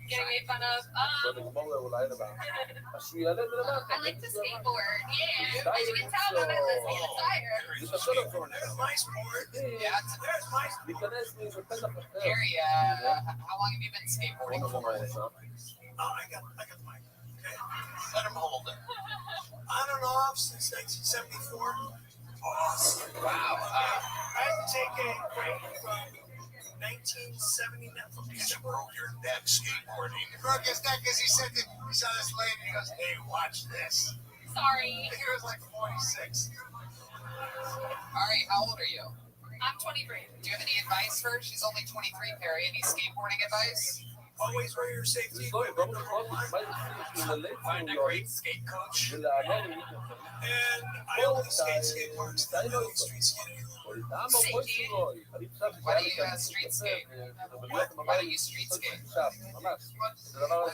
G: Getting made fun of. I like to skateboard. Yeah, as you can tell, I'm a lesbian attire.
F: There's my sport.
L: Yeah,
F: There's my sport.
L: Gary, how long have you been skateboarding for?
F: Oh, I got the mic. Okay. Let him hold it. On and off since 1974. Awesome.
L: Wow.
F: I had to take a break from 1979 from December. Broke your neck skateboarding. He broke his neck because he said that he saw this lady. He goes, "Hey, watch this."
G: Sorry.
F: He was like 46.
L: All right, how old are you?
G: I'm 23.
L: Do you have any advice for her? She's only 23, Perry. Any skateboarding advice?
F: Always wear your safety equipment.
L: Find a great skate coach.
F: And I only skate parks. I don't street skate.
L: Safety. Why do you street skate? Why do you street skate?
F: Well,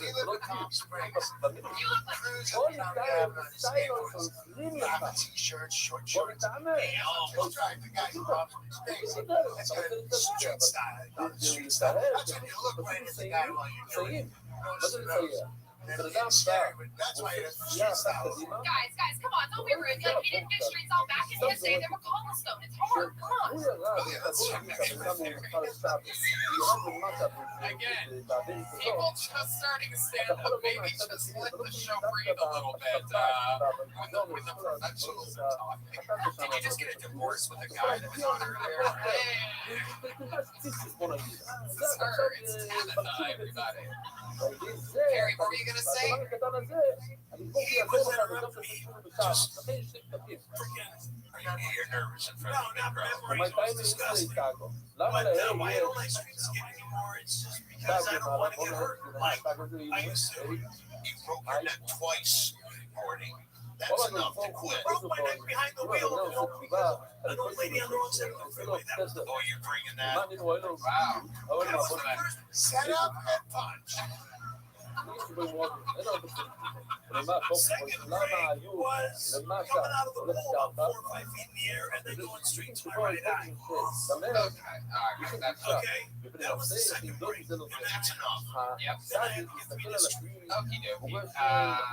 F: you live in Palm Springs.
G: You look like
F: Cruising down the avenue on a skateboard. I have a t-shirt, short shorts. Hey, I'll drive the guy who robs me space. That's good street style. Not street style. That's when you look right at the guy while you're doing it. Notice the nose. And it's scary, but that's why it's street style.
G: guys, come on, don't be rude. Like, we didn't do streets all back in his day. They were cobblestone. It's hard. Come on.
F: Oh, yeah, that's
L: Again, people just starting to stand up, maybe just let the show breathe a little bit when the professionals are talking. Did you just get a divorce with a guy that was on earlier? Hey, sir, it's Tabitha, everybody. Carrie, what were you going to say?
F: He was interrupting me. Just you're nervous in front of me, bro. It's disgusting. But why I don't like street skating anymore? It's just because I don't want to get hurt. Like I used to.
H: You broke your neck twice skateboarding. That's enough to quit.
F: I broke my neck behind the wheel of an old lady on the wrong side of the freeway. That was
H: Oh, you're bringing that?
L: Wow.
F: set up and punch. The second break was coming out of the pool about 4 or 5 feet in the air and then going straight to my right eye. Okay, that was the second break. And that's enough.
L: Yep.
F: Then I had to get 3 district.
L: Okie dokie. Yeah.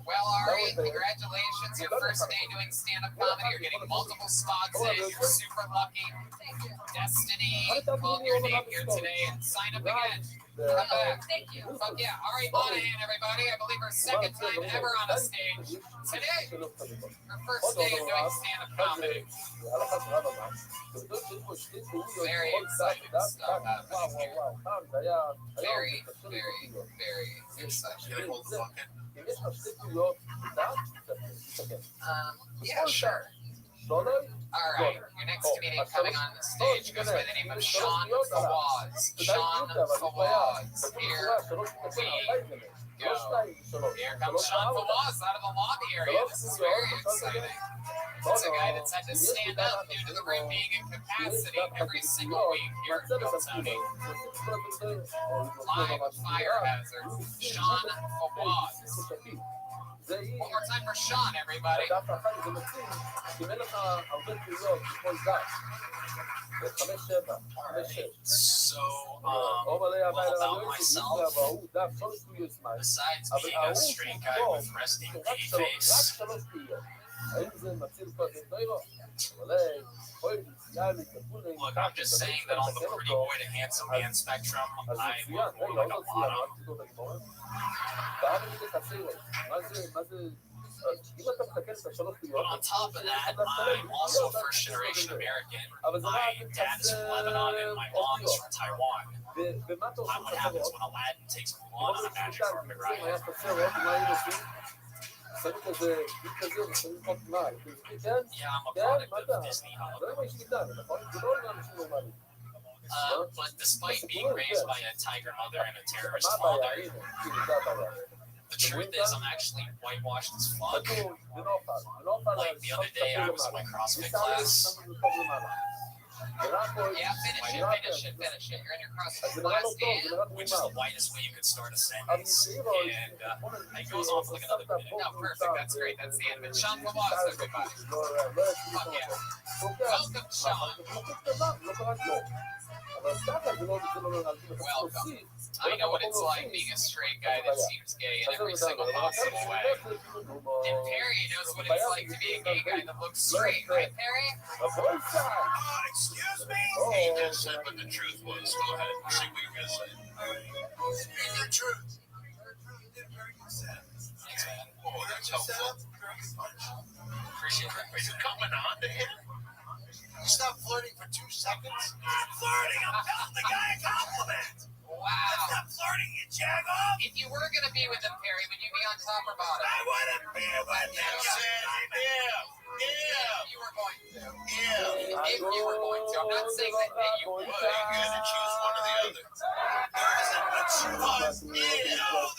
L: Well, Ari, congratulations. Your first day doing stand-up comedy. You're getting multiple spots in. You're super lucky. Destiny called your name here today and sign up again. Come back.
G: Thank you.
L: Fuck yeah. Ari Monahan, everybody. I believe her second time ever on a stage today. Her first day of doing stand-up comedy. Very exciting stuff happening here. Very, very, very exciting.
H: Can I hold the bucket?
L: Yeah, sure. All right, your next comedian coming on the stage goes by the name of Sean Fawaz. Sean Fawaz. Here we go. Here comes Sean Fawaz out of the lobby area. This is very exciting.
K: It's a guy that's had to stand up due to the ring being incapacitated every single week here in Cook County. Live fire hazard, Sean Fawaz. One more time for Sean, everybody. So, well, about myself, besides being a straight guy with resting gay face, look, I'm just saying that on the pretty boy to handsome man spectrum, I'm more like a bottom. But on top of that, I'm also a first generation American. My dad is from Lebanon and my mom is from Taiwan. What happens when Aladdin takes Mulan on a magic carpet ride? Yeah, I'm a product of Disney Hollywood. But despite being raised by a tiger mother and a terrorist father, the truth is I'm actually whitewashed as fuck. Like the other day I was in my CrossFit class. Yeah, finish it. You're in your CrossFit class, which is the whitest way you could start a sentence. And it goes on for like another minute. No, perfect. That's great. That's the end of it. Sean Fawaz, everybody. Fuck yeah. Welcome, Sean. Welcome. I know what it's like being a straight guy that seems gay in every single possible way. And Perry knows what it's like to be a gay guy that looks straight, right, Perry?
I: Excuse me?
F: He just said what the truth was. Go ahead and say what you're going to say.
I: Speak your truth.
F: Thanks, man. Oh, that's helpful. Appreciate it. Are you coming on to him?
I: You stop flirting for 2 seconds? I'm not flirting. I'm telling the guy a compliment.
K: Wow.
I: Stop flirting, you jag off.
K: If you were going to be with him, Perry, would you be on top or bottom?
I: I wouldn't be with him.
K: If you were going to.
I: Yeah.
K: If you were going to. I'm not saying that you would.
F: You got to choose one or the other.
I: There isn't a choice. No,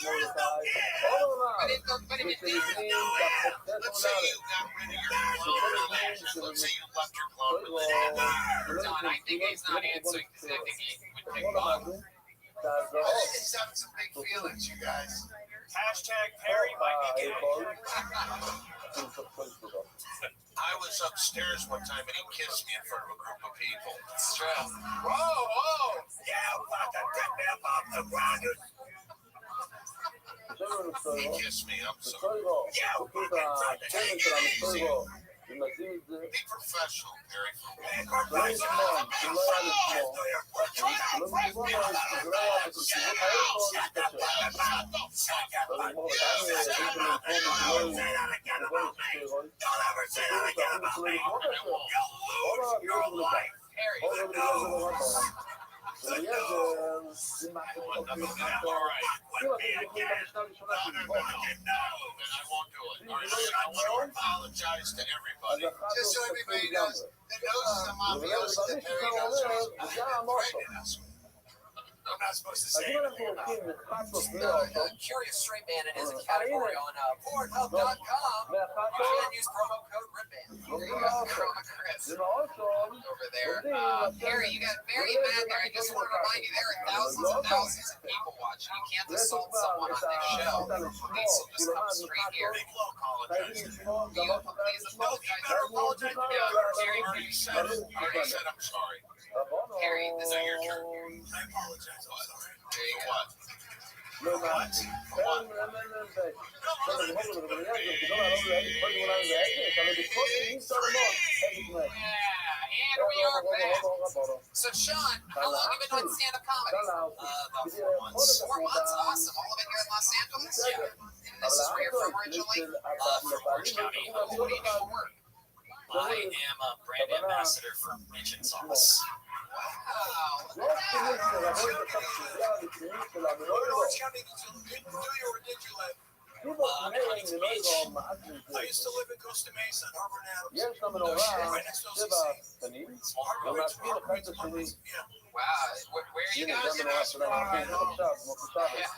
I: there is no if.
K: But if it did,
F: Let's say you got rid of your clone relations. Let's say you left your clone relations.
K: Don, I think he's not answering because I think he would pick bottom.
I: I think he's having some big feelings, you guys.
L: Hashtag Perry might be gay.
F: I was upstairs one time and he kissed me in front of a group of people.
K: It's true.
I: Whoa. Yeah, fucking get me up off the ground.
F: He kissed me. I'm sorry.
I: Yeah, fucking take it easy.
F: Be professional, Perry. Apologize to everybody.
I: Just so everybody knows, the noses of mafiosi that Perry knows are threatening us. I'm not supposed to say anything about it.
K: Curious Straight Man, it is a category on Pornhub.com. You can use promo code RIPBAND. Chroma Chris over there. Harry, you got very mad there. I just want to remind you, there are thousands and thousands of people watching. You can't assault someone on this show. Please just come straight here.
F: Big low apologize.
K: Please apologize. Harry,
F: You already said I'm sorry.
K: Harry, this is your turn.
F: I apologize. I'm sorry.
K: There you go.
F: What? For what? For what?
K: Yeah, and we are back. So, Sean, how long have you been doing stand-up comedy?
L: About 4 months.
K: 4 months, awesome. All of it here in Los Angeles?
L: Yeah.
K: And this is where you're from originally?
L: From Orange County.
K: What do you do for work?
L: I am a brand ambassador for Mission Sauce.
K: Wow.
I: What Orange County did you do, or did you live?
L: Huntington Beach.
F: I used to live in Costa Mesa and Harbor Adams.
D: יש שם
L: No
D: נורא
L: shit.
F: Right next to OCC.
D: צבע קטנים,
L: Small Harbor.
D: ומעצבים אחד את השני.
L: Wow. Where are you
D: הנה,
L: guys?
D: זה המנורה שלנו, אנחנו עכשיו, כמו חשבת.
L: Yeah.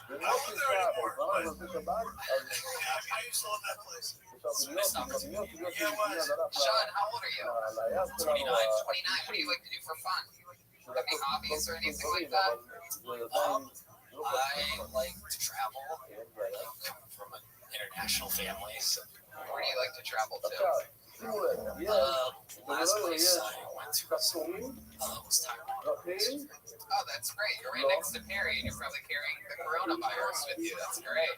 D: ומוציא שבת, אז נוציא שבת, אז
F: Yeah, I used to love that place.
D: אפשר בניות,
L: Sean, how old are you?
D: ליד
L: 29.
D: שלנו,
L: 29. What do you like to do for fun? Any hobbies or anything like
D: אבל
L: that?
D: זה עדיין לא
M: I like to travel. I come from an international family, so
L: Where do you like to travel to?
D: עכשיו, שימו לב, יש
M: last place
D: יש
M: I went to
D: כפתורים,
M: was Taiwan.
D: דרכים,
L: Oh, that's great. You're right next to Perry, and you're probably carrying the coronavirus with you. That's great.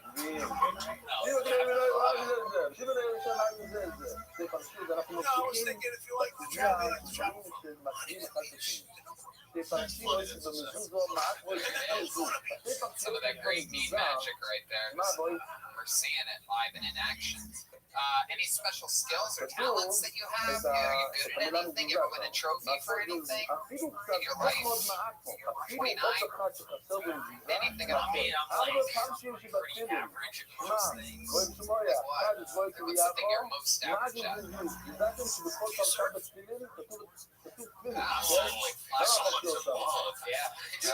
F: No, I was thinking if you like to travel, you like to travel from
L: Some of that great meat magic right there. We're seeing it live and in action. Any special skills or talents that you have? Are you good at anything? You ever win a trophy for anything in your life? You're 29. Anything at all?
M: I mean, I'm like pretty average at most things.
L: What's the thing you're most average at?
M: Like flashing lights above.
L: It's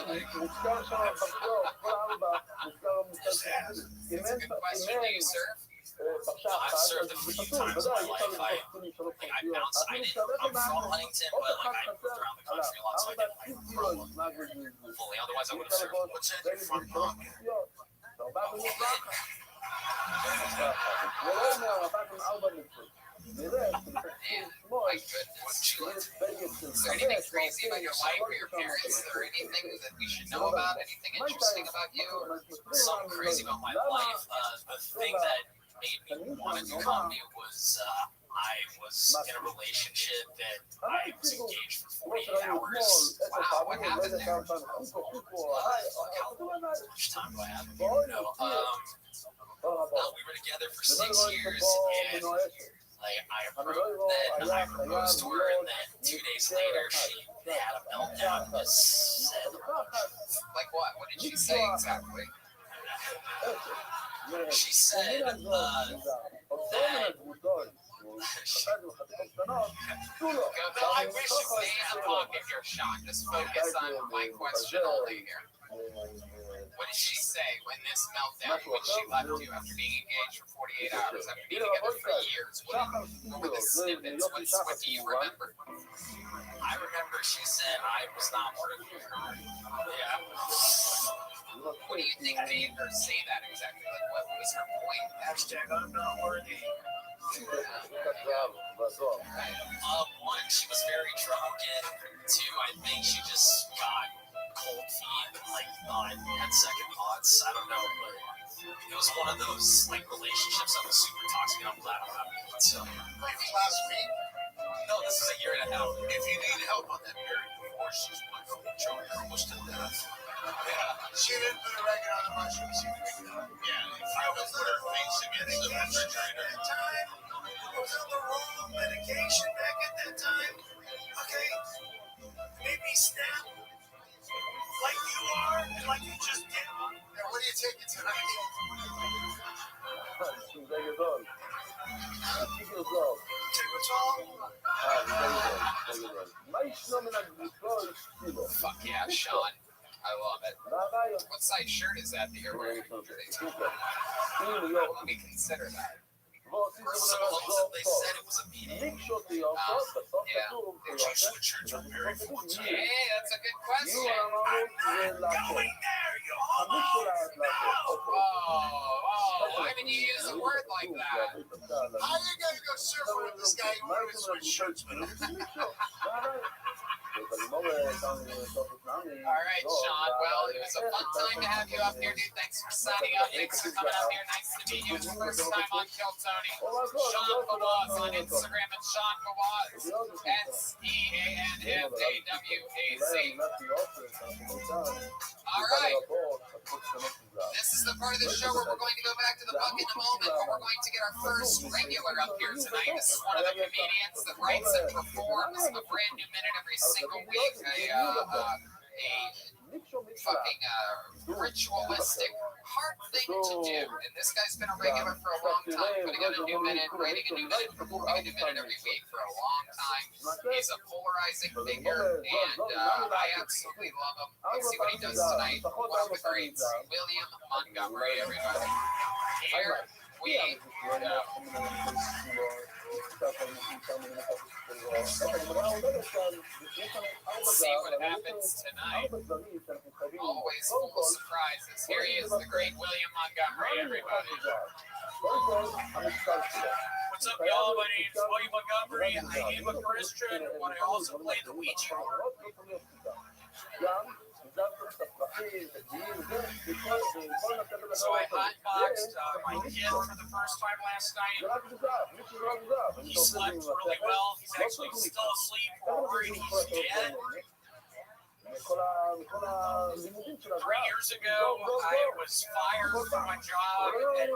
L: a good question. Do you surf?
M: I've surfed a few times in my life. I bounced. I'm from Huntington, but like I moved around the country a lot, so I didn't like grow up fully. Otherwise, I would have surfed.
F: what's in your front pocket.
L: My goodness. Is there anything crazy about your life or your parents? Is there anything that we should know about? Anything interesting about you? Or
M: Something crazy about my life. The thing that made me want to become me was I was in a relationship that I was engaged for 48 hours.
L: Wow, what happened there?
M: How much time do I have? I don't know. We were together for 6 years, and like I proposed to her, and then 2 days later she had a meltdown and just said,
L: Like what? What did she say exactly?
M: she said that
L: No, I wish you stay long if you're shocked. Just focus on my question only here. What did she say when this meltdown, when she left you after being engaged for 48 hours, after being together for years? What were the snippets? What do you remember?
M: I remember she said I was not worthy of her. Yeah.
L: What do you think made her say that exactly? Like, what was her point?
F: Hashtag I'm not worthy.
M: One, she was very drunk, and two, I think she just got cold feet and like thought had second thoughts. I don't know, but it was one of those like relationships that was super toxic, and I'm glad I'm not in it. So
F: Last week,
M: no, this is a year and a half.
F: if you need help on that period before she's went from choking her almost to death. Yeah, she didn't put a record on the mushroom. She picked it up. Yeah, if I would put her face against the refrigerator. At that time, I was on the wrong medication back at that time. Okay, made me snap like you are and like you just did. And what are you taking tonight?
L: Fuck yeah, Sean. I love it. What size shirt is that you're wearing? Let me consider that.
M: Supposedly said it was a meeting.
L: Yeah.
M: Did you switch shirts with Barry 14?
L: Hey, that's a good question.
F: Going there, you homo!
L: Oh, why did you use a word like that?
F: How you gonna go surfing with this guy? You want to switch shirts with him?
L: All right, Sean. Well, it was a fun time to have you up here, dude. Thanks for signing up. Thanks for coming up here. Nice to meet you. It's the first time on Kill Tony. Sean Fawaz on Instagram at Sean Fawaz. SEANFAWAZ. All right. This is the part of the show where we're going to go back to the book in a moment, but we're going to get our first regular up here tonight. This is one of the comedians that writes and performs a brand new minute every single week. A
E: fucking ritualistic, hard thing to do. And this guy's been a regular for a long time, putting out a new minute, writing a new minute, performing a new minute every week for a long time. He's a polarizing figure, and I absolutely love him. Let's see what he does tonight. One of the greats, William Montgomery, everybody. Here we go. Let's see what happens tonight. Always full of surprises. Here he is, the great William Montgomery, everybody.
L: What's up, y'all? My name's William Montgomery. I am a Christian, but I also play the Ouija board. So I hotboxed my kid for the first time last night. He slept really well. He's actually still asleep. We're worried he's dead. 3 years ago, I was fired from my job at a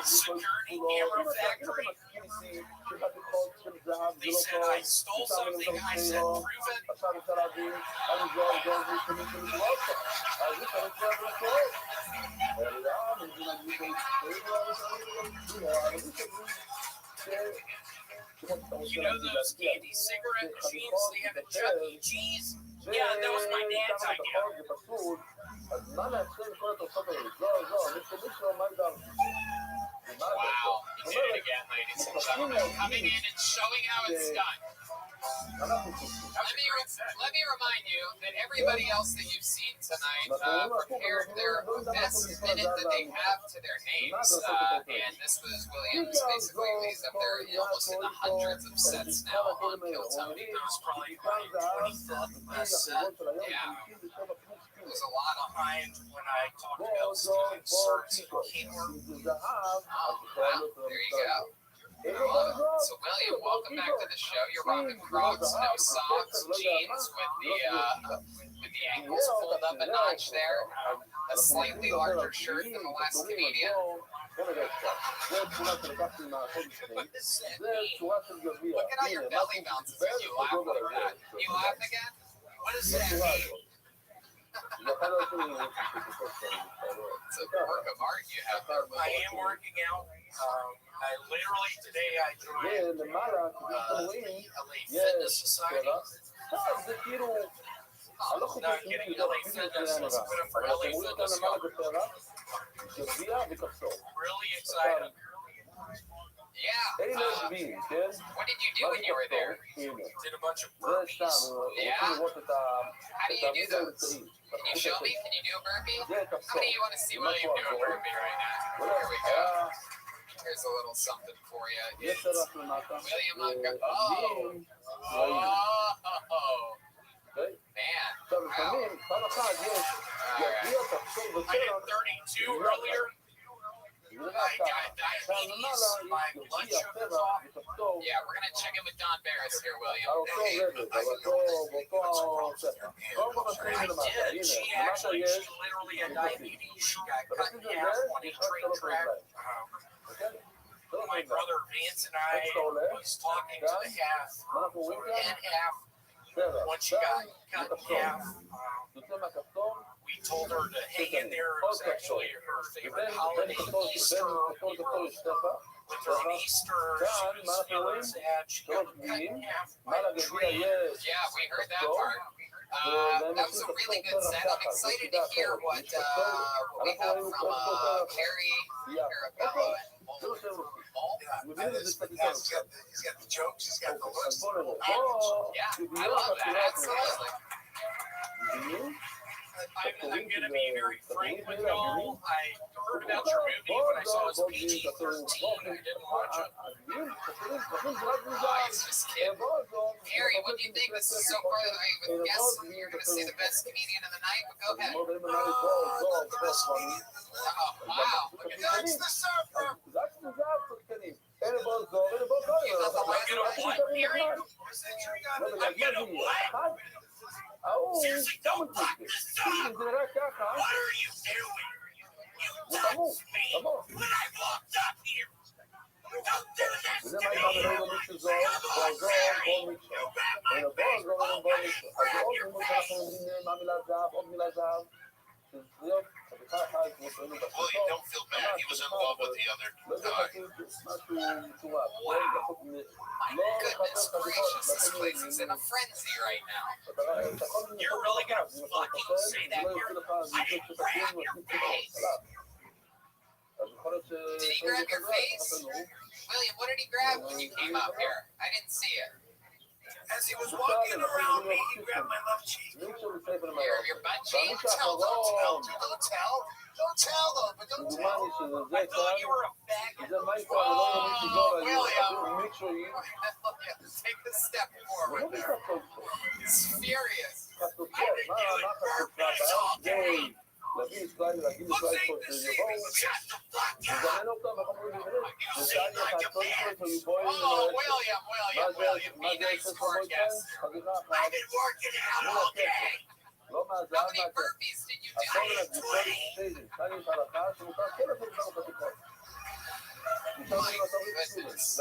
L: security camera factory. They said I stole something. I said, prove it. You know those candy cigarette machines they have at Chuck E. Cheese? Yeah, that was my dad's idea. Wow, he did it again, ladies and gentlemen. Coming in and showing how it's done. Let me remind you that everybody else that you've seen tonight prepared their best minute that they have to their names. And this was Williams, basically. He's up there almost in the hundreds of sets now on Kill Tony. That was probably my 25th last set. Yeah. It was a lot behind when I talked about stealing swords and keyboard. Oh, wow. There you go. So, William, welcome back to the show. You're rocking Crocs, no socks, jeans with the ankles pulled up a notch there. A slightly larger shirt than the last comedian. What does that mean? Look at how your belly bounces when you laugh like that. You laugh again? What does that mean? It's a work of art you have there. I am working out. I literally today I joined the LA Fitness Society. Not kidding, LA Fitness. Let's put it for LA Fitness. Really excited.
E: Yeah. What did you do when you were there?
L: Did a bunch of burpees.
E: Yeah. How do you do those? Can you show me? Can you do a burpee? How many of you want to see William do a burpee right now? Here we go. Here's a little something for you. It's William Montgomery. Oh. Man. Wow.
L: I did 32 earlier. I got diabetes. My blood sugar's off.
E: Yeah, we're going to check in with Don Barris here, William.
L: I did. She literally had diabetes. She got cut in half on a train track. My brother Vance and I was talking to the half and half. Once she got cut in half, we told her to hang in there. It was actually her favorite holiday, Easter. With her on Easter, she was feeling sad. She got cut in half by a tree.
E: Yeah, we heard that part. That was a really good set. I'm excited to hear what we have from Carrie Arabella and Paul.
L: He's got the jokes, he's got the looks.
E: Yeah, I love that. Absolutely.
L: I'm going to be very frank with y'all. I heard about your movie, but I saw it was PG-13 and I didn't watch it.
E: He's just kidding. Harry, what do you think? This is so far that I would guess you're going to say the best comedian of the night, but go ahead.
L: The best comedian of the night.
E: Oh, wow. Look at that.
L: That's the surfer.
E: You let the
L: I get a what, Harry? I get a what? Seriously, don't fuck this up! What are you doing? You touched me when I walked up here! Don't do this to me! Come on, Harry! You got my purse! Oh, crap!
F: William, don't feel bad. He was in love with the other guy.
K: My goodness gracious, this place is in a frenzy right now.
L: You're really gonna fucking say that? I didn't grab your face.
K: Did he grab your face? William, what did he grab when you came up here? I didn't see it.
L: As he was walking around me, he grabbed my left cheek.
K: Your butt cheek?
F: Don't tell, though, but don't tell.
L: I thought you were a faggot.
K: Oh, William. Take a step forward there. He's furious.
L: I didn't do it for that's all day. Let's take the secret. Shut the fuck up. You seem like a man.
K: Oh, William. Be nice to our guests.
L: I've been working out all day.
K: How many burpees did you do?
L: I did 20.
K: My goodness.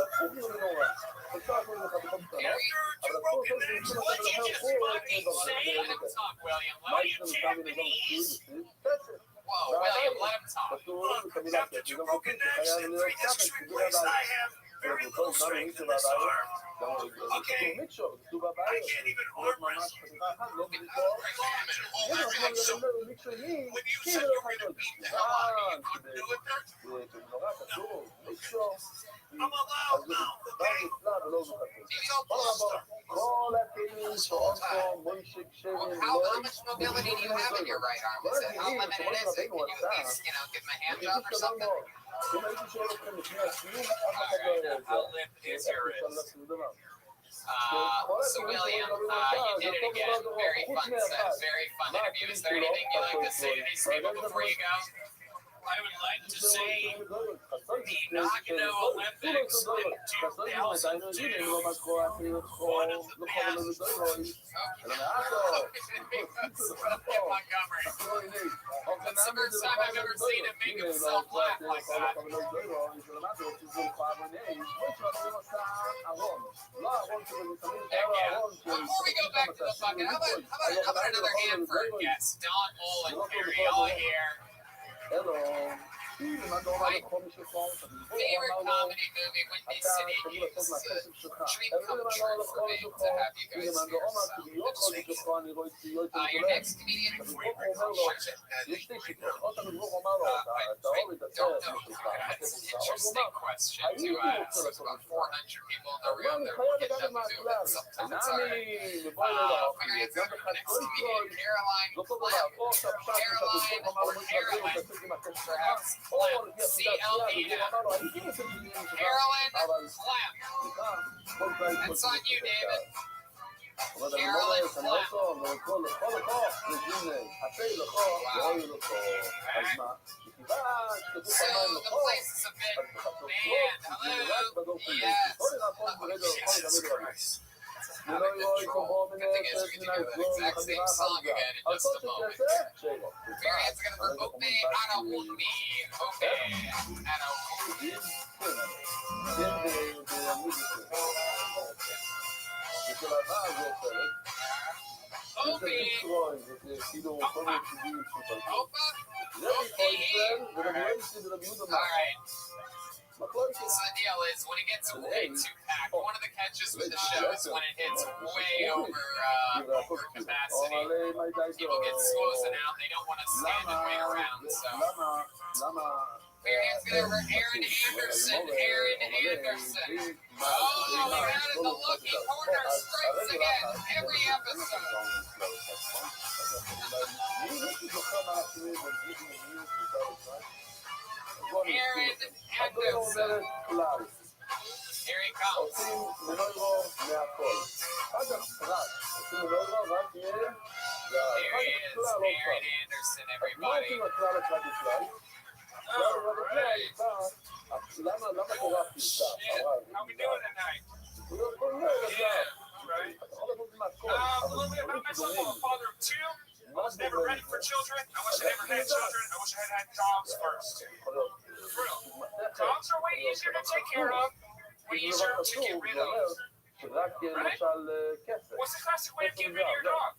K: Harry,
L: After 2 broken necks, what you just fucking say?
K: let him talk, William.
L: Are you Japanese?
K: Whoa, William, let him talk.
L: Look, after 2 broken necks and 3 discs replaced, I have very little strength in this arm. Okay, I can't even arm wrestle. Hold my reaction. When you said you were gonna beat the hell out of me, you couldn't do it then? No. I'm allowed now, okay?
K: He's all bluster. How much mobility do you have in your right arm? Is it how limited is it? Can you at least, give him a hand job or something? How limp is your wrist? So William, you did it again. Very fun set. Very fun interview. Is there anything you'd like to say to these people before you go?
L: I would like to say the Nagano Olympics in 2002, one of the best.
K: Montgomery. That's the first time I've ever seen him make himself laugh like that. Before we go back to the bucket, how about another hand for our guests? Don Mullen, Harry, all here. My favorite comedy movie, Windy City News. Dream come true for me to have you guys here. So, your next comedian, I don't know. That's an interesting question to ask. There's about 400 people in the room. They're getting them to do it. Sometimes it's hard. Next comedian, Caroline Clem. Caroline, perhaps Clem. C-L-E-M. Carolyn Clem. That's on you, David. Carolyn Clem. Wow. So the place is a bit banned. Hello? Yes. Jesus Christ. Out of control. Good thing is we can do that exact same song again in just a moment. Marianne's gonna provoke me. I don't want me. Okay. I don't want me. Opie. Opa. Okay. All right. So the deal is, when it gets way too packed, one of the catches with the show is when it hits way over capacity. People get squozen out. They don't want to stand and wait around. So, Marianne's going to Aaron Anderson. Oh, we got it. The lucky corner strikes again every episode. Aaron Anderson. Here he comes. There he is, Aaron Anderson, everybody. All right. Shit, how we doing tonight? Yeah, right. A little bit about myself. I'm a father of 2. I was never ready for children. I wish I never had children. I wish I had dogs first. For real. Dogs are way easier to take care of, way easier to get rid of. Right? What's the classic way of getting rid of your dog?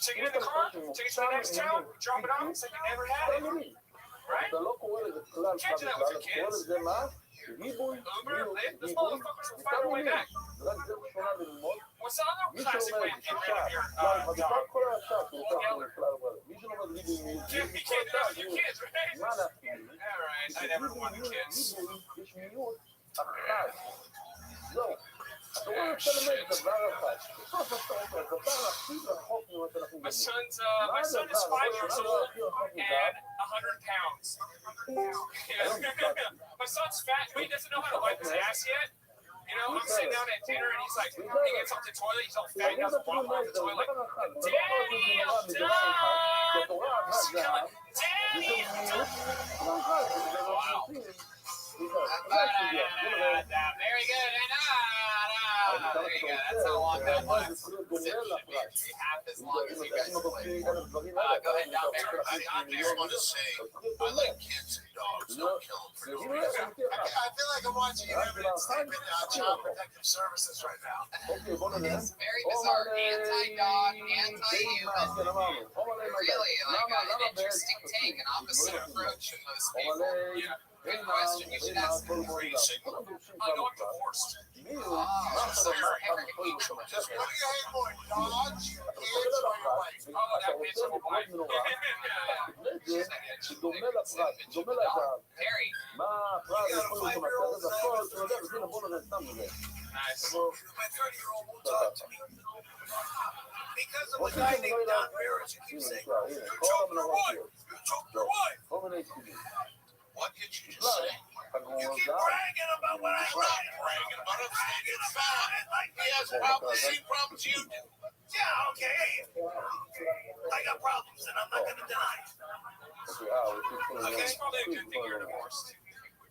L: take it in the car, take it to the next town, drop it off, and say you never had it. Right?
D: אתה לא קורא לזה כלל
L: Can't do that with your
D: אתה קורא
L: kids.
D: לזה מה? ריבוי,
L: Uber, Lyft, those motherfuckers will find a way back.
D: רק זה שונה ללמוד.
L: What's the other
D: מי
L: classic
D: שאומר
L: way of getting rid of your
D: בכלל
L: dog?
D: כל השאר שהוא ככה בכלל אבל מי שלומד ריבוי מיעוט,
L: You can't do that with your kids, right?
D: מה להפעיל?
L: Alright, I never wanted kids.
D: ריבוי יש מיעוט אחד. זהו. אתה רואה רוצה ללמד דבר אחד. בסוף אתה אומר, דבר הכי רחוק ממה שאנחנו
L: My
D: מדברים.
L: my son is 5 years old and 100 pounds. My son's fat, but he doesn't know how to wipe his ass yet. You know, I'm sitting down at dinner and he's like, he gets off the toilet, he's all fat, he doesn't walk off the toilet, like, Daddy, I'm done! Wow. Very good. There you go. That's how long that was. Half as long as you guys played. Go ahead, Dom.
F: I just want to say, I like kids and dogs. Don't kill them for no reason. I feel like I'm watching an evidence statement on Child Protective Services right now.
J: It's very bizarre. Anti-dog, anti-human. Really, like an interesting take, an opposite approach in most people. Good question. You should ask them.
L: No, I'm divorced.
F: What do you hate more, dogs, kids, or your wife?
L: Oh, that bitch of a wife.
D: דומה לפרט, דומה לאדם.
J: Harry.
D: מה הפרט יכול להיות במצב הזה? הכל שעולה, וזה בוא נראה סתם מזה.
L: Nice.
F: My 30-year-old won't talk to me. Because of the guy named Don Barrett, you keep saying, you choked your wife. You choked your wife.
D: כל מיני סיבים.
F: What did you just say? You keep bragging about what I like. Bragging about it. Bragging about it. Like he has problems, the same problems you do. Yeah, okay. I got problems, and I'm not going to deny it.
L: Okay, it's probably a good thing you're divorced.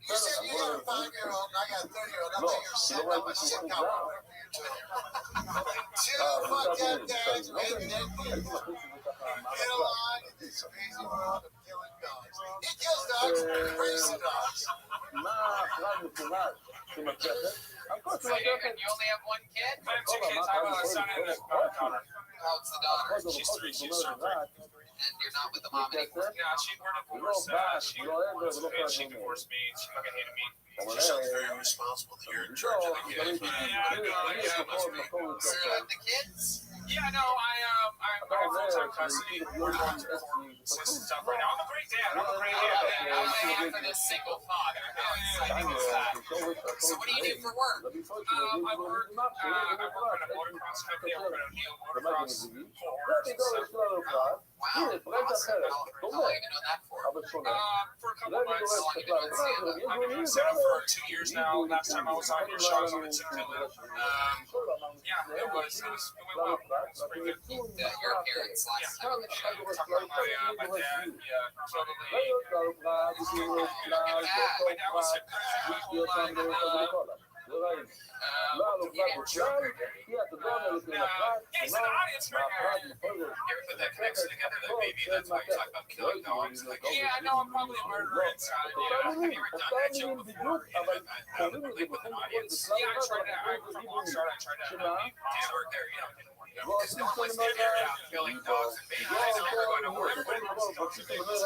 F: You said you got a 5-year-old, and I got a 30-year-old. I thought you were sitting on my sitcom. Chill, fuck that, Dad. Get along in this crazy world of killing dogs. He kills dogs, crazy dogs.
D: מה הפרט מבחינת שמתייחס? הכל
J: So you only have one kid?
L: I have 2 kids. I have a son and a daughter.
J: How old's the daughter?
L: She's 3. She's surgery.
J: And you're not with the mom anymore?
L: No, we're divorced. She divorced me. She fucking hated me.
F: She sounds very responsible that you're in charge of the kids.
J: The kids?
L: Yeah, no, I'm full-time custody. We're going to system stuff right now. I'm a great dad. I'm a great dad.
J: How am I for this single father? How exciting is that? So what do you do for work?
L: I work for a motocross company. I work at O'Neill Motocross.
J: Wow, awesome. How long have you been doing that for?
L: For a couple months. I've been doing stand-up for 2 years now. Last time I was on your show, I was on the Tim Dillon. Yeah, it went well. It's pretty good.
J: Your appearance last time on the show.
L: Talk about my dad. Yeah, totally. My dad was a whole lot.
D: יש
L: an audience right here.
J: Ever put that connection together that maybe that's why you talk about killing dogs? Like,
L: Yeah, I know I'm probably a murderer inside. Yeah,
J: have you ever done that joke before? Like with an audience?
L: yeah, I tried that. From Rothschild, I tried that.
J: Did it work there? Because no one wants to hear about killing dogs and babies. Everyone wants dogs and babies.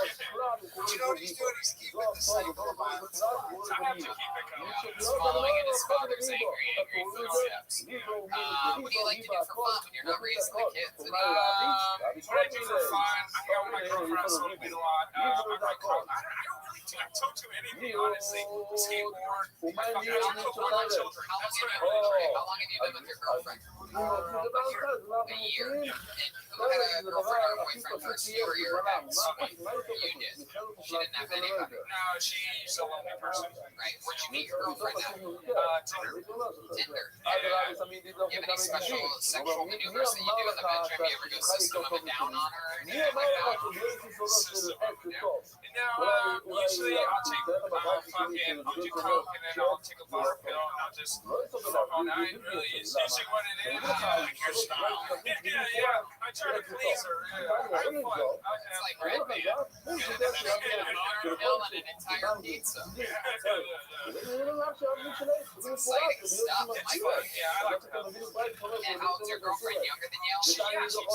F: But you know what he's doing? He's keeping the cycle of violence alive.
L: I have to keep it going.
J: He's following in his father's angry footsteps. What do you like to do for fun when you're not raising the kids?
L: What I do for fun, I hang out with my girlfriend, so we meet a lot. I don't really do. I don't do anything, honestly. Skateboard. I don't cook with my children.
J: How long
L: That's what I
J: have
L: really
J: you been with your girlfriend? A year. And who had a girlfriend or a boyfriend first? You or your ex? You did. She didn't have any.
L: No, she's a lonely person.
J: Right. Where'd you meet your girlfriend at?
L: Tinder.
J: Tinder. You have any special sexual maneuvers that you do in the bedroom? You ever go system of a down on her?
L: System of a down. Usually I'll take fucking Mountain Coke and then I'll take a bar pill and I'll just fuck all night. Really, it's usually what it is. I like your style. Yeah. I try to please her. Yeah. I have fun.
J: It's like Red Man. Pill and an entire pizza. It's exciting stuff. It's fun.
L: Yeah, I like that.
J: And how old's your girlfriend? Younger than you?
L: Yeah, she's 20.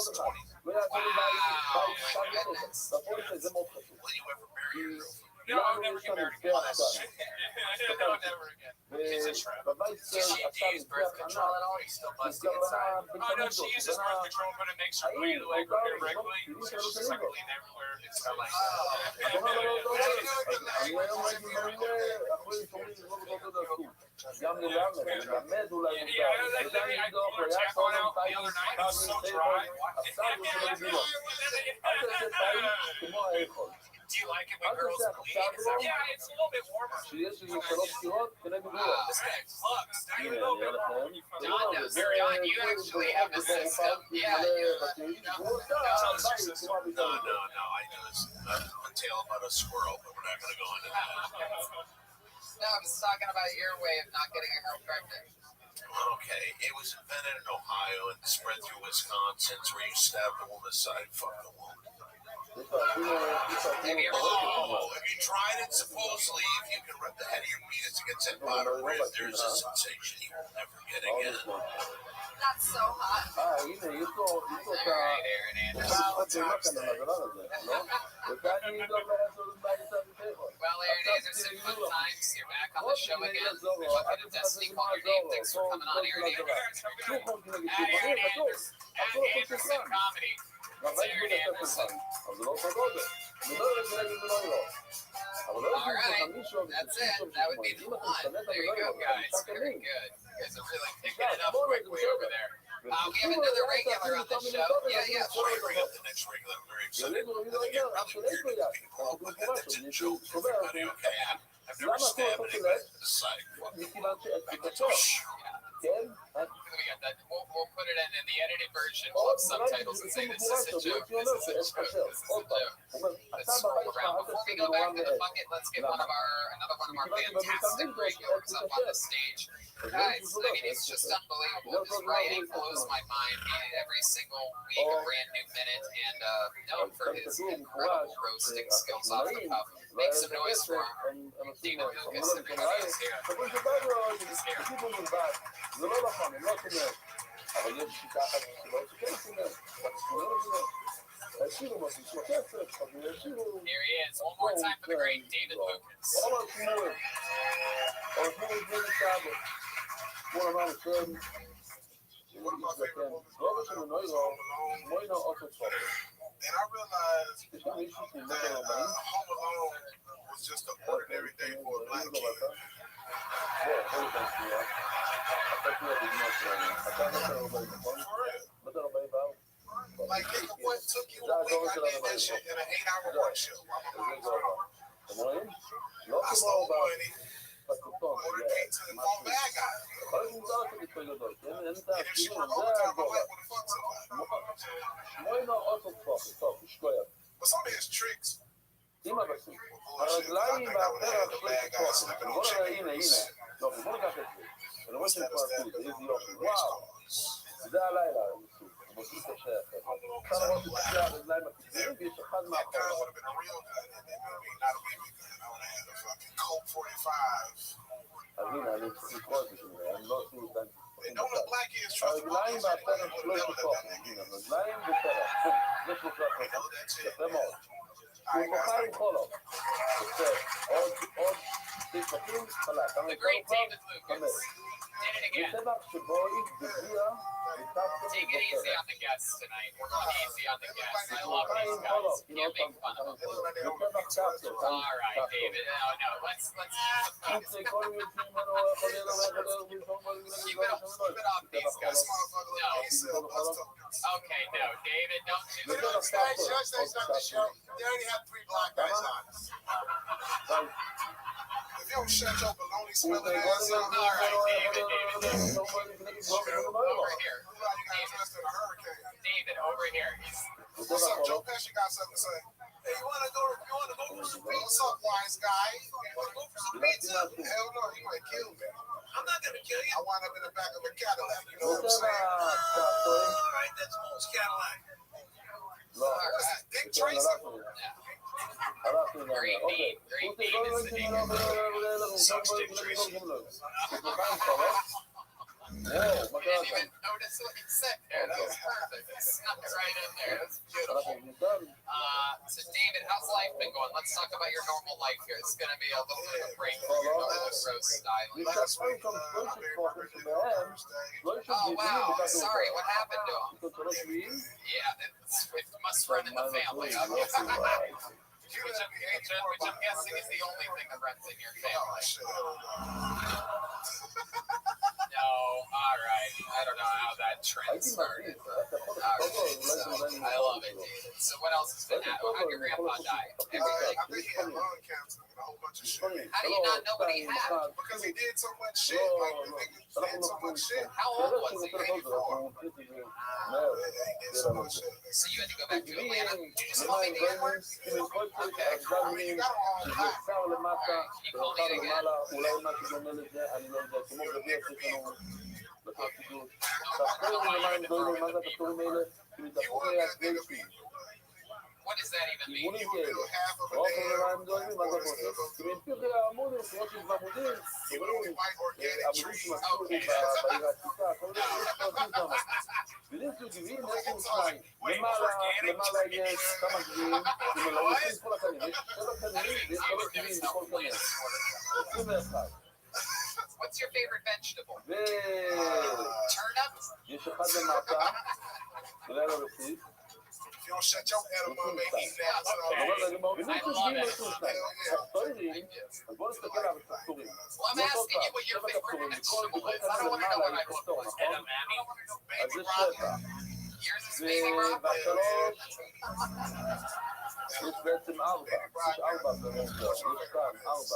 J: Wow, my goodness.
F: Will you ever marry your girlfriend?
L: No, I'll never get married again. No, never again. She's a trap.
J: Does she use birth control at all? Are you still busting inside?
L: Oh, no, she uses birth control, but it makes her bleed like irregularly. So she's like bleeding everywhere. It's like, I put a tampon out the other night. It was so dry. Do you like it when girls bleed? Yeah, it's a little bit warmer. This guy sucks. Not even a little bit warmer.
J: Don knows. Don, you actually have a system. Yeah, you know.
F: No, I just a tale about a squirrel, but we're not going to go into that.
J: No, I was talking about your way of not getting a girl pregnant.
F: Okay, it was invented in Ohio and spread through Wisconsin. It's where you stab the woman's side, fuck the woman.
J: Have you ever
F: Have you tried it? Supposedly, if you can rub the head of your penis against that bottom rib, there's a sensation you will never get again.
J: That's so hot. All right, Aaron Anderson. Well, Aaron Anderson, fun times. You're back on the show again. We're looking at Destiny. Call your name. Thanks for coming on, Aaron Anderson. Aaron Anderson. Anderson Comedy. It's Aaron Anderson. All right, that's it. That would be the one. There you go, guys. Very good. You guys are really picking it up quickly over there. We have another regular on the show. Yeah.
F: Before I bring up the next regular, I'm very excited. I think it probably weird to people, but that's a joke for everybody, okay? I've never stabbed anybody in the side.
J: We got that. We'll put it in the edited version. We'll have subtitles and say this is a joke. This is a joke. This is a joke. Let's scroll around. Before we go back to the bucket, let's get another one of our fantastic regulars up on the stage. Guys, I mean, it's just unbelievable. His writing blows my mind every single week, a brand new minute, and known for his incredible roasting skills off the cuff. Make some noise for him. David Lucas, everybody is here. He's here. Here he is. One more time for the great David Lucas.
I: One of my favorite movies was Home Alone. And I realized that Home Alone was just an ordinary day for a black kid. Like, nigga, what took you a week? I did that shit in an 8-hour work shift. I stole money. Ordered pizza and fought bad guys. And if she worked overtime, my wife would have fucked somebody. But some of his tricks were bullshit. I think I would have had the bad guy slipping on chickens. Instead of stabbing them on the race cars. Home Alone was all black. That gun would have been a real gun, and not a baby gun. I would have had a fucking Colt 45. And don't let black kids trust the police. They would have never let that nigga in. They held that shit. All right, guys.
J: The great David Lucas. Did it again. Take it easy on the guests tonight. We're going easy on the guests. I love these guys. Can't make fun of them. All right, David. No. Let's keep it off these guys. No. Okay, no, David, don't do that.
I: They already have 3 black guys on. If you don't shut your baloney smelling ass up.
J: All right, David. Over here.
I: You got dressed in a hurricane.
J: David, over here.
I: What's up? Joe Pesci got something to say.
F: Hey,
I: you wanna go for some pizza? What's up, wise guy? You wanna go for some pizza? Hell no, you might kill me. I'm not gonna kill you. I wind up in the back of a Cadillac, you know what I'm saying? All right, that's Mole's Cadillac. What is this, Dick Tracy?
K: Great name. Great name is the name of the
L: Sucks Dick Tracy.
K: I didn't even notice what you said there. That was perfect. It snuck right in there. That's beautiful. So, David, how's life been going? Let's talk about your normal life here. It's going to be a little bit of a break from your normal roast style.
I: Last week,
K: Oh, wow. Sorry. What happened to him? Yeah, it must run in the family. Which I'm guessing is the only thing that runs in your family. No, all right. I don't know how that trend started. All right, so I love it, David. So what else has been happening? How did your grandpa die? Everything.
I: I think he had lung cancer and a whole bunch of shit.
K: How do you not know what he had?
I: Because he did so much shit. Like, the nigga did so much shit.
K: How old was he?
I: 84. He did so much shit.
K: So you had to go back to Atlanta? Did you just call me the N-word? Okay.
I: I mean, you got him all back.
K: All right. Can you call me again? What does that even mean?
I: You will build half of a damn black forest still go through. He would only white organic trees.
K: Okay. What's your favorite vegetable? Turnip?
I: If you don't shut your edamame eating ass up.
K: I love it. Well, I'm asking you what your favorite vegetable is. I don't want to know what I look like. Edamame?
I: Baby broccoli.
K: Yours is baby broccoli?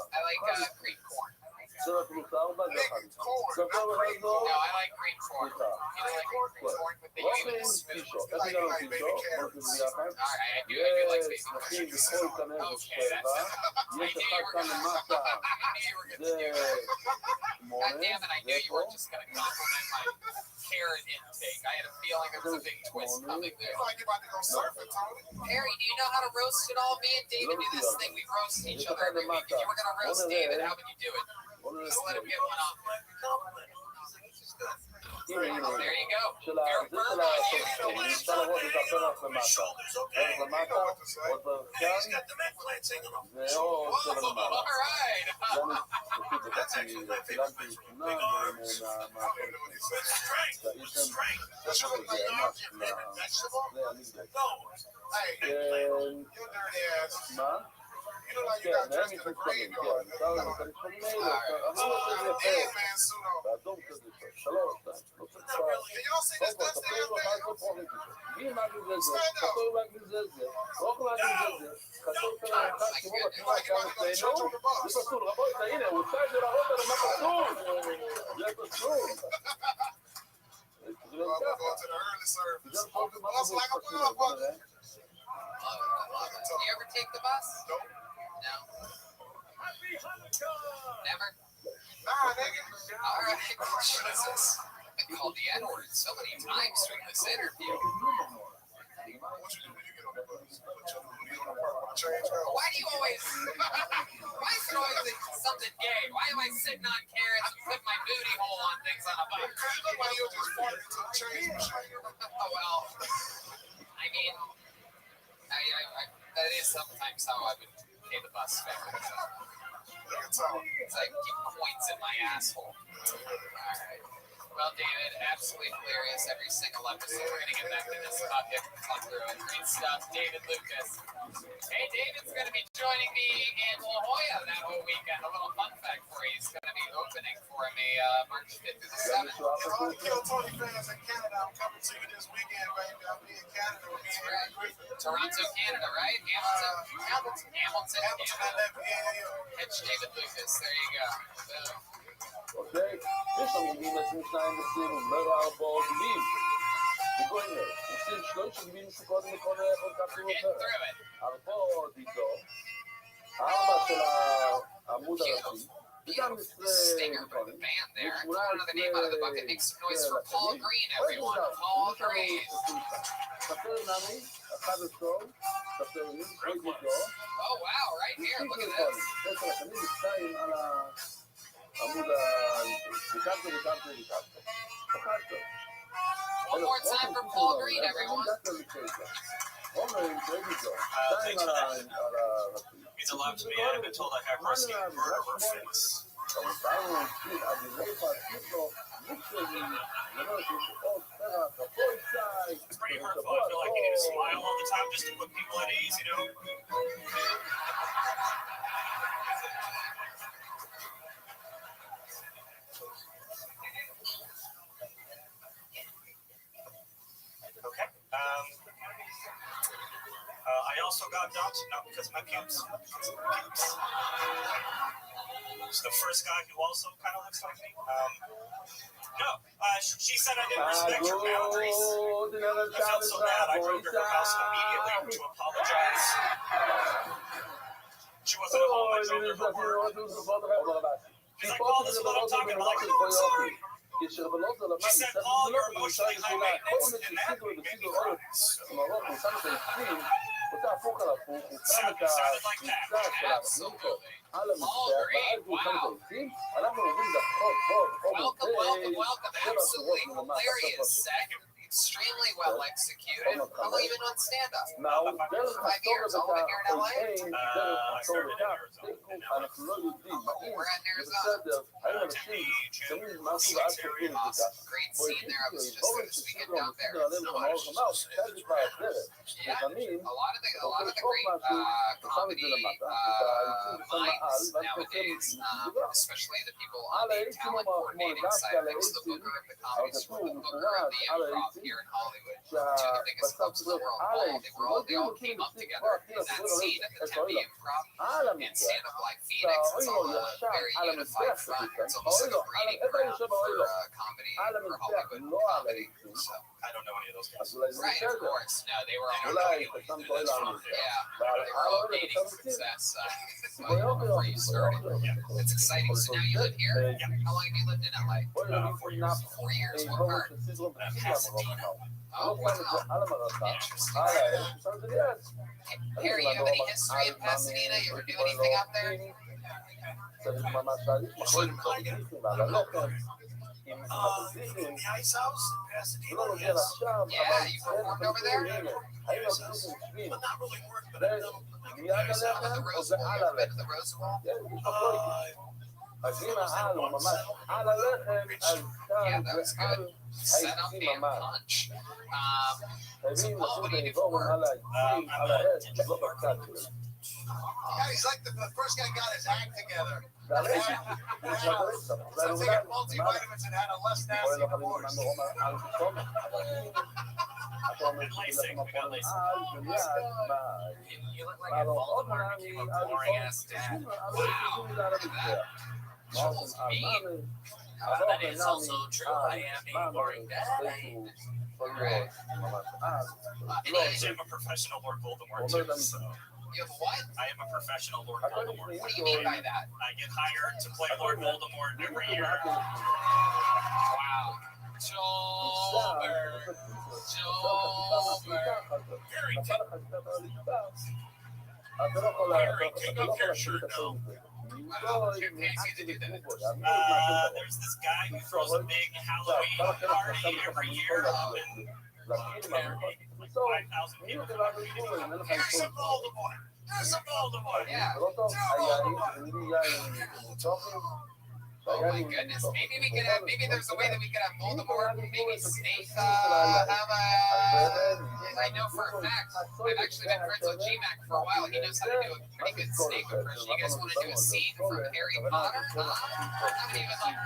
K: I like green corn.
I: Nigga, corn, not green
K: No,
I: corn.
K: I like green corn. You know, like green corn with the usual smooth.
I: You like baby carrots.
K: All right, I do like baby carrots. Okay, that's it. I knew you were going to do it. God damn it, I knew you were just going to compliment my carrot intake. I had a feeling there was a big twist coming there.
I: You like you about to go surfing, Tony?
K: Perry, do you know how to roast it all? Me and David do this thing. We roast each other every week. If you were going to roast David, how would you do it? Just let him get one off. There you go. You're firm on you.
L: His shoulders, okay? He's got the med plants hanging off his shoulders.
K: All right.
L: That's actually my favorite vegetable. Big arms. Strength.
I: Does you look like an arms your favorite vegetable?
L: No.
I: Hey, you dirty ass. You look like you got dressed in a graveyard. Dead man suit on. Can y'all see this damn thing? Stand up. You like you about to go to church on the bus. I'm gonna go to the early service. On the bus like a motherfucker.
K: Do you ever take the bus?
I: Nope.
K: No. Never?
I: Nah, nigga.
K: All right. Jesus. I've been called the N-word so many times during this interview.
I: What you do when you get on the bus? Put your booty on the park with a change out.
K: Why do you always... Why is it always something gay? Why am I sitting on carrots and putting my booty hole on things on a bus?
I: Because you look like you just farted into the change machine.
K: Oh, well. I mean... that is sometimes how I would pay the bus fare. It's like keep coins in my asshole. Alright. Well, David, absolutely hilarious. Every single episode, we're going to get back to this topic. Great stuff. David Lucas. Hey, David's going to be joining me in La Jolla that whole weekend. A little fun fact for you. He's going to be opening for me March 5th through the 7th.
I: All the Kill Tony fans in Canada, I'm coming to you this weekend, baby. I'll be in Canada with me and Griffin.
K: Toronto, Canada, right? Hamilton, Canada. Catch David Lucas. There you go. Boom.
D: Okay, this one will be listening to the Murder Out of Balls Believe. וכל הנה, עושים שלושים מישהו קודם לכל קפסולה
M: Getting
D: אחרת.
M: through it.
D: אבל פה דידו, 4 של העמוד הראשי, וגם
M: Stinger by the band there. Pulling another name out of the bucket. Make some noise for Paul Green, everyone. Paul Green.
D: ספר נמי, 11, ספר נמי, דידו,
M: Oh, wow, right here. Look at this.
D: 10 השנים, 2 על העמוד וקפסולה, וקפסולה. 11.
M: One more time for Paul Green, everyone.
H: Thanks for that. Means a lot to me. I've been told I have risky murderer face. It's pretty hurtful. I feel like you need to smile all the time just to put people at ease, you know? Okay. I also got dumped, not because of my pubes, because of my pubes. So the first guy who also kind of looks like me. She said I didn't respect her boundaries. I felt so bad. I drove to her house immediately to apologize. She wasn't at home. I drove to her work. She's like, Paul, this is what I'm talking about. Like, no, I'm sorry. She said, Paul, you're emotionally high maintenance, and that made me cry. Sounded like that.
M: Absolutely. Paul Green, wow. Welcome. Absolutely hilarious set. Extremely well executed. How long you been on stand-up? 5 years. All been here in LA?
H: I started in Arizona.
M: We're at Arizona. Awesome. Great scene there. I was just speaking down there. Yeah. A lot of the great comedy minds nowadays, especially the people on the talent coordinating side of things, the booker of the comedy store, the booker of the improv here in Hollywood, two of the biggest clubs in the world. They all came up together in that scene at the Tempe Improv and stand up like Phoenix. It's all a very unified front. It's almost like a breeding ground for comedy, for Hollywood comedy. So,
H: I don't know any of those guys.
M: right, of course. No, they were all dating success before you started. It's exciting. So now you live here? How long have you lived in LA?
H: 4 years.
M: 4 years. What part? Oh, wow. Interesting. Harry, you have any history in Pasadena? You ever do anything out there?
H: The Ice House in Pasadena, yes.
M: Yeah, you performed over there?
H: But not really work, but I've done
M: How about the Rose Bowl? You ever been to the Rose Bowl? Yeah, that was good. Set up and punch. So Paul, what do you do for work?
H: I'm a digital marketer.
I: Yeah, he's like the first guy got his act together. So taking multivitamins and had a less nasty divorce.
H: And lacing. We got lacing.
M: You look like a Voldemort became a boring ass dad. Wow. Look at that. Joel's mean. That is also true. I am a boring dad. Right.
H: Anyways, I'm a professional Lord Voldemort too, so.
M: You have what?
H: I am a professional Lord Voldemort.
M: What do you mean by that?
H: I get hired to play Lord Voldemort every year.
M: Wow. Joelberg.
H: Harry, take off your shirt now.
M: Wow. Who pays you to do that?
H: There's this guy who throws a big Halloween party every year up in 5,000 people.
I: Here's some Voldemort. Here's some Voldemort.
M: Yeah. Oh my goodness. Maybe we could have, maybe there's a way that we could have Voldemort, maybe Snape, have a, I know for a fact, I've actually been friends with G-Mac for a while. He knows how to do a pretty good Snape impression. You guys want to do a scene from Harry Potter? Not even like,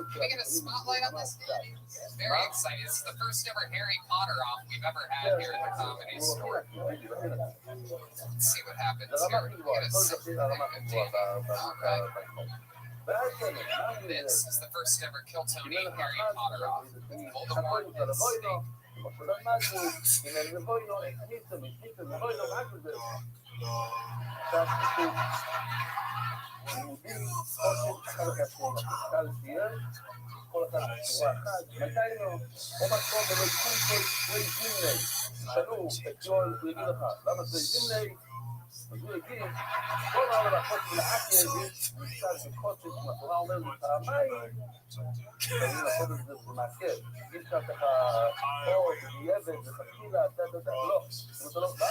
M: can we get a spotlight on this? Very excited. This is the first ever Harry Potter off we've ever had here at the Comedy Store. Let's see what happens here. We get a second. All right.
K: This is the first ever Kill Tony Harry Potter off. Voldemort and Snape.
D: כל אחד בצורה אחת, מתי לא? או מקום ולא יקום כל זימני. שאלו את יואל, הוא יגיד לך, למה זה זימני? אז הוא יגיד, בוא נעלה לחוץ ולעקי יגיד, נמצא בקוצ'ת, אם התורה אומרת פעמיים, אני לעשות את זה במעקב. אי אפשר ככה, או, יבד, וחקילה, לא. אם אתה לא בא,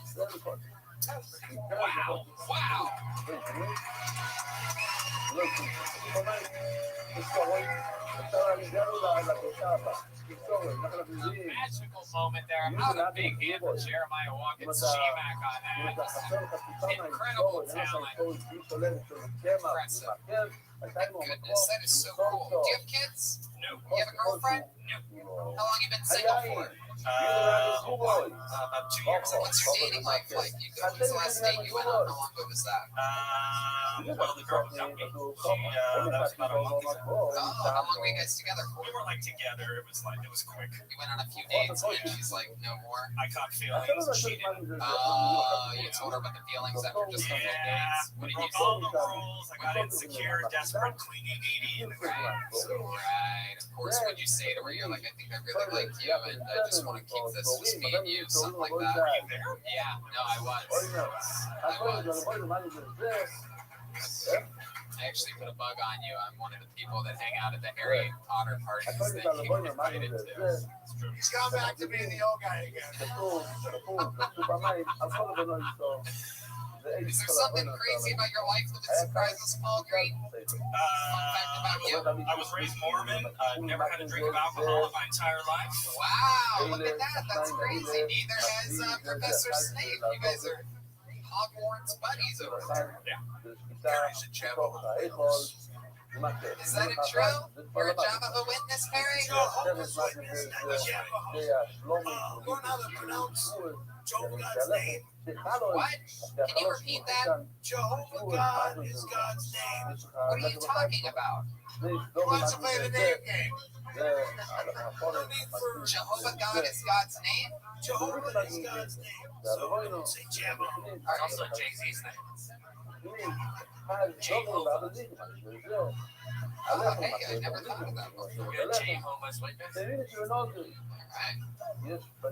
D: זה לקוץ.
K: Wow! Magical moment there. How a big hand for Jeremiah Watkins. Shemak on that. Incredible talent. Impressive. Goodness, that is so cool. Do you have kids?
L: No.
K: You have a girlfriend?
L: No.
K: How long you been single for?
L: About 2 years.
K: What's your dating life like? When's the last date you went on? How long ago was that?
L: Well, the girl without me, that was about a month ago.
K: Oh, how long were you guys together for?
L: We were like together. It was quick.
K: You went on a few dates and then she's like, no more.
L: I caught feelings and she didn't.
K: You told her about the feelings after just a few dates. What did you
L: Broke all
K: say?
L: the rules. I got insecure, desperate, clingy, needy, and
K: Right. Of course, when you say to her, you're like, I think I really like you and I just want to keep this just me and you, something like that.
L: Were you there?
K: Yeah, no, I was. I actually put a bug on you. I'm one of the people that hang out at the Harry Potter parties that you get invited to.
I: He's gone back to being the old guy again.
K: Is there something crazy about your life that would surprise us, Paul Green? Fun fact about you.
L: I was raised Mormon. Never had a drink of alcohol in my entire life.
K: Wow, look at that. That's crazy. Neither has Professor Snape. You guys are Hogwarts buddies over there.
L: Yeah.
I: Harry's a Jehovah's.
K: Is that true? You're a Jehovah's Witness, Harry?
I: Jehovah's Witness and a Jehovah. Learn how to pronounce Jehovah's name.
K: What? Can you repeat that?
I: Jehovah God is God's name.
K: What are you talking about?
I: Who wants to play the name game? No need for
K: Jehovah God is God's name?
I: Jehovah is God's name. So don't say Jehovah.
K: Also Jay-Z's name. Oh, hey, I never thought of that before.
L: You're a Jehovah's Witness.
K: Right.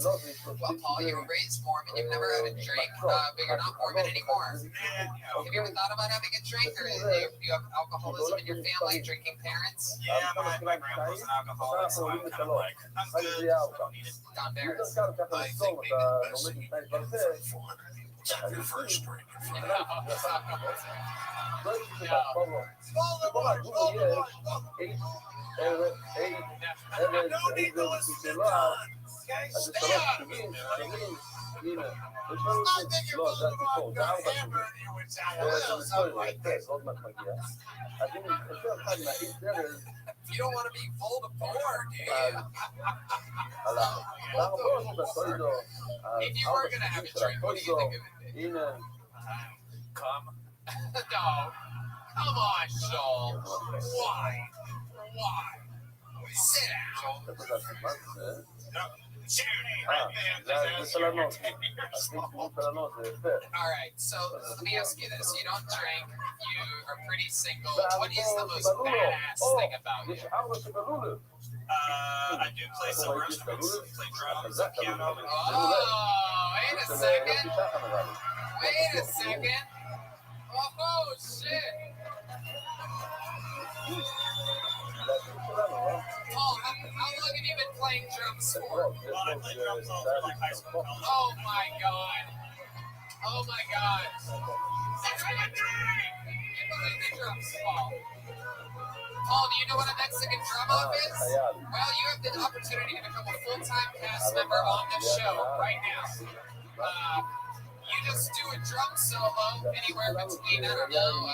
K: Well, Paul, you were raised Mormon. You've never had a drink, but you're not Mormon anymore. Have you ever thought about having a drink, or do you have alcoholism in your family, drinking parents?
L: Yeah, my grandpa's an alcoholic, so I'm kind of like, I'm good. Don't need it.
K: Don Barris.
I: I think maybe the best thing you can do for 400 people is have your first drink in front of No need to listen to Don. Okay, stay out of it. I think you're Boulevard Hammer, you would say. Something like this. You don't want to be Voldemort, do you? If you were going to have a drink, what do you think it would be?
L: Come.
K: No. Come on, Joel. Why? Sit down. All right, so let me ask you this. You don't drink, you are pretty single. What is the most badass thing about you?
L: I do play some instruments, play drums, piano.
K: Oh, wait a second. Oh, shit. Paul, how long have you been playing drums for?
L: Well, I played drums all through like high school.
K: Oh my god. That's what I'm doing! You believe the drums, Paul. Paul, do you know what a Mexican drum off is? Well, you have the opportunity to become a full-time cast member on the show right now. You just do a drum solo anywhere between, I don't know,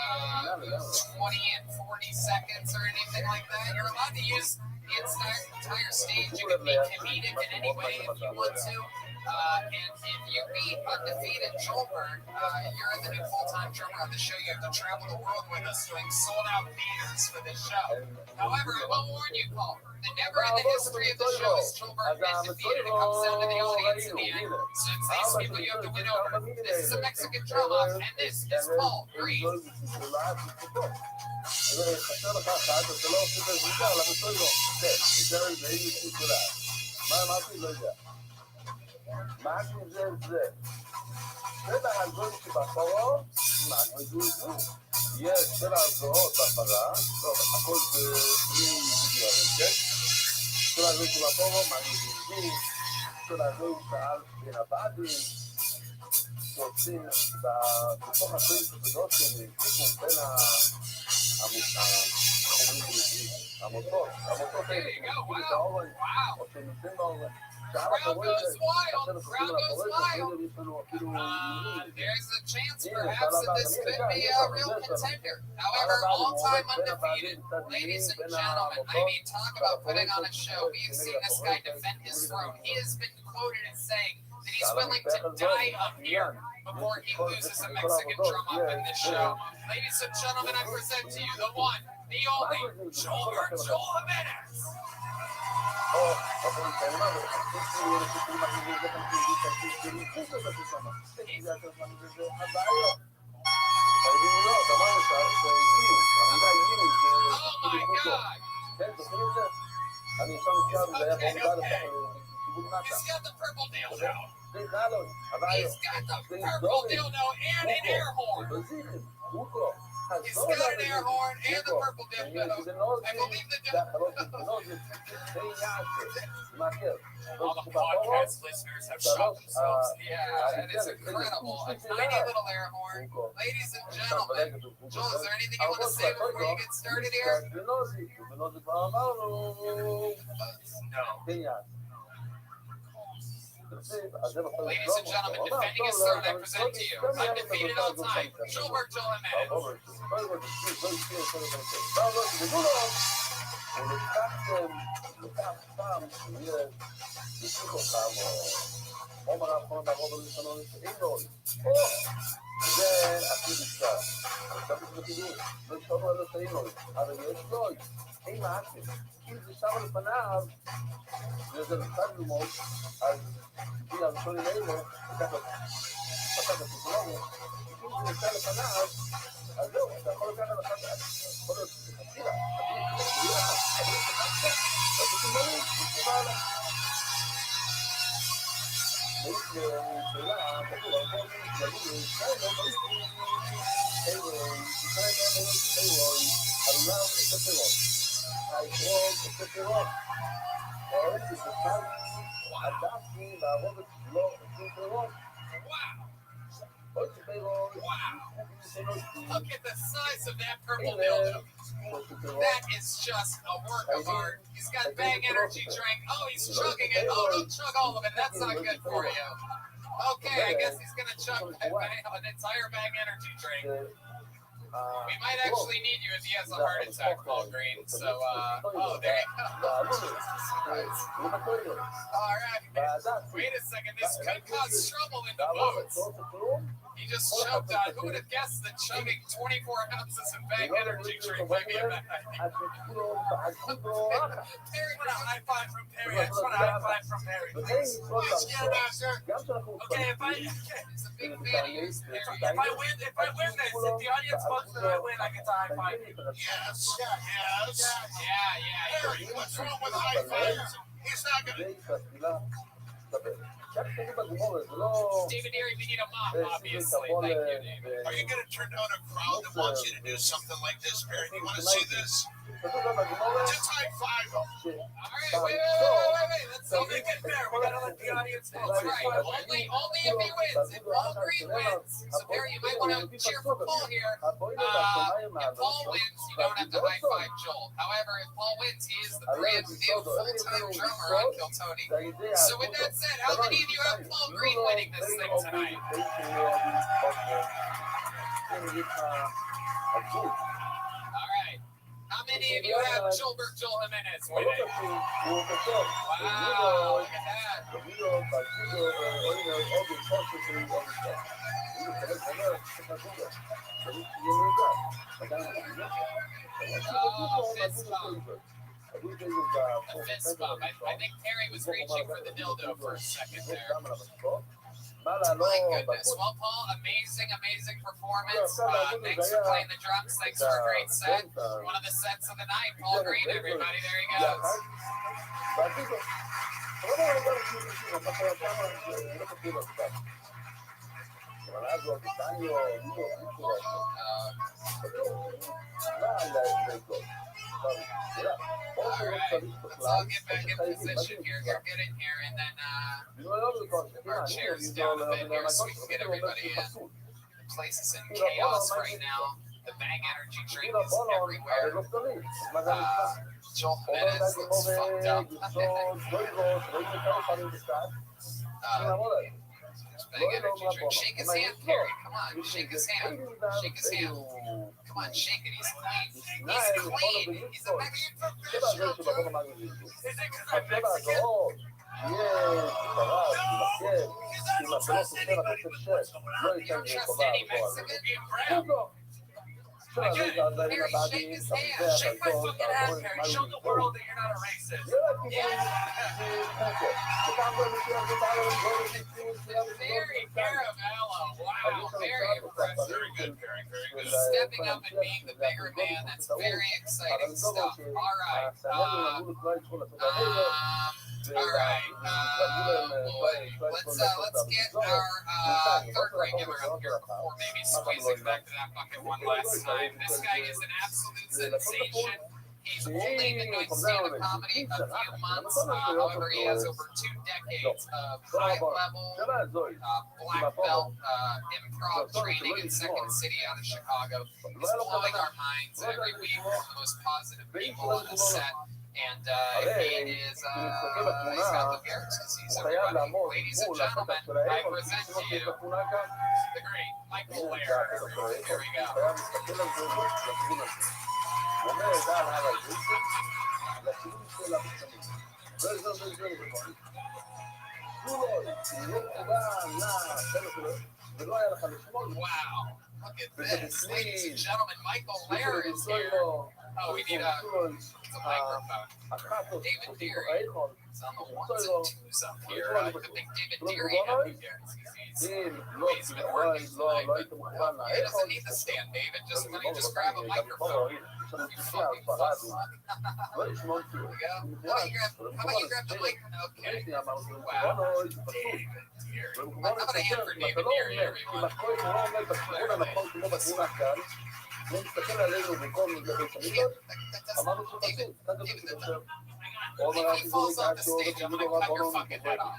K: 20 and 40 seconds or anything like that. You're allowed to use the entire stage. You can be comedic in any way if you want to. And if you beat undefeated Joelberg, you're the new full-time drummer on the show. You have to travel the world with us doing sold-out theaters for this show. However, I will warn you, Paul, that never in the history of the show has Joelberg been defeated. It comes down to the audience in the end. So it's these people you have to win over. This is a Mexican drum-off, and this is Paul Green.
D: חסר לך אחת, אתה לא עושה את הזריקה, אבל אתה לא יותר איזה איזושהי כולה. מה אמרתי? לא יודע. מה זה? זה בהגול שבחורו, מה זה? יש של ההזורות בהפרה, טוב, הכל זה סביב מיליונים, כן? של ההגול שבחורו, מה זה? של ההגול שעל בין הבאדים, שעושים בתוך הסביב שבדות שלי, בין המוטות האלה, או שנמצאים באורן.
K: Crowd goes wild. There's a chance perhaps that this could be a real contender. However, all-time undefeated. Ladies and gentlemen, I mean, talk about putting on a show. We've seen this guy defend his throne. He has been quoted as saying that he's willing to die up here before he loses a Mexican drum-off in this show. Ladies and gentlemen, I present to you the one, the only, Joel Jimenez. He's got the purple dildo. He's got the purple dildo and an air horn. He's got an air horn and the purple dildo. I believe the dildo. All the podcast listeners have shot themselves. Yeah, that is incredible. A tiny little air horn. Ladies and gentlemen, Joel, is there anything you want to say before you get started here? No. Ladies and gentlemen, defending his throne, I present to you, undefeated all time, Joel Jimenez. Look at the size of that purple dildo. That is just a work of art. He's got Bang Energy drink. Oh, he's chugging it. Oh, don't chug all of it. That's not good for you. Okay, I guess he's going to chug an entire Bang Energy drink. We might actually need you if he has a heart attack, Paul Green. So, oh, there you go. Jesus Christ. All right. Wait a second. This could cause trouble in the boots. He just choked on. Who would have guessed that chugging 24 ounces of Bang Energy drink might be a bad idea? Perry, what a high five from Perry. I just want a high five from Perry. Please, Scaremaster. Okay, it's a big fan of yours, Perry. If I win this, if the audience votes that I win, I get to high five you.
I: Yes.
K: Yeah.
I: Harry, what's wrong with high fives? He's not gonna.
K: David Erie, we need a mop, obviously. Thank you, David.
I: Are you going to turn down a crowd that wants you to do something like this, Barry? You want to see this?
L: Just high five them.
K: All right, wait. Let's see.
L: Make it fair. We gotta let the audience know.
K: That's right. Only if he wins. If Paul Green wins, so Barry, you might want to cheer for Paul here. If Paul wins, you don't have to high five Joel. However, if Paul wins, he is the brand new full-time drummer on Kill Tony. So with that said, how many of you have Paul Green winning this thing tonight? All right. How many of you have Gilbert Joel Jimenez winning? Wow, look at that. Oh, fist bump. A fist bump. I think Terry was reaching for the dildo for a second there. My goodness. Well, Paul, amazing performance. Thanks for playing the drums. Thanks for a great set. One of the sets of the night. Paul Green, everybody. There he goes. Alright, let's all get back in position here. Get in here, and then move our chairs down a bit here so we can get everybody in. The place is in chaos right now. The Bang energy drink is everywhere. Joel Jimenez looks fucked up. Bang energy drink. Shake his hand, Perry. Come on, shake his hand. Shake his hand. Come on, shake it. He's clean. He's clean. He's a Mexican professional. Is it because I'm Mexican? You don't trust any Mexican? You brown. Again, Perry, shake his hand. Shake my fucking hand, Perry. Show the world that you're not a racist. Yeah. Very Caramello. Wow, very impressive.
L: Very good, Perry. Very good.
K: Stepping up and being the bigger man. That's very exciting stuff. All right. Let's get our third regular up here before maybe squeezing back to that bucket one last time. This guy is an absolute sensation. He's only been doing stand-up comedy a few months. However, he has over 2 decades of high-level black belt improv training in Second City out of Chicago. He's blowing our minds every week. One of the most positive people on the set. And he is, he's got the beers because he's everybody. Ladies and gentlemen, I present to you the great Michael Lair. Here we go. Wow, look at this. Ladies and gentlemen, Michael Lair is here. Oh, we need a microphone. David Deary is on the ones and twos up here. The big David Deary up here. He's been working tonight, but he doesn't need the stand, David. Why don't you just grab a microphone? You fucking fuck. There you go. How about you grab the mic? Okay. Wow. David Deary. How about a hand for David Deary, everyone? If he falls off the stage, I'm gonna cut your fucking head off.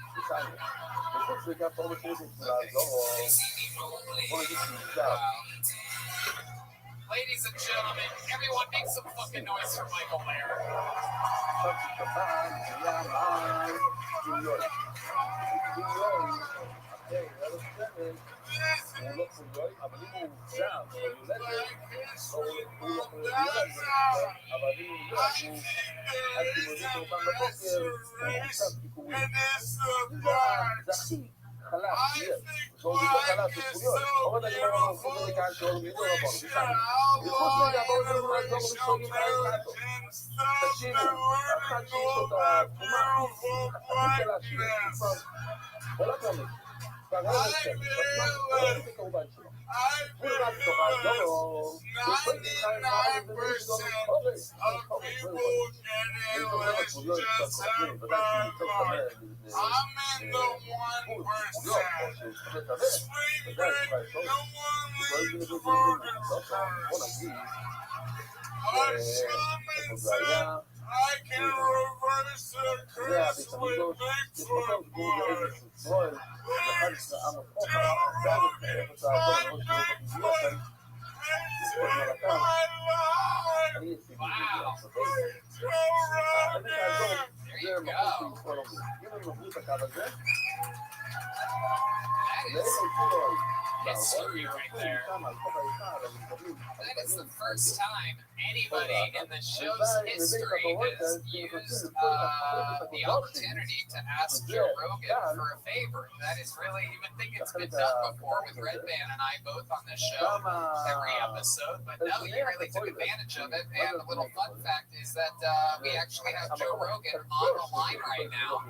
K: Ladies and gentlemen, everyone make some fucking noise for Michael Lair.
I: said, I can reverse the curse with Bigfoot blood. Please, Joe Rogan, find Bigfoot and take my life.
B: Wow.
I: Please, Joe Rogan.
B: There you go. That is history right there. That is the first time anybody in the show's history has used the opportunity to ask Joe Rogan for a favor. That is really, you would think it's been done before with Redban and I both on this show every episode, but no, you really took advantage of it. And the little fun fact is that we actually have Joe Rogan on the line right now.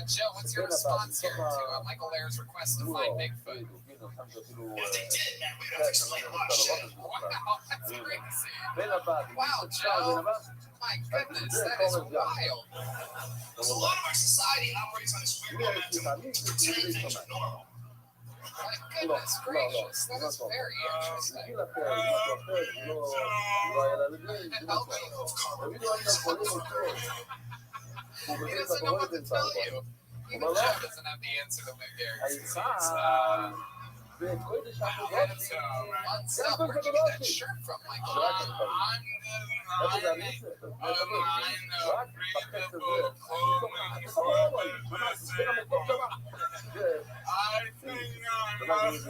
B: Joe, what's your response here to Michael Ayer's request to find Bigfoot?
L: If they did, man, we'd have to explain a lot of shit.
B: Wow, that's crazy. Wow, Joe. My goodness, that is wild.
L: Because a lot of our society operates on this weird momentum to pretend things are normal.
B: My goodness gracious, that is very interesting. He doesn't know what to tell you. Even Joe doesn't have the answer to Big Air. Fun stuff. Where'd you get that shirt from, Michael?
L: I'm designing a line of breathable clothing for the disabled. I think I must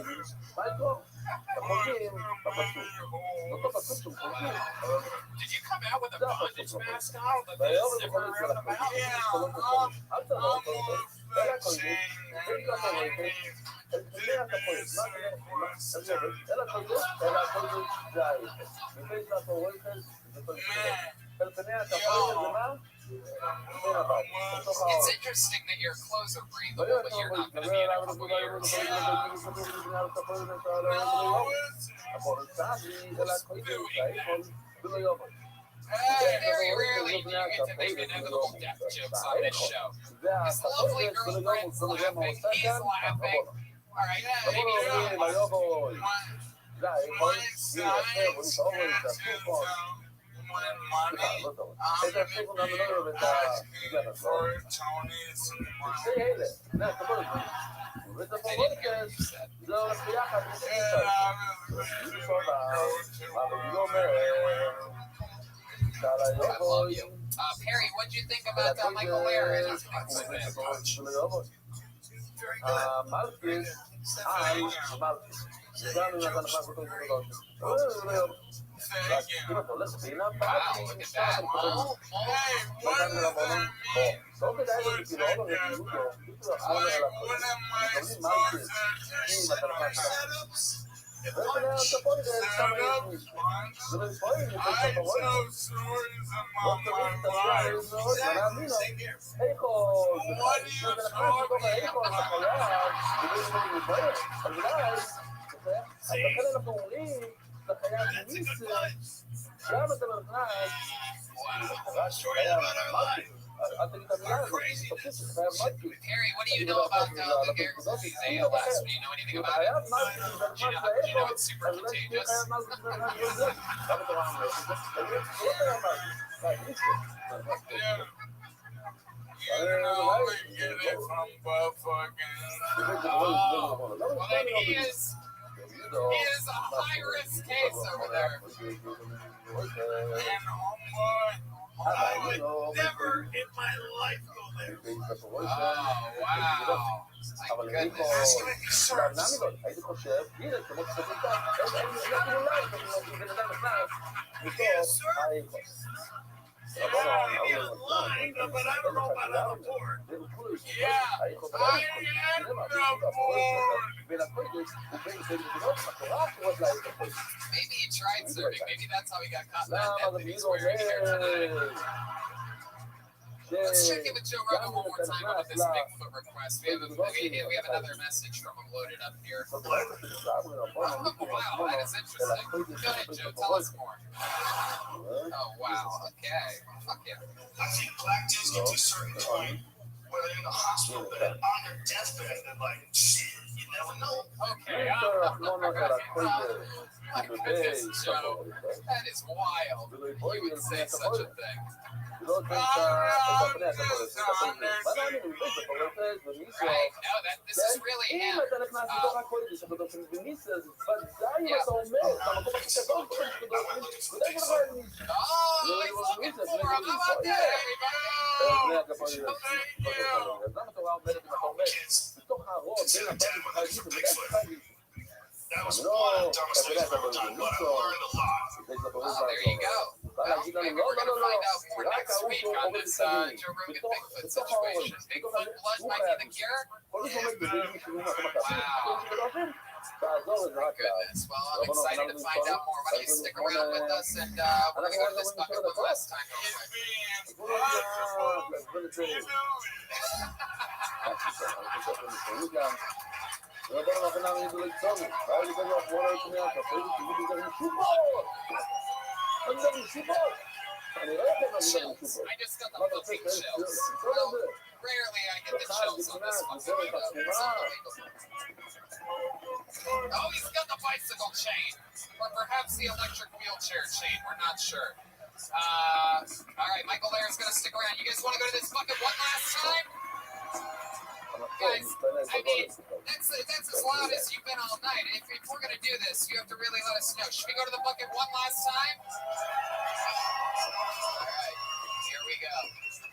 B: Did you come out with a bondage mask on with the zipper around the mouth?
L: Yeah, I'm
B: It's interesting that your clothes are breathable, but you're not going to be in a couple years. Very rarely do you get to make inevitable death jokes on this show. His lovely girlfriend's laughing. He's laughing. All right, I love you. Perry, what'd you think about Michael Ayer and his
L: If I tell stories of my life, same here. What are you talking about? That's a good point. Wow. Story about our life. We're crazy.
B: Perry, what do you know about Big Air's disease ALS? Do you know anything about it? Do you know it's super contagious?
L: You know we get it from buttfucking.
B: Well, then he is a high-risk case over there.
L: And homeboy, I would never in my life go there.
B: Oh, wow. My goodness.
L: Yes, sir. Maybe a line, but I don't know about on the board. Yeah, I am the board.
B: Maybe he tried serving. Maybe that's how he got caught in that net that he's wearing here tonight. Let's check in with Joe Rogan one more time about this Bigfoot request. We have another message from him loaded up here. Oh, wow, that is interesting. Go ahead, Joe. Tell us more. Oh, wow. Okay. Fuck yeah.
L: I think black dudes get to a certain point
F: where they're in the hospital bed, on their deathbed, and like, shit, you never know.
B: Okay, my goodness, Joe, that is wild. You would say such a thing. Right? No, this is really him. Oh, he's looking for him. How about that, everybody?
F: That was one dumbest thing I've ever done, but I learned a lot.
B: Oh, there you go. Well, maybe we're going to find out more next week on this Joe Rogan Bigfoot situation. Bigfoot blood might be the cure? Wow. My goodness. Well, I'm excited to find out more. Why don't you stick around with us, and we're going to go to this bucket one last time. Chills. I just got the fucking chills. Well, rarely I get the chills on this one, so it's unbelievable. Oh, he's got the bicycle chain, or perhaps the electric wheelchair chain. We're not sure. All right, Michael Lair's going to stick around. You guys want to go to this bucket one last time? Guys, I mean, that's as loud as you've been all night. If we're going to do this, you have to really let us know. Should we go to the bucket one last time? All right, here we go.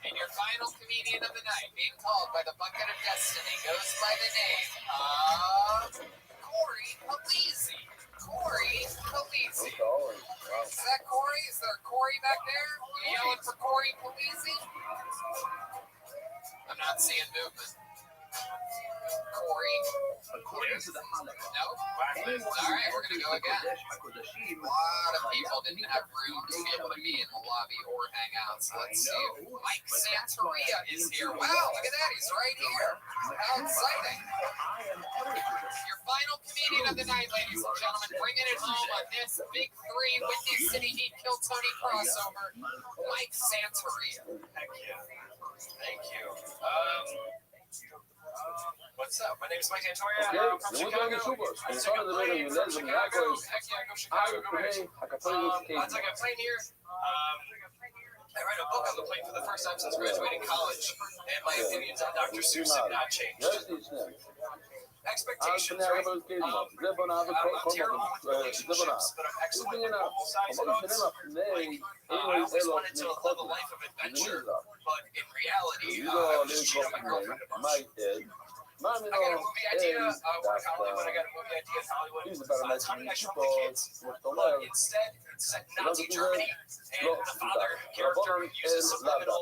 B: And your final comedian of the night, being called by the Bucket of Destiny, goes by the name of Corey Polizzi. Corey Polizzi. Is that Corey? Is there a Corey back there? You yelling for Corey Polizzi? I'm not seeing movement. Corey.
D: According to the Halacha,
B: No? All right, we're going to go again. A lot of people didn't have room to be able to be in the lobby or hang out. So let's see if Mike Santeria is here. Wow, look at that. He's right here. How exciting. Your final comedian of the night, ladies and gentlemen, bringing it home on this Big Three Whitney City Heat Kill Tony crossover, Mike Santeria.
L: Heck yeah. Thank you. What's up? My name is Mike Santoria. I'm from Chicago. I just got a plane from Chicago. Heck yeah, go Chicago, go Bears. I took a plane here. I read a book on the plane for the first time since graduating college, and my opinions on Dr. Seuss have not changed. Expectations, right? I don't have terrible with relationships, but I'm excellent with normal-sized dogs. I always wanted to live a life of adventure, but in reality, I was just cheating on my girlfriend about it. I got a movie idea. We're in Hollywood. I got a movie idea in Hollywood. Tommy, I should want the kids, but instead, it's set in Nazi Germany, and the father character uses subliminal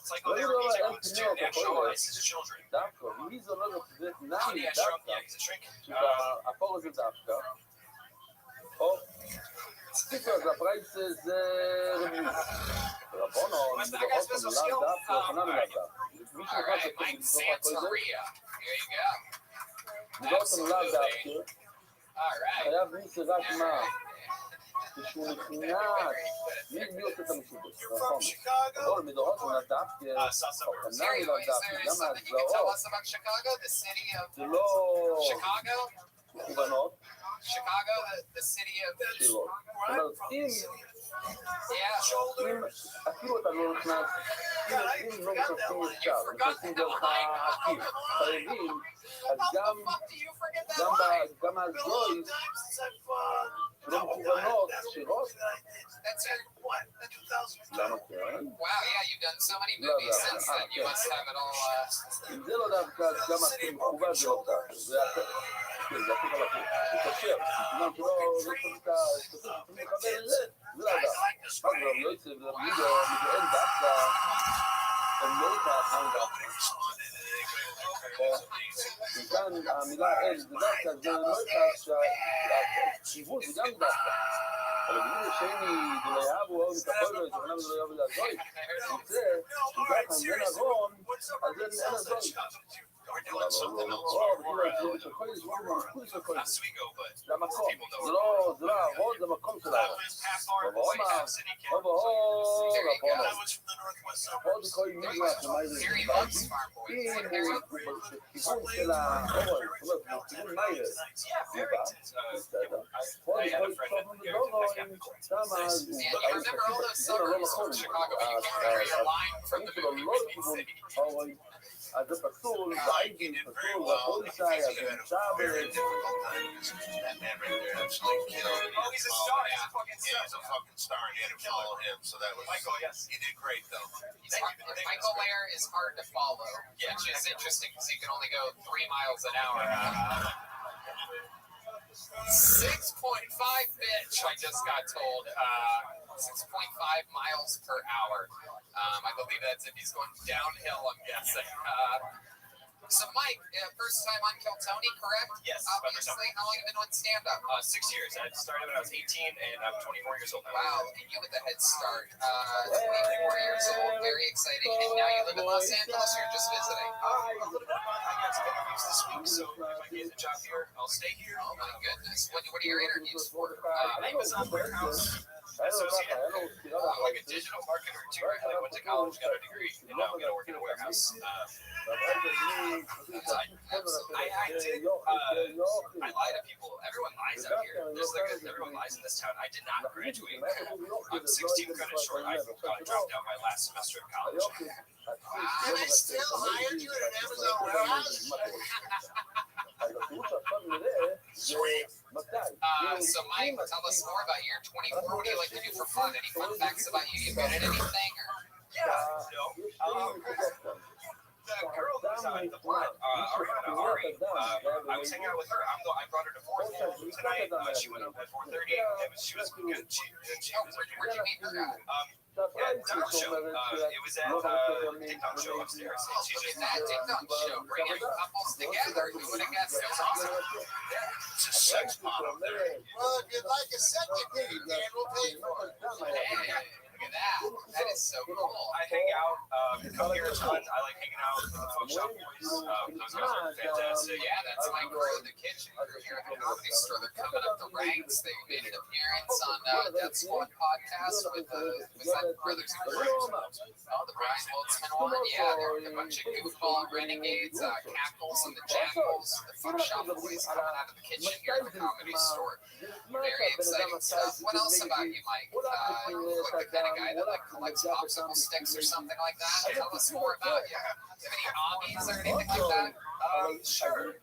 L: psychotherapy techniques to actualize his children. Honey, I Shrunk, yeah, he's a shrink. Mas that guy's business skill? All right, Mike Santeria. Here you go. Absolutely. All right. You're from Chicago? South suburbs. Is there something you can tell us about Chicago? The city of Chicago? Chicago, the city of... Yeah, shoulders. You forgot the line. How the fuck do you forget that line? Been a long time since that's it. What? Wow, yeah, you've done so many movies since then. You must have it all.
D: מכאן המילה אל זה דווקא, זה לא כיוון, זה גם דווקא. אבל בגלל שני דלייבו או מתחברו, שכנם דלייבו לעזוי, יוצא, שככה אם אין ארון, אז אין אזוי.
L: We're doing something else. We're Oswego, but people know. That was past our White House City Council.
J: There you go.
L: That was from the northwest suburbs.
J: Harry loves Farm Boy. Harry.
L: Yeah, Barrington. I had a friend in Barrington. I kept the coins. Nice.
J: Man, you remember all those suburbs from Chicago, but you can't remember your line from the movie Windy City.
L: I did very well. He's had a very difficult time. That man right there absolutely killed it.
J: Oh, he's a star. He's a fucking
L: Yeah,
J: star.
L: he's a fucking star. He had to follow him, so that was
J: Michael, yes.
L: He did great though.
J: Michael Lair is hard to follow, which is interesting because he can only go 3 miles an hour. 6.5 bitch, I just got told. 6.5 miles per hour. I believe that's if he's going downhill, I'm guessing. So, Mike, first time on Kill Tony, correct?
L: Yes.
J: Obviously, how long have you been doing stand-up?
L: 6 years. I started when I was 18, and I'm 24 years old now.
J: Wow, look at you with the head start. 24 years old, very exciting. And now you live in Los Angeles, or you're just visiting?
L: A little bit. I got some interviews this week, so if I get the job here, I'll stay here.
J: Oh, my goodness. What are your interviews for?
L: Amazon warehouse associate. I'm like a digital marketer too. I went to college, got a degree, and now I'm gonna work in a warehouse. I lie to people. Everyone lies out here. Everyone lies in this town. I did not graduate. I'm 16 credits short. I dropped out my last semester of college.
I: And they still hired you at an Amazon warehouse?
L: Sweet.
J: So, Mike, tell us more about your 24. What do you like to do for fun? Any fun facts about you? You good at anything? Or?
L: The girl who's on the block, Ari, I was hanging out with her. I brought her to 4th tonight. She went up at 4:30. She was good.
J: Where'd you meet her at?
L: Down show. It was at TikTok show upstairs. And she just
J: That TikTok show, bringing couples together. Who would have guessed? It was awesome.
L: It's a sex pot up there.
I: Well, if you'd like a second date, Dan, we'll pay for it.
J: Hey, look at that. That is so cool.
L: I hang out. Come here a ton. I like hanging out with the Fun Shop boys. Those guys are fantastic.
J: Yeah, that's my crew, the kitchen crew here at the Comedy Store. They're coming up the ranks. They made an appearance on Death Squad podcast with the Brothers in Grimm. Oh, the Brian Holtzman one. Yeah, they're a bunch of goofball renegades, Cackles and the Jackals, the Fun Shop boys coming out of the kitchen here at the Comedy Store. Very exciting stuff. What else about you, Mike? You look like the kind of guy that like collects popsicle sticks or something like that. Tell us more about you. Do you have any hobbies or anything like that?
L: Sure.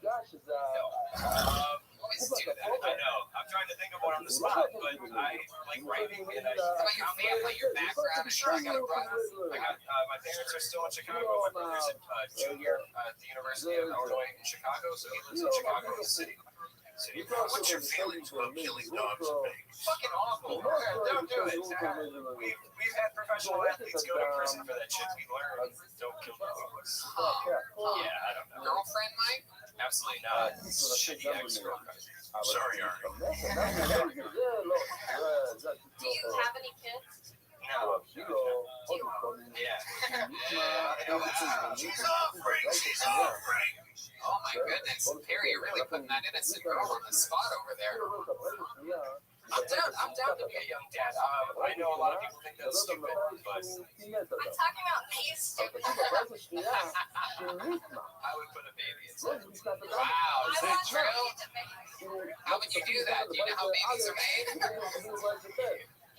J: Always do that.
L: I know. I'm trying to think of one on the spot, but I like writing and
J: How about your family, your background? Sure, I got a brother.
L: my parents are still in Chicago. My brother's a junior at the University of Illinois in Chicago, so he lives in Chicago, the city. What's your feelings about killing dogs and babies?
J: Fucking awful.
L: Don't do it. We've had professional athletes go to prison for that shit. We learned don't kill dogs. Yeah, I don't know.
J: Girlfriend, Mike?
L: Absolutely not. Shitty ex-girlfriend. Sorry, Ari.
G: Do you have any kids?
L: No. Yeah. She's offering. She's offering.
J: Oh my goodness. Perry, you're really putting that innocent girl on the spot over there.
L: I'm down to be a young dad. I know a lot of people think that's stupid, but
G: I'm talking about me, stupid.
J: I would put a baby inside. Wow, is
G: I
J: that
G: want
J: true?
G: you to make
J: How would you do that? Do you know how babies are made?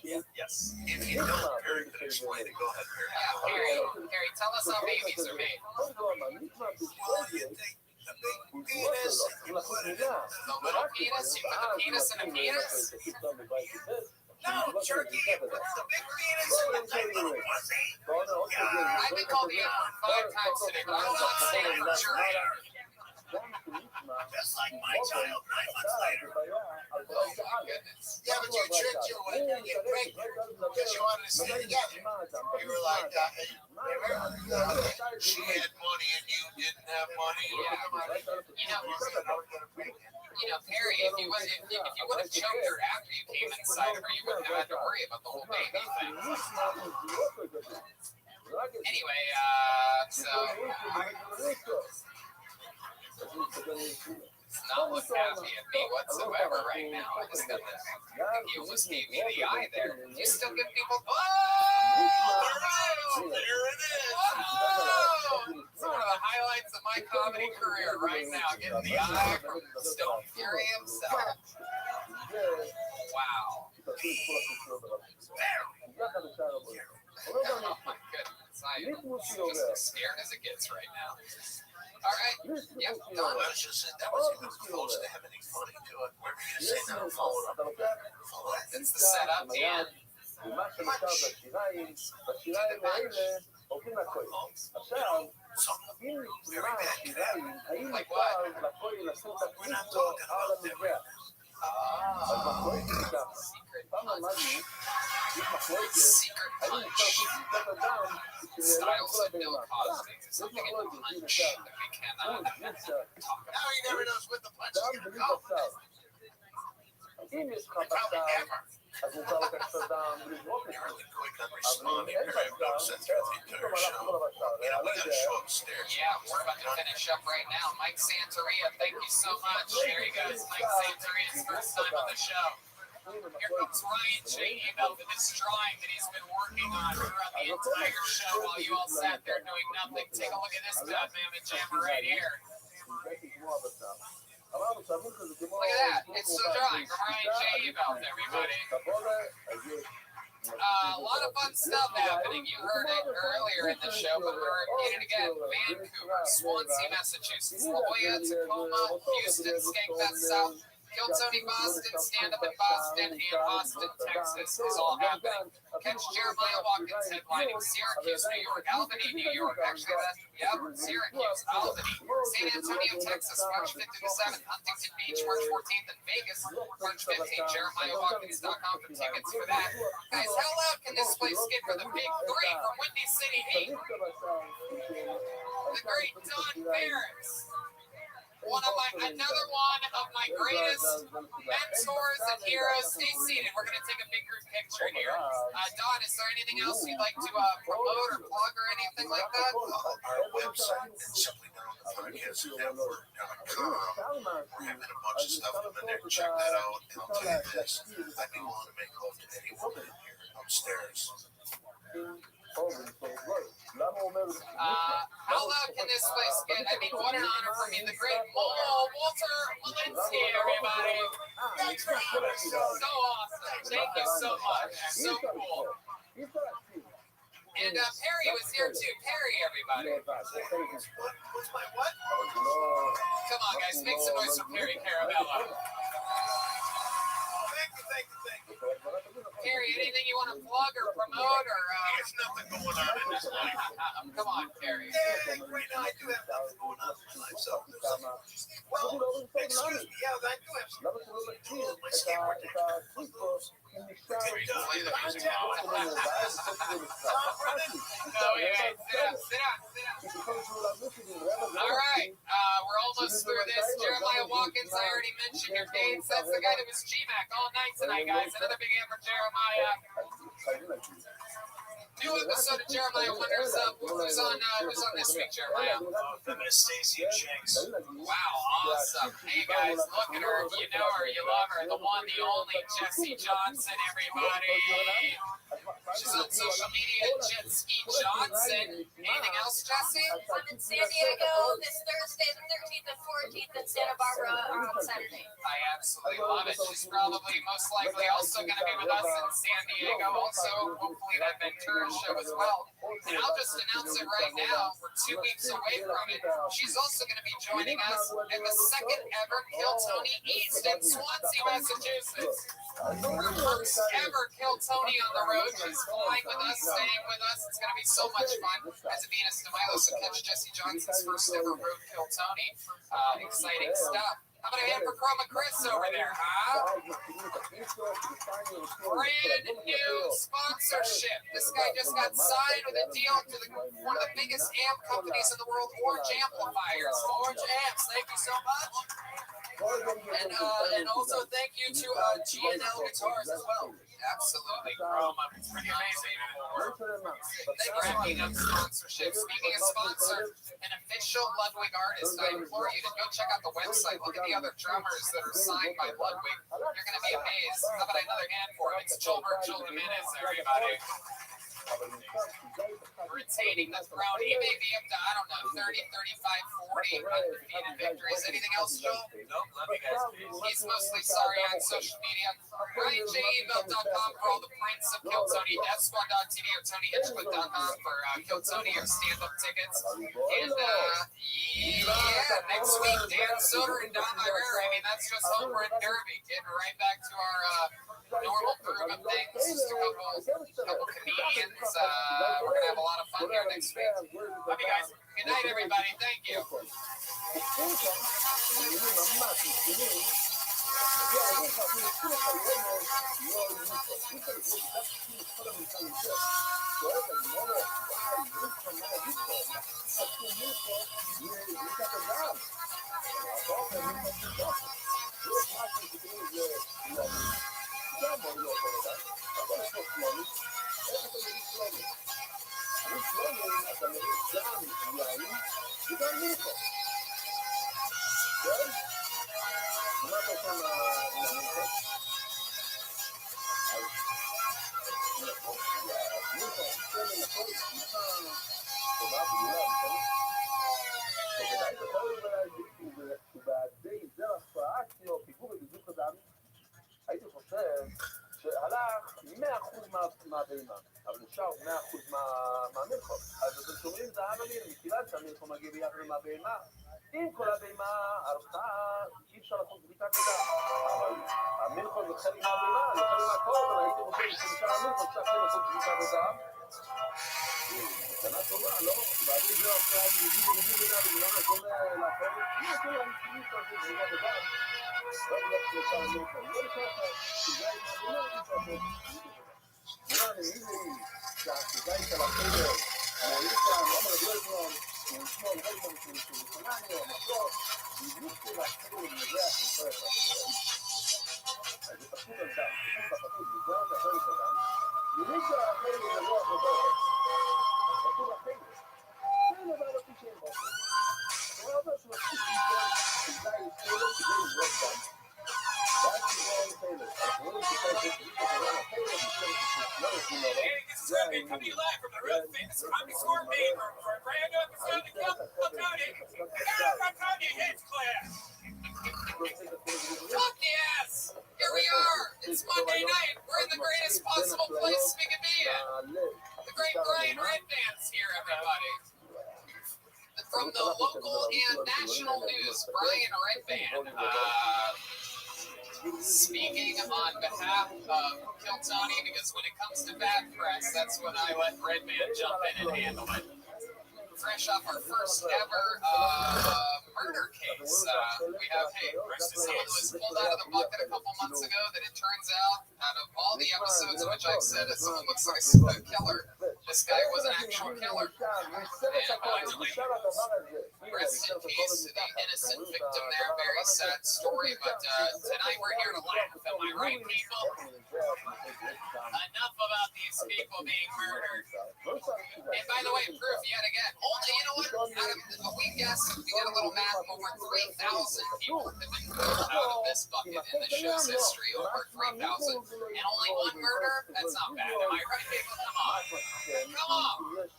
L: yes. If you don't, Perry could explain it. Go ahead, Perry.
J: Yeah, Perry, tell us how babies are made.
L: Well, you take the big penis and you put it in.
J: The little penis? You put the penis in a penis?
L: No, jerky, you put the big penis in the big little pussy.
J: I've been called the N-word 5 times today, but I'm not saying for sure.
L: Just like my child 9 months later.
J: Oh my goodness.
I: Yeah, but you tricked your wife to get pregnant because you wanted to stay together. You were like, she had money and you didn't have money.
J: You know, Perry, if you would have choked her after you came inside of her, you wouldn't have had to worry about the whole baby thing. Anyway, so
L: look happy at me whatsoever right now. I just got the. You almost gave me the eye there. You still give people. Whoa! There it is. Whoa! Some of the highlights of my comedy career right now. Getting the eye from Stone Fury himself. Wow. Oh my goodness. I am just as scared as it gets right now. All right. Yep. Done.
F: I was just saying that was even close to having any funny to it. Where are you saying now? Follow up.
L: That's the setup, and
D: ומה שנשאר בשיניים, בשיניים האלה הולכים לכל. עכשיו, אם נשמע השיניים, האם אפשר לכל לעשות את הפיסטו על המזרח? אז מחלוקת ככה. פעם למדנו, אם מחלוקת, האם אפשר לעשות בדיקת הדם כשנעלם כל הבהמה? יש מחלוקת, אם אפשר.
F: Now he never knows what the punch is
D: דם
F: going to
D: בלי
F: go.
D: בשר. אם יש לך בשר, אז מותר לקחת את הדם ולזרוק את זה.
F: Really quick on responding. Very well sent through the entire show. You know, we got to show upstairs.
L: yeah, we're about to finish up right now. Mike Santeria, thank you so much. There he goes. Mike Santeria's first time on the show. Here comes Ryan Cheney about this drawing that he's been working on throughout the entire show while you all sat there doing nothing. Take a look at this bad mammoth jammer right here. Look at that. It's the drawing from Ryan Cheney about everybody. A lot of fun stuff happening. You heard it earlier in the show, but we're repeating it again. Vancouver, Swansea, Massachusetts, La Jolla, Tacoma, Houston, Skankfest South, Kill Tony Boston, Stand Up in Boston, and Austin, Texas is all happening. Catch Jeremiah Watkins headlining Syracuse, New York, Albany, New York. Actually, Syracuse, Albany, San Antonio, Texas, March 5th through the 7th, Huntington Beach, March 14th, and Vegas, March 15th. JeremiahWatkins.com for tickets for that. Guys, how loud can this place get for the big three from Windy City Heat? The great Don Barris. Another one of my greatest mentors and heroes. Stay seated. We're going to take a big group picture here. Don, is there anything else you'd like to promote or plug or anything like that?
F: Our website and simply down the podcast network.com. We're having a bunch of stuff up in there. Check that out. And I'll tell you this, I'd be willing to make love to anyone in here upstairs.
L: How loud can this place get? I mean, what an honor for me. The great Walter Malinsky, everybody. So awesome. Thank you so much. So cool. And Perry was here too. Perry, everybody.
F: What's my what?
L: Come on, guys. Make some noise for Perry Caramello.
F: Thank you.
L: Perry, anything you want to plug or promote or?
F: There's nothing going on in this life.
L: Come on, Perry.
F: Yeah, right now I do have nothing going on in my life. So, well, excuse me. Yeah, I do have some. My skateboard deck.
L: Play the music now. Sit down. All right, we're almost through this. Jeremiah Watkins, I already mentioned your dates. That's the guy that was GMAC all night tonight, guys. Another big hand for Jeremiah. New episode of Jeremiah Wonders Up. Who's on this week, Jeremiah?
F: Feminist Stacey and Shanks.
L: Wow, awesome. Hey guys, look at her. You know her, you love her. The one, the only Jessie Johnson, everybody. She's on social media at Jet Ski Johnson. Anything else, Jessie?
G: I'm in San Diego this Thursday, the 13th and 14th, in Santa Barbara on Saturday.
L: I absolutely love it. She's probably most likely also going to be with us in San Diego. Also, hopefully that Ventura show as well. And I'll just announce it right now. We're 2 weeks away from it. She's also going to be joining us at the second ever Kill Tony East in Swansea, Massachusetts. Her first ever Kill Tony on the road. She's flying with us, staying with us. It's going to be so much fun. As a Venus de Milo, so catch Jessie Johnson's first ever road Kill Tony. Exciting stuff. How about a hand for Chroma Chris over there, huh? Brand new sponsorship. This guy just got signed with a deal to one of the biggest amp companies in the world, Orange Amplifiers. Orange Amps, thank you so much. And also thank you to G&L Guitars as well.
K: Absolutely. Chrome, it's pretty amazing. They racking up sponsorship. Speaking of sponsor, an official Ludwig artist, I implore you to go check out the website. Look at the other drummers that are signed by Ludwig. You're going to be amazed. How about another hand for him? It's Gilbert Jimenez, everybody. Retaining the throne. He may be up to, I don't know, 30, 35, 40 undefeated victories. Anything else, Joel?
L: Nope, love you guys.
K: He's mostly sorry on social media. RyanJEmail.com for all the prints of Kill Tony, DeathSquad.tv or TonyHitchcliff.com for Kill Tony or stand-up tickets. And, next week, Dan Soder and Don Herrera. I mean, that's just home run derby. Getting right back to our normal groove of things. Just a couple comedians. We're going to have a lot of fun here next week. Love you guys. Good night, everybody. Thank you.
D: הייתי חושב שהלך 100% מהבהמה, אבל נשאר 100% מהמלחום. אז אתם שומעים זה האנונים, מכיוון שהמלחום מגיע ביחד עם הבהמה, אם כל הבהמה הלכה, אי אפשר לעשות בדיקת ידע. אבל המלחום זה חלק מהבהמה, זה חלק מהכל, אבל הייתי חושב שמשל המלחום צריכים לעשות בדיקת ידע. שנה טובה, לא? בעלי זה עכשיו, בגידי ידע, ולא נקום לאחרת. לא, כל המקרים שעושים בדיקת ידע. לא בגלל שלושה המלחום, לא לככה, שזה עם הבהמה, לא לעשות בדיקת ידע. נראה לי, אם שהסיבה היא של החדר, מהאישה, לא מרדיו אתמול, ונשמור על רגע משולחנני או מחלוק, בדיוק להחזיר ולנזח עם כל אחד. אז זה פשוט על דם, פשוט בחתות, לזרוע את החלק אדם, ומי שהחלק לזרוע חבר, פשוט החלק. זה דבר לפי שאין בו. הוא אומר שהוא מספיק שיטות, שאולי יתחילו כדי לזרוע דם. ואז תראה אין חלק. אנחנו רואים שכל זה בדיוק לזרוע החלק, לא יכולים לראות.
L: Rabbi, coming live from the real famous Comedy Store made for a brand new episode of Kill Tony Hinchcliffe.
K: Fuck yes! Here we are! It's Monday night. We're in the greatest possible place we can be in. The great Brian Redband's here, everybody. From the local and national news, Brian Redband. Speaking on behalf of Kill Tony, because when it comes to bad press, that's when I let Redman jump in and handle it. Fresh off our first ever murder case, we have someone who was pulled out of the bucket a couple months ago that it turns out of all the episodes in which I've said that someone looks like a killer, this guy was an actual killer. And rest in peace to the innocent victim there. Very sad story, but tonight we're here to laugh. Am I right, people? Enough about these people being murdered. And by the way, proof yet again. Only, you know what? We guessed, we did a little math, over 3,000 people have been pulled out of this bucket in the show's history. Over 3,000. And only one murder? That's not bad. Am I right, people? Come on. Come on.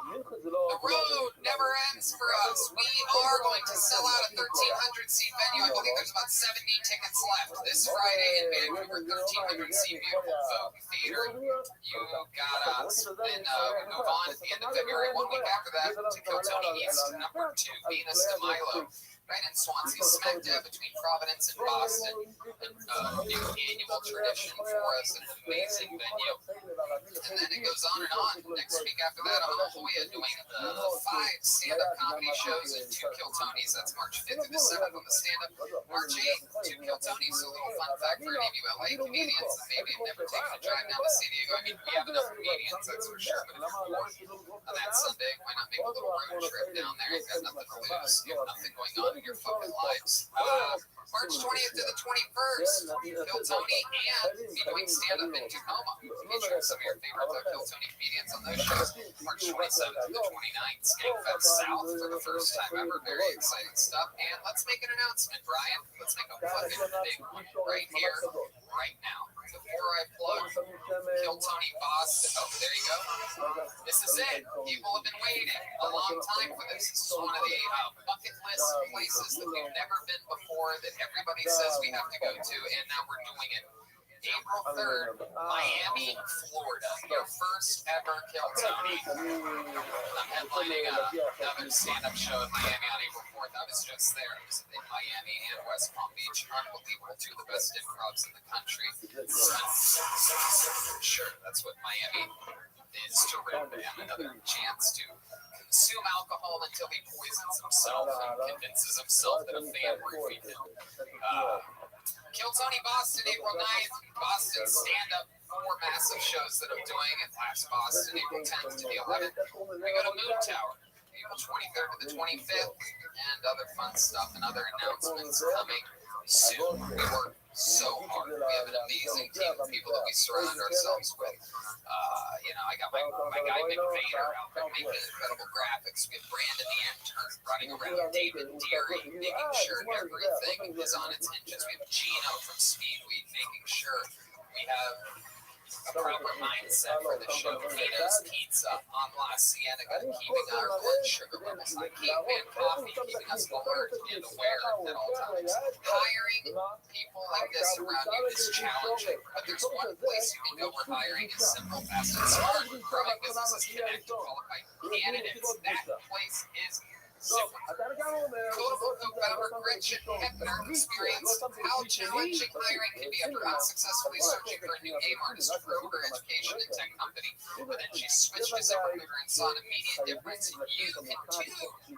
K: The road never ends for us. We are going to sell out a 1,300-seat venue. I believe there's about 70 tickets left this Friday in Vancouver. 1,300-seat beautiful Vogue Theater. You got us. Then we move on at the end of February. 1 week after that to Kill Tony East, number 2, Venus de Milo. Right in Swansea, smack dab between Providence and Boston. A new annual tradition for us, an amazing venue. And then it goes on and on. Next week after that, I'm in La Jolla doing 5 stand-up comedy shows and 2 Kill Tonys. That's March 5th through the 7th on the stand-up. March 8th, 2 Kill Tonys. So a little fun fact for any of you LA comedians that maybe have never taken a drive down to San Diego. I mean, we have enough comedians, that's for sure. But if you're bored on that Sunday, why not make a little road trip down there? You've got nothing to lose. You have nothing going on
E: living your fucking lives. March 20th to the 21st, Kill Tony and be doing stand-up in Tacoma, featuring some of your favorite Kill Tony comedians on those shows. March 27th to the 29th, Skankfest South for the first time ever. Very exciting stuff. And let's make an announcement, Brian. Let's make a fucking big one right here, right now. Before I plug Kill Tony Boston. Oh, there you go. This is it. People have been waiting a long time for this. This is one of the bucket list places that we've never been before, that everybody says we have to go to, and now we're doing it. April 3rd, Miami, Florida. Your first ever Kill Tony. I'm headlining another stand-up show in Miami on April 4th. I was just there. I was in Miami and West Palm Beach. Unbelievable. Two of the best improvs in the country. Sure, that's what Miami is to Red Band. Another chance to consume alcohol until he poisons himself and convinces himself that a fan roofied him. Kill Tony Boston, April 9th. Boston stand-up, 4 massive shows that I'm doing at Last Boston, April 10th to the 11th. We go to Moon Tower, April 23rd to the 25th, and other fun stuff and other announcements coming soon. We work so hard. We have an amazing team of people that we surround ourselves with. I got my guy Nick Vader out there making incredible graphics. We have Brandon the intern running around, David Deary making sure everything is on its hinges. We have Gino from Speedweed making sure we have a proper mindset for the show. Vito's Pizza on La Cienega, keeping our blood sugar levels high. Caveman Coffee, keeping us alert and aware at all times. Hiring people like this around you is challenging, but there's one place you can go where hiring is simple, fast, and smart. Growing businesses connect to qualified candidates. That place is Codable co-founder Gretchen Hepner experienced how challenging hiring can be after unsuccessfully searching for a new game artist for her education and tech company. But then she switched to ZipRecruiter and saw an immediate difference. You can too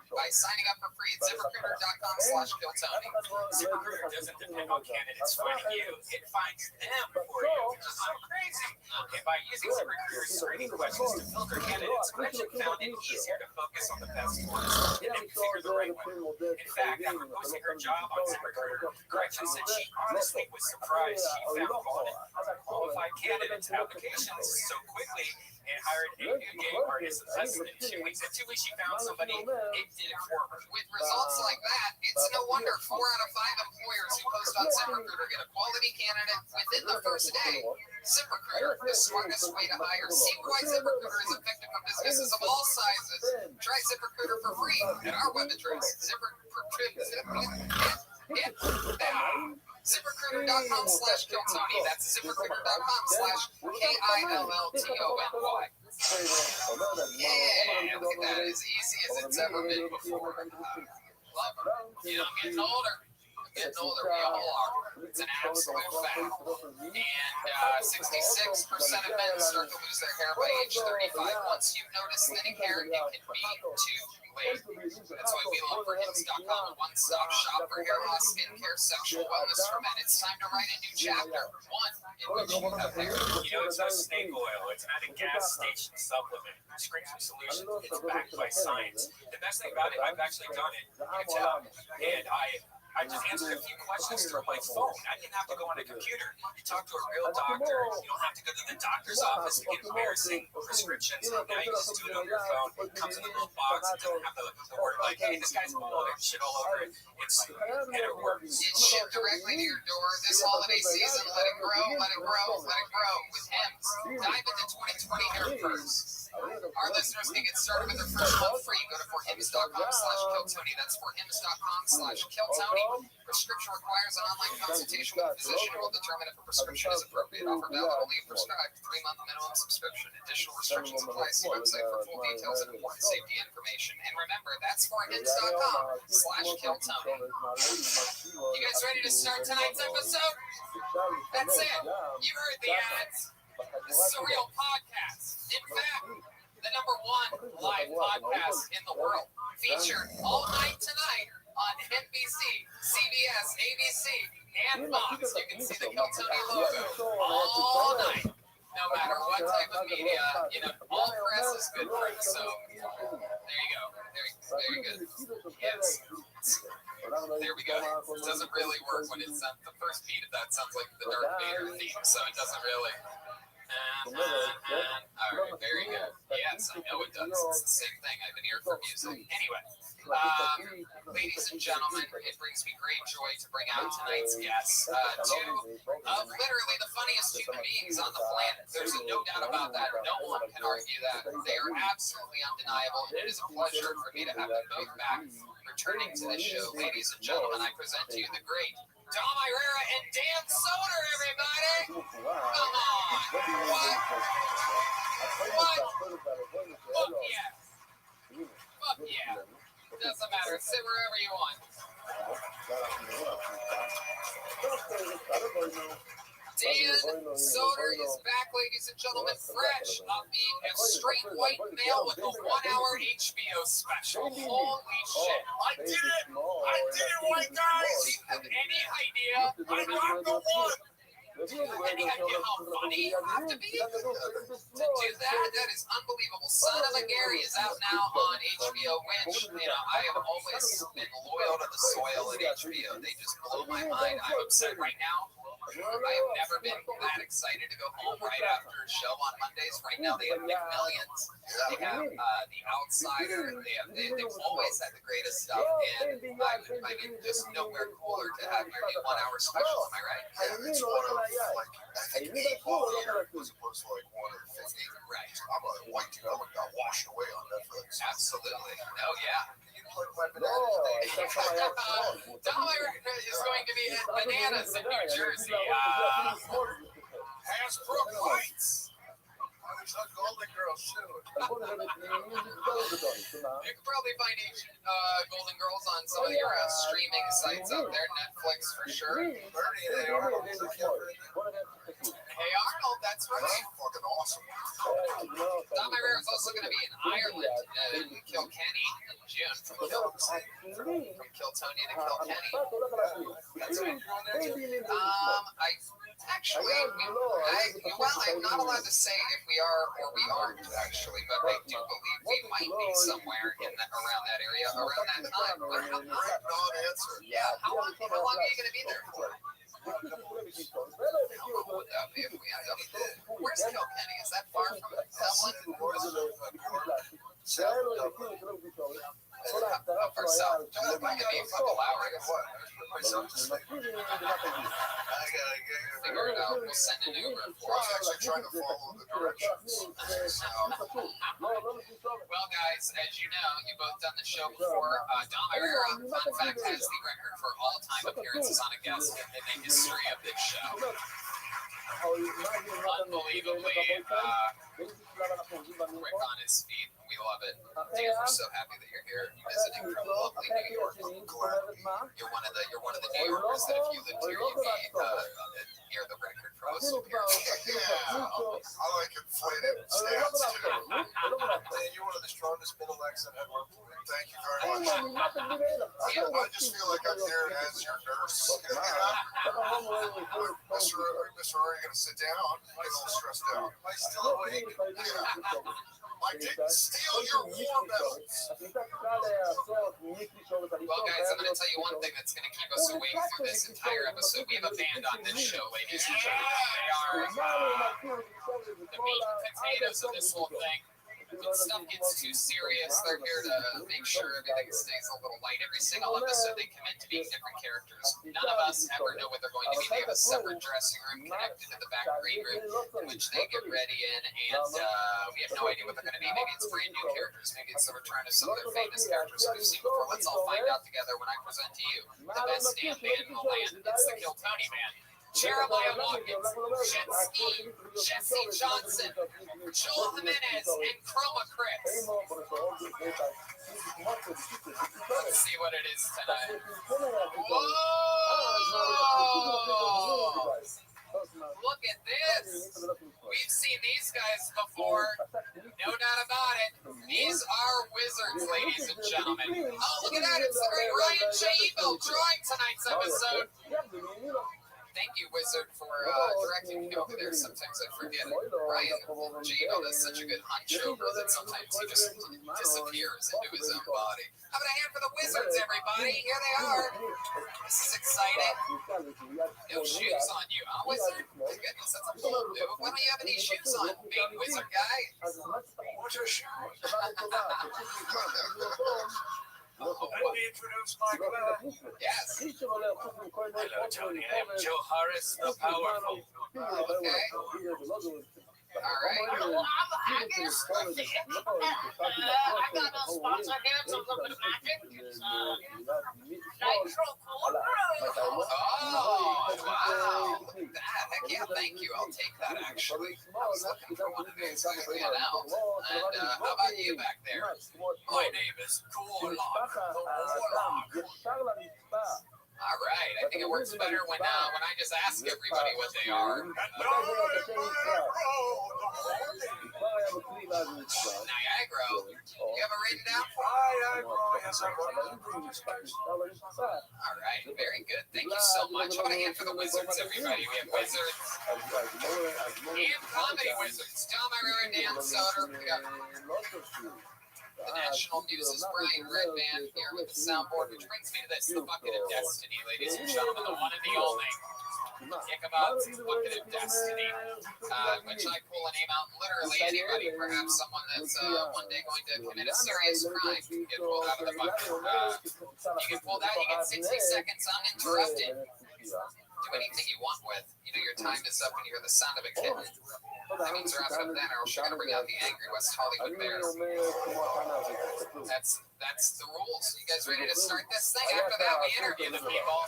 E: by signing up for free at ZipRecruiter.com/KillTony.
L: ZipRecruiter doesn't depend on candidates finding you, it finds them for you, which is so crazy. And by using ZipRecruiter's screening questions to filter candidates, Gretchen found it easier to focus on the best ones and configure the right one. In fact, after posting her job on ZipRecruiter, Gretchen said she honestly was surprised she found qualified candidates' applications so quickly and hired a new game artist in less than 2 weeks. In 2 weeks, she found somebody. It did it for her.
E: With results like that, it's no wonder 4 out of 5 employers who post on ZipRecruiter get a quality candidate within the first day. ZipRecruiter, the smartest way to hire. See why ZipRecruiter is effective for businesses of all sizes. Try ZipRecruiter for free at our web address, ZipRecruiter.com/KillTony. That's ZipRecruiter.com/KILLTONY. Yeah, look at that. As easy as it's ever been before. Love her. I'm getting older. We all are. It's an absolute fact. And 66% of men start to lose their hair by age 35. Once you notice thinning hair, it can be too late. That's why we look for Hims.com, a one-stop shop for hair loss, skincare, sexual wellness for men. It's time to write a new chapter, one in which you have hair.
L: It's no snake oil. It's not a gas station supplement. Prescription solution. It's backed by science. The best thing about it, I've actually done it. You can tell. And I just answered a few questions through my phone. I didn't have to go on a computer. You talk to a real doctor. You don't have to go to the doctor's office to get embarrassing prescriptions. Now you just do it on your phone. It comes in a little box. It doesn't have the word like, hey, this guy's full of shit all over it. And it works.
E: It's shipped directly to your door this holiday season. Let it grow, let it grow, let it grow with Hims. Dive into 2020 hair first. Our listeners can get started with their first month free. Go to forhims.com/KillTony. That's forhims.com/KillTony. Prescription requires an online consultation with a physician who will determine if a prescription is appropriate. Offer valid only if prescribed. 3-month minimum subscription. Additional restrictions apply. See website for full details and important safety information. And remember, that's forhims.com/KillTony. You guys ready to start tonight's episode? That's it. You heard the ads. This is a real podcast. In fact, the #1 live podcast in the world. Featured all night tonight on NBC, CBS, ABC, and Fox. You can see the Kill Tony logo all night. No matter what type of media, all press is good press. So there you go. Very good. Yes. There we go. It doesn't really work when it's the first beat of that sounds like the Darth Vader theme, so it doesn't really. All right, very good. Yes, I know it does. It's the same thing. I've been here for music. Anyway, ladies and gentlemen, it brings me great joy to bring out tonight's guests. Two of literally the funniest human beings on the planet. There's no doubt about that. No one can argue that. They are absolutely undeniable, and it is a pleasure for me to have them both back returning to this show. Ladies and gentlemen, I present to you the great Dom Irera and Dan Soder, everybody! Come on! What? Fuck yeah! Fuck yeah! Doesn't matter. Sit wherever you want. Dan Soder is back, ladies and gentlemen, fresh of being a straight white male with a 1-hour HBO special. Holy shit.
L: I did it! I did it, white guys!
E: Do you have any idea?
L: I got the one!
E: Do you have any idea how funny you have to be to do that? That is unbelievable. Son of a Gary is out now on HBO, which, I have always been loyal to the soil at HBO. They just blow my mind. I'm upset right now. I have never been that excited to go home right after a show on Mondays. Right now, they have McMillions. They have The Outsider. They've always had the greatest stuff. And I mean, just nowhere cooler to have your new 1-hour special. Am I right?
F: Yeah, it's one of I think 8 years as opposed to like 1 or 50.
E: Right.
F: I'm a white dude. I got washed away on Netflix.
E: Absolutely. Oh, yeah.
F: My bananas day.
E: Dom Irera is going to be at Bananas in New Jersey.
F: Hasbrook Heights. There's a Golden Girls soon.
E: You can probably find Golden Girls on some of your streaming sites out there. Netflix for sure.
F: Bernie and they are.
E: Hey Arnold, that's right.
F: Fucking awesome.
E: Dom Irera is also going to be in Ireland in Kilkenny in June. From Kiltony to Kilkenny. That's right. I'm not allowed to say if we are or we aren't actually, but I do believe we might be somewhere around that area around that time.
F: Great non-answer.
E: Yeah. How long are you going to be there for? Where's Kilkenny? Is that far from Dublin? Up or south? It might be a couple hours. Figure it out. We'll send an Uber.
F: I'm actually trying to follow the directions.
E: Well, guys, as you know, you've both done the show before. Dom Irera, fun fact, has the record for all-time appearances on a guest in the history of this show. Unbelievably quick on his feet. We love it. Dan, we're so happy that you're here visiting from lovely New York. You're one of the New Yorkers that if you lived here, you'd be near the record for most of your
F: Yeah, I like inflated stands too. Dan, you're one of the strongest middle accent ever. Thank you very much. I just feel like I'm there as your nurse. Mr. Are you going to sit down? I'm a little stressed out. Am I still awake? Yeah. I didn't steal your war medals.
E: Well, guys, I'm going to tell you one thing that's going to keep us awake through this entire episode. We have a band on this show, ladies and gentlemen. They are the meat and potatoes of this whole thing. When stuff gets too serious, they're here to make sure everything stays a little light. Every single episode, they commit to being different characters. None of us ever know what they're going to be. They have a separate dressing room connected to the back green room, in which they get ready in, and we have no idea what they're going to be. Maybe it's brand new characters. Maybe it's the return of some of their famous characters that we've seen before. Let's all find out together when I present to you the best damn band in the land. It's the Kiltony Band. Jeremiah Watkins, Jesse Johnson, Joel Jimenez, and Chroma Chris. Let's see what it is tonight. Whoa! Look at this. We've seen these guys before. No doubt about it. These are wizards, ladies and gentlemen. Oh, look at that. It's the great Ryan J. Ebel drawing tonight's episode. Thank you, Wizard, for
K: directing me over there. Sometimes I forget it. Ryan, that's such a good hunchover that sometimes he just disappears into his own body. How about a hand for the Wizards, everybody? Here they are. This is exciting. No shoes on you, huh, Wizard? My goodness, that's a bold move. Why don't you have any shoes on, big Wizard guy?
L: What's your shoes? Let me introduce my club.
K: Yes.
L: Hello, Tony. I am Joe Harris, the Powerful.
K: Okay. All right.
G: I guess let's see. I got a sponsor here, so look at the magic. It's Nitro Cold Brew.
K: Oh, wow. Look at that. Heck yeah, thank you. I'll take that, actually. I was looking for one of these. I figured it out. And how about you back there?
L: My name is Gorlock, the Warlock.
K: All right. I think it works better when I just ask everybody what they are. Niagara. You have it written down for me?
L: Yes, I
K: All right. Very good. Thank you so much. How about a hand for the Wizards, everybody? We have Wizards and Comedy Wizards. Tom Ira and Dan Soder. We got the national news is Brian Redband here with the soundboard, which brings me to this, the Bucket of Destiny, ladies and gentlemen, the one and the only. Ichabod's Bucket of Destiny, which I pull a name out, and literally anybody, perhaps someone that's one day going to commit a serious crime, can get pulled out of the bucket. You get pulled out, you get 60 seconds uninterrupted. Do anything you want with. You know, your time is up and you hear the sound of a kitten. That means wrap it up then, or we're going to bring out the angry West Hollywood Bears. That's the rules. You guys ready to start this thing? After that, we interview the people.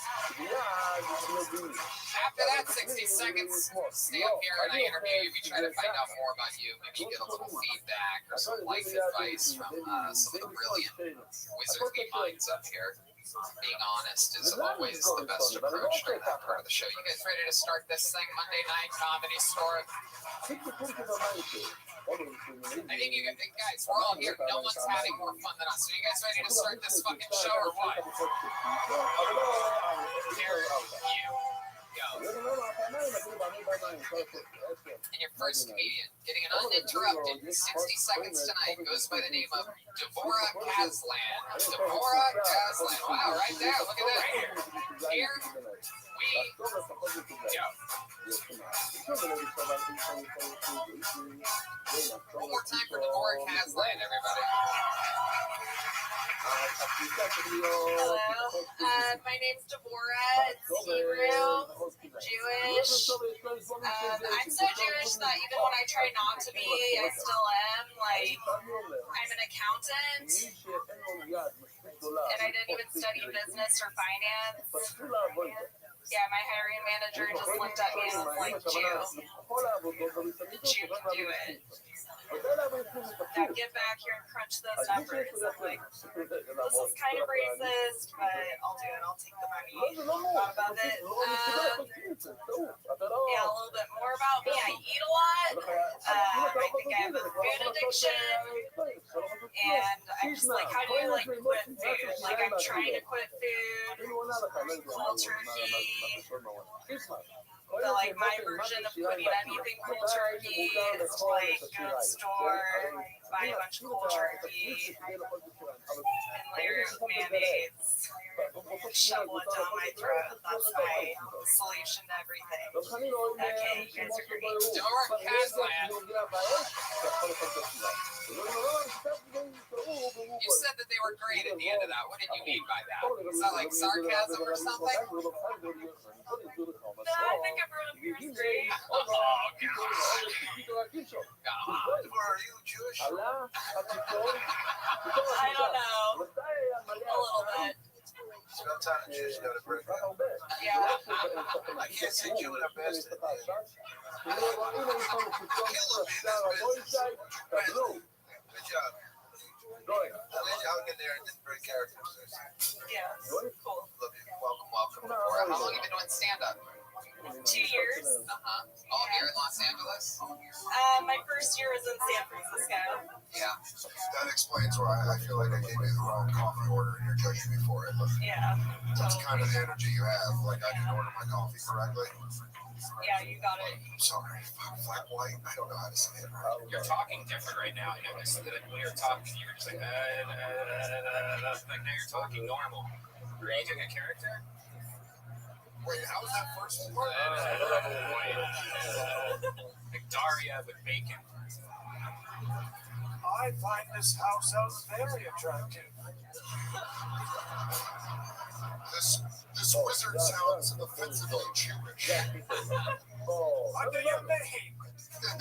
K: After that 60 seconds, stay up here and I interview you. We try to find out more about you. Maybe get a little feedback or some life advice from some of the brilliant wizardly minds up here. Being honest is always the best approach during that part of the show. You guys ready to start this thing? Monday night comedy store. I think you guys, we're all here. No one's having more fun than us. So you guys ready to start this fucking show or what? Here you go. And your first comedian getting an uninterrupted 60 seconds tonight goes by the name of Deborah Kaslan. Deborah Kaslan. Wow, right there. Look at that. Here we go. One more time for Deborah Kaslan, everybody.
J: Hello, my name's Deborah. It's Hebrew, Jewish. I'm so Jewish that even when I try not to be, I still am. Like, I'm an accountant, and I didn't even study business or finance. Yeah, my hiring manager just looked at me and was like, Jew can do it. Now get back here and crunch those numbers. I'm like, this is kind of racist, but I'll do it. I'll take the money. Thought about it. Yeah, a little bit more about me. I eat a lot. I think I have a food addiction. And I'm just like, how do you like quit food? Like, I'm trying to quit food, cold turkey. But like my version of quitting anything cold turkey is to like go to the store, buy a bunch of cold turkey, and layer it with mayonnaise, shovel it down my throat. That's my solution to everything. Okay, you guys are great.
K: Deborah Kaslan. You said that they were great at the end of that. What did you mean by that? Is that like sarcasm or something?
J: No, I think everyone here is great.
K: Oh, God.
L: Are you Jewish?
J: I don't know. A little bit.
L: Sometimes Jews got to break up.
J: Yeah.
L: I can't say Jew in a best. Good job. I'll get there and just break characters.
J: Yeah. Cool.
K: Love you. Welcome. Deborah. How long have you been doing stand-up?
J: 2 years.
K: All here in Los Angeles?
J: I my first year was in San Francisco.
E: Yeah.
I: That explains why I feel like I gave you the wrong coffee order and you're judging me for it. But
J: Yeah.
I: that's
J: Totally.
I: kind of the energy you have. Like I didn't order my coffee correctly.
J: Yeah, you got it.
I: I'm sorry. Flat white. I don't know how to say it right.
H: You're talking different right now. I noticed that when you're talking, you were just like, like now you're talking normal. Are you doing a character?
I: Wait, how was that first part?
H: Like Daria with bacon.
F: I find this house very attractive.
I: This wizard sounds offensively Jewish.
F: What do you mean?
E: So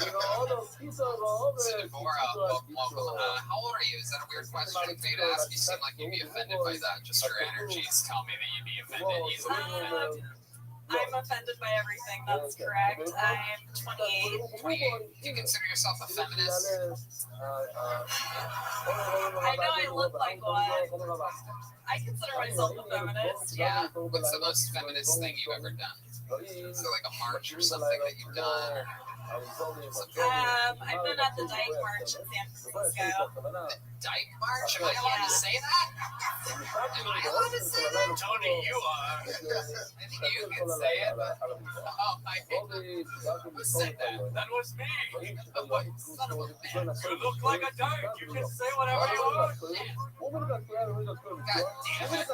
E: Deborah, welcome. How old are you? Is that a weird question for you to ask? You seem like you'd be offended by that. Just your energies tell me that you'd be offended easily.
J: I'm offended by everything. That's correct. I'm 28.
E: 28. Do you consider yourself a feminist?
J: I know I look like one. I consider myself a feminist. Yeah.
E: What's the most feminist thing you've ever done? Is there like a march or something that you've done?
J: I've been at the Dyke March in San Francisco.
E: The Dyke March? Am I allowed to say that? Am I allowed to say that?
H: Tony, you are.
E: I think you can say it. Oh, who said that?
H: That was me.
E: What? Son of a bitch.
H: You look like a dyke. You can say whatever you want.
E: God damn it.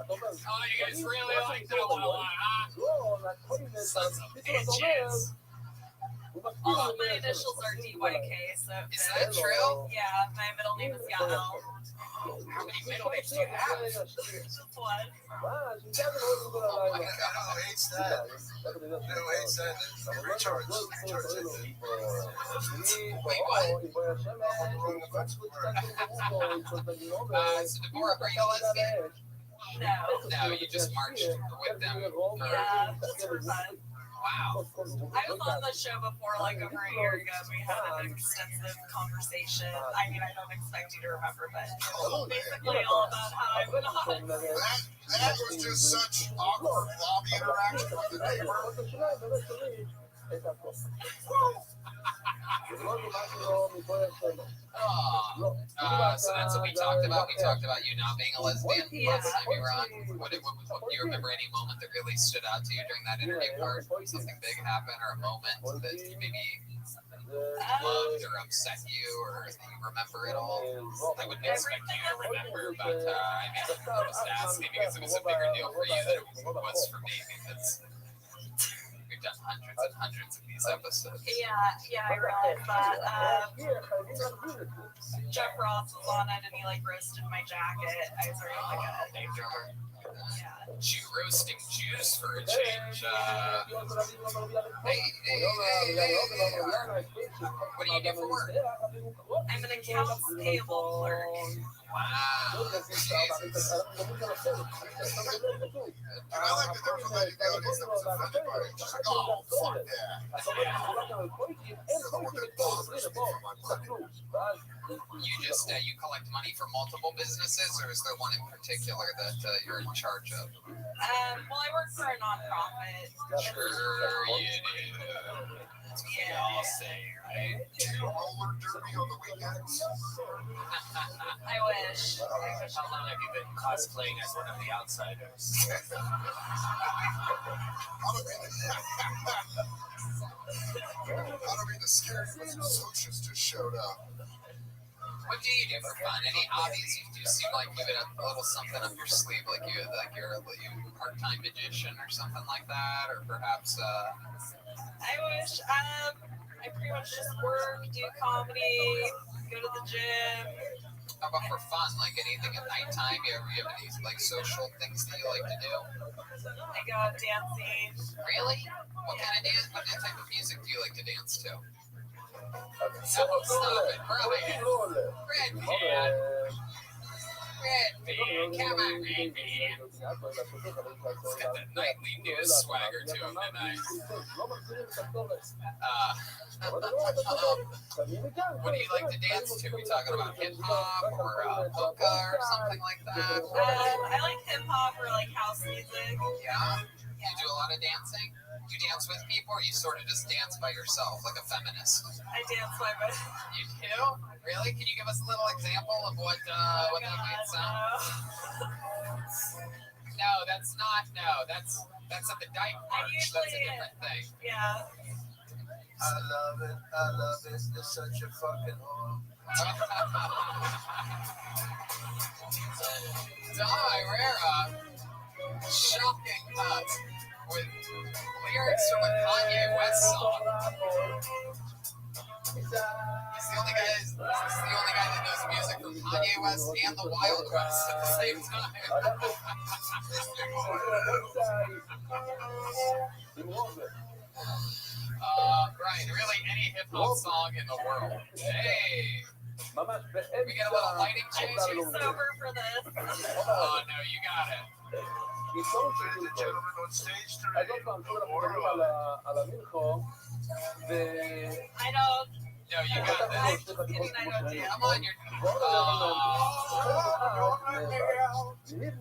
H: Oh, you guys really like that one a lot, huh?
E: Sons of bitches.
J: All of my initials are DYK, so
E: Is that true?
J: yeah, my middle name is Yael.
E: How many middle names do you have?
J: Just one.
I: Oh my God, who hates that? Who hates that? Recharge.
E: Wait, what? So Deborah, are you a lesbian?
J: No.
E: No, you just marched with them.
J: Yeah, just for fun.
E: Wow.
J: I was on the show before, like over a year ago. We had an extensive conversation. I mean, I don't expect you to remember, but basically all about how I'm not.
I: That was just such awkward lobby interaction with the neighbor.
E: So that's what we talked about. We talked about you not being a lesbian last time you were on. What, do you remember any moment that really stood out to you during that interview part? Something big happened, or a moment that you maybe loved or upset you, or that you remember at all?
H: I wouldn't expect you to remember, but I mean, I was asking because it was a bigger deal for you than it was for me, because we've done hundreds and hundreds of these episodes.
J: Yeah, I realized that. Jeff Ross was on it and he like roasted my jacket. I was wearing like a
H: Name dropper.
J: yeah.
E: Jew roasting Jews for a change. Hey. What do you do for work?
J: I'm an accounts payable clerk.
E: Wow.
I: I like that there was a lady in the audience that was offended by it. She's like, oh, fuck that.
E: You just you collect money for multiple businesses, or is there one in particular that you're in charge of?
J: Well, I work for a nonprofit.
E: Sure you do. That's what we all say, right?
I: Do you roller derby on the weekends?
J: I wish.
H: How long have you been cosplaying as one of the outsiders?
I: I don't mean to scare you, but some socials just showed up.
E: What do you do for fun? Any hobbies? You do seem like you have a little something up your sleeve, like you're a part-time magician or something like that, or perhaps.
J: I wish. I pretty much just work, do comedy, go to the gym.
E: How about for fun? Like anything at nighttime? You have any like social things that you like to do?
J: I go out dancing.
E: Really? What kind of dance? What type of music do you like to dance to? Stop it, Brian. Redbeard, come on, Redbeard. He's got that nightly news swagger to him tonight. What do you like to dance to? We talking about hip hop or polka or something like that?
J: I like hip hop or like house music.
E: Yeah.
J: Yeah.
E: You do a lot of dancing? You dance with people, or you sort of just dance by yourself, like a feminist?
J: I dance by myself.
E: You do? Really? Can you give us a little example of what that might sound? No, that's not. No, that's at the Dyke March. That's a different thing.
J: Yeah.
F: I love it. It's such a fucking home.
E: Dom Irera, shocking cut with lyrics from a Kanye West song. He's the only guy that knows music from Kanye West and the Wild West at the same time. Brian, really any hip hop song in the world. Hey, we get a little lighting change.
J: I'm too sober for this.
E: Oh no, you got it.
F: Ladies and gentlemen on stage today,
J: I don't.
E: No, you got this.
J: I'm kidding, I don't dance.
E: Come on, you're. Wow. There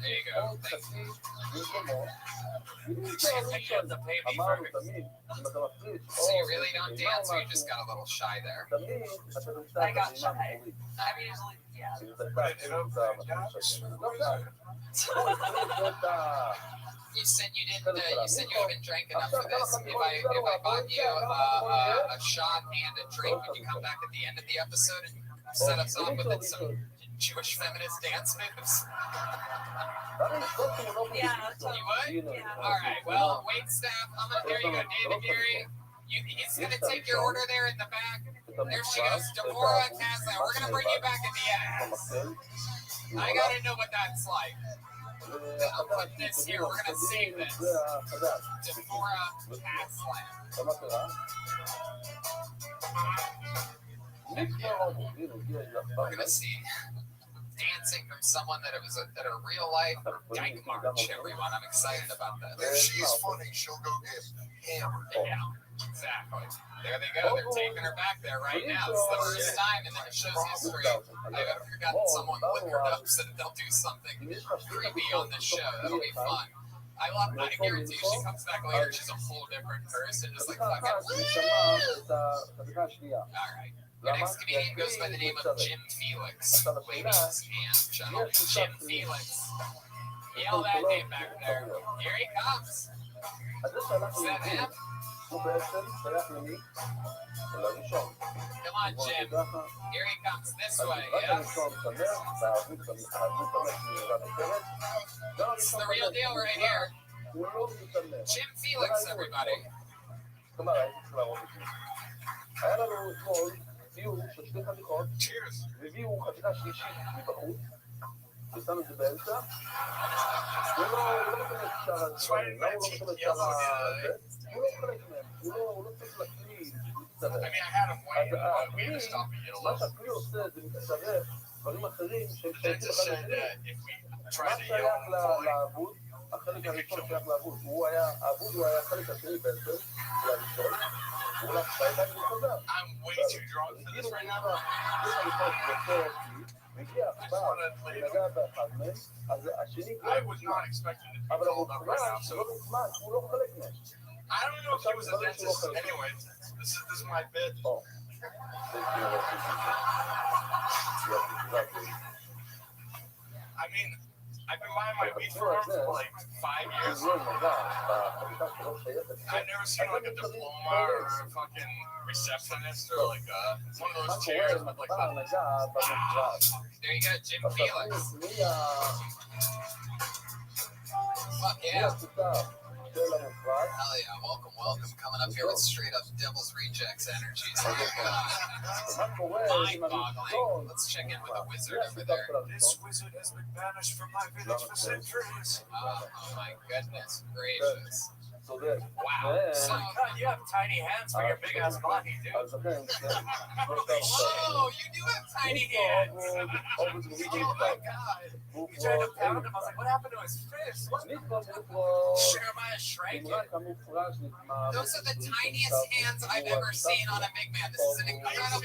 E: you go. Thank you. You have to pay me for it. So you really don't dance, or you just got a little shy there?
J: I got shy. I'm usually, yeah.
E: You said you didn't. You said you haven't drank enough for this. If I bought you a shot and a drink, would you come back at the end of the episode and set us off with some Jewish feminist dance moves?
J: Yeah.
E: You would?
J: Yeah.
E: All right. Well, wait staff. There you go, David Geary. He's gonna take your order there in the back. There she goes, Deborah Kaslan. We're gonna bring you back at the end. I gotta know what that's like. I'll put this here. We're gonna save this. Deborah Kaslan. We're gonna see dancing from someone that it was at a real life Dyke March. Everyone, I'm excited about that.
F: If she's funny, she'll go get hammered.
E: Yeah, exactly. There they go. They're taking her back there right now. It's the first time in the show's history I've ever forgotten someone liquored up so that they'll do something creepy on this show. That'll be fun. I guarantee you, she comes back later, she's a whole different person, just like fucking. All right. The next comedian goes by the name of Jim Felix. Ladies and gentlemen, Jim Felix. Yell that name back there. Here he comes. Is that him? Come on, Jim. Here he comes this way. Yes. This is the real deal right here. Jim Felix, everybody.
F: Cheers.
L: I mean, I had him wait, but we had to stop and get a little. Dentist said that if we try to yell before, I'm way too drunk for this right now. I was not expecting it to be called up right now, so I don't know if he was a dentist. Anyway, this is my bit. I mean, I've been buying my weed for like 5 years. I've never seen like a diploma or a fucking receptionist or like one of those chairs with like
E: There you go, Jim Felix. Fuck yeah. Hell yeah, welcome. Coming up here with straight up Devil's Rejects energies. Mind-boggling. Let's check in with the wizard over there.
L: This wizard has been banished from my village for centuries.
E: Oh my goodness gracious. Wow. So,
L: You have tiny hands for your big ass body, dude.
E: whoa, you do have tiny hands. Oh my god.
L: You tried to pound him. I was like, what happened to his fist?
E: Jeremiah Shred?
B: Thank you.
J: Those are the tiniest hands I've ever seen on a big man. This is an incredible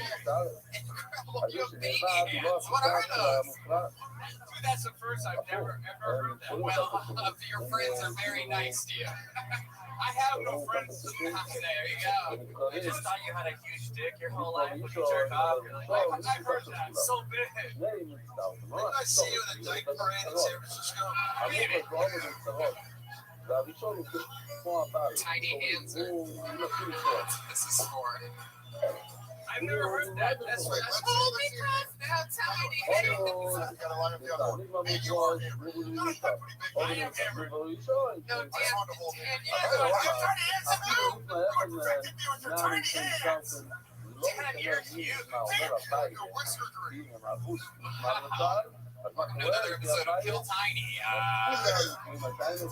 J: you have baby hands. What are those?
L: Dude, that's the first I've ever heard that.
J: Well, your friends are very nice to you.
L: I have no friends.
J: There you go.
L: I just thought you had a huge dick your whole life when you jerk off. You're like, oh, I've heard that. It's so big.
F: Didn't I see you in the dyke parade in San Francisco?
J: Tiny hands are. This is for.
L: I've never heard that. That's right.
J: Oh my God! Now tiny hands.
F: You gotta line up the other one. Hey, you are hammered. You got pretty big.
L: I am hammered.
J: No, Dan.
F: I found the whole
J: Dan,
F: thing.
J: you
F: I'm
J: know,
F: trying to answer you. Quit protecting me with your tiny hands.
L: 10 years you.
F: Your whiskery.
J: another episode of Kill Tiny.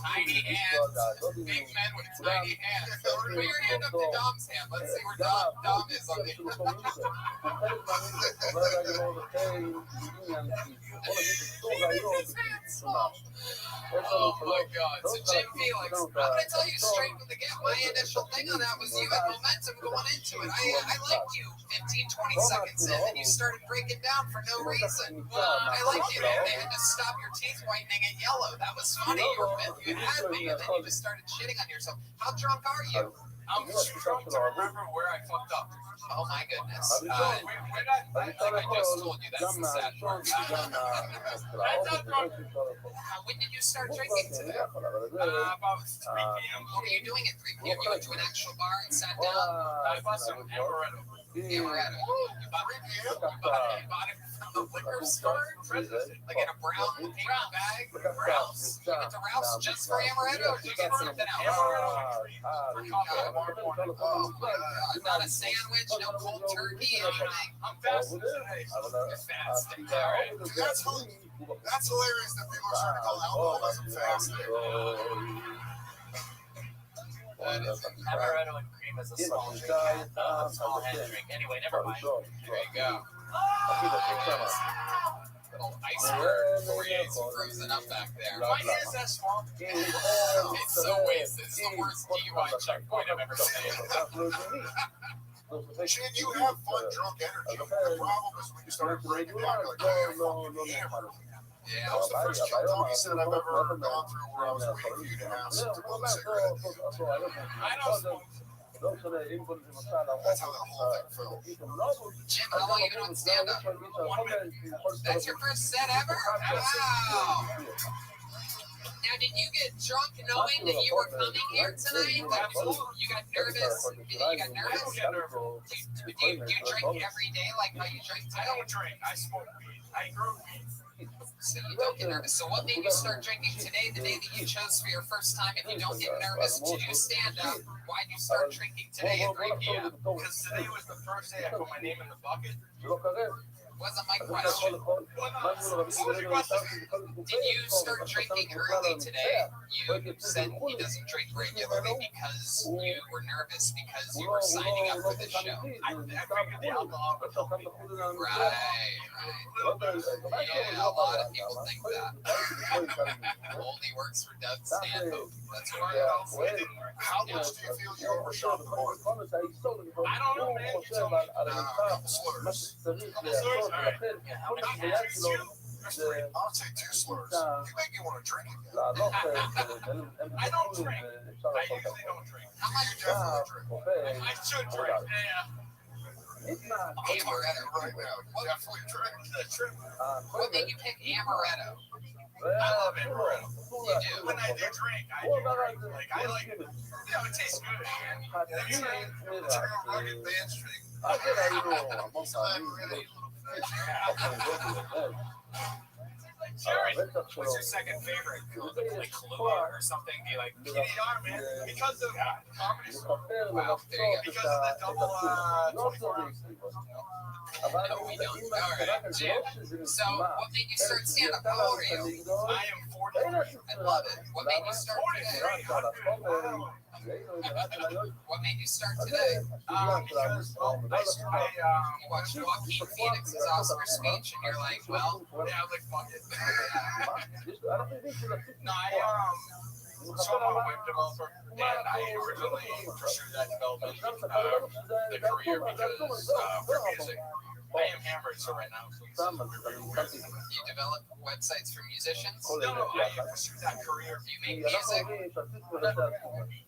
J: Tiny hands. Big men with tiny hands. Put your hand up to Dom's hand. Let's see where Dom is on the. Oh my God. So Jim Felix, I'm going to tell you straight from the get, my initial thing on that was you had momentum going into it. I liked you 15, 20 seconds in, and you started breaking down for no reason. I liked you. They had to stop your teeth whitening at yellow. That was funny. You had me, and then you just started shitting on yourself. How drunk are you?
L: I'm too drunk to remember where I fucked up.
J: Oh my goodness.
L: I
J: just told you that's the sad part. When did you start drinking today?
L: About 3 p.m.
J: What were you doing at 3 p.m.? You went to an actual bar and sat down?
L: I bought some amaretto.
J: You bought it from the liquor store? Like in a brown paper bag? Ralph's. You went to Ralph's just for amaretto, or did you get something else? Not a sandwich, no cold turkey, anything?
L: I'm fasting today.
J: You're fasting, all right.
F: That's hilarious that people are trying to call alcoholism fasting.
M: Amaretto and cream is a small drink. A small hand drink. Anyway, never mind.
J: There you go. Little iceberg for you. It's frozen up back there.
L: Why is that small?
J: It's so wasted. It's the worst DUI checkpoint I've ever seen.
F: Chin, you have fun, drunk energy. The problem is when you start breaking down, you're like, oh, you're hammered.
J: Yeah,
F: That was the first Kill Tony set I've ever gone through where I was waiting for you to have some to roll a cigarette.
L: I don't smoke.
F: That's how that whole thing felt.
J: Jim, how long you been on stand-up?
L: 1 minute.
J: That's your first set ever? Wow. Now, did you get drunk knowing that you were coming here tonight? You got nervous? You got nervous? Do you drink every day like how you drink today?
L: I don't drink. I smoke weed. I grow weed.
J: So you don't get nervous. So what made you start drinking today, the day that you chose for your first time? If you don't get nervous to do stand-up, why'd you start drinking today at 3 p.m.?
L: Because today was the first day I put my name in the bucket.
J: Wasn't my question. Did you start drinking early today? You said he doesn't drink regularly because you were nervous because you were signing up for the show.
L: I figured the alcohol would help me.
J: Right. Yeah, a lot of people think that. Only works for Doug Stanhope. That's why.
F: How much do you feel you overshot the mark?
L: I don't know, man. You tell me.
F: A couple slurs.
L: All right. Yeah, how many hands?
F: I'll say 2 slurs. You make me want to drink again.
L: I don't drink. I usually don't drink.
J: How much?
F: You definitely drink.
L: I should drink. Yeah.
J: Amaretto.
F: Right now, you definitely drink.
J: What made you pick amaretto?
L: I love amaretto.
J: You do.
L: When I do drink, I do drink. Like, I like it. You know, it tastes good.
F: It's a real rugged band streak.
L: Jerry, what's your second favorite? Like Kahlua or something? Do you like PDR, man? Because of comedy store.
J: Wow, there you go.
L: Because of the double 24 hours.
J: No, we don't. All right, Jim. So, what made you start stand-up? How old are you?
L: I am 40.
J: I love it. What made you start today?
L: 43.
J: What made you start today?
L: Because, well,
J: You watched Joaquin Phoenix's Oscar speech, and you're like, well,
L: yeah, I was like, fuck it. No, So I'm a web developer, and I originally pursued that development the career because for music. I am hammered, so right now.
E: You develop websites for musicians?
L: No, I pursued that career.
E: You make music?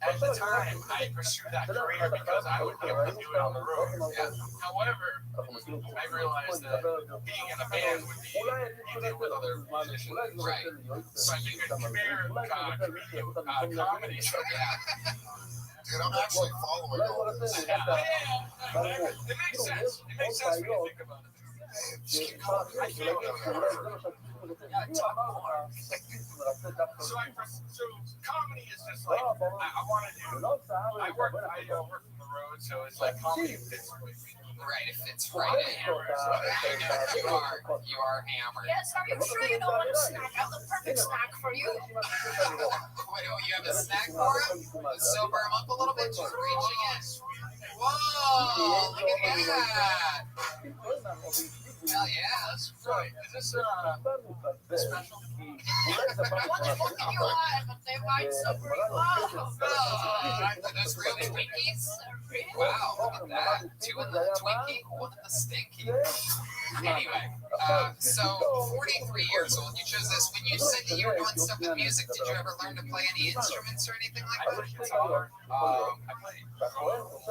L: At the time, I pursued that career because I would be able to do it on the road.
E: Yeah.
L: However, I realized that being in a band would be easier with other musicians.
E: Right.
L: So I figured comedy.
I: Dude, I'm actually following all this.
L: Yeah. It makes sense. It makes sense when you think about it.
I: Just keep going.
L: I feel so comedy is just like I want to do. I work from the road, so it's like comedy fits with me.
E: Right, it fits right in. You are hammered.
G: Yes, are you sure you don't want a snack? I have the perfect snack for you.
E: What, you have a snack for him? Sober him up a little bit, just reaching in. Whoa, look at that. Hell yeah.
L: That's right. Is this special?
G: What's looking you alive, but they might sober you up.
E: Are those real Twinkies? Wow, look at that. 2 in the Twinkie, 1 in the Stinky. Anyway, so 43 years old, you chose this. When you said that you were doing stuff with music, did you ever learn to play any instruments or anything like
L: I play guitar. I play
E: that?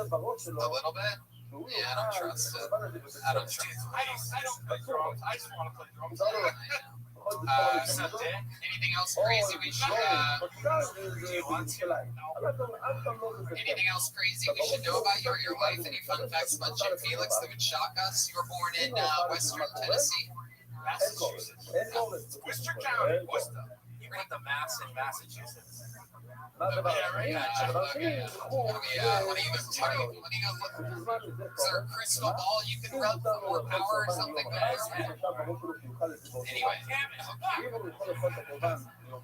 E: A little bit? Yeah, I don't trust it. I don't trust it.
L: I don't play drums. I just want to play drums.
E: Anything else crazy we should anything else crazy we should know about your life? Any fun facts about Jim Felix that would shock us? You were born in Western Tennessee.
L: Massachusetts. Worcester County. Worcester. You went to Mass in Massachusetts.
E: Yeah, right. What do you look? Is there a crystal ball you can rub for more power or something? Anyway,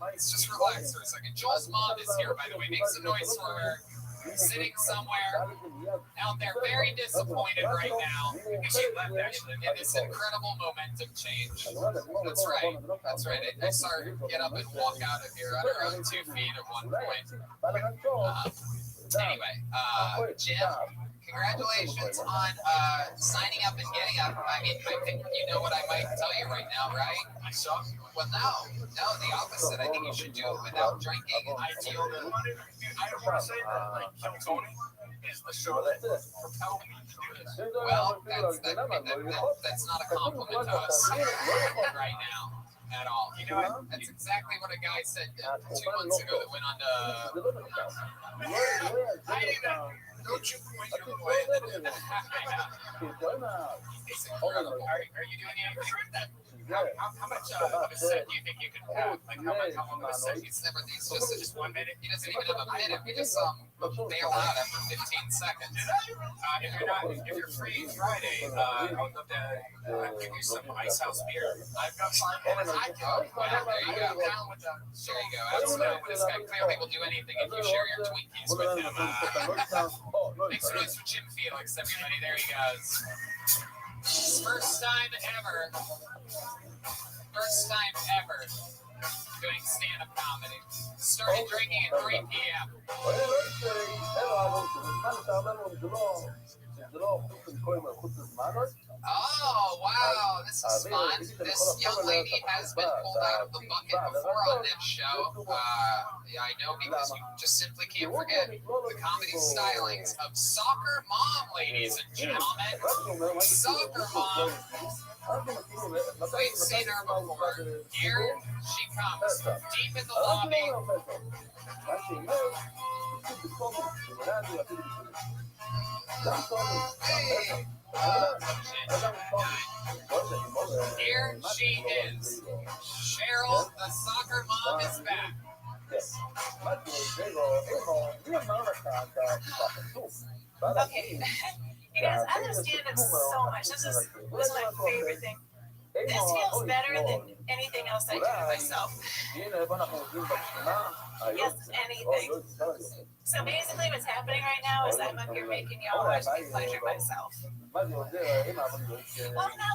E: let's just relax for a second. Joel's mom is here, by the way. Make some noise for her. Sitting somewhere out there, very disappointed right now. She left actually in this incredible momentum change. That's right. That's right. I saw her get up and walk out of here on her own 2 feet at one point. Anyway, Jim, congratulations on signing up and getting up. I mean, I think you know what I might tell you right now, right?
L: I suck.
E: Well, no, the opposite. I think you should do it without drinking.
L: I feel that I don't want to say that like Kill Tony is the show that propelled me to do this.
E: Well, that's not a compliment to us right now at all. You know, that's exactly what a guy said 2 months ago that went on to.
L: I didn't. Don't you point your way. It's incredible. Are you doing anything? How much of a set do you think you can have? Like how long of a set?
E: It's never these just 1 minute. He doesn't even have a minute. We just bail out after 15 seconds.
L: If you're free Friday, I would love to give you some Ice House beer. I've got some.
E: There you go. Absolutely. This guy clearly will do anything if you share your Twinkies with him. Make some noise for Jim Felix, everybody. There he goes. First time ever doing stand-up comedy. Started drinking at 3 p.m. Oh, wow, this is fun. This young lady has been pulled out of the bucket before on this show. I know because you just simply can't forget the comedy stylings of Soccer Mom, ladies and gentlemen. Soccer Mom. We've seen her before. Here she comes, deep in the lobby. Hey. Here she is. Cheryl, the soccer mom, is back.
N: Okay. You guys, I understand it so much. This is my favorite thing.
J: This feels better than anything else I do to myself. Yes, anything. So basically what's happening right now is I'm up here making y'all watch me pleasure myself. Well, not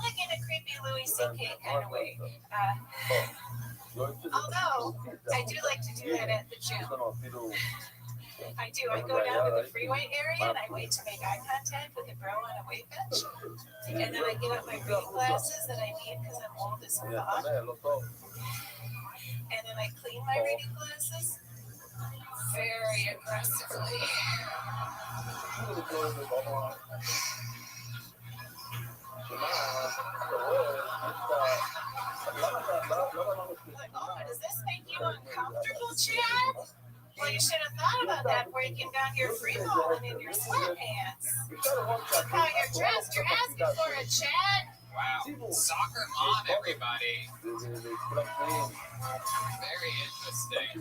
J: like in a creepy Louis C.K. kind of way. Although, I do like to do that at the gym. I do. I go down to the freeway area and I wait to make eye contact with a bro on a weight bench. And then I get up my reading glasses that I need because I'm old as fuck. And then I clean my reading glasses very aggressively. Oh, does this make you uncomfortable, Chad? Well, you should have thought about that breaking down your free balling in your sweatpants. Look how you're dressed. You're asking for a Chad.
K: Wow. Soccer mom, everybody. Very interesting.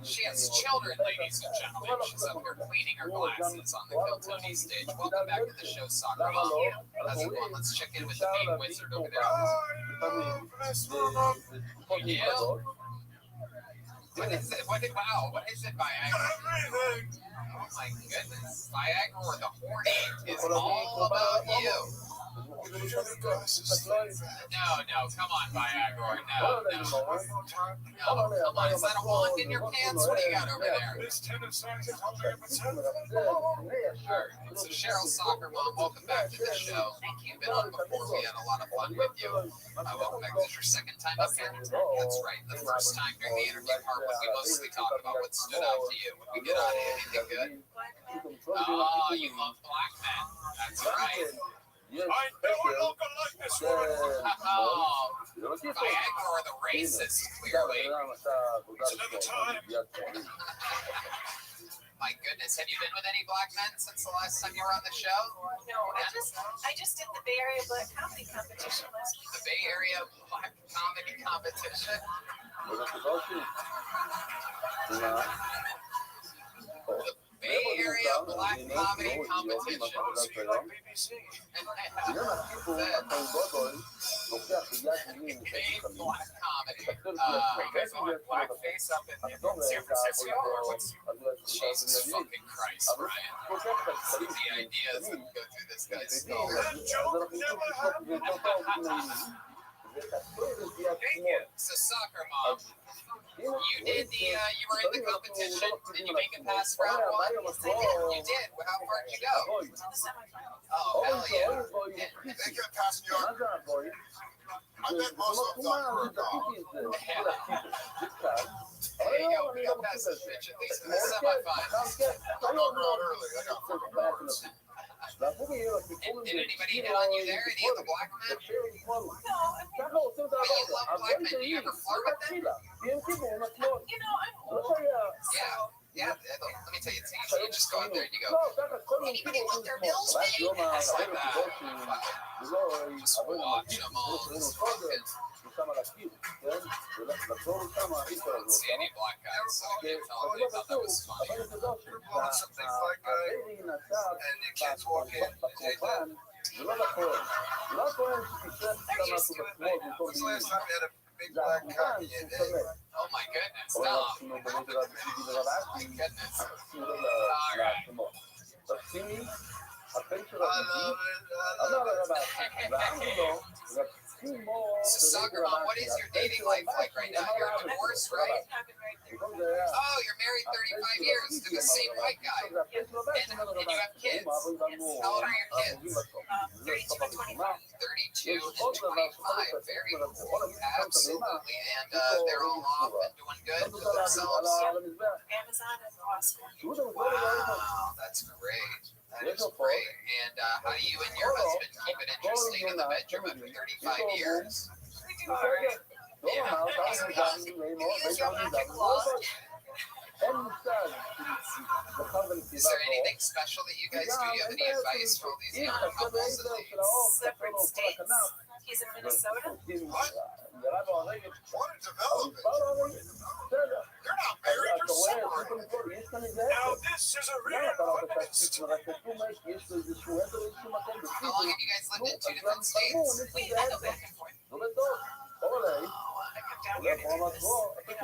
K: She has children, ladies and gentlemen. She's up here cleaning her glasses on the Kill Tony stage. Welcome back to the show, Soccer Mom. How's it going? Let's check in with the main wizard over there. You do? What is it? Wow, what is it, Viagra? Oh my goodness. Viagra or the horny is all about you. No, come on, Viagra. No. Come on, is that a wand in your pants? What do you got over there? Sure. So Cheryl Soccer Mom, welcome back to the show. You've been on before. We had a lot of fun with you. Welcome back. This is your second time up here? That's right. The first time during the interview part when we mostly talk about what stood out to you. When we get on anything good? Oh, you love black men. That's right. I never look like this one. Viagra or the racist, clearly. It's another time. My goodness, have you been with any black men since the last time you were on the show?
J: No, I just did the Bay Area Black Comedy Competition last week.
K: The Bay Area Black Comedy Competition? The Bay Area Black Comedy Competition. Bay Black Comedy. You guys want blackface up in San Francisco? Or what's Jesus fucking Christ, Brian? The idea is to go through this guy's skull. Thank you. So, Soccer Mom, you did the, you were in the competition. Did you make it past round one? Yes, I did. You did. Well, how far did you go?
J: To the semifinals.
K: Oh, hell yeah.
I: They kept passing you on. I bet most of them thought you were a
K: There you go. We got past this bitch at least in the semifinals.
I: I know around early. I got fucking bars.
K: Did anybody hit on you there? Any of the black men?
J: No,
K: But you love black men. Do you ever flirt with them?
J: I'm old.
K: Yeah. Let me tell you, you just go out there and you go, anybody want their bills paid? It's like that. Just watch them all. Just fucking. I don't see any black guys, so I can't tell if they thought that was funny.
I: You're blowing some things like and the kids walk in and they did. When's the last time you had a big black cocky in it?
K: Oh my goodness, no. Oh my goodness. All right.
I: I love it.
K: So, Soccer Mom, what is your dating life like right now? You're divorced, right? Oh, you're married 35 years to the same white guy. And you have kids. How old are your kids?
J: 32 and 25.
K: 32 and 25. Very cool. Absolutely. And they're all off and doing good with themselves.
J: Amazon and law school.
K: Wow, that's great. That is great. And how do you and your husband keep it interesting in the bedroom after 35 years? Yeah. Is there anything special that you guys do? Do you have any advice for all these young couples?
J: Separate states. He's in Minnesota.
I: What? What a development. You're not married, you're separated.
L: Now this is a real feminist.
K: How long have you guys lived in two different states?
J: I go back and forth. down here to do this.
E: What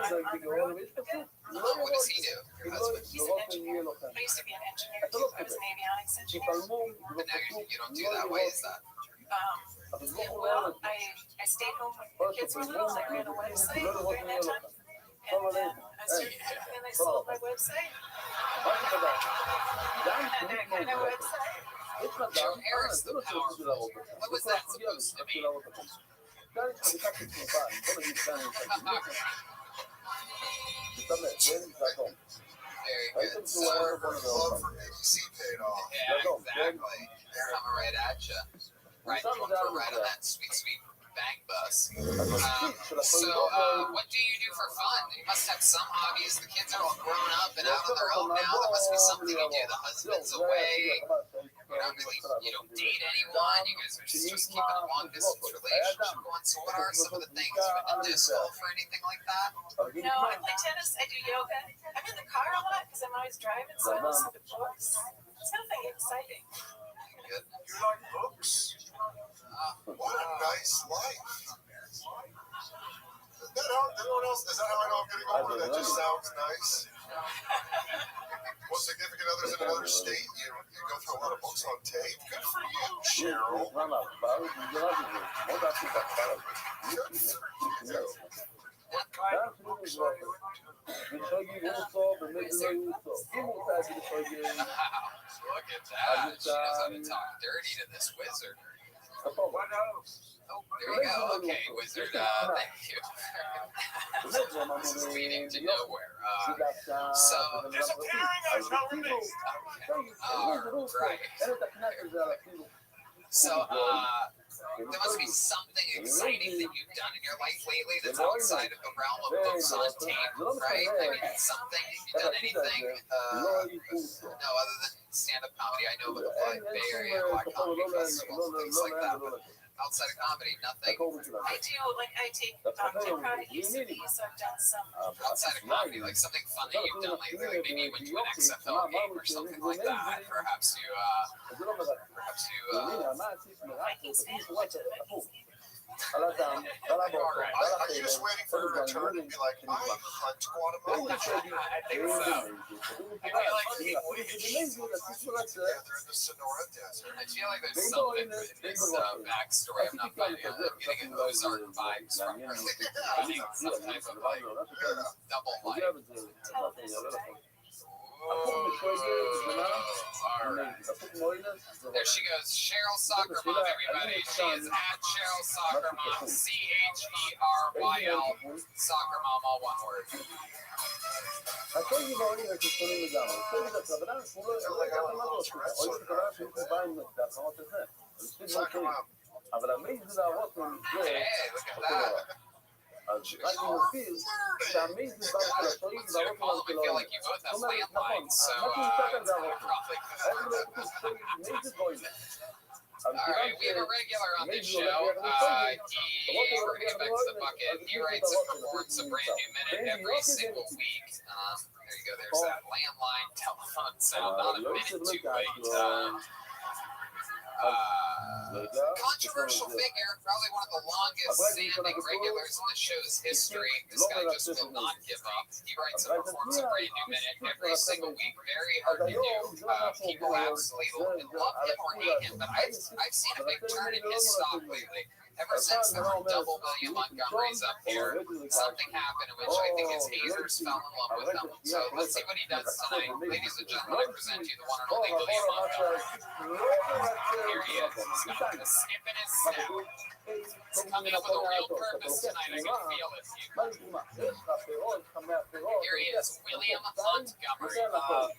E: does he do? Your husband?
J: He's an engineer. I used to be an engineer too. I was an avionics engineer.
E: But now you don't do that. Why is that?
J: Well, I stayed home when the kids were little. I ran a website during that time. And then I sold my website. And that kind of website.
E: Joe Harris, the powerful. What was that supposed to be? Very good. So,
I: Love for ABC paid off.
E: yeah, exactly. Coming right at you. Right, right on that sweet, sweet bang bus. What do you do for fun? You must have some hobbies. The kids are all grown up and out on their own now. There must be something you do. The husband's away. You don't date anyone. You guys are just keeping a long distance relationship going. So what are some of the things? You been to disc golf or anything like that?
J: No, I play tennis. I do yoga. I'm in the car a lot because I'm always driving, so I listen to books. It's nothing exciting.
E: Good.
I: You like books? What a nice life. Anyone else? Is that how I know I'm getting older? That just sounds nice. Well, significant others in another state, you go through a lot of books on tape. Good for you, Cheryl. Good for you. What kind of books are you into?
E: Look at that. She knows how to talk dirty to this wizard.
I: What else?
E: Oh, there you go. Okay, wizard. Thank you. This is leading to nowhere. So
I: There's a pairing I told me.
E: all right. So, there must be something exciting that you've done in your life lately that's outside of the realm of books on tape, right? I mean, something, have you done anything? No, other than stand-up comedy. I know with the Bay Area Black Comedy Festivals and things like that, but outside of comedy, nothing.
J: I do, like, I take Tim Product UCB, so I've done some.
E: Outside of comedy, like something fun that you've done lately, like maybe you went to an XFL game or something like that. Perhaps you
J: I can stand to watch a Vikings game.
I: Are you just waiting for her to return and be like, I hunt Guatemala?
E: I think so. I feel like
I: Together in the Sonora Desert.
E: I feel like there's something in this backstory. I'm not finding it. I'm getting Ozark vibes from her. I think some type of like double life. There she goes, Cheryl Soccer Mom, everybody. She is at Cheryl Soccer Mom, CHERYL Soccer Mom, all one word. Hey, look at that. So, Paul, we feel like you both have landlines, so probably. All right, we have a regular on this show. We're going to get back to the bucket. He writes and performs a brand new minute every single week. There you go. There's that landline telephone sound. Not a minute too late. Controversial figure, probably one of the longest standing regulars in the show's history. This guy just will not give up. He writes and performs a brand new minute every single week. Very hard to do. People absolutely love him or hate him, but I've seen a big turn in his stock lately. Ever since there were double William Montgomerys up here, something happened in which I think his haters fell in love with him. So let's see what he does tonight. Ladies and gentlemen, I present you the one and only William Montgomery. Here he is. He's got the skip in his step. He's coming up with a real purpose tonight. I can feel it. Here he is, William Montgomery.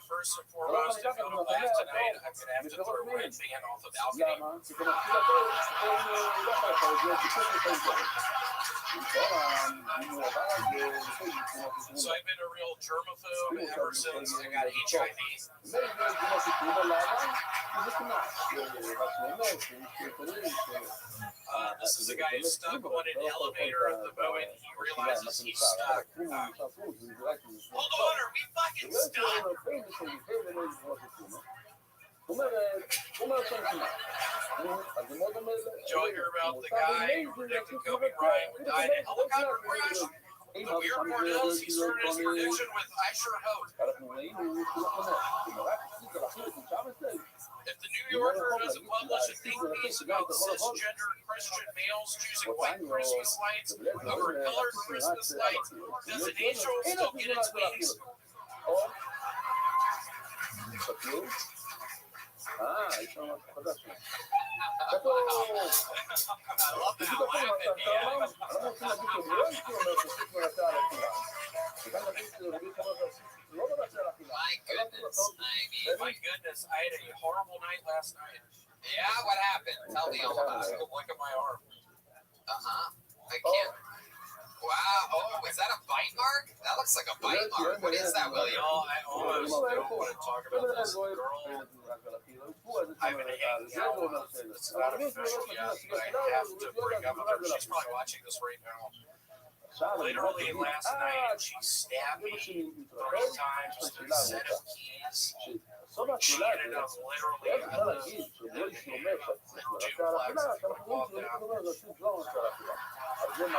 L: First and foremost, if you want to laugh tonight, I'm going to have to throw Red Band off the balcony. So I've been a real germaphobe ever since I got HIV. This is a guy who's stuck on an elevator at the moment he realizes he's stuck. Hold on, are we fucking stuck? Joe, you're about the guy who predicted Kobe Bryant would die in a helicopter crash. The weird part is he started his prediction with "I sure hope." If the New Yorker doesn't publish a think piece about cisgender Christian males choosing white Christmas lights over colored Christmas lights, does an angel still get its wings? I love that laughing, My goodness, I had a horrible night last night.
K: Yeah, what happened? Tell me all about it.
L: Look at my arm.
K: I can't. Wow. Oh, is that a bite mark? That looks like a bite mark. What is that, William?
L: I almost don't want to talk about this girl I've been hanging out with. It's not official yet, but I have to bring up with her. She's probably watching this right now. Literally last night, she stabbed me 3 times with a set of keys. She ended up literally, I was in a 2-plex before I walked out. Are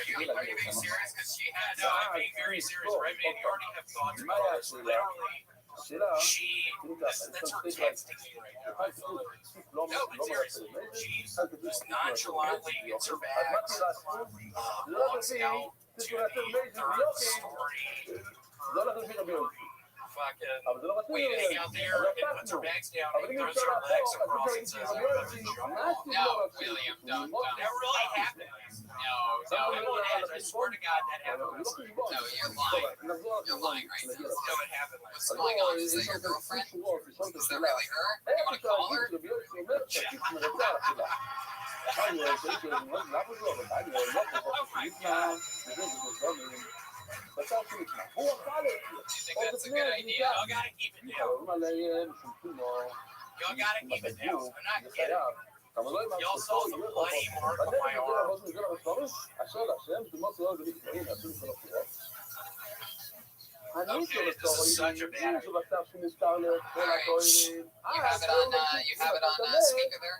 L: you being serious? Because she had, no, I'm being very serious, right? I mean, you already have thoughts about this. Literally, that's her texting me right now. No, but seriously, she just nonchalantly gets her bags, walks out to the third story, fucking waiting out there and puts her bags down and throws her legs across and says, I'm about to jump off.
K: No, William, don't.
L: That really happened. I swear to God that happened.
K: No, you're lying. You're lying right now.
L: No, it happened.
K: What's going on? Is that your girlfriend? Is that really her? You want to call her? Do you think that's a good idea?
L: Y'all gotta keep it down. Y'all gotta keep it down. I'm not kidding. Y'all saw the bloody mark on my arm. Okay, this is such a bad idea.
K: You have it on speaker there?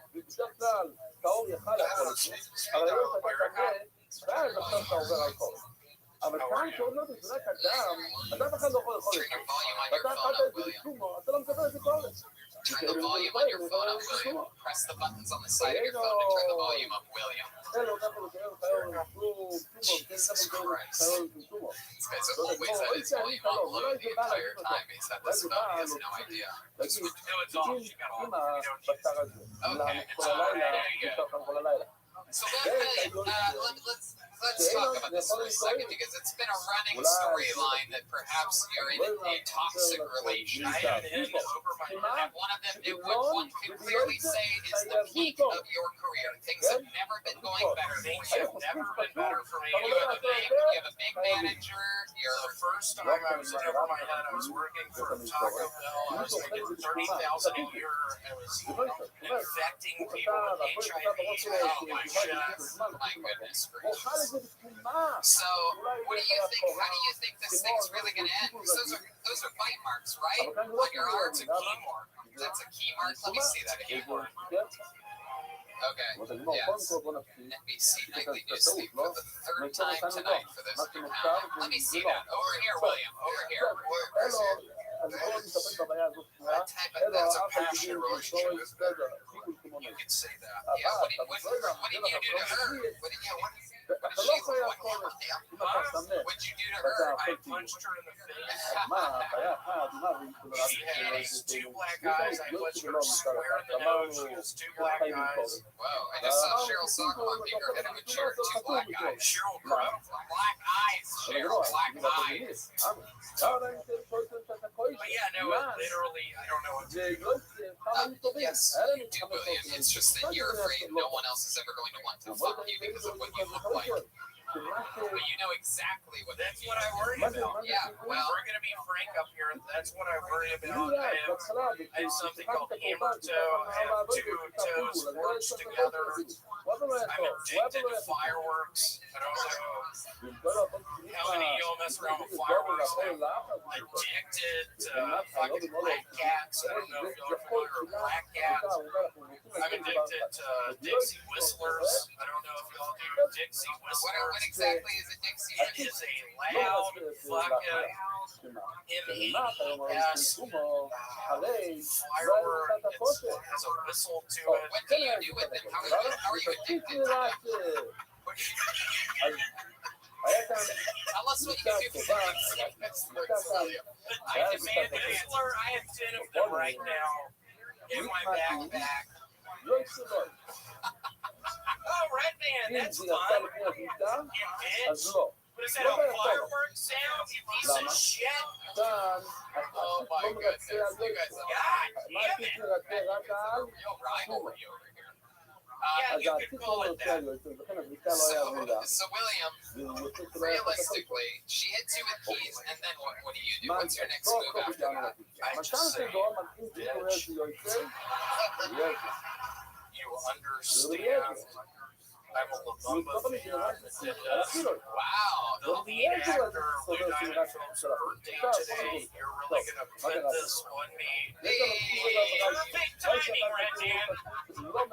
D: אבל כאן שעוד לא תזרק אדם, אדם אחד לא יכול לאכול את זה. ואתה אכלת את זה בתחומו, אתה לא מקבל את זה בארץ.
K: Turn the volume on your phone up, William. Press the buttons on the side of your phone to turn the volume up, William. Jesus Christ. This guy's always had his volume on low the entire time. He's had this phone, he has no idea.
L: No, it's off. She got off.
K: Okay, it's all right. There you go. So let's talk about this for a second, because it's been a running storyline that perhaps you're in a toxic relationship. And one of them, one can clearly say, is the peak of your career. Things have never been going better.
L: Things have never been better for me.
K: You have a big manager. You're
L: The first time I was in over my head, I was working for Taco Bell. I was making $30,000 a year. I was infecting people with HIV. Oh my goodness.
K: My goodness gracious. So, what do you think? How do you think this thing's really going to end? Because those are bite marks, right? On your arm.
L: It's a key mark.
K: That's a key mark. Let me see that again. Okay. Yes. NBC Nightly News Sleep for the third time tonight for this new hour. Let me see that. Over here, William. Over here. Where's your... That's a passionate relationship. You can say that. Yeah. What did you do to her? What did you do to her?
L: I punched her in the face. She has 2 black eyes. I punched her square in the nose. She has 2 black eyes.
K: Whoa, I just saw Cheryl Songbird beat her head with a chair. 2 black eyes.
L: Cheryl Crow. Black eyes.
K: Cheryl, black eyes.
L: But yeah, no, literally, I don't know what to do.
K: Yes, you do, William. It's just that you're afraid no one else is ever going to want to fuck you because of what you look like. But you know exactly what
L: That's what I worry about.
K: Yeah, well,
L: We're gonna be frank up here. That's what I worry about. I have something called hammer toe. I have two toes forged together. I'm addicted to fireworks. I don't know how many of y'all mess around with fireworks now. Addicted to fucking black cats. I don't know if y'all are familiar with black cats. I'm addicted to Dixie whistlers. I don't know if y'all do Dixie
K: what
L: whistlers.
K: exactly is a Dixie?
L: It is a loud fucking M-E-S firework. It has a whistle to it.
K: What do you do with them? How are you addicted to them? Tell us what you do for them.
L: I demand the whistler. I have 10 of them right now in my backpack. Oh, Red Man, that's fun. You bitch. What is that, a firework sound? You piece of shit.
K: Oh my goodness. You guys
L: God damn it.
K: real rivalry over here.
L: Yeah, you could call it that.
K: So William, realistically, she hits you with keys, and then what do you do? What's your next move after that?
L: I just say, bitch, you understand. I'm a Labumba fan.
K: Wow.
L: The lead actor, Lou Diamond Phillips' birthday today. You're really gonna put this on me. Perfect timing, Red Dan. God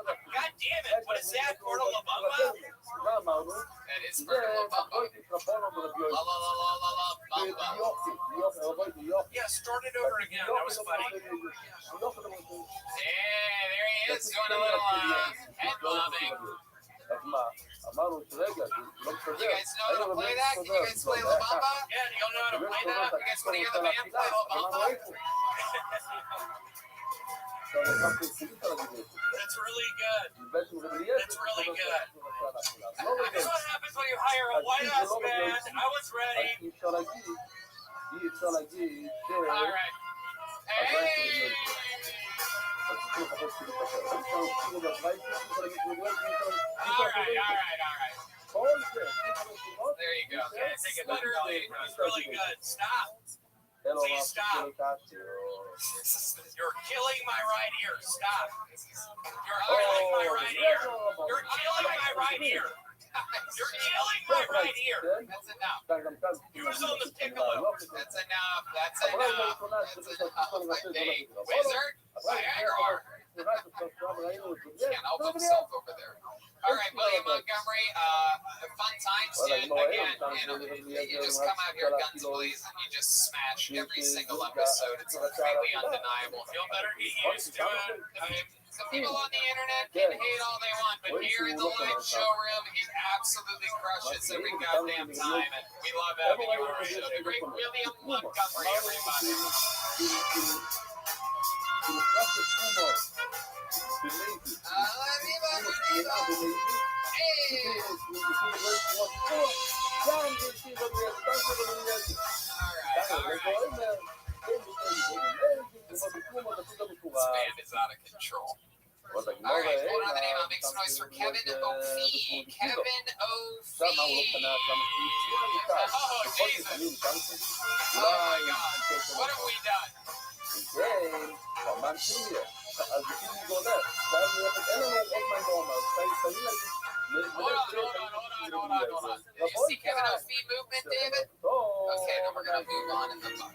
L: damn it! What is that, Portal Labumba?
K: That is for La Bamba.
L: Yeah, start it over again. That was funny.
K: Yeah, there he is, doing a little head bobbing. You guys know how to play that? Can you guys play La Bamba?
L: Yeah, you don't know how to play that?
K: You guys want to hear the band play La Bamba?
L: That's really good. That's really good. This is what happens when you hire a white ass band. I was ready.
K: All right. Hey! All right. There you go.
L: Okay, take it literally. It's really good. Stop. Please stop. You're killing my right ear. Stop. You're killing my right ear. You're killing my right ear. You're killing my right ear.
K: That's enough.
L: Use on the piccolo.
K: That's enough. Hey, wizard. Viagra. Can't help himself over there. All right, William Montgomery. Fun times, dude. Again, you just come out here guns blazing. You just smash every single episode. It's completely undeniable.
L: Feel better. Get used to it.
K: Some people on the internet can hate all they want, but here in the live showroom, he absolutely crushes every goddamn time, and we love having you on our show. The great William Montgomery, everybody. This band is out of control. All right, hold on the name. I'll make some noise for Kevin O'Fee. Kevin O'Fee. Oh, Jesus. Oh, my God. What have we done? Hold on. Did you see Kevin O'Fee movement, David? Okay, then we're going to move on in the book.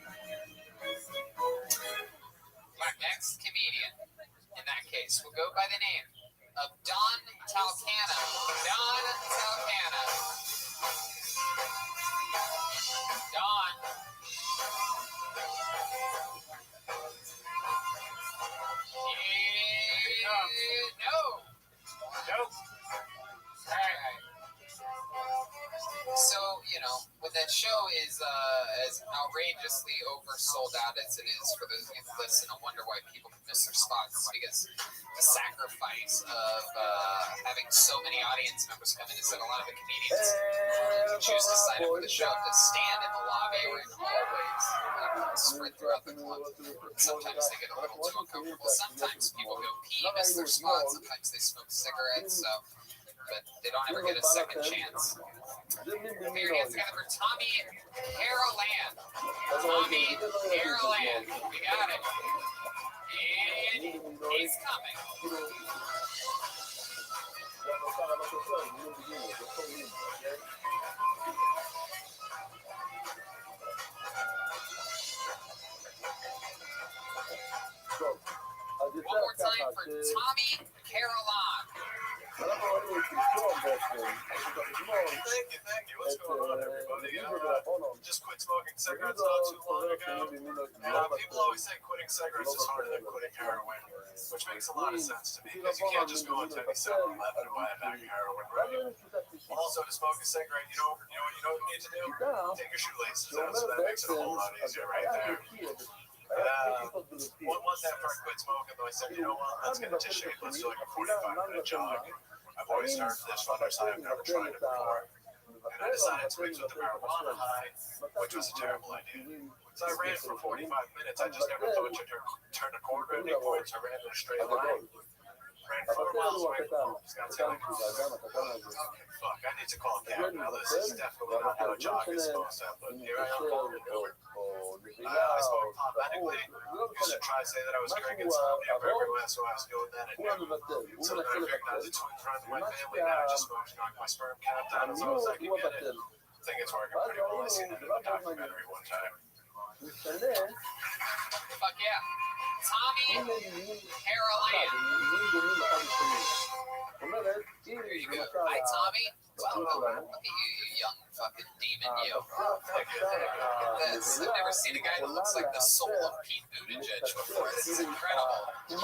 K: Our next comedian, in that case, will go by the name of Don Talcana. Don. No. All right. So, when that show is as outrageously oversold out as it is for those of you who listen and wonder why people can miss their spots, it's because the sacrifice of having so many audience members come in is that a lot of the comedians who choose to sign up for the show to stand in the lobby or in hallways spread throughout the club. Sometimes they get a little too uncomfortable. Sometimes people go pee, miss their spots. Sometimes they smoke cigarettes. But they don't ever get a second chance.
J: Put your hands together for Tommy Carolan. Tommy Carolan. We got it. And he's coming. One more time for Tommy Carolan.
L: Thank you. What's going on, everybody? Just quit smoking cigarettes not too long ago. People always say quitting cigarettes is harder than quitting heroin, which makes a lot of sense to me because you can't just go into any 7-Eleven and buy a bag of heroin, right? Also, to smoke a cigarette, you know what you need to do? Take your shoelaces out, so that makes it a whole lot easier right there. Once after I quit smoking, though, I said, you know what, let's get into shape. Let's do like a 45-minute jog. I've always started this runner's high. I've never tried it before. And I decided to mix with the marijuana high, which was a terrible idea. So I ran for 45 minutes. I just never thought you turn a corner at any point. So I ran in a straight line. Ran 4 miles away from home. Just got telling me, okay, fuck, I need to call a cab now. This is definitely not how a jog is supposed to have. But here I am calling it over. I spoke pot medically. Used to try to say that I was drinking insomnia every last so I was doing that. So then I figured out the twin friend of my family now just smokes, knocked my sperm count down as low as I can get it. I think it's working pretty well. I seen it in a documentary one time.
J: Fuck yeah. Tommy Carolan. There you go. Hi, Tommy. Welcome. Look at you, you young fucking demon, you. Look at this. I've never seen a guy that looks like the soul of Pete Buttigieg before. This is incredible. This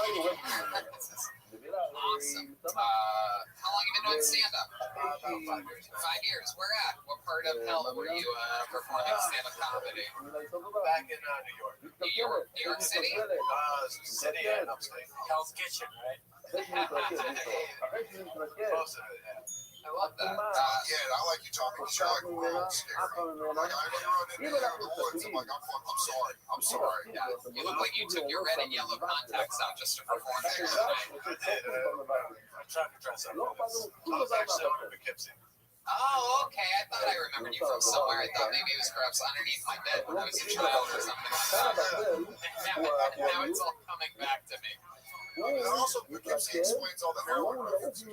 J: is awesome. How long have you been doing stand-up? About 5 years. 5 years. Where at? What part of hell were you performing stand-up comedy?
L: Back in New York.
J: New York City?
L: City and upstate.
B: Hell's Kitchen, right?
L: Most of it, yeah.
J: I love that.
I: Yeah, I like you talking shit like real scary. Like, I run in there in the woods, I'm like, I'm sorry.
J: Yeah, you look like you took your red and yellow contacts out just to perform there
L: I
J: tonight.
L: did. I tried to dress up. I was actually out in Poughkeepsie.
J: Oh, okay. I thought I remembered you from somewhere. I thought maybe it was perhaps underneath my bed when I was a child or something. Now it's all coming back to me.
I: And also, Poughkeepsie explains all the heroin references.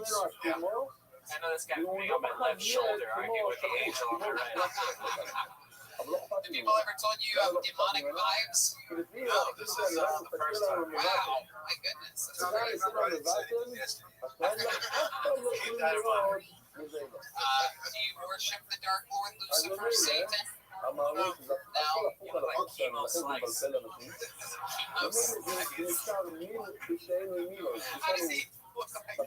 L: Yeah.
B: I know this guy with me on my left shoulder arguing with the angel on my right.
J: Have people ever told you you have demonic vibes?
L: No, this is the first time.
J: Wow. My goodness. That's great.
L: Keep that in mind.
J: Do you worship the Dark Lord, Lucifer, Satan?
B: No, like chemo slice.
J: How does he look like?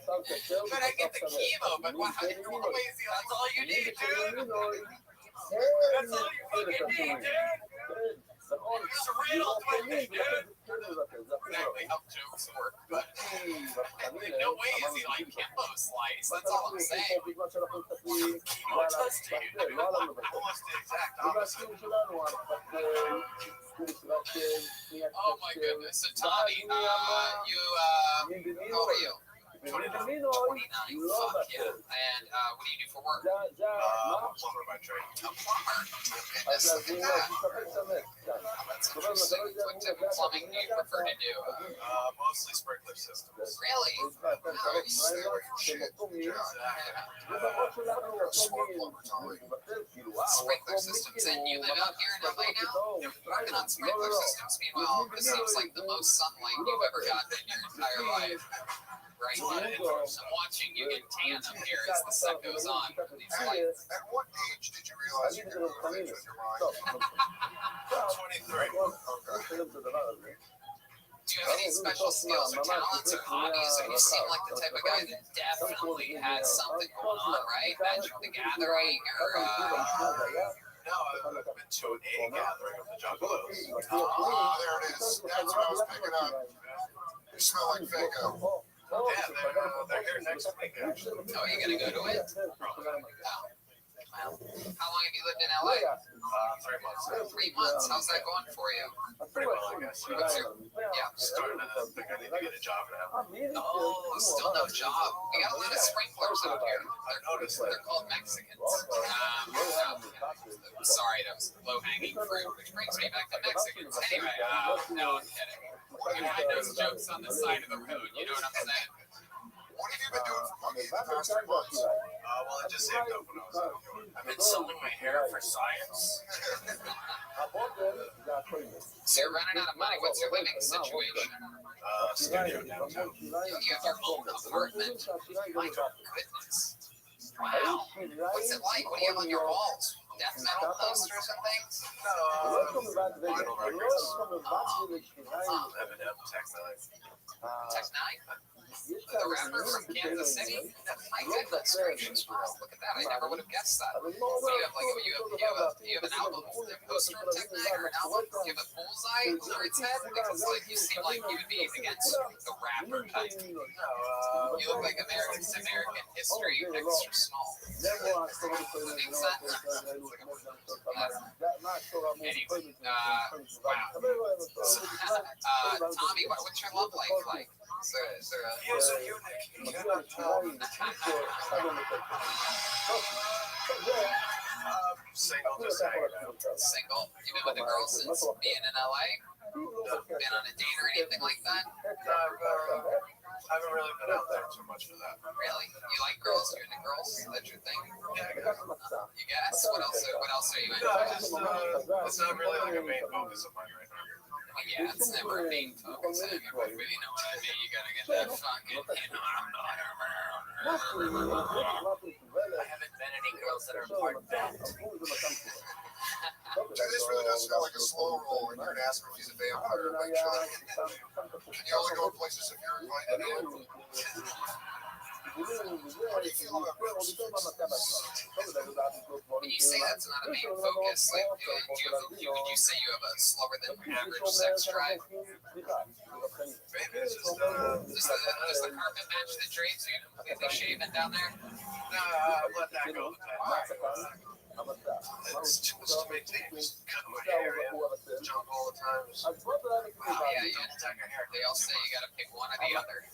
J: But I get the chemo, but what is he like? That's all you need, dude. That's all you fucking need, dude. Surreal twin, dude. Exactly how jokes work, but in no way is he like Kimbo Slice. That's all I'm saying. Chemo does to you.
L: Almost the exact opposite.
J: Oh my goodness. So Tommy, how old are you?
L: 29.
J: 29. Fuck yeah. And what do you do for work?
L: I'm a plumber by trade.
J: A plumber. Goodness, look at that. That's interesting. What type of plumbing do you prefer to do?
L: Mostly sprinkler systems.
J: Really? Nice.
I: Stay away from shit.
J: Sprinkler systems. And you live out here in LA now? You're working on sprinkler systems. Meanwhile, this seems like the most sunlight you've ever gotten in your entire life. Right now, I'm watching you get tan up here as the sun goes on. These lights.
I: At what age did you realize you could do things with your mind?
L: 23.
J: Do you have any special skills or talents or hobbies? Or you seem like the type of guy that definitely has something going on, right? Magic the Gathering or
L: No, I've been to a gathering of the Juggalos.
I: There it is. That's what I was picking up. You smell like Fago.
L: Yeah, they're here next week, actually.
J: oh, you gonna go to it?
L: Probably.
J: Oh,
E: How long have you lived in LA?
F: 3 months.
E: 3 months. How's that going for you?
F: Pretty well, I guess.
E: What's your, yeah.
F: Starting to think I need to get a job now.
E: Oh, still no job. We got a lot of sprinklers out here. They're called Mexicans. Sorry, that was low-hanging fruit, which brings me back to Mexicans. Anyway, no, I'm kidding. We had those jokes on the side of the road. You know what I'm saying?
F: What have you been doing for money in the past 3 months? Well, I just saved up when I was out of York.
L: I've been selling my hair for science.
E: So you're running out of money. What's your living situation?
F: Studio downtown.
E: You have your own apartment? My goodness. Wow. What's it like? What do you have on your walls? Death metal posters and things?
F: Vinyl records. Eminem, Tech Nine.
E: The rapper from Kansas City? My goodness gracious, look at that. I never would have guessed that. What do you have, like, you have an album, a poster of Tech Nine, or an album? Do you have a bullseye over its head? Because, like, you seem like you would be against the rapper type. You look like American history extra small. Makes sense? Anyway, wow. Tommy, what's your love life like? Is there a...
F: He is a eunuch. He cannot single, just hanging out.
E: Single? You been with a girl since being in LA? Been on a date or anything like that?
F: I haven't really been out there too much for that.
E: Really? You like girls? You're into girls? That's your thing?
F: Yeah, I guess.
E: You guess? What else are you into?
F: It's not really like a main focus of mine right now.
E: Yeah, it's never a main focus. I mean, you know what I mean? You gotta get that fucking,
L: I haven't met any girls that are part bent.
I: This really does feel like a slow roll when you're gonna ask him if he's a vampire eventually. And you only go places if you're invited in. How do you feel about girls?
E: When you say that's not a main focus, like, would you say you have a slower than average sex drive?
F: Maybe it's just,
E: Does the carpet match the drapes? Are you completely shaven down there?
F: I'll let that go. It's too much to maintain. Just cut my hair in, jump all the time.
E: They all say you gotta pick one or the other.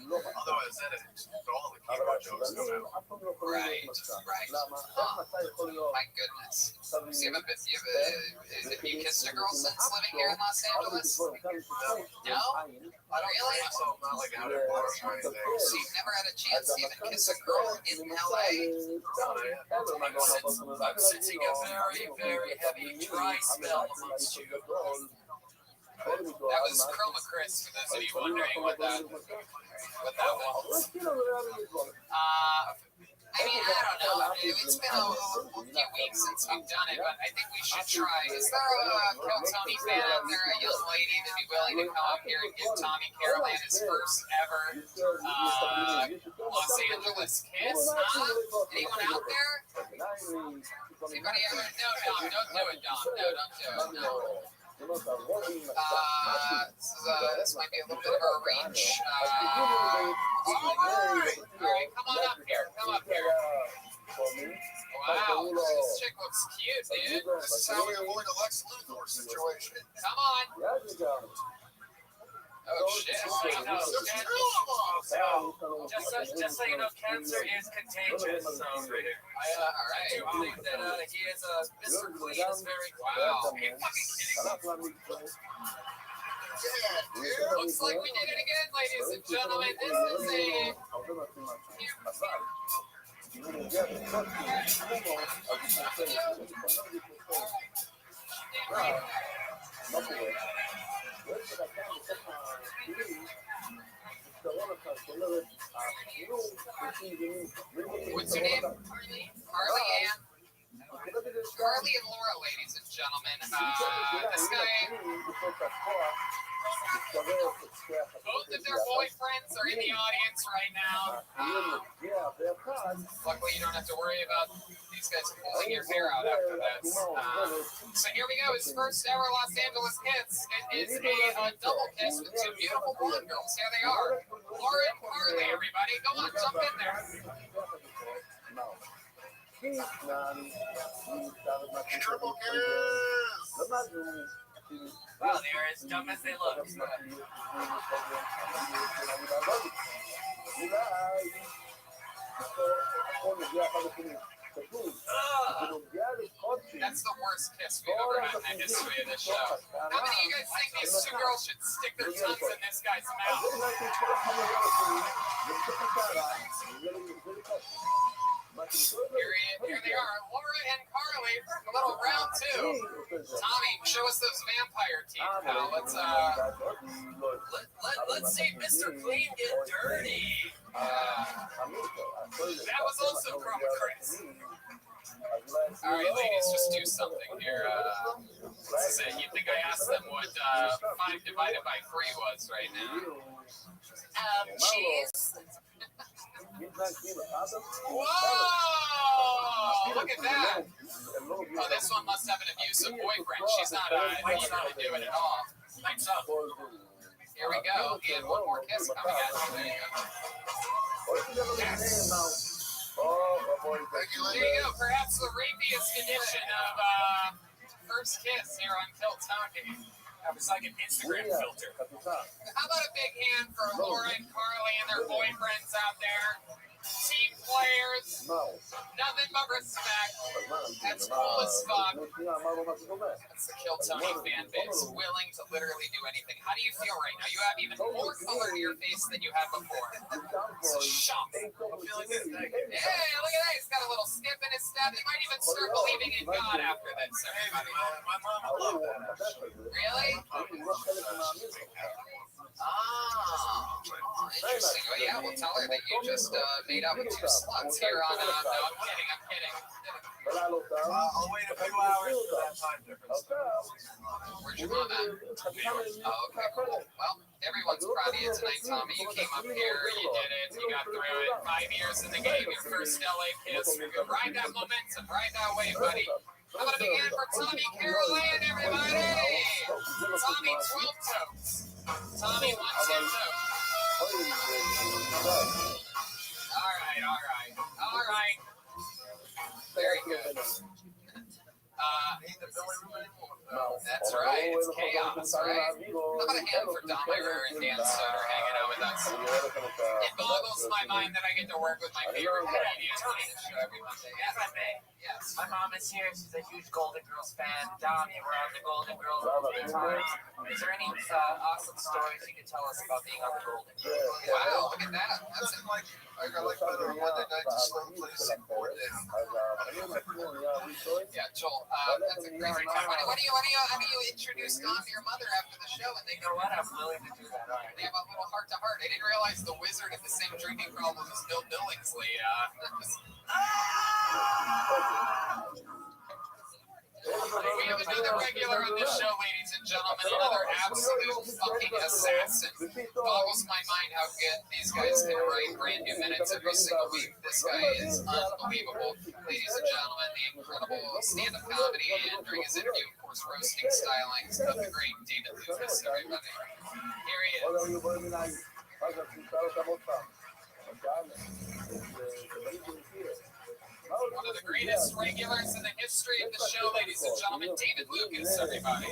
F: Otherwise, then it's all the keyboard jokes come out.
E: Right. My goodness. So have you kissed a girl since living here in Los Angeles? No? Really?
F: So not like out in bars or anything.
E: So you've never had a chance to even kiss a girl in LA?
L: I'm sensing a very, very heavy dry spell amongst you.
E: That was Chroma Chris, for those of you wondering what that was. I mean, I don't know. It's been a few weeks since we've done it, but I think we should try. Is there a Kill Tony fan out there, a young lady that'd be willing to come up here and give Tommy Carolan his first ever Los Angeles kiss? Huh? Anyone out there? Anybody ever? No, Dom, don't do it, Dom. No, don't do it. No. This might be a little bit of a reach. All right, come on up here. Come up here. Wow, this chick looks cute, dude.
I: This is how we avoid a Lex Luthor situation.
E: Come on. Oh shit!
L: Just so you know, cancer is contagious. So I do believe that he is Mr. Clean is very
E: wow. Are you fucking kidding me? Looks like we did it again, ladies and gentlemen. This is what's your name? Carly Ann. Carly and Laura, ladies and gentlemen. This guy, both of their boyfriends are in the audience right now. Luckily, you don't have to worry about these guys pulling your hair out after that. So here we go. His first ever Los Angeles kiss. It is a double kiss with two beautiful blonde girls. Here they are. Laura and Carly, everybody. Go on, jump in there.
I: Triple kiss.
K: Wow, they are as dumb as they look.
E: That's the worst kiss we've ever had in the history of this show. How many of you guys think these two girls should stick their tongues in this guy's mouth? Here they are, Laura and Carly, a little round two. Tommy, show us those vampire teeth, pal. Let's see Mr. Clean get dirty. That was also Chroma Chris. All right, ladies, just do something here. This is it. You think I asked them what 5 divided by 3 was right now? Cheese. Whoa! Look at that. Oh, this one must have an abusive boyfriend. She's not into it at all. Lights up. Here we go. And one more kiss coming at you. There you go. Yes. There you go. Perhaps the rapiest edition of First Kiss here on Kill Tony. That was like an Instagram filter. How about a big hand for Laura and Carly and their boyfriends out there? Team players, nothing but respect. That's cool as fuck. That's the Kill Tony fan base, willing to literally do anything. How do you feel right now? You have even more color to your face than you had before. It's a shock. I'm feeling good. Hey, look at that. He's got a little skip in his step. He might even start believing in God after this, everybody.
L: My mom would love that.
E: Really? Interesting. Oh, yeah, we'll tell her that you just made up with 2 sluts here on. No, I'm kidding.
L: I'll wait a few hours for that time difference.
E: Where's your mom at? Oh, okay, cool. Well, everyone's proud of you tonight, Tommy. You came up here, you did it, you got through it. 5 years in the game, your first LA kiss. Ride that momentum, ride that wave, buddy. How about a big hand for Tommy Carolan, everybody? Tommy 12 toes. Tommy 1 10 toes. All right. Very good. That's right. It's chaos, right? How about a hand for Don Myrer and Dan Soder hanging out with us? It boggles my mind that I get to work with my favorite comedians on the show every Monday. Yes.
K: My mom is here. She's a huge Golden Girls fan. Donnie, we're on the Golden Girls all the time. Is there any awesome stories you can tell us about being on the Golden Girls?
E: Wow, look at that. That's it.
I: I like better Monday night to slow play support it.
E: Yeah, Joel, that's a great time. How do you introduce Don to your mother after the show? And they
K: You know what? I'm willing to do that. All right.
E: They have a little heart to heart. I didn't realize the wizard had the same drinking problem as Bill Billingsley. We have another regular on this show, ladies and gentlemen. Another absolute fucking assassin. Boggles my mind how good these guys can write brand new minutes every single week. This guy is unbelievable. Ladies and gentlemen, the incredible stand-up comedy and during his interview, of course, roasting stylings of the great David Lucas, everybody. Here he is. One of the greatest regulars in the history of the show, ladies and gentlemen, David Lucas, everybody.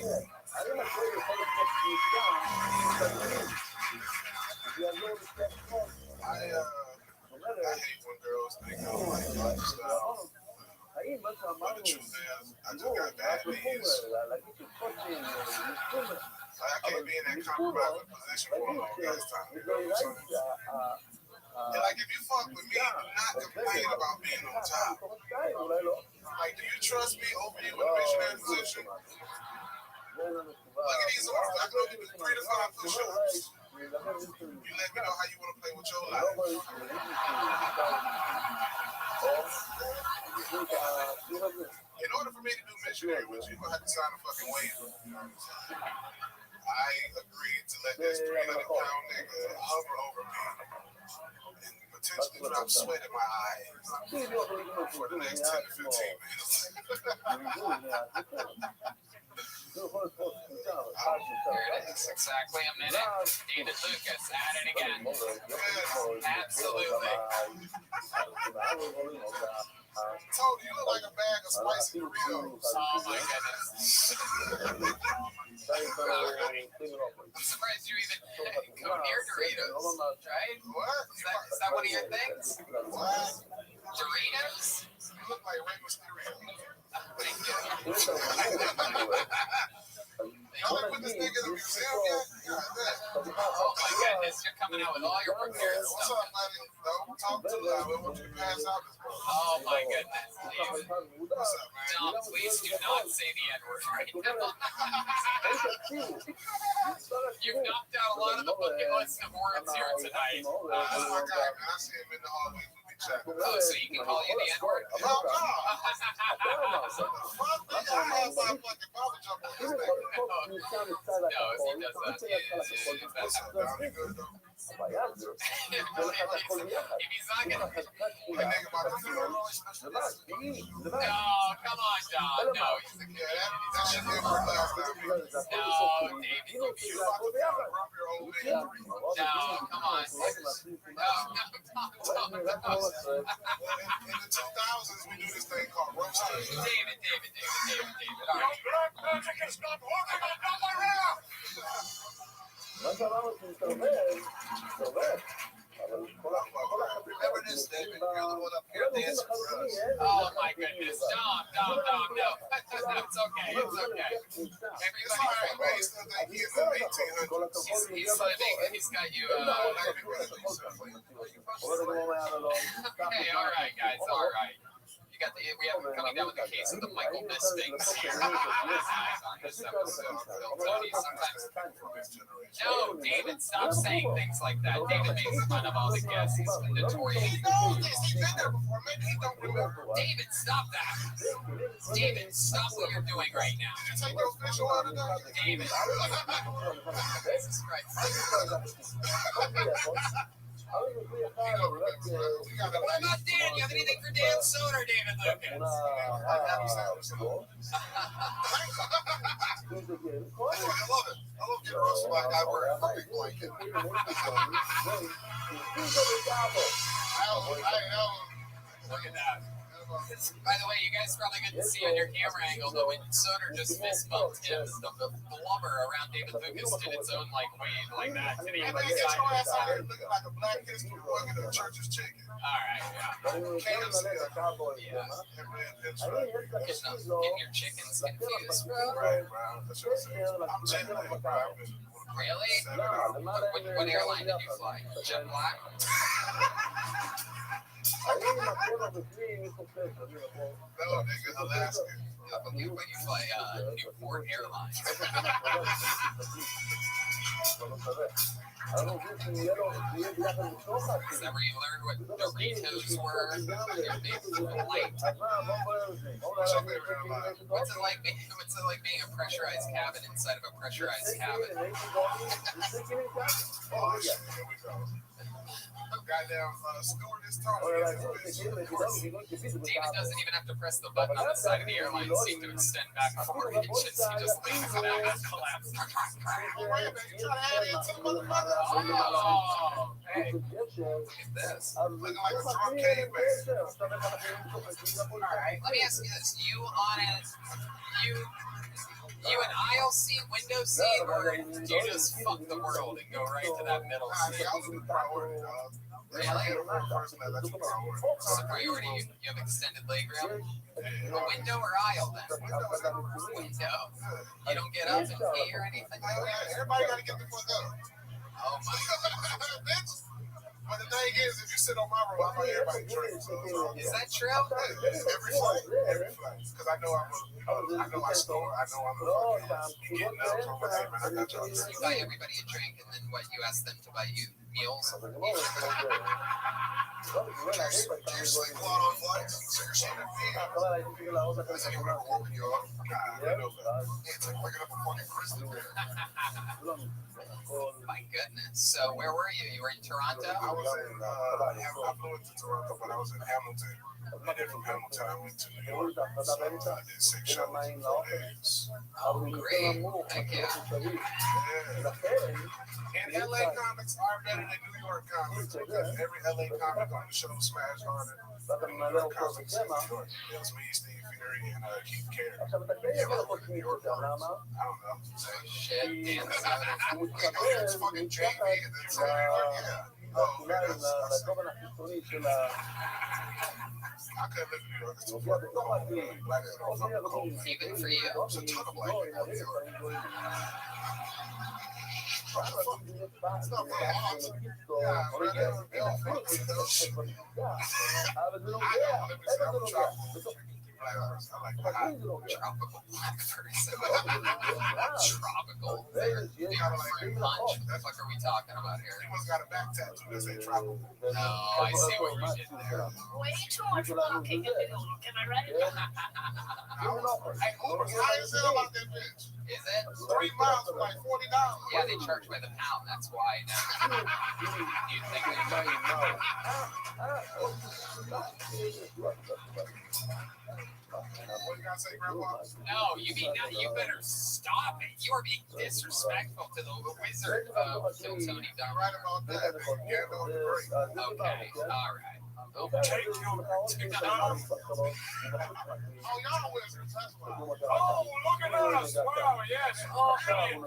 I: I hate when girls think I'm like stuff. But the truth is, I just got bad knees. I can't be in that compromising position for a long time. You know what I'm saying? And like, if you fuck with me, do not complain about being on top. Like, do you trust me over you in a missionary position? Look at these arms. I know you do 3 to 5 push-ups. You let me know how you want to play with your life. In order for me to do missionary with you, you're going to have to sign a fucking waiver. I agreed to let this 300-pound nigga hover over me and potentially drop sweat in my eyes for the next 10 to 15 minutes.
E: There it
K: minutes. Exactly a minute. David Lucas at it again. Absolutely.
I: Tony, you look like a bag of spicy Doritos.
K: Oh my goodness. I'm surprised you even go near Doritos, right?
I: What?
K: Is that one of your things?
I: What?
K: Doritos?
I: You look like Rey Mysterio.
K: Thank you.
I: Y'all like put this nigga in the museum yet? Yeah,
K: Oh my goodness, you're coming out with all your prepared
I: what's
K: stuff.
I: up, buddy? Don't talk too loud. We want you to pass out this morning.
K: Oh my goodness, David.
I: What's up, man?
K: Dom, please do not say the N-word right now. You've knocked out a lot of the bucket list of words here tonight.
I: Oh my God, man. I see him in the hallway.
K: Oh, so he can call you the N-word?
I: Hell no. Fuck me. I had my fucking mouth jump on this nigga.
K: No, he does that. That's how
I: Down, he good, though.
K: if he's not gonna.
I: That nigga about to do a really special dish.
K: No, come on, Don. No, he's a
I: Yeah, that shit didn't work last time.
K: No, David.
I: You about to rub your old man.
K: No, come on. No.
I: In the 2000s, we do this thing called Rothschild.
K: David. All right.
I: Magic is not working on my round. Remember this, David. You're the one up here dancing for us.
K: Oh my goodness, Dom, no. It's okay.
I: It's all right, man. He still think he's in the 1800s.
K: He's living. He's got you. Okay, all right, guys, all right. We have coming down with the case of the Michael Bispings here. This episode, Tony, sometimes. No, David, stop saying things like that. David makes fun of all the guests. He's been notorious.
I: He knows this. He's been there before. Maybe he don't remember.
K: David, stop that. David, stop what you're doing right now.
I: Did you take your fish oil today?
K: David. Jesus Christ.
I: We got
K: What about Dan? You have anything for Dan Soder, David Lucas?
I: I love it. I love getting roasted like I wear a perfect blanket.
K: Look at that. By the way, you guys probably couldn't see on your camera angle, but when Soder just fist bumped him, the blubber around David Lucas did its own wave like that. And he
I: And
K: went
I: then get
K: side
I: your
K: to
I: ass out
K: side.
I: here looking like a Black History Month in the church's chicken.
K: All right, yeah.
I: KFC.
K: Yeah. Getting your chickens confused, bro.
I: Right, bro. That's what I'm saying. I'm genuine, bro.
K: Really? What airline did you fly? Jet Black?
I: No, nigga, Alaska.
K: Yeah, but you fly Newport Airlines. Is that where you learned what Doritos were? They're made from light.
I: What's your favorite airline?
K: What's it like being a pressurized cabin inside of a pressurized cabin?
I: Oh, shit, here we go. Goddamn stewardess Tony.
K: David doesn't even have to press the button on the side of the airline seat to extend back 4 inches. He just leans it out and collapses.
I: Wait a minute, you trying to add into the motherfucker?
K: Oh, hey, look at this.
I: Looking like a drunk caveman.
K: All right, let me ask you this: you an aisle seat, window seat, or do you just fuck the world and go right to that middle
I: Nah,
K: seat?
I: nigga, I was in the priority, dog.
K: Really?
I: You're the first person that lets you priority.
K: What's the priority? You have extended leg room? A window or aisle then? Window. You don't get up and pee or anything like that?
I: Everybody got to get the fuck up.
K: Oh my God.
I: Bitch. But the thing is, if you sit on my room, I know everybody drink. So,
K: Is that true?
I: every flight. Because I know I store. I know I'm a fucking getting up from whatever. I got y'all
K: You buy everybody a drink and then what? You ask them to buy you meals?
I: Do you sleep a lot on flights? So you're sleeping at Does anyone warm you up? Nah, I know that. It's like waking up a fucking prison.
K: My goodness. So where were you? You were in Toronto?
I: I was in, I flew into Toronto, but I was in Hamilton. And then from Hamilton, I went to New York. So I did 6 shows in 4 days.
K: Oh, great. Heck yeah.
I: And LA comics are better than New York comics because every LA comic on the show smashed harder than New York comics in New York. It was me, Steve Fury, and Keith Care. New York comics. I don't know.
K: Shit.
I: It's fucking JV and then from New York, yeah. Oh, man, I couldn't live in New York. It's too fucking cold. Black people are fucking cold.
K: Even for you.
I: There's a ton of black people in New York. It's not very awesome. Yeah, brother. They don't fuck with those shit. I don't live in South Tropical. I like the hot.
K: Tropical black person. Tropical. Fruit punch. What the fuck are we talking about here?
I: He must got a back tattoo that say tropical.
K: No, I see what you did there.
G: Way too much walking in the building, am I right?
I: Hey, Uber's high as hell out that bitch.
K: Is it?
I: 3 miles for like $40.
K: Yeah, they charge by the pound. That's why. You'd think
I: What you gotta say, Grandpa?
K: no, you better stop it. You are being disrespectful to the wizard of Kiltony
I: I'm right about that. Yeah, no, great.
K: Okay, all right.
L: Take your $2.
I: Oh, y'all wizards. That's why.
L: Oh, look at us. Wow, yes. Oh, man.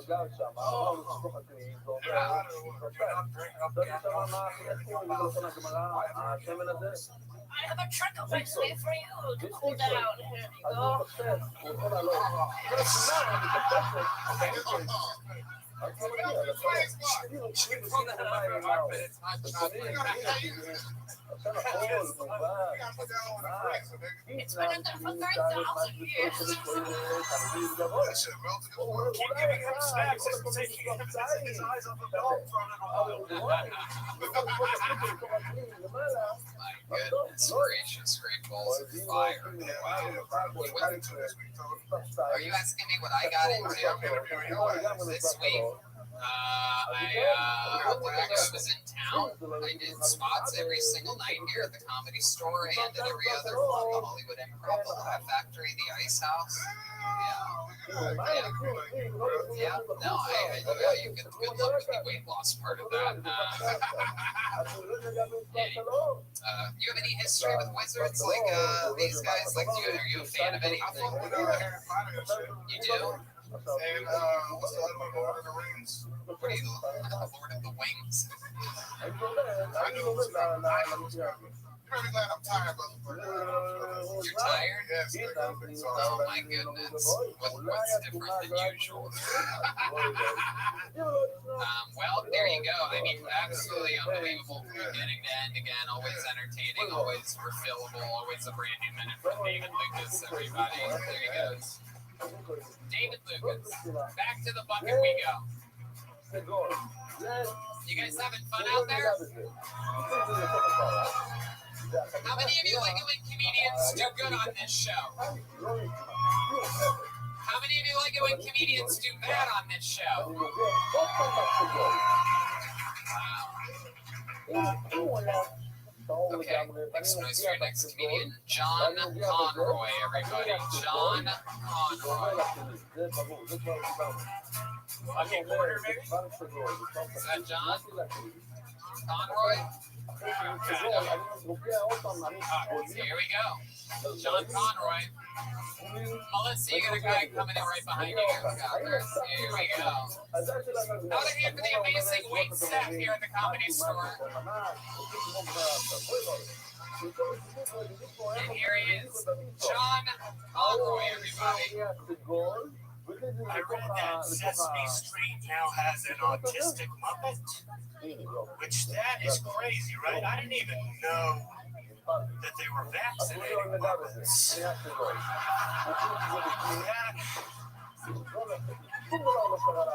G: I have a trick of X-ray for you to cool down. Here you go. It's been in there for 3,000 years.
L: Keep giving him snacks and taking his eyes off the ball in front of a while.
K: My goodness gracious, great balls of fire. Are you asking me what I got into this week? I was in town. I did spots every single night here at the Comedy Store and at every other club, the Hollywood Improv, the Laugh Factory, the Ice House. Yeah. No, you get the good luck with the weight loss part of that. You have any history with wizards like these guys? Like, are you a fan of anything? You do?
I: And what's the other one? Lord of the Rings.
K: What are you, Lord of the Wings?
I: I know it's not. I'm really glad I'm tired, motherfucker.
K: You're tired?
I: Yes.
K: Oh my goodness. What's different than usual? Well, there you go. I mean, absolutely unbelievable from beginning to end again. Always entertaining, always refillable, always a brand new minute from David Lucas, everybody. There he goes. David Lucas. Back to the bucket we go. You guys having fun out there? How many of you like it when comedians do good on this show? How many of you like it when comedians do bad on this show? Wow. Okay, make some noise for your next comedian, John Conroy, everybody. John Conroy. Is that John Conroy? Here we go. John Conroy. Melissa, you got a guy coming in right behind you. Here we go. Another hand for the amazing wait staff here at the Comedy Store. And here he is, John Conroy, everybody.
L: I read that Sesame Street now has an autistic Muppet, which that is crazy, right? I didn't even know that they were vaccinating Muppets.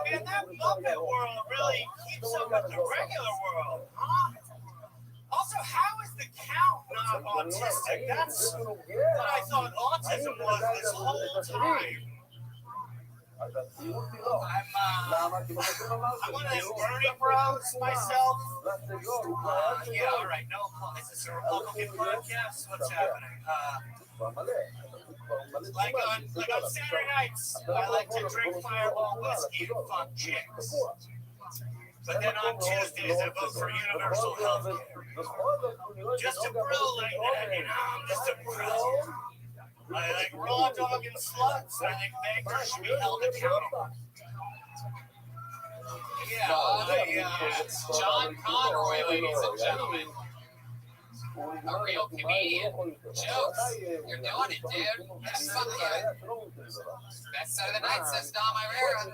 L: Man, that Muppet world really keeps up with the regular world, huh? Also, how is the Count not autistic? That's what I thought autism was this whole time. I'm one of them Bernie bros myself. Yeah, all right. No, is this a Republican podcast? What's happening? Like on Saturday nights, I like to drink Fireball whiskey and fuck chicks. But then on Tuesdays, I vote for universal health care. Just a bro like that, you know? I'm just a bro. I like raw dog and sluts. I think bankers should be held accountable. Yeah,
B: John Conroy, ladies and gentlemen. A real comedian. Jokes. You're doing it, dude. That's fuck yeah. Best set of the night, says Dom Irera.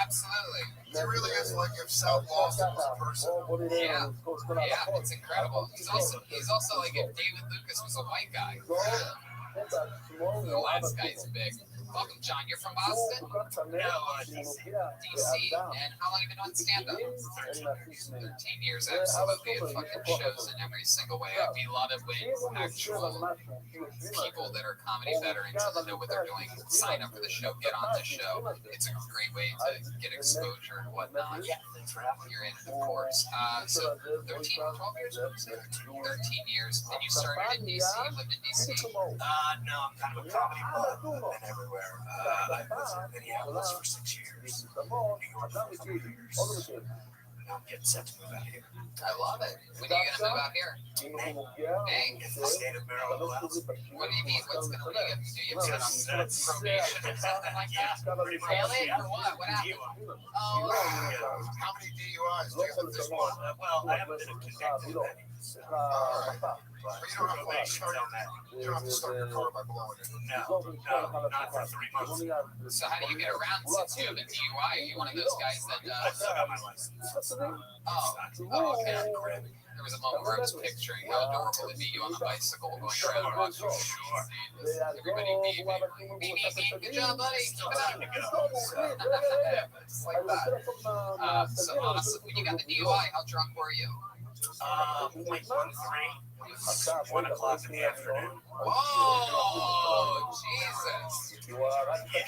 B: Absolutely.
I: He really is like if South Boston was a person.
B: Yeah, it's incredible. He's also like if David Lucas was a white guy. The last guy's big. Welcome, John. You're from Boston?
L: No, DC.
B: DC. And how long have you been on stand-up? 13 years. Absolutely. It fucking shows in every single way. We love it when actual people that are comedy veterans and know what they're doing sign up for the show, get on the show. It's a great way to get exposure and whatnot.
L: Yeah, thanks for having me.
B: You're in it, of course. So 12 years? 13 years. And you started in DC. You lived in DC.
L: No, I'm kind of a comedy bug. I've been everywhere. I was in Minneapolis for 6 years. New York for 4 years. I'm getting set to move out here.
B: I love it. When are you going to move out here? May?
L: If the state of Maryland allows.
B: What do you mean? What's going to leave you? Do you have
L: That's
B: probation or something like that?
L: pretty much.
B: Really?
L: Yeah.
B: For what? What happened? Oh,
I: How many DUIs do you have at this point?
L: Well, I haven't been convicted of any.
I: But you don't have to start. You don't have to start your car by blowing it.
L: No, not for 3 months.
B: so how do you get around since you have a DUI? Are you one of those guys that
L: I still got my license.
B: okay. There was a moment where I was picturing how adorable it'd be you on the bicycle going around Rothschild.
L: Sure.
B: Everybody beep. Good job, buddy. Keep it up. Just like that. So awesome. When you got the DUI, how drunk were you?
L: 0.13. 1 o'clock in the afternoon.
B: Whoa, Jesus.
L: Yeah.
B: Look at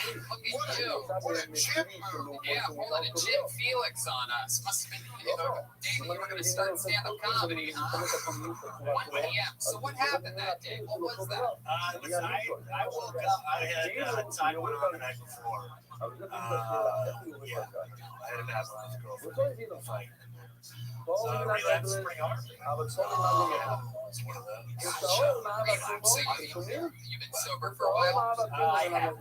B: you.
I: What a chip move.
B: Yeah, pulling a Jim Felix on us. Must have been the day that you were going to start stand-up comedy, huh? 1 p.m. So what happened that day? What was that?
L: I woke up. I had time went on the night before. Yeah. I had a battle with his girlfriend. Fight. Relapsed pretty hard. It's one of those.
B: So you've been sober for a while?
L: I have.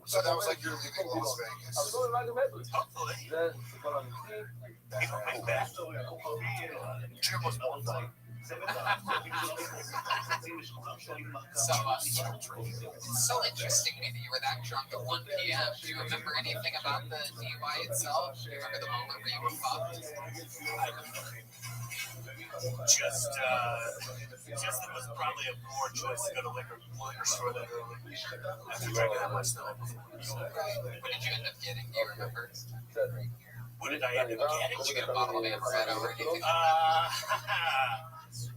I: So that was like your leaving Las Vegas.
L: Hopefully. You know, my back. Jim was more fun.
B: It's so interesting to me that you were that drunk at 1 p.m. Do you remember anything about the DUI itself? Do you remember the moment where you were fucked?
L: Just it was probably a poor choice to go to liquor store that early. After drinking that much stuff.
B: What did you end up getting? Do you remember?
L: What did I end up getting?
B: Did you get a bottle of amaretto or anything?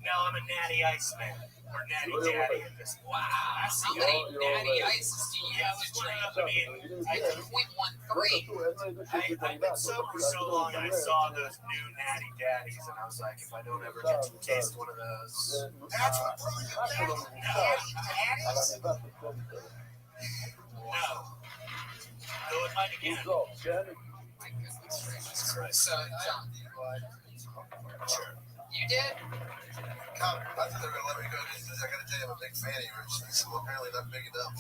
L: No, I'm a natty ice man. Or natty daddy in this.
B: Wow. How many natty ices do you have to drink?
L: I
B: 0.13.
L: I've been sober so long, and I saw those new natty daddies, and I was like, if I don't ever get to taste one of those.
I: That's what brought you back.
L: No. Go with mine again.
B: My goodness gracious. So, John,
L: Sure.
B: you did?
I: God, I thought they were going to let me go. I got to tell you, I'm a big fan of yours. He said, well, apparently not big enough.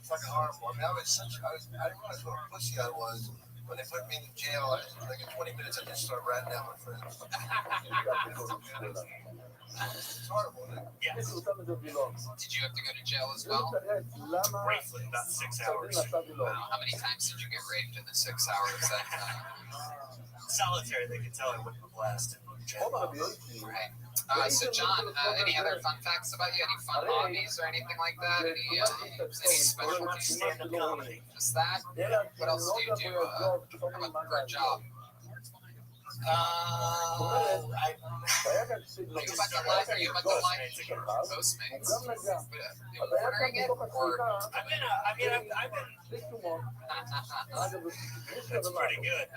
I: Fucking horrible. I mean, I didn't realize what a pussy I was. When they put me in jail, like in 20 minutes, I just started ratting out my friends. It's horrible, man.
L: Yes.
B: Did you have to go to jail as well?
L: Briefly, about 6 hours.
B: Wow. How many times did you get raped in the 6 hours?
L: Solitary, they could tell I wouldn't have lasted.
B: Right. So, John, any other fun facts about you? Any fun hobbies or anything like that? Any specialties?
L: Stand-up comedy.
B: Just that? What else do you do? For a job?
L: I
J: Are you about to line? Are you about to line Postmates? You ordering it or?
L: I've been. That's pretty good.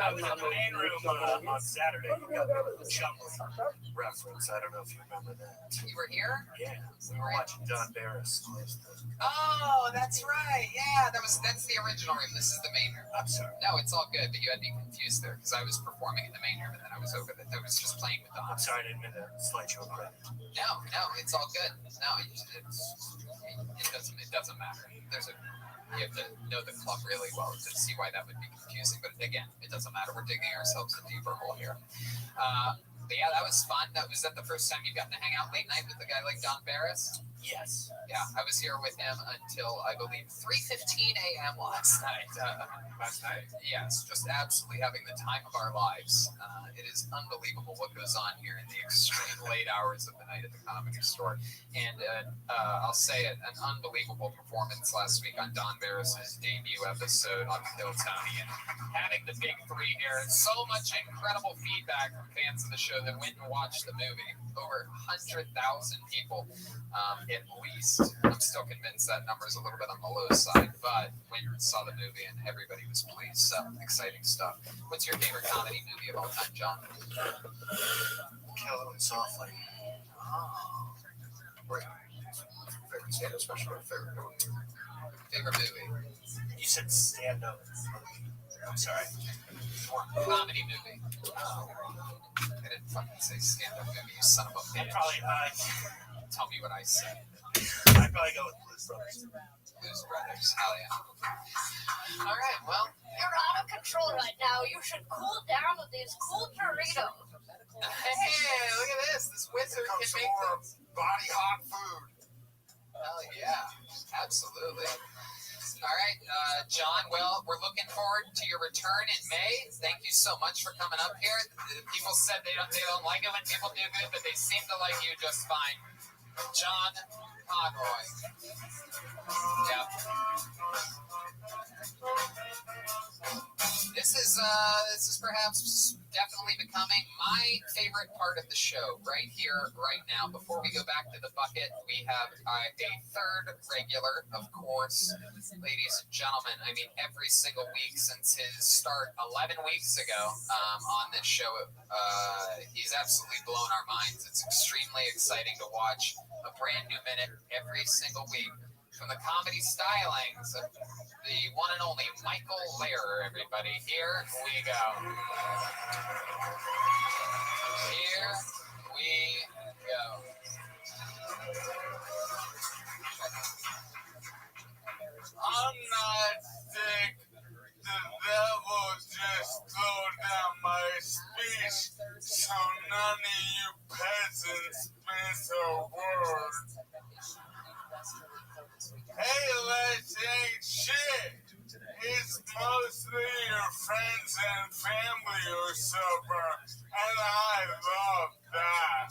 L: I was in the main room on Saturday. You got the Chuckle reference. I don't know if you remember that.
J: You were here?
L: Yeah, we were watching Don Barris.
J: Oh, that's right. Yeah, that's the original room. This is the main room.
L: I'm sorry.
J: No, it's all good, but you had me confused there because I was performing in the main room and then I was over there. I was just playing with Don.
L: I'm sorry, I didn't mean to slight you of credit.
J: No, it's all good. No, it doesn't matter. You have to know the club really well to see why that would be confusing. But again, it doesn't matter. We're digging ourselves a deeper hole here. But yeah, that was fun. Was that the first time you've gotten to hang out late night with a guy like Don Barris?
L: Yes.
J: Yeah, I was here with him until I believe 3:15 a.m. last night. Yes, just absolutely having the time of our lives. It is unbelievable what goes on here in the extreme late hours of the night at the Comedy Store. And I'll say it, an unbelievable performance last week on Don Barris's debut episode on Kill Tony, and having the big three here. So much incredible feedback from fans of the show that went and watched the movie. Over 100,000 people. At least. I'm still convinced that number is a little bit on the low side, but when you saw the movie and everybody was pleased, so exciting stuff. What's your favorite comedy movie of all time, John?
L: Kill Them Softly.
J: Oh. Favorite stand-up special or favorite movie?
L: You said stand-up. I'm sorry.
J: Comedy movie. Oh. I didn't fucking say stand-up movie, you son of a bitch. Tell me what I said.
L: I'd probably go with Blues Brothers.
J: Blues Brothers, hell yeah. All right, well.
G: You're out of control right now. You should cool down with these cool Doritos.
J: Hey, look at this. This wizard can make
I: more body hot food.
J: Hell yeah, absolutely. All right, John, well, we're looking forward to your return in May. Thank you so much for coming up here. People said they don't like it when people do good, but they seem to like you just fine. John Conroy. Yep. This is perhaps definitely becoming my favorite part of the show right here, right now. Before we go back to the bucket, we have a third regular, of course. Ladies and gentlemen, I mean, every single week since his start 11 weeks ago on this show, he's absolutely blown our minds. It's extremely exciting to watch a brand new minute every single week. From the comedy stylings of the one and only Michael Lehrer, everybody. Here we go. Here we go.
I: I'm not sick. The devil just slowed down my speech, so none of you peasants miss a word. Hey, let's ain't shit. It's mostly your friends and family who suffer, and I love that.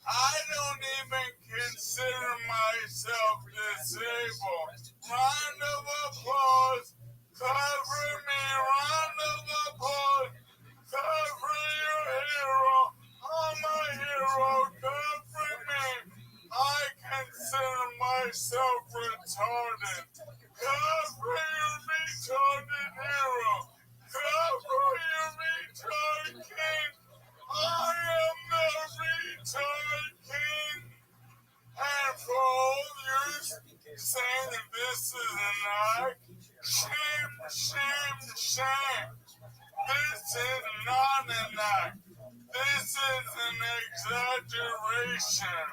I: I don't even consider myself disabled. Round of applause. Cover me. Round of applause. Cover your hero. I'm a hero. Cover me. I consider myself retarded. Cover your retarded hero. Cover your retarded king. I am the retarded king. And for all you saying that this is an act, shame, shame, shame. This is not an act. This is an exaggeration.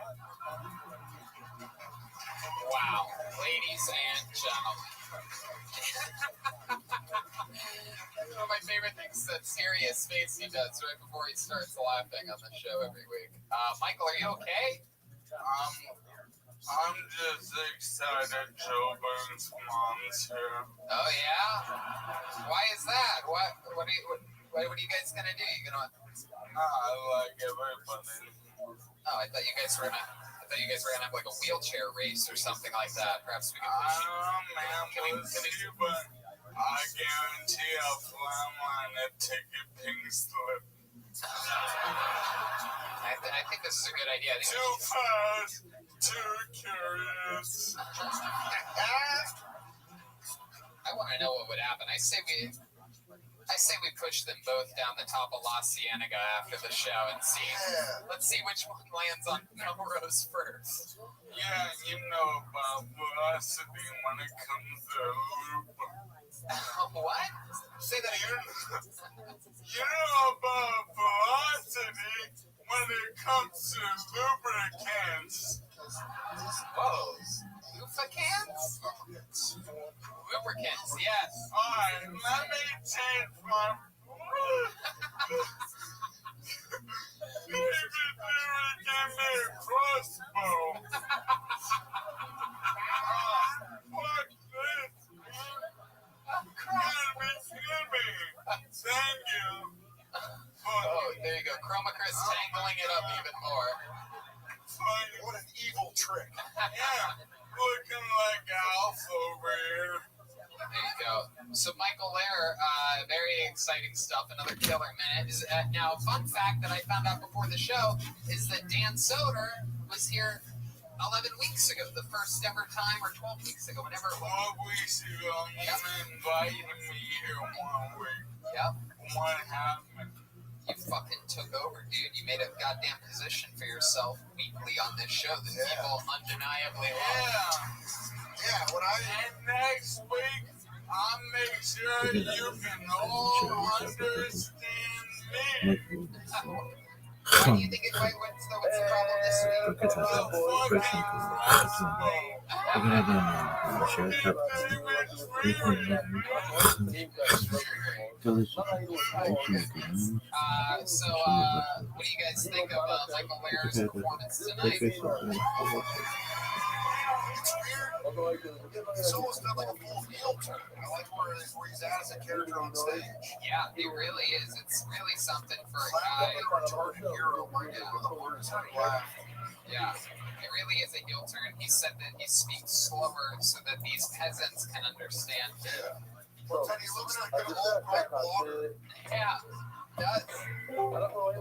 J: Wow, ladies and gentlemen. One of my favorite things, that serious face he does right before he starts laughing on the show every week. Michael, are you okay?
I: I'm just excited Joe Burns' mom's here.
J: Oh yeah? Why is that? What are you guys gonna do? You gonna?
I: I like everybody.
J: Oh, I thought you guys were gonna have like a wheelchair race or something like that. Perhaps we could push you.
I: Man, we'll see, but I guarantee I'll fly on a ticket pink slip.
K: I think this is a good idea.
I: Too fast, too curious.
K: I want to know what would happen. I say we push them both down the top of La Cienega after the show and see. Let's see which one lands on Melrose first.
I: Yeah, you know about velocity when it comes to loop.
K: What? Say that again.
I: You know about velocity when it comes to lubricants.
K: Whoa. Lubricants? Lubricants, yes.
I: Alright, let me change my... Maybe give me a crossbow. Fuck this. Thank you.
K: Oh, there you go. Chroma Chris tangling it up even more.
I: What an evil trick. Yeah, looking like Alf over here.
K: There you go. So Michael Lair, very exciting stuff. Another killer minute. Now, fun fact that I found out before the show is that Dan Soder was here 11 weeks ago, the first ever time, or 12 weeks ago, whenever it was.
I: 12 weeks ago, you invited me here 1 week.
K: Yep.
I: What happened?
K: You fucking took over, dude. You made a goddamn position for yourself weekly on this show that people undeniably love.
I: Yeah, and next week, I'll make sure you can all understand me.
K: Why do you think what's the problem this week? So, what do you guys think of Michael Lair's performance tonight?
I: It's weird. It's almost not like a full heel turn. I like where he's at as a character on stage.
K: Yeah, he really is. It's really something for a guy.
I: Retarded hero with the hardest laugh.
K: Yeah, it really is a heel turn. He said that he speaks slower so that these peasants can understand.
I: Yeah. And he looks like an old white blogger.
K: Yeah, does. What? Hold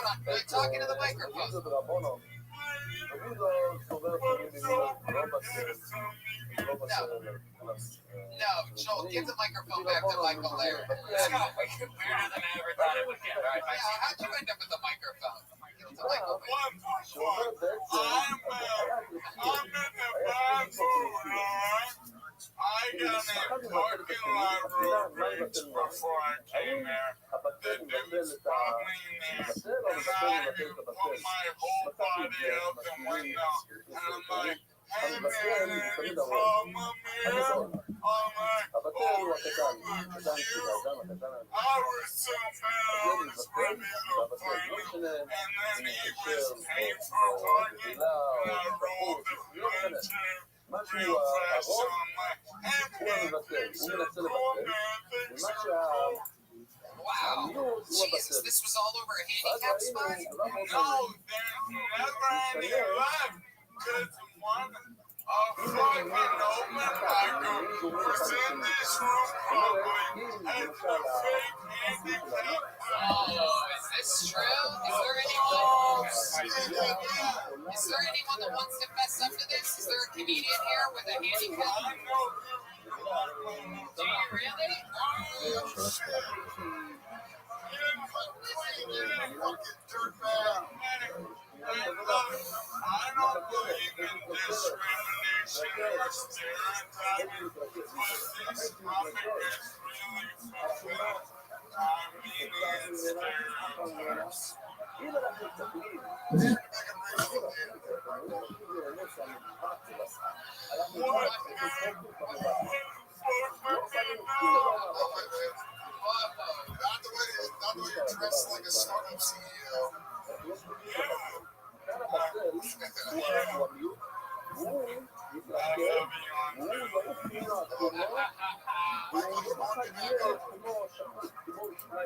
K: on, are you talking to the microphone? No, Joel, give the microphone back to Michael Lair. Weirder than I ever thought it would get. Right, how'd you end up with the microphone?
I: I'm in the bathroom, right? I got a parking lot road rage before I came there. The dudes brought me in there, and I had to put my whole body out the window. And I'm like, hey man, any problem here? I'm like, oh, you look cute. I was so mad, I was ready to fight him. And then he was paying for parking, and I rolled the windshield real fast. So I'm like, hey man, things are cool, man, things are cool.
K: Wow. Jesus, this was all over a handicap spot?
I: No, there's never any left. Because one, a fucking open micer was in this room probably as a fake handicap.
K: Oh, is this true? Is there anyone that wants to fess up to this? Is there a comedian here with a handicap? Do you really?
I: I don't believe in discrimination or stereotyping, but this topic is really fulfilled. I mean, it's stereotypes. What? Not the way you're dressed like a startup CEO.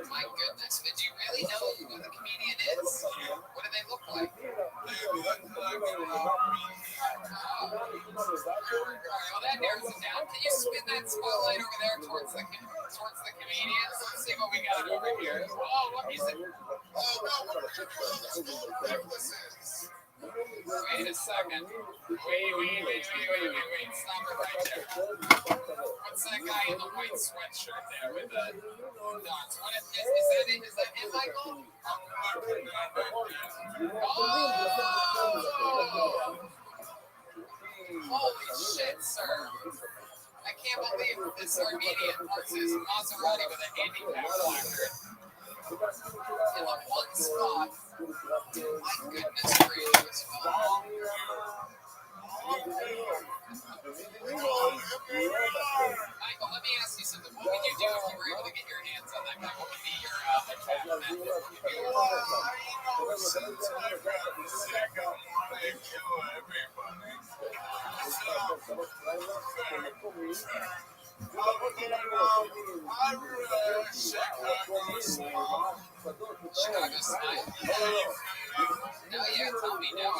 K: My goodness, but do you really know who the comedian is? What do they look like? Well, that narrows it down. glasses. Wait a second. Wait. Stop it right there. What's that guy in the white sweatshirt there with the dots? What is that him, Michael? Oh! Holy shit, sir. I can't believe this Armenian parks his Maserati with a handicap placard in the one spot. My goodness gracious. Michael, let me ask you something. What would you do if you were able to get your hands on that guy? What would be your attack method? Chicago Smile? Now, yeah, tell me now.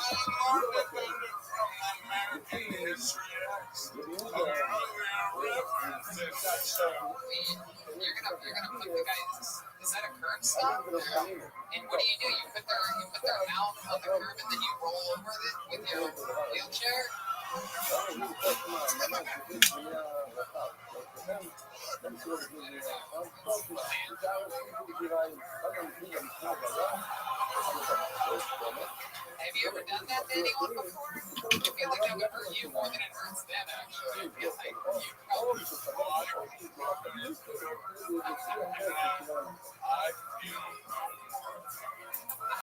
K: You're gonna put the guys. Is that a curb stop? And what do? You put their mouth on the curb and then you roll over it with your wheelchair. Have you ever done that to anyone before? I feel like that would hurt you more than it hurts them, actually. I feel like you probably